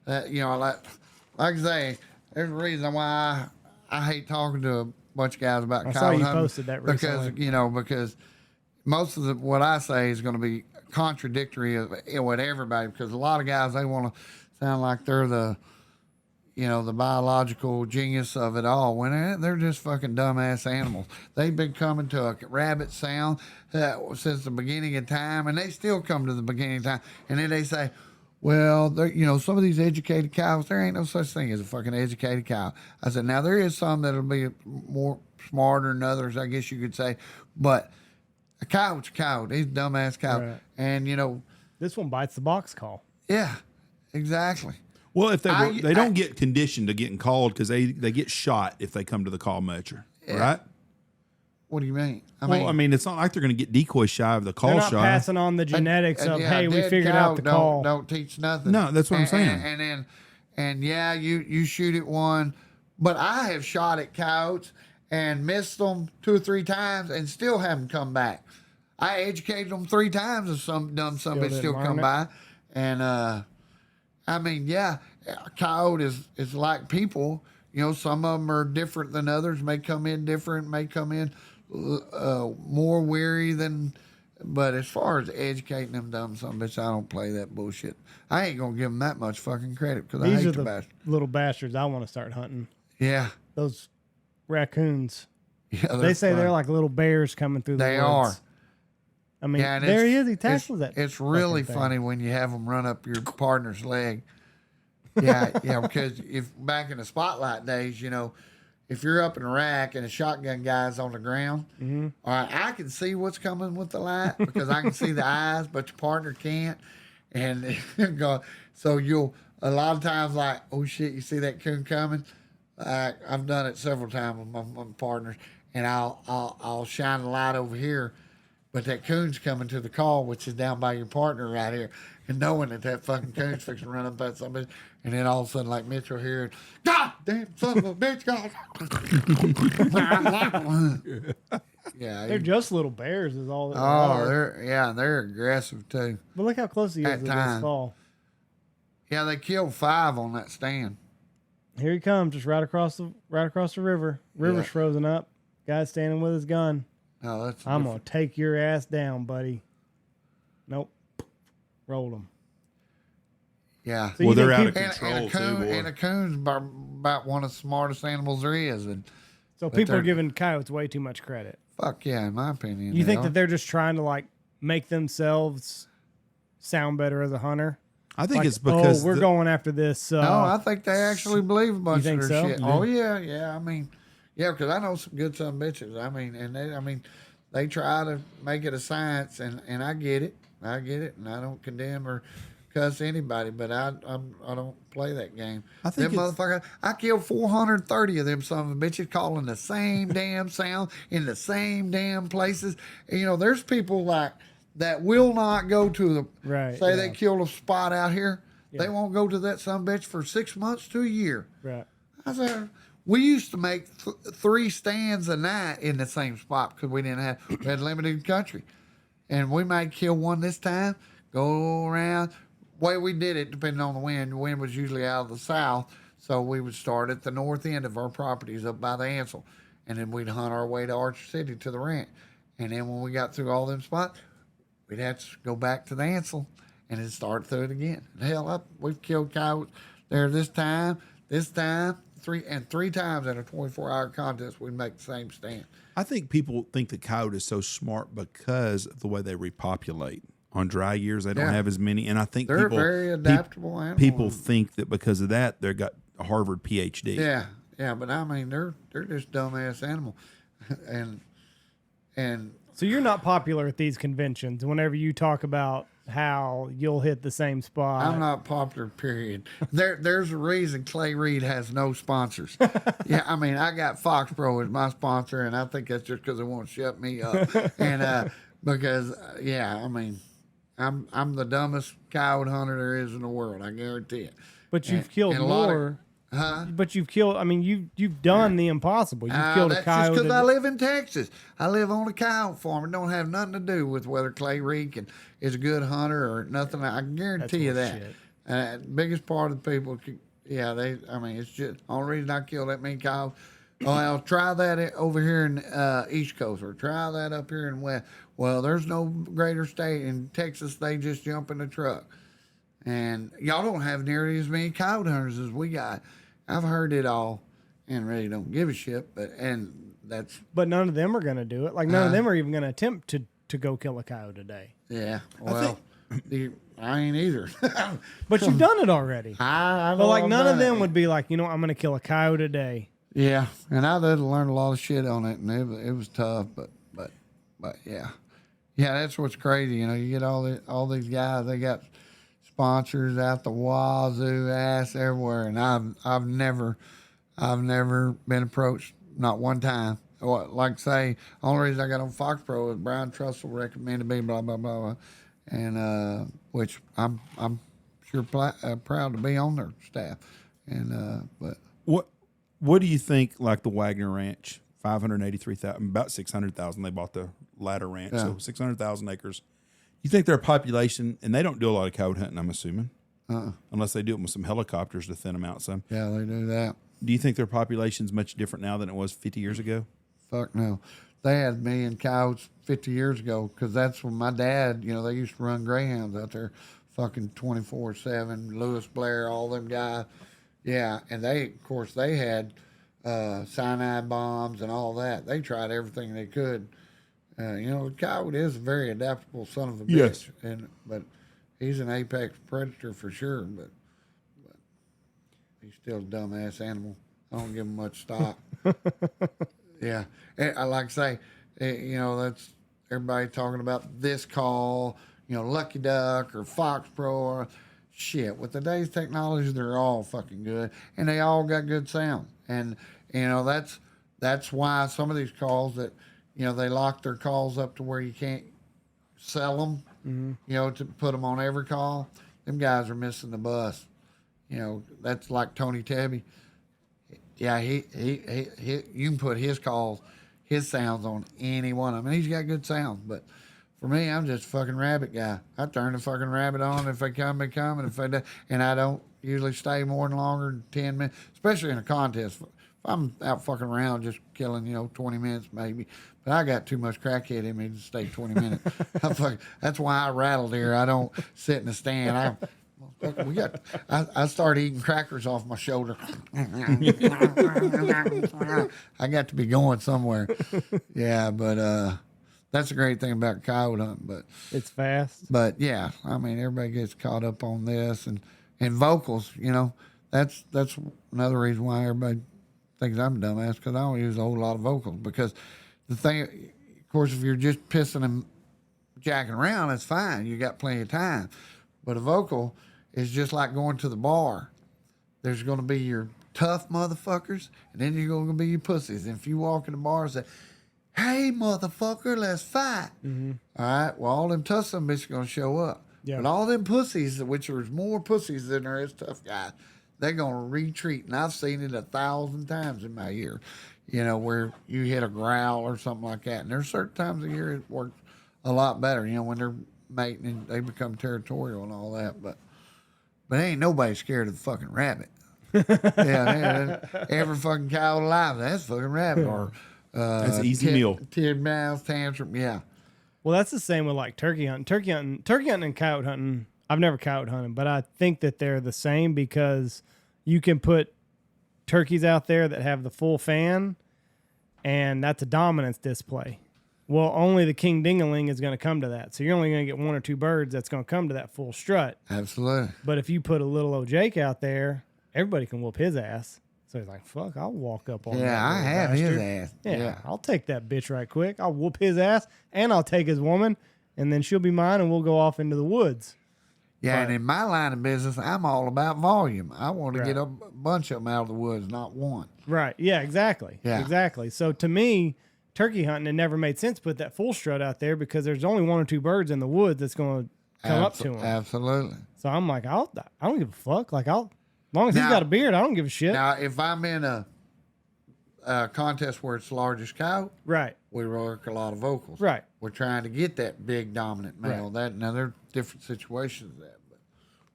S3: Like I say, there's a reason why I hate talking to a bunch of guys about
S1: I saw
S3: coyote
S1: you
S3: hunting
S1: posted that recently.
S3: because most of what I say is going to be contradictory with everybody, because a lot of guys, they want to sound like they're the biological genius of it all, when they're just fucking dumbass animals. They've been coming to a rabbit sound since the beginning of time, and they still come to the beginning of time. And then they say, well, some of these educated cows, there ain't no such thing as a fucking educated cow. I said, now there is some that'll be more smarter than others, I guess you could say, but a cow's a cow. He's a dumbass cow.
S1: Right.
S3: And,
S1: This one bites the box call.
S3: yeah, exactly.
S2: Well, if they don't get conditioned to getting called, because they get shot if they come to the call matcher, right?
S3: What do you mean?
S2: I mean, it's not like they're going to get decoy shy of the call
S1: They're not
S2: shot.
S1: passing on the genetics of,
S3: yeah,
S1: hey, we
S3: dead
S1: figured
S3: cow
S1: out the call.
S3: Don't teach nothing.
S2: No, that's what I'm saying.
S3: And yeah, you shoot at one, but I have shot at coyotes and missed them 2 or 3 times and still haven't come back. I educated them 3 times and some dumb somebody
S1: didn't
S3: still
S1: learn
S3: come
S1: it.
S3: by. And I mean, yeah, a coyote is like people. Some of them are different than others. May come in different. May come in more weary than. But as far as educating them dumb some bitch, I don't play that bullshit. I ain't gonna give them that much fucking credit, because I
S1: These
S3: hate
S1: are
S3: the
S1: the
S3: bastard.
S1: little bastards I want to start hunting.
S3: Yeah,
S1: Those raccoons.
S3: yeah.
S1: They say they're
S3: fun.
S1: like little bears coming through the
S3: They
S1: woods.
S3: are.
S1: I mean,
S3: Yeah, and
S1: there he
S3: it's-
S1: is. He tackles that.
S3: It's really
S1: fucking thing.
S3: funny when you have them run up your partner's leg. Yeah, yeah. Because if back in the spotlight days, if you're up in a rack and a shotgun guy's on the ground,
S1: Mm-hmm.
S3: all right, I can see what's coming with the light because I can see the eyes, but your partner can't. And so you'll a lot of times like, oh shit, you see that coon coming? I've done it several times with my partners, and I'll shine the light over here. But that coon's coming to the call, which is down by your partner right here, and knowing that fucking coon's fixing to run up at somebody, and then all of a sudden, like Mitchell here, God damn son of a bitch, God. Yeah,
S1: They're just little bears, is all. That
S3: oh,
S1: they are.
S3: they're aggressive too.
S1: But look how close he is
S3: At
S1: to this
S3: times.
S1: call.
S3: Yeah, they killed 5 on that stand.
S1: Here he comes, just right across the river. River's
S3: Yeah.
S1: frozen up. Guy's standing with his gun.
S3: No, that's
S1: I'm gonna take your ass down, buddy. Nope. Rolled him.
S3: yeah.
S1: So you
S2: They're
S1: think
S2: out of
S1: people-
S2: control too, boy.
S3: And a coon's about one of the smartest animals there is, and
S1: So people are
S3: they're-
S1: giving coyotes way too much credit.
S3: fuck yeah, in my opinion.
S1: You
S3: they
S1: think
S3: are.
S1: that they're just trying to like make themselves sound better as a hunter?
S2: I think
S1: Like,
S2: it's because
S1: we're going after this.
S3: No, I think they actually believe a bunch
S1: think
S3: of their
S1: so?
S3: shit.
S1: You
S3: Oh yeah. I mean, yeah, because I know some good son of bitches. They try to make it a science, and I get it, and I don't condemn or cuss anybody, but I don't play that game.
S2: I think
S3: them
S2: it's-
S3: motherfuckers. I killed 430 of them son of a bitches calling the same damn sound in the same damn places. And, there's people like that will not go to the
S1: Right,
S3: Say they
S1: yeah.
S3: killed a spot out here. They won't go to that son of a bitch for 6 months to a year.
S1: right.
S3: I said, we used to make 3 stands a night in the same spot because we had limited country. And we might kill one this time, go around. Way we did it, depending on the wind was usually out of the south. So we would start at the north end of our properties up by the Ansel. And then we'd hunt our way to Archer City to the ranch. And then when we got through all them spots, we'd have to go back to the Ansel and then start through it again. And hell, we've killed coyotes there this time, 3 times in a 24-hour contest. We'd make the same stand.
S2: I think people think the coyote is so smart because of the way they repopulate. On dry years, they don't have as many, and I think
S3: they're very adaptable animals.
S2: People think that because of that, they got a Harvard PhD.
S3: Yeah, but I mean, they're just dumbass animal, and
S1: So you're not popular at these conventions. Whenever you talk about how you'll hit the same spot,
S3: I'm not popular. Period. There's a reason Clay Reid has no sponsors. Yeah, I mean, I got Fox Pro as my sponsor, and I think that's just because they won't shut me up. And because I mean, I'm the dumbest coyote hunter there is in the world. I guarantee it.
S1: but you've killed more. But you've killed. I mean, you've done the impossible. You've killed a coyote.
S3: That's because I live in Texas. I live on a coyote farm. It don't have nothing to do with whether Clay Reid is a good hunter or nothing. I guarantee you that. Biggest part of the people, I mean, it's just the only reason I killed that many coyotes. Oh, I'll try that over here in East Coast, or try that up here in West. Well, there's no greater state in Texas. They just jump in the truck. And y'all don't have nearly as many coyote hunters as we got. I've heard it all and really don't give a shit. But
S1: none of them are going to do it. Like, none of them are even going to attempt to go kill a coyote today.
S3: Yeah. Well, I ain't either.
S1: But you've done it already.
S3: But
S1: like, none of them would be like, I'm going to kill a coyote today.
S3: Yeah. And I did learn a lot of shit on it, and it was tough. But yeah. Yeah, that's what's crazy. You get all these guys, they got sponsors out the wazoo, ass everywhere, and I've never been approached, not one time. Like say, only reason I got on Fox Pro is Brian Trussell recommended me, blah blah blah, and which I'm sure proud to be on their staff, and but
S2: what do you think? Like the Wagner Ranch, 583,000, about 600,000. They bought the latter ranch, so 600,000 acres. You think their population, and they don't do a lot of coyote hunting, I'm assuming, unless they do it with some helicopters to thin them out some.
S3: Yeah, they do that.
S2: Do you think their population's much different now than it was 50 years ago?
S3: Fuck no. They had me and coyotes 50 years ago, because that's when my dad, they used to run greyhounds out there fucking 24/7, Lewis Blair, all them guys. Yeah, and they had cyanide bombs and all that. They tried everything they could. The coyote is a very adaptable son of a bitch, but he's an apex predator for sure. But he's still a dumbass animal. I don't give him much stock. Yeah, I like to say, that's everybody talking about this call, Lucky Duck or Fox Pro or shit. With today's technology, they're all fucking good, and they all got good sound. And that's why some of these calls that. They lock their calls up to where you can't sell them, to put them on every call. Them guys are missing the bus. That's like Tony Tebby. Yeah, he you can put his calls, his sounds on any one of them. He's got good sounds, but for me, I'm just a fucking rabbit guy. I turn the fucking rabbit on. If they come, they come, and if they don't, and I don't usually stay more than longer than 10 minutes, especially in a contest. If I'm out fucking around just killing, 20 minutes maybe. But I got too much crackhead in me to stay 20 minutes. That's why I rattled here. I don't sit in the stand. I started eating crackers off my shoulder. I got to be going somewhere. Yeah, but that's a great thing about coyote hunting. But
S1: it's fast.
S3: But yeah, I mean, everybody gets caught up on this and vocals. That's another reason why everybody thinks I'm a dumbass, because I don't use a whole lot of vocals. Because the thing, of course, if you're just pissing and jacking around, that's fine. You got plenty of time. But a vocal is just like going to the bar. There's going to be your tough motherfuckers, and then you're going to be your pussies. And if you walk in the bar and say, "Hey, motherfucker, let's fight." Mm-hmm. All right, well, all them tough some bitches are going to show up. Yeah. But all them pussies, which there's more pussies than there is tough guys, they're going to retreat. And I've seen it 1,000 times in my year, where you hit a growl or something like that. And there's certain times of year it works a lot better, when they're mating and they become territorial and all that. But ain't nobody scared of the fucking rabbit. Every fucking cow alive, that's fucking rabbit. Or
S2: that's an easy meal.
S3: Tid mouse, tantrum, yeah.
S1: Well, that's the same with like turkey hunting. Turkey hunting and coyote hunting. I've never coyote hunted, but I think that they're the same, because you can put turkeys out there that have the full fan, and that's a dominance display. Well, only the king dingaling is going to come to that. So you're only going to get 1 or 2 birds that's going to come to that full strut.
S3: Absolutely.
S1: But if you put a little old Jake out there, everybody can whoop his ass. So he's like, fuck, I'll walk up on that.
S3: Yeah, I have
S1: bastard.
S3: his ass.
S1: Yeah, I'll take that bitch right quick. I'll whoop his ass, and I'll take his woman, and then she'll be mine, and we'll go off into the woods.
S3: Yeah,
S1: But-
S3: and in my line of business, I'm all about volume. I want to
S1: Right.
S3: get a bunch of them out of the woods, not one.
S1: Right. Yeah, exactly.
S3: Yeah.
S1: Exactly. So to me, turkey hunting, it never made sense to put that full strut out there because there's only 1 or 2 birds in the woods that's going to come up to him.
S3: Absolutely.
S1: So I'm like, I don't give a fuck. Like, as long as he's
S3: Now-
S1: got a beard, I don't give a shit.
S3: Now, if I'm in a contest where it's the largest cow,
S1: Right.
S3: we work a lot of vocals.
S1: Right.
S3: We're trying to get that big dominant male.
S1: Right.
S3: Now there are different situations of that,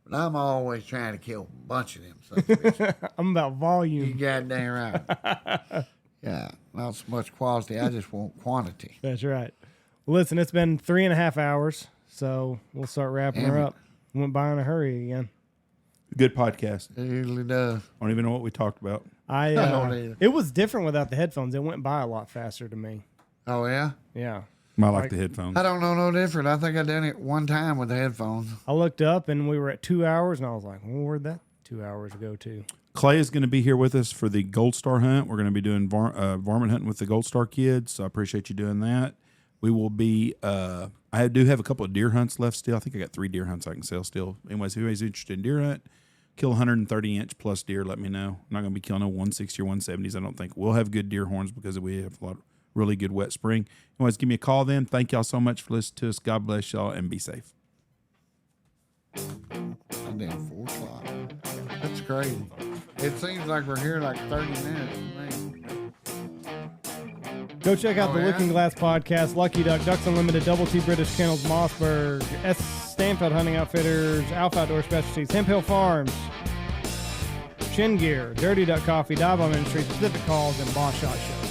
S3: but I'm always trying to kill a bunch of them. Sons of bitches.
S1: I'm about
S3: You
S1: volume.
S3: goddamn right. Yeah, not so much quality. I just want quantity.
S1: That's right. Well, listen, it's been 3.5 hours, so we'll start wrapping her
S3: Damn it.
S1: up. Went by in a hurry again.
S2: Good podcast.
S3: It usually does.
S2: I don't even know what we talked about.
S3: I don't either.
S1: It was different without the headphones. It went by a lot faster to me.
S3: Oh yeah.
S1: Yeah.
S2: I like the headphones.
S3: I don't know no different. I think I done it one time with the headphones.
S1: I looked up and we were at 2 hours, and I was like, well, where'd that 2 hours go to?
S2: Clay is going to be here with us for the Gold Star hunt. We're going to be doing varmint hunting with the Gold Star kids, so I appreciate you doing that. We will be, I do have a couple of deer hunts left still. I think I got 3 deer hunts I can sell still. Anyways, if anybody's interested in deer hunt, kill 130-inch plus deer, let me know. I'm not going to be killing no 160 or 170s, I don't think. We'll have good deer horns because we have a lot of really good wet spring. Anyways, give me a call then. Thank y'all so much for listening to us. God bless y'all and be safe.
S3: I'm down 4 o'clock. That's crazy. It seems like we're here like 30 minutes. Man.
S1: Go check out
S3: Oh,
S1: the
S3: yeah?
S1: Looking Glass podcast, Lucky Duck, Ducks Unlimited, Double T British Kennels, Mossberg, Stanfield Hunting Outfitters, Alpha Outdoor Specialties, Hemp Hill Farms, Shin Gear, Dirty Duck Coffee, Dive On Ministries, Pacific Calls, and Boss Shot Show.